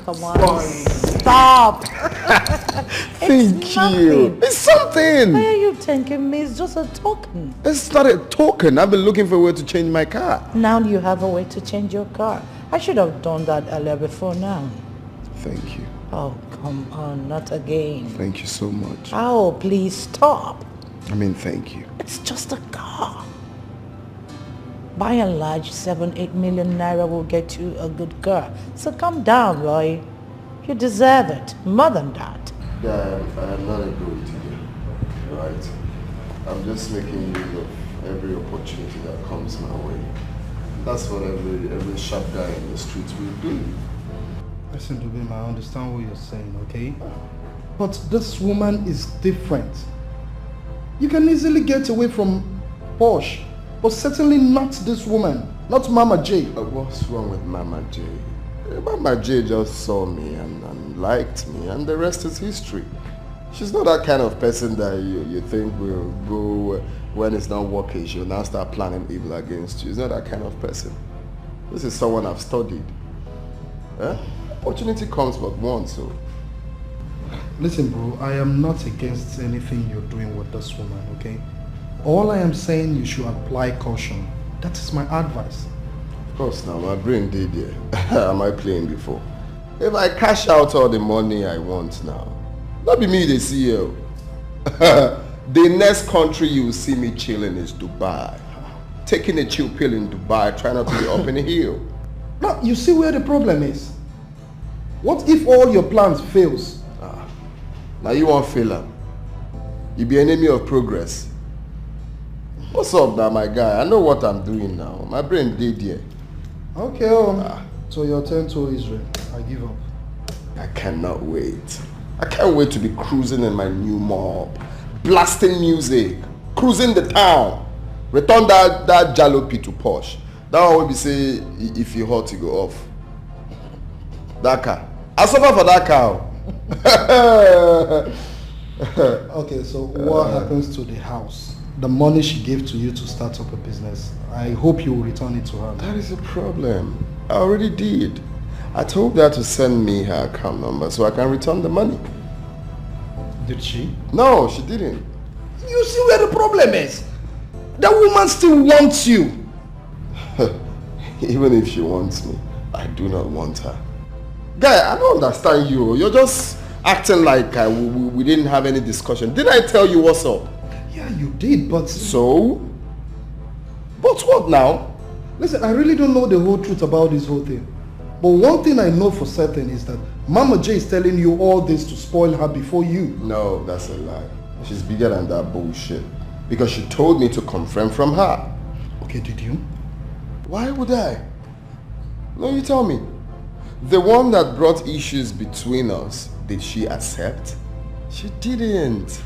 Come on, stop. Thank you. It's something. Why are you thanking me? It's just a token. It's not a token. I've been looking for a way to change my car. Now you have a way to change your car. I should have done that earlier before now. Thank you. Oh, come on, not again. Thank you so much. Oh, please stop. I mean, thank you. It's just a car. By and large, 7-8 million naira will get you a good car. So calm down, Roy. You deserve it. More than that. Yeah, I am not agreeing to you. Right? I'm just making use of every opportunity that comes my way. That's what every sharp guy in the streets will do. Listen, Dubim, I understand what you're saying, okay? But this woman is different. You can easily get away from Posh, but certainly not this woman, not Mama J. What's wrong with Mama J? Mama J just saw me and liked me, and the rest is history. She's not that kind of person that you think will go when it's not working. She'll now start planning evil against you. She's not that kind of person. This is someone I've studied. Opportunity comes but once, so. Listen, bro, I am not against anything you're doing with this woman, okay? All I am saying, you should apply caution. That is my advice. Of course, now my brain did there. Am I playing before? If I cash out all the money I want now, not be me the CEO. The next country you will see me chilling is Dubai. Taking a chill pill in Dubai, trying not to be up in the hill. Now, you see where the problem is? What if all your plans fails? Now you won't fail them. You be enemy of progress. What's up now, my guy? I know what I'm doing now. My brain did here. Okay, so your turn to Israel. I give up. I cannot wait. I can't wait to be cruising in my new mob. Blasting music. Cruising the town. Return that jalopy to Posh. That one will be say, if you hot, you go off. That car. I suffer for that car. Okay, so what happens to the house? The money she gave to you to start up a business. I hope you will return it to her. That is a problem. I already did. I told her to send me her account number so I can return the money. Did she? No, she didn't. You see where the problem is? That woman still wants you. Even if she wants me, I do not want her. Guy, I don't understand you. You're just acting like we didn't have any discussion. Didn't I tell you what's up? Yeah, you did, but... So? But what now? Listen, I really don't know the whole truth about this whole thing. But one thing I know for certain is that Mama J is telling you all this to spoil her before you. No, that's a lie. She's bigger than that bullshit. Because she told me to confirm from her. Okay, did you? Why would I? No, you tell me. The one that brought issues between us, did she accept? She didn't.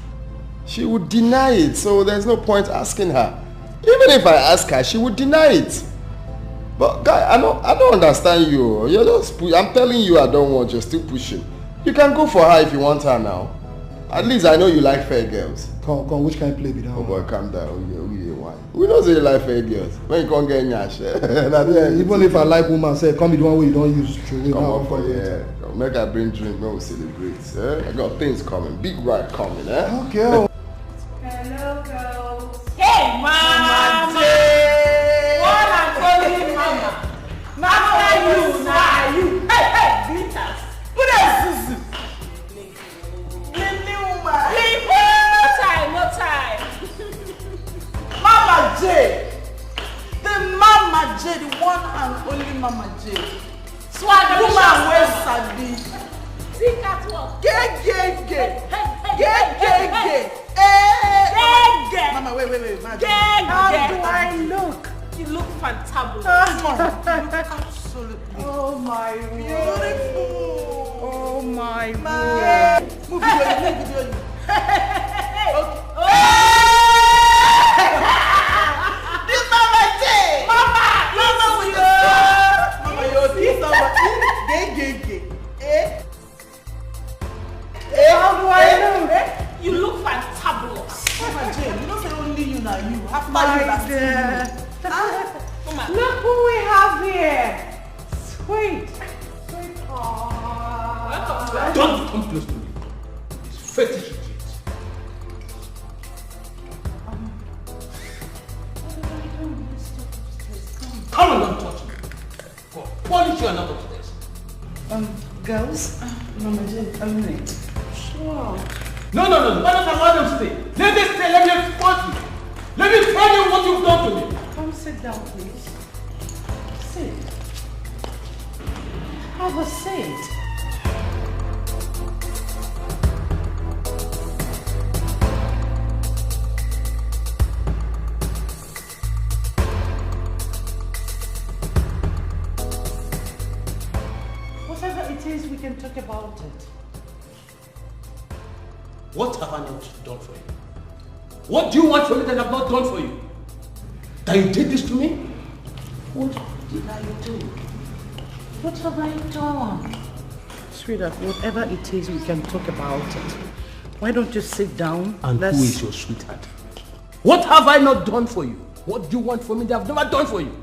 She would deny it, so there's no point asking her. Even if I ask her, she would deny it. But guy, I don't understand you. You're just I'm telling you I don't want, you're still pushing. You can go for her if you want her now. At least I know you like fair girls. Come, which kind of play be that? Oh boy, calm down. We know say you like fair girls. When you can't get nyash. Even if I like woman, say come be the one way you don't use true. Come on for yeah. Make her bring drink, we will celebrate. I got things coming, big ride coming. Okay. Hello, girls. Hey, Mama! Mama J. Swag woman wey sabi. See catwalk. Gay. Mama, wait. How do I look? You look fantabulous. Absolutely. Oh my Beautiful. Oh my Man. Move video. This Mama J. Mama, with the Mama, you're this Mama. Gay. How do I look? You look fantabulous. Mama J, you don't say only you now. You have My dear. Look who we have here. Sweet. Don't come close to me. It's fetish shit. Come on, don't touch me. Go. Polish you are not upstairs. Girls, Mama J, a minute. Sure. No. Why don't I let them stay? Let them stay. Let me expose you. Let me tell you what you've done to me. Come sit down, please. Sit. Have a seat. Whatever it is, we can talk about it. What have I not done for you? What do you want from me that I have not done for you? That you did this to me? What did I do? What have I done? Sweetheart, whatever it is, we can talk about it. Why don't you sit down? And who is your sweetheart? What have I not done for you? What do you want from me that I've never done for you?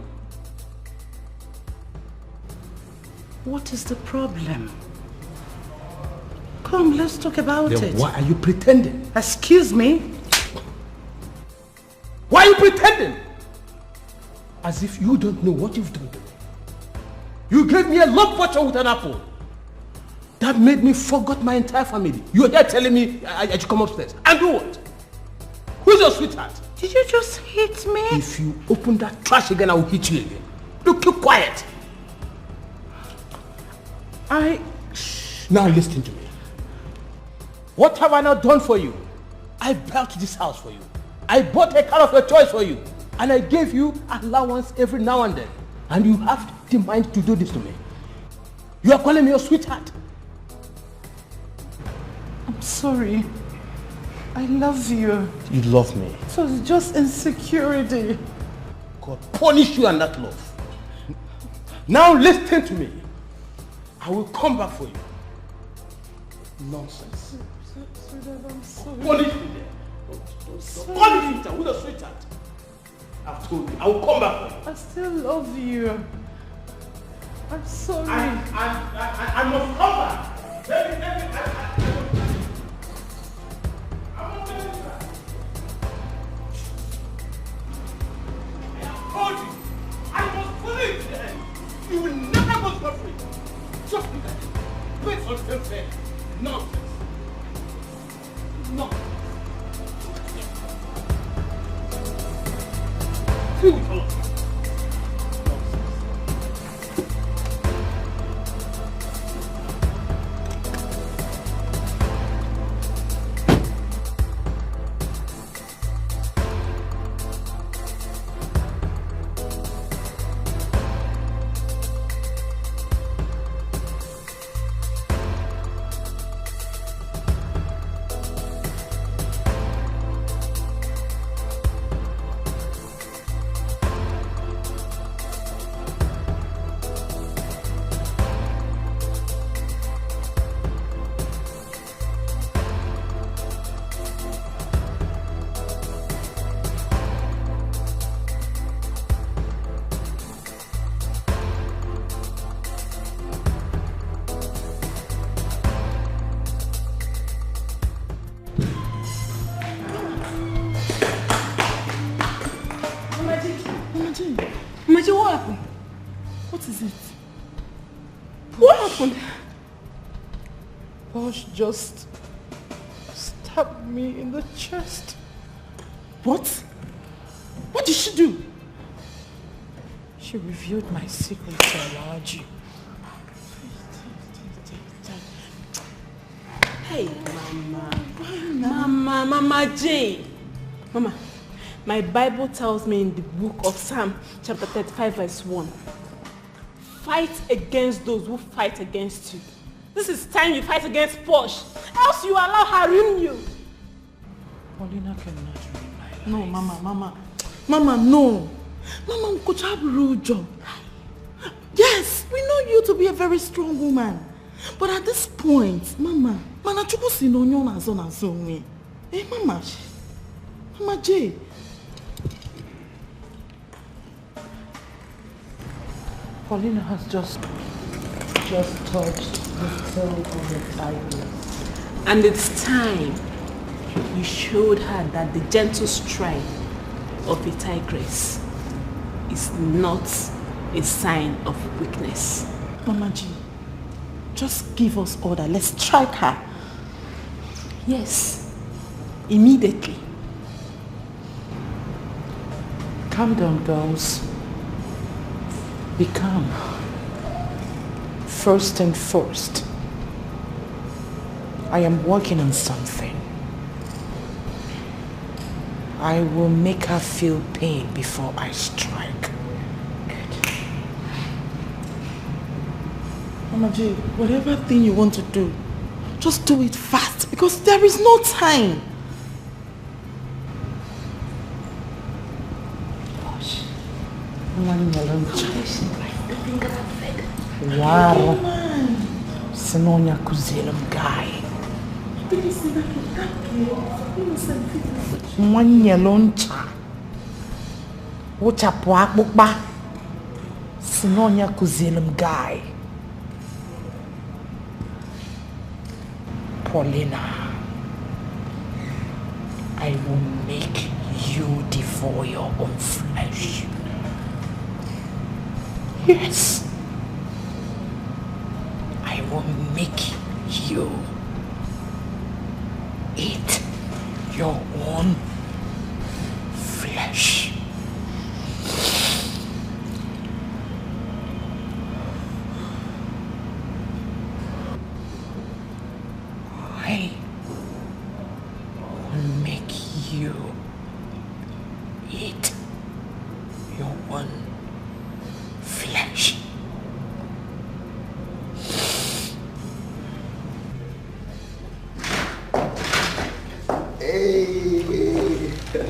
What is the problem? Come, let's talk about Then it. why are you pretending? Excuse me? Why are you pretending? As if you don't know what you've done to me. You gave me a love potion with an apple. That made me forget my entire family. You're here telling me I should come upstairs. And do what? Who's your sweetheart? Did you just hit me? If you open that trash again, I will hit you again. Look, keep quiet. Now listen to me. What have I not done for you? I built this house for you. I bought a car of your choice for you. And I gave you allowance every now and then. And you have the mind to do this to me. You are calling me your sweetheart. I'm sorry. I love you. You love me. So it's just insecurity. God punish you and not love. Now listen to me. I will come back for you. Nonsense. Sweetheart, I'm sorry. Punish me there. Punish me there with a sweetheart. I've told you. I will come back for you. I still love you. I'm sorry. I must come back. Let me, I'm not going to do that. I have told you. I must punish you there. You will never go for free. Just look at it. Wait until fair. Nonsense. Nonsense. Who will follow? Imagine what happened? What is it? What happened? Bosh just stabbed me in the chest. What? What did she do? She revealed my secret to Alaji. Hey, Mama J. Mama, my Bible tells me in the book of Psalm chapter 35 verse 1. Fight against those who fight against you. This is time you fight against Posh. Else you allow her ruin you. Paulina cannot ruin my life. No, Mama, no. Mama, could have rude job. Yes, we know you to be a very strong woman. But at this point, Mama, Mana chuku sinonyo na zone. Eh, Mama J. Paulina has just touched the tail of the tigress. And it's time you showed her that the gentle stride of a tigress is not a sign of weakness. Mama G, just give us order. Let's strike her. Yes, immediately. Calm down, girls. Be calm. First and first, I am working on something. I will make her feel pain before I strike. Good. Mama J, whatever thing you want to do, just do it fast because there is no time. Gosh. Wow. Sinonya kuzela mgai. Mwanyeloncha. Uchapwa bukba. Sinonya kuzela mgai. Paulina, I will make you devour your own flesh. Yes. I will make you eat your own flesh. I will make you eat your own flesh.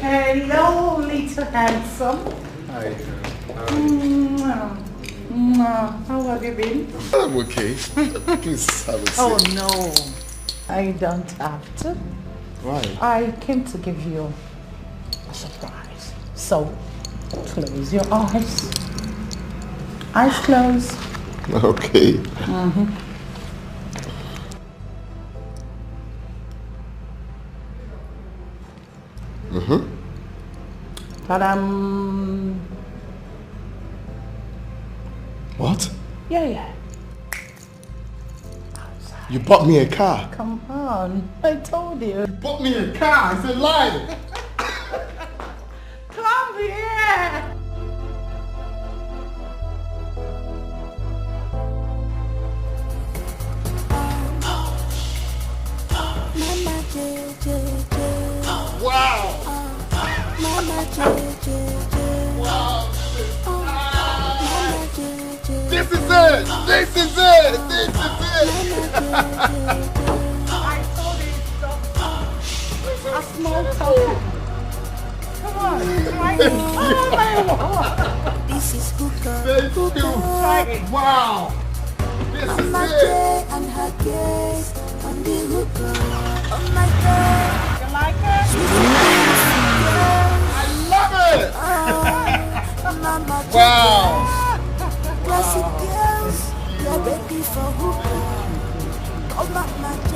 Hello, little handsome. Hi. How have you been? I'm okay. Please have a seat. Oh no, I don't have to. Why? I came to give you a surprise. So, close your eyes. Eyes closed. Okay. Ta-dam. What? Yeah. You bought me a car. Come on, I told you. You bought me a car. It's a lie. Come here. Wow. Wow. This is it. This is it. This is it. I told you it's a small token. Come on, try it. Oh my God. This is Hooker. Thank you. Wow. This is Mama it. J and her gaze on the hooker. Oh my God. You like it? I love it. Mama J. Wow. Classic girls, you're ready for hooker. Oh Mama J,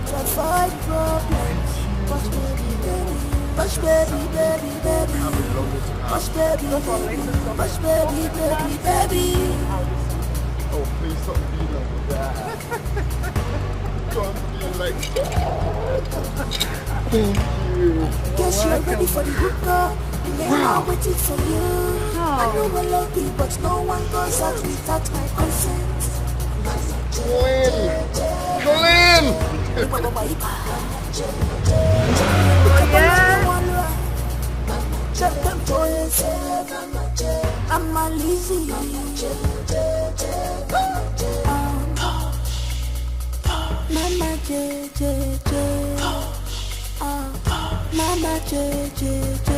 to avoid problems. Push baby, baby. Push baby, baby, baby. Push baby, baby. Push baby, baby, baby. Oh, please don't be like that. Don't be like that. Thank you. Guess you're ready for the hooker. Wow. I'm waiting for you. I know we're lucky, but no one goes out without my consent. Glenn! I'm a lazy. Mama J J J. Mama J J J.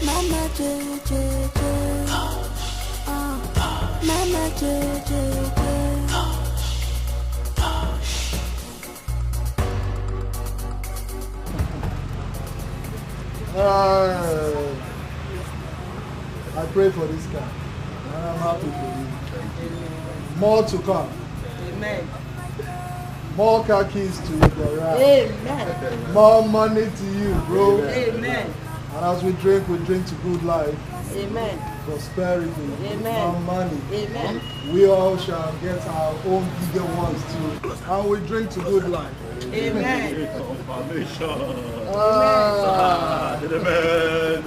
Mama J J J. Mama J J J. I pray for this guy. I'm happy for you. More to come. Amen. More car keys to your garage. Amen. More money to you, bro. Amen. And as we drink to good life. Amen. Prosperity. Amen. More money. Amen. We all shall get our own bigger ones too. And we drink to good life. Amen. Confirmation. Amen.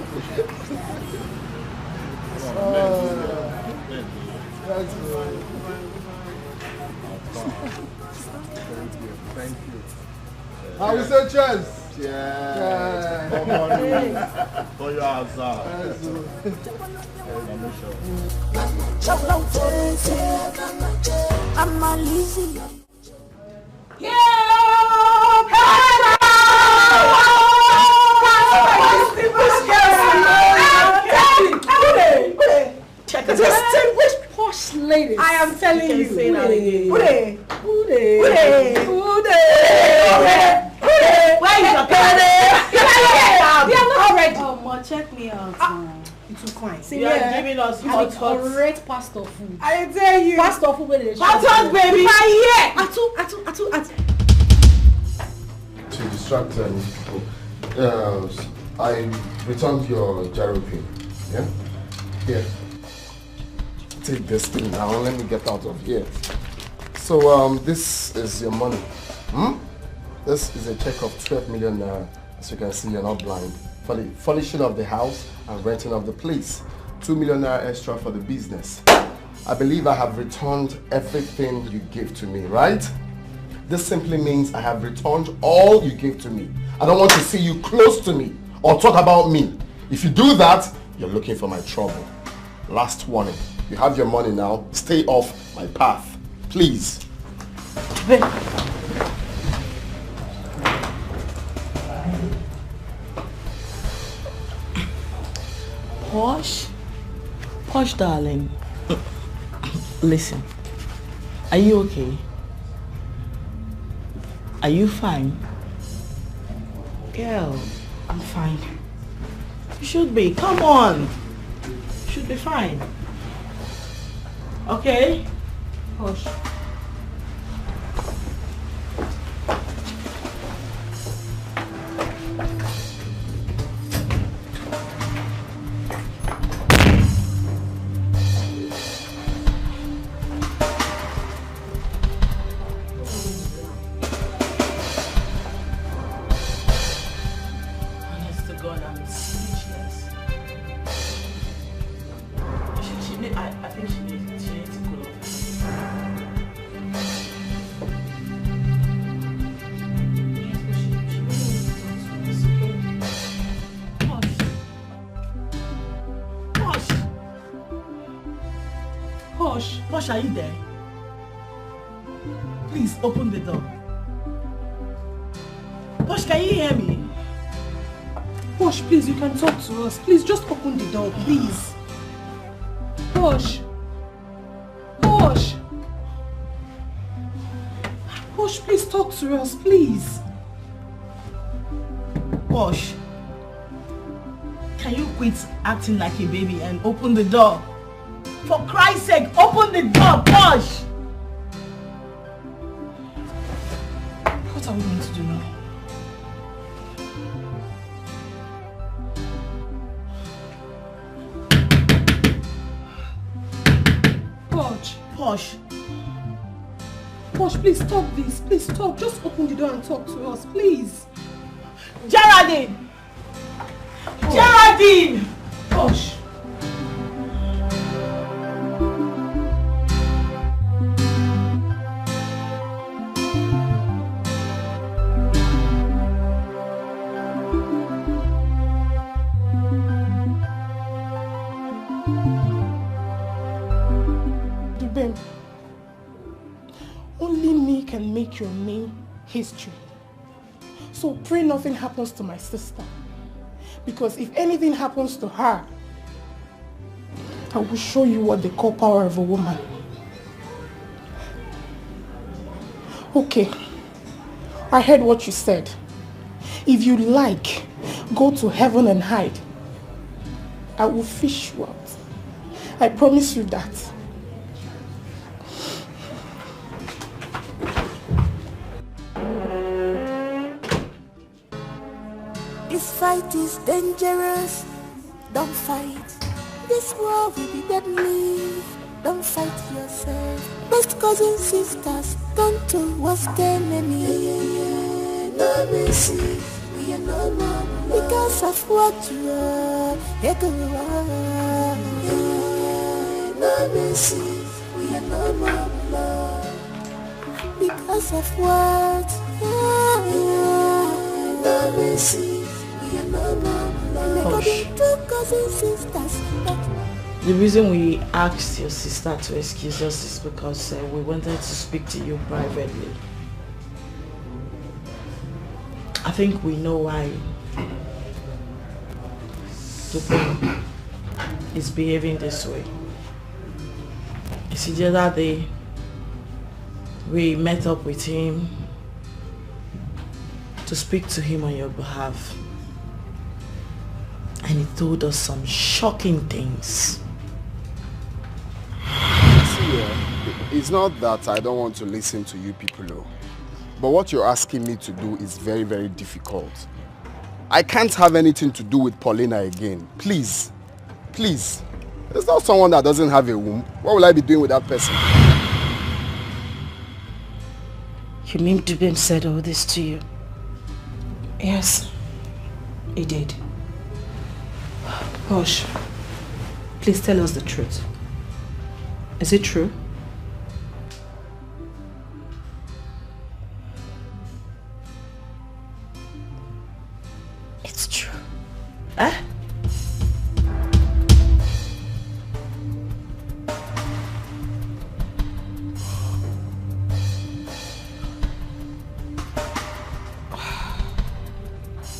That's good. Thank you. I will say cheers. Yeah. Come on. For your answer. I'm a lazy. Check it out. Which posh ladies? I am telling you. Say that again. Where is your pen? They are not ready. Oh, ma, check me out. It's too quiet. See, you are giving us hot correct pastor food. I tell you. Pastor food where they hot baby. Atu. To distract people, I returned your gyro pin. Yeah? Here. Take this thing now. Let me get out of here. So, this is your money. This is a check of 12 million naira. As you can see, you're not blind. For the furnishing of the house and renting of the place. 2 million naira extra for the business. I believe I have returned everything you gave to me, right? This simply means I have returned all you gave to me. I don't want to see you close to me or talk about me. If you do that, you're looking for my trouble. Last warning. You have your money now. Stay off my path. Please. Posh darling. Listen. Are you okay? Are you fine? Girl, I'm fine. You should be. Come on. You should be fine. Okay? Posh. Posh, are you there? Please open the door. Posh, can you hear me? Posh, please, you can talk to us. Please, just open the door, please. Posh. Posh. Posh, please talk to us, please. Posh, can you quit acting like a baby and open the door? For Christ's sake, open the door, Posh! What are we going to do now? Posh. Posh, please stop this. Please stop. Just open the door and talk to us, please. Geraldine! Geraldine! Gosh. Only me can make your name history. So pray nothing happens to my sister. Because if anything happens to her, I will show you what they call power of a woman. Okay, I heard what you said. If you like, go to heaven and hide. I will fish you out. I promise you that. This fight is dangerous. Don't fight. This war will be deadly. Don't fight yourself. Best cousins, sisters, don't do what's enemy. No mercy, we are no more. Because of what you are. No mercy, we are no more. Because of what? No mercy. The reason we asked your sister to excuse us is because we wanted to speak to you privately. I think we know why Dupin is behaving this way. You see, the other day we met up with him to speak to him on your behalf. And he told us some shocking things. See, it's not that I don't want to listen to you people, but what you're asking me to do is very, very difficult. I can't have anything to do with Paulina again. Please. Please. There's not someone that doesn't have a womb. What will I be doing with that person? You mean Dubin said all this to you? Yes, he did. Posh, please tell us the truth. Is it true? It's true. Eh?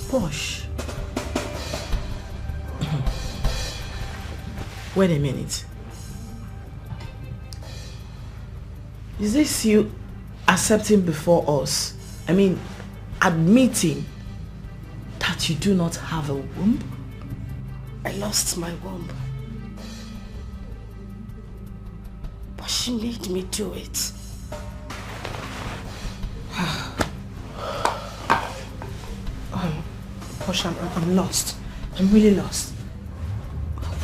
Posh. Wait a minute. Is this you accepting before us? I mean, admitting that you do not have a womb? I lost my womb. But she made me do it. Posh, I'm lost. I'm really lost.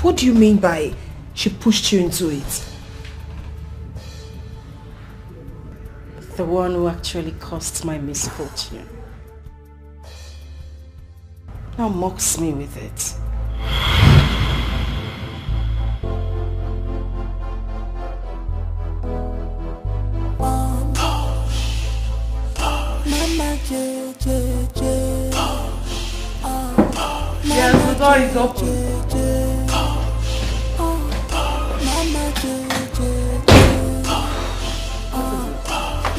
What do you mean by she pushed you into it? The one who actually caused my misfortune. Now mocks me with it. Mama J, J, J. Yes, the door is open. Mama J, J,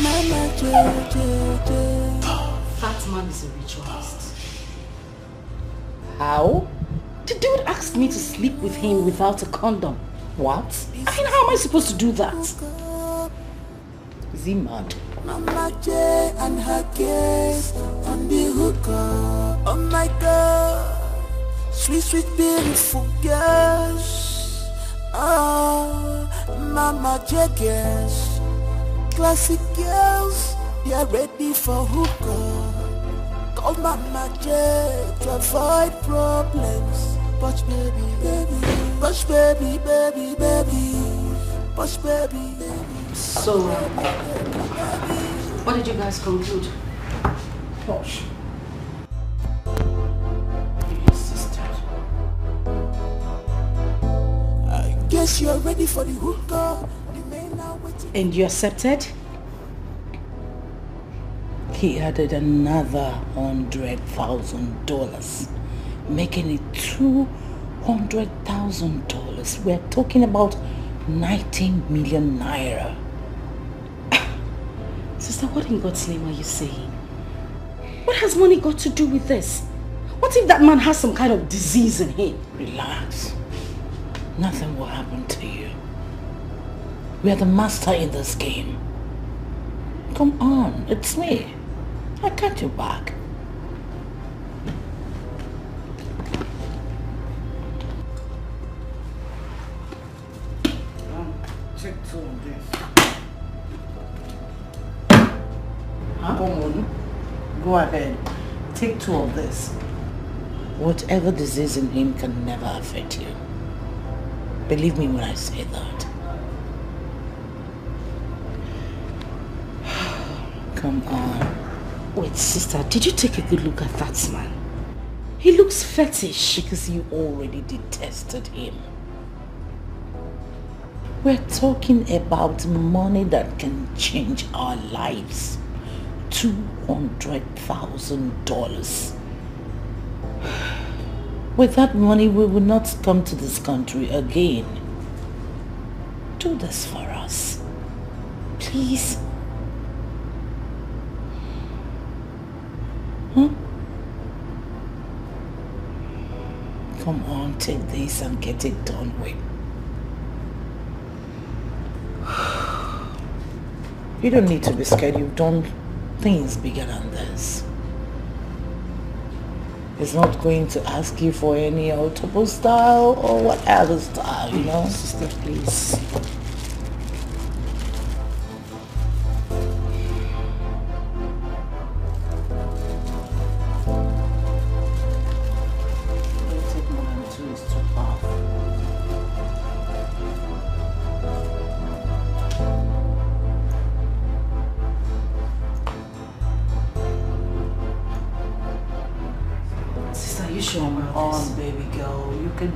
Mama J, J, J. That man is a ritualist. How? The dude asked me to sleep with him without a condom. What? I mean, how am I supposed to do that? Is he mad? Mama J and her case on the hookah. Oh my God, sweet, sweet, beautiful girls. Oh, Mama J girls, classic girls, they are ready for hookah. Call Mama J to avoid problems. Push baby, baby, push baby, baby, baby, push baby, baby. So, what did you guys conclude? Posh. You insisted. guess you are ready for the hookah. The men are waiting. And you accepted? He added another $100,000, making it $200,000. We're talking about 19 million naira. Sister, what in God's name are you saying? What has money got to do with this? What if that man has some kind of disease in him? Relax. Nothing will happen to you. We are the master in this game. Come on, it's me. I got your back. Take two of this. Huh? Come on. Go ahead. Take two of this. Whatever disease in him can never affect you. Believe me when I say that. Come on. Wait, sister, did you take a good look at that man? He looks fetish. Because you already detested him. We're talking about money that can change our lives. $200,000. With that money, we will not come to this country again. Do this for us. Please. Huh? Come on, take this and get it done with. You don't need to be scared. You've done things bigger than this. He's not going to ask you for any autobus style or whatever style, you know? Sister, please.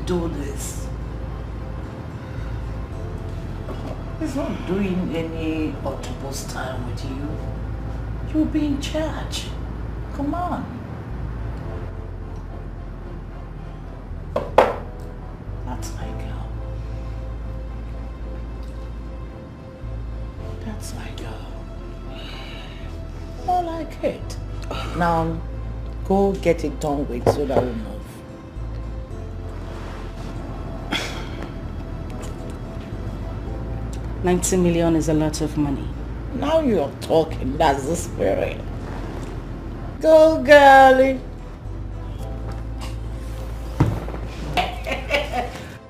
Do this. He's not doing any autobus time with you. You'll be in charge. Come on. That's my girl. That's my girl. More like it. Now, go get it done with so that we move. 90 million is a lot of money. Now you're talking. That's the spirit. Go, girlie.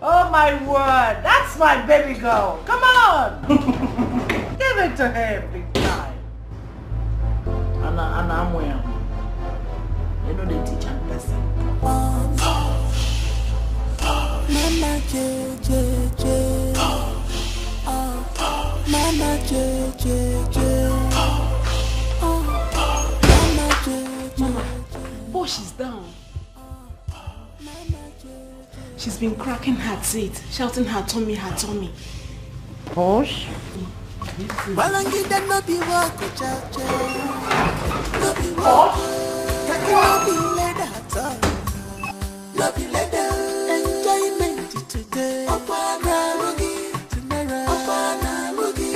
Oh my word. That's my baby girl. Come on. Give it to him big time. And I'm well. You know they teach a person. Mama J. Mama J. Mama J. Mama, Bosch is down. She's been cracking her teeth, shouting her tummy, her tummy. Bosch? Balangida no be walk, cha-cha. No be walk. No be leather at all. No be leather. Enjoyment today. Opana rugi. Tomorrow. Opana rugi.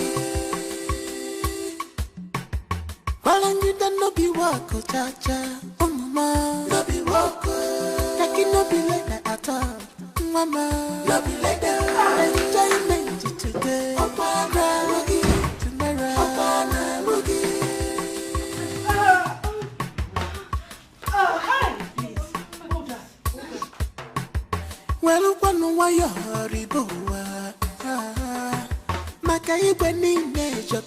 Balangida no be walk, cha-cha. Oh mama. No be walk. Taki no be leather at all. Mama. No be leather. Enjoyment today. Opana rugi. Well, one way haribo Makai nature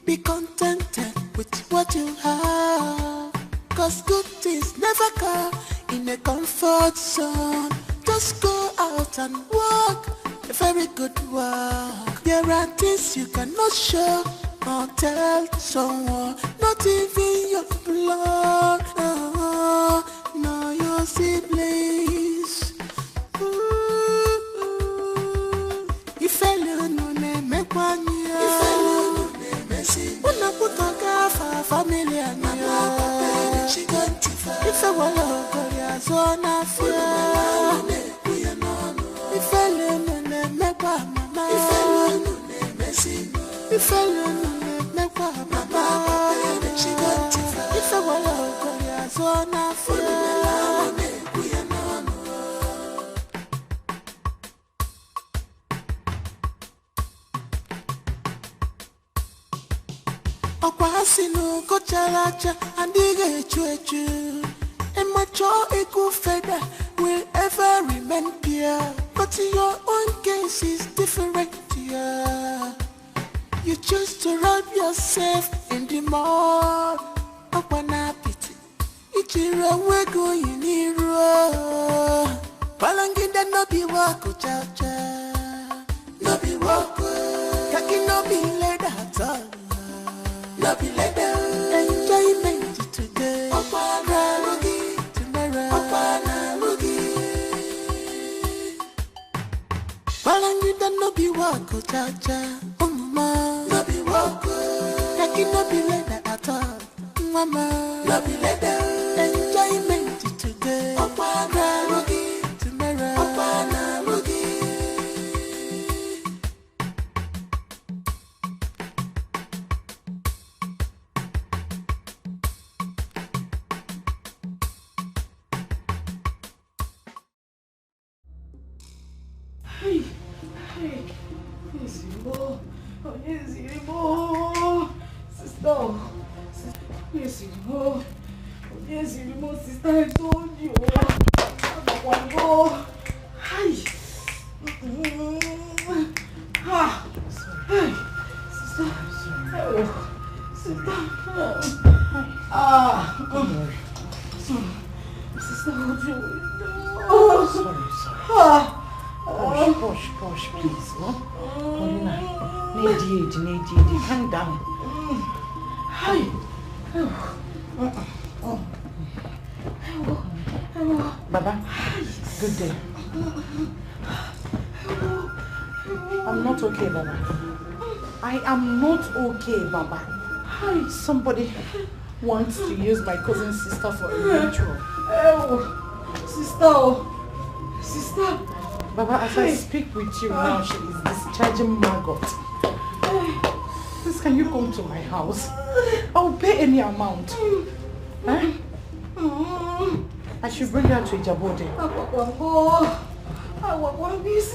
be contented with what you have, cause good things never come in a comfort zone. Just go out and walk a very good walk. There are things you cannot show or tell someone, not even your blood. No, your siblings. kwanya. Una kutoka familia niyo. Ife wala korea zona fia. Ife lene mekwa mama. Ife lene mekwa mama. Ife wala korea zona fia. Okwasinu kochalacha andige chuechu. And macho ekufeda will ever remain pure. But your own case is different, yeah. You choose to rub yourself in the mud. Okwana piti ichira wego yiniro. Palangida no be wako cha cha. No be wako. Kaki no be led at all. No be later. Enjoyment today. Opana rugi tomorrow. Opana rugi. Balangida no be wako cha cha. Mama no be wako. Kaki no be later at all. Mama no be later. Enjoyment today. Opana rugi tomorrow. Opana rugi. Sister, I told you. One more. Hi. Hey, sister. Oh, sister. Sister, what you Push, please. Paulina, need calm down. Hi. Baba, good day. I'm not okay, Baba. I am not okay, Baba. Hi, somebody wants to use my cousin's sister for a ritual. Sister. Baba, as I speak with you now, she is discharging maggot. Please, can you come to my house? I'll pay any amount. Eh? I should bring her to Ijabode.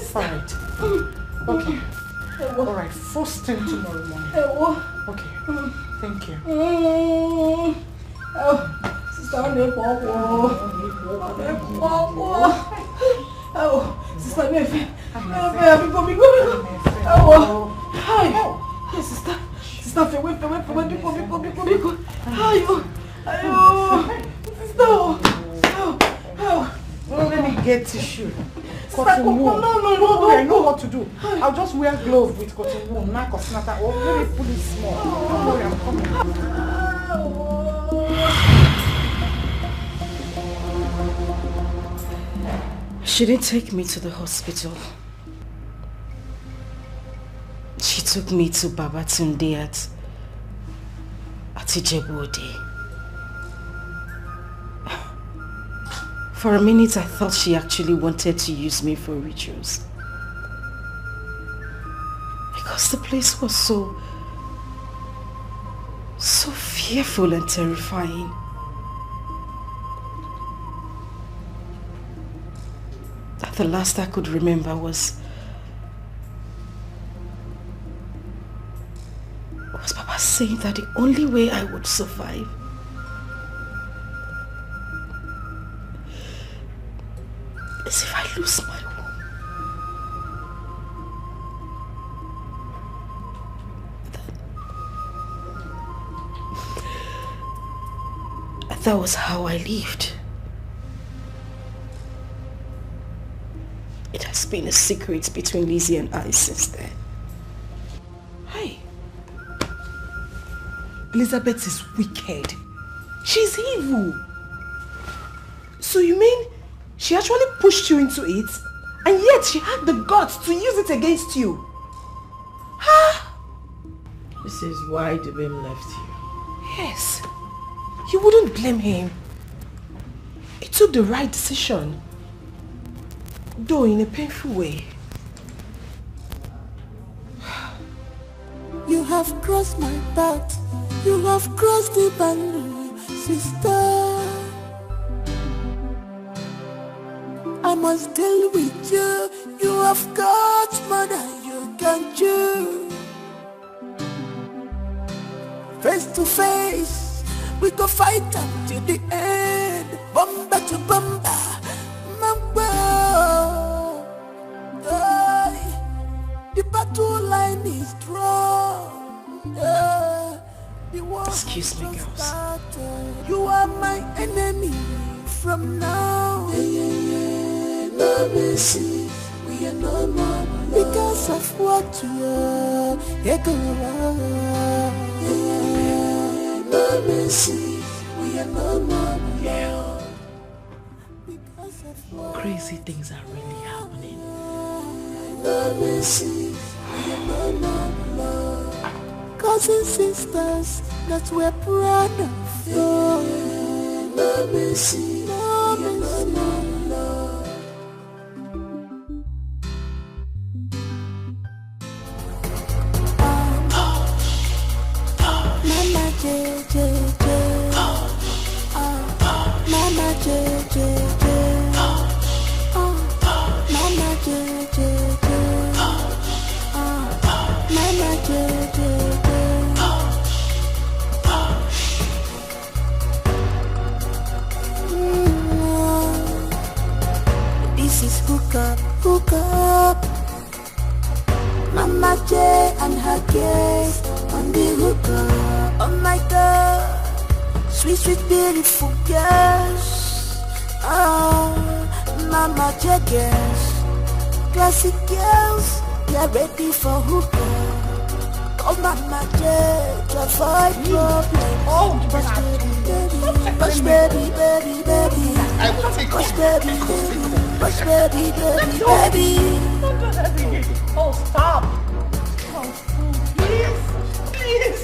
Alright. Okay. Alright, first thing tomorrow morning. Okay. Thank you. Sister, sister, let me get tissue. Cotton wool. No, I know what to do. I'll just wear gloves with cotton wool, knack or snatter, or maybe pull it small. Don't worry, I'm coming. She didn't take me to the hospital. She took me to Babatunde at Ijebode. For a minute, I thought she actually wanted to use me for rituals. Because the place was so fearful and terrifying. That the last I could remember was Papa saying that the only way I would survive is if I lose my womb. That was how I lived. It has been a secret between Lizzie and I since then. Hey, Elizabeth is wicked. She's evil. So you mean she actually pushed you into it, and yet she had the guts to use it against you? Huh? This is why the babe left you. Yes. You wouldn't blame him. He took the right decision. Though in a painful way. You have crossed my path. You have crossed the boundary, sister. I must deal with you. You have got more than you can chew. Face to face, we go fight until the end. Bomba to bomba, mamba. The battle line is strong. Excuse me, girls. You are my enemy from now. No mercy, we are no more because of what you are. No mercy, we are no more. Crazy things are really happening. No mercy, we are no more. Cousins, sisters, that we're proud of. No mercy, no mercy. Mama J J J, Mama J J J, Mama J J J, Mama J J J. This is hook up. Mama J and her guest on the hook up. Oh my God, sweet, sweet, beautiful girls. Oh, Mama J girls, classic girls, they're ready for hook up. Oh Mama J, to avoid problem. Oh, push baby, baby, baby. I will take push baby, baby, push baby, baby, baby. Don't do that again. Oh, stop. Oh, please, please.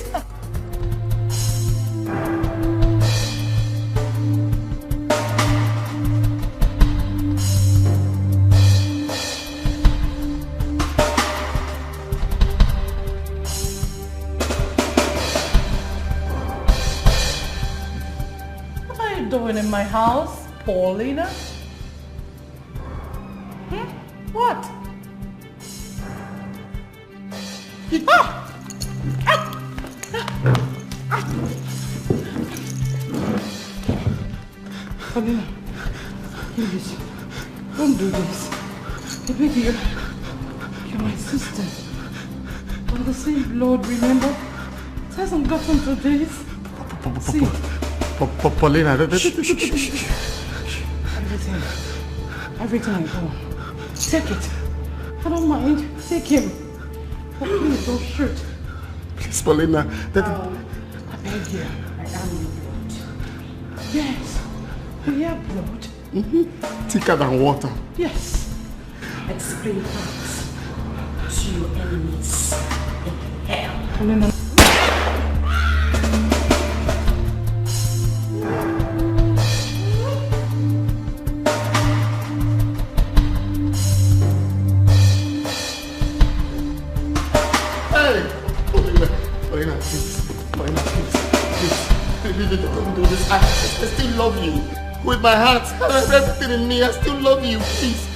What are you doing in my house, Paulina? What? Paulina, please, don't do this. I beg you, you're my sister. We're the same blood, remember? It hasn't gotten to this. See? Paulina, Everything I go. Take it. I don't mind. Take him. But please don't shoot. please, Paulina. I beg you. I am your blood. Yes. We have blood. Thicker than water. Yes. Explain facts to your enemies in hell. Paulina. Don't do this. I still love you. With my heart, everything in me, I still love you. Please.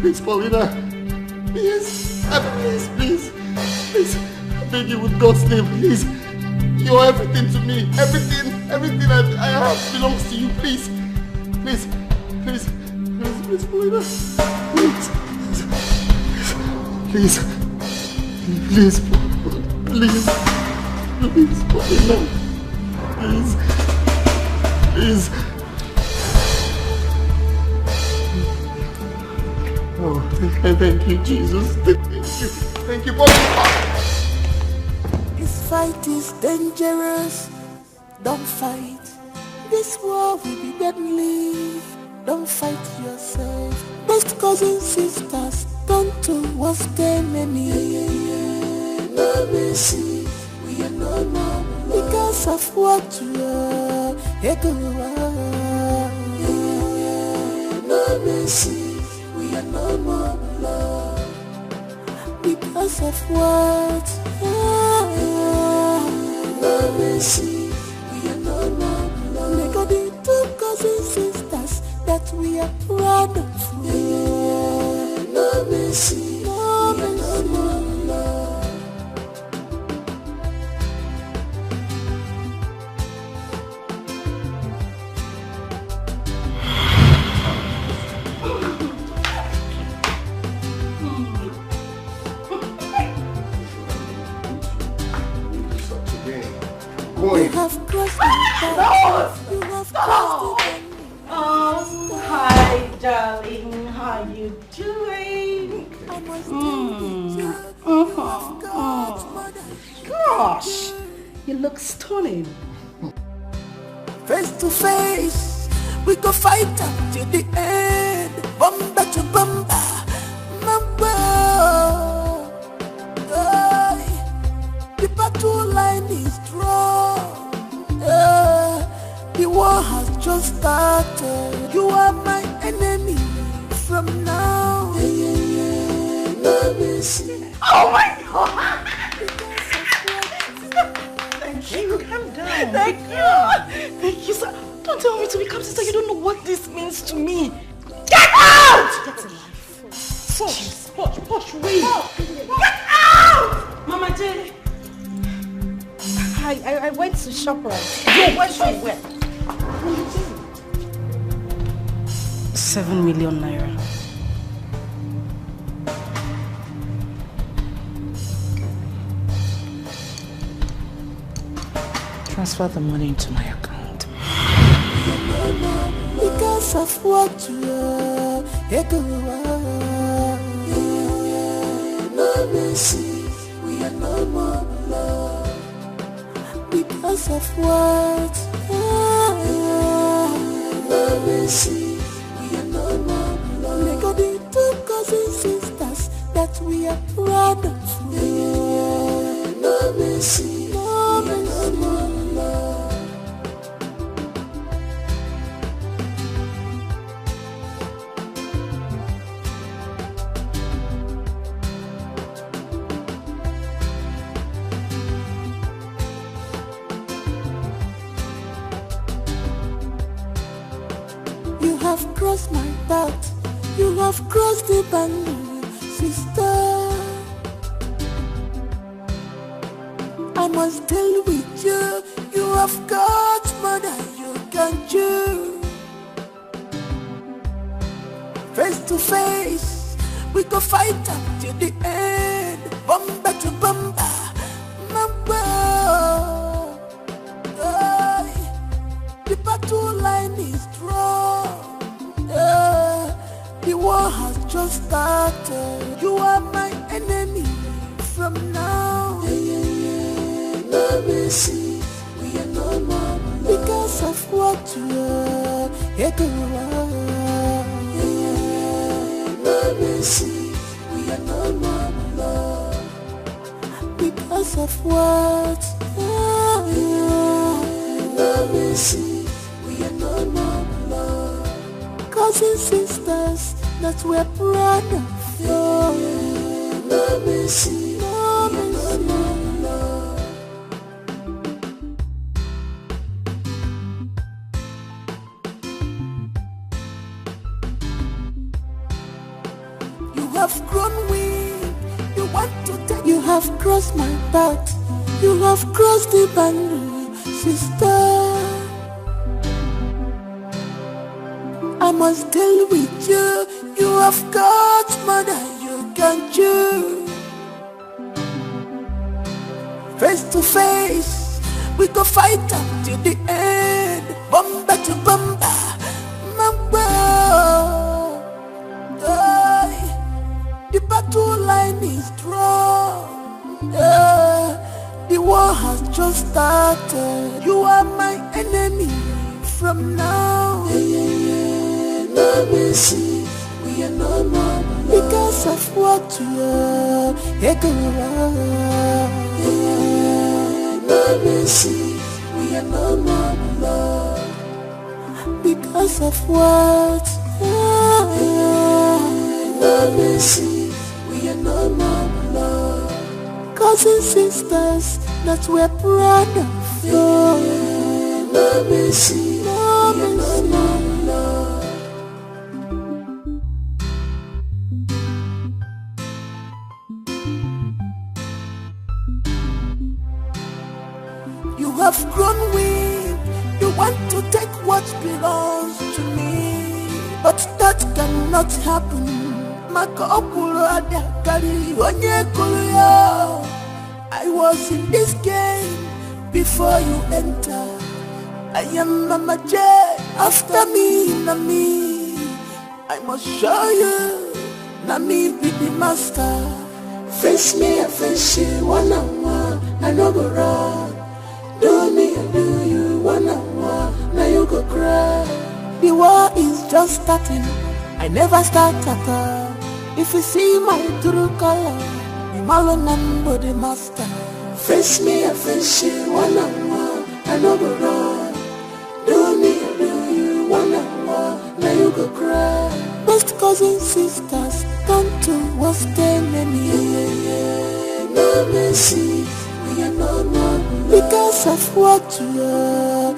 Please, Paulina. Please. Please. I beg you with God's name, please. You're everything to me. Everything I have belongs to you. Please, Paulina. Please, Paulina. Please. Oh, thank you, Jesus. Thank you, Paulina. This fight is dangerous. Don't fight. This war will be deadly. Don't fight yourself. Best cousins, sisters, turn to worst enemy. no mercy, we are no more because of what you are. No mercy, we are no more love because of what. No mercy, we are no more love. They got the two cousin sisters that we are proud of. No mercy, no mercy, no love. You have crossed the path. You have crossed the path. Oh, hi, darling. How you doing? Gosh, you look stunning. Face to face, we go fight up to the end. Bumper to bumper, mamba. The battle line is drawn. The war has just started. You are my enemy from now. No mercy. Oh my God! Thank you. Calm down. Thank you. Thank you, sir. Don't tell me to become sister. You don't know what this means to me. Get out! Get a life. Push, wait. Get out! Mama J. I went to ShopRite. Yo, where? 7 million naira. Transfer the money into my account. Because of what you are. No mercy, we are no more love. Because of what? No mercy, we are no more love. They got the two cousin sisters that we are proud of. No mercy, no mercy, no more love. You have crossed my path. You have crossed the boundary, sister. I must deal with you. You have got more than you can chew. Face to face, we go fight up to the end. Bumper to bumper, mamba. The battle line is drawn. The war has just started. You are my enemy from now. No mercy, we are no more because of what you are. No mercy, we are no more love because of what? No mercy, we are no more love. Cousin sisters that we're proud of. No mercy, no mercy, no love. You have grown weak. You want to take. You have crossed my path. You have crossed the boundary, sister. I must deal with you. You have got more than you can chew. Face to face, we go fight up to the end. Bumper to bumper, mamba. The battle line is drawn. The war has just started. You are my enemy from now. No mercy, we are no more. because of what you are. No mercy, we are no more blood. Because of what? No mercy, we are no more blood. Cousins, sisters, that we're proud of. No mercy, no mercy, no blood. You have grown weak. You want to take what belongs to me, but that cannot happen. I was in this game before you enter. I am Mama J. After me, Nami. I must show you. Nami be the master. Face me, I face you one on one. I no go run. Do me, I do you one on one. Now you go cry. The war is just starting. I never start at all. If you see my true color, I'm all number the master. Face me, I face you one on one. I no go run. Do me, I do you one on one. Now you go cry. Best cousins, sisters, come to what's the name? No mercy, we are no more blood. Because of what you are.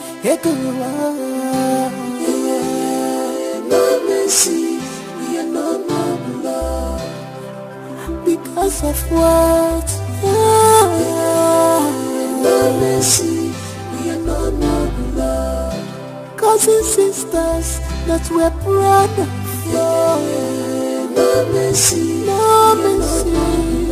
No mercy, we are no more blood. Because of what? No mercy, we are no more blood. Cousins, sisters, that we're proud of. No mercy, no mercy.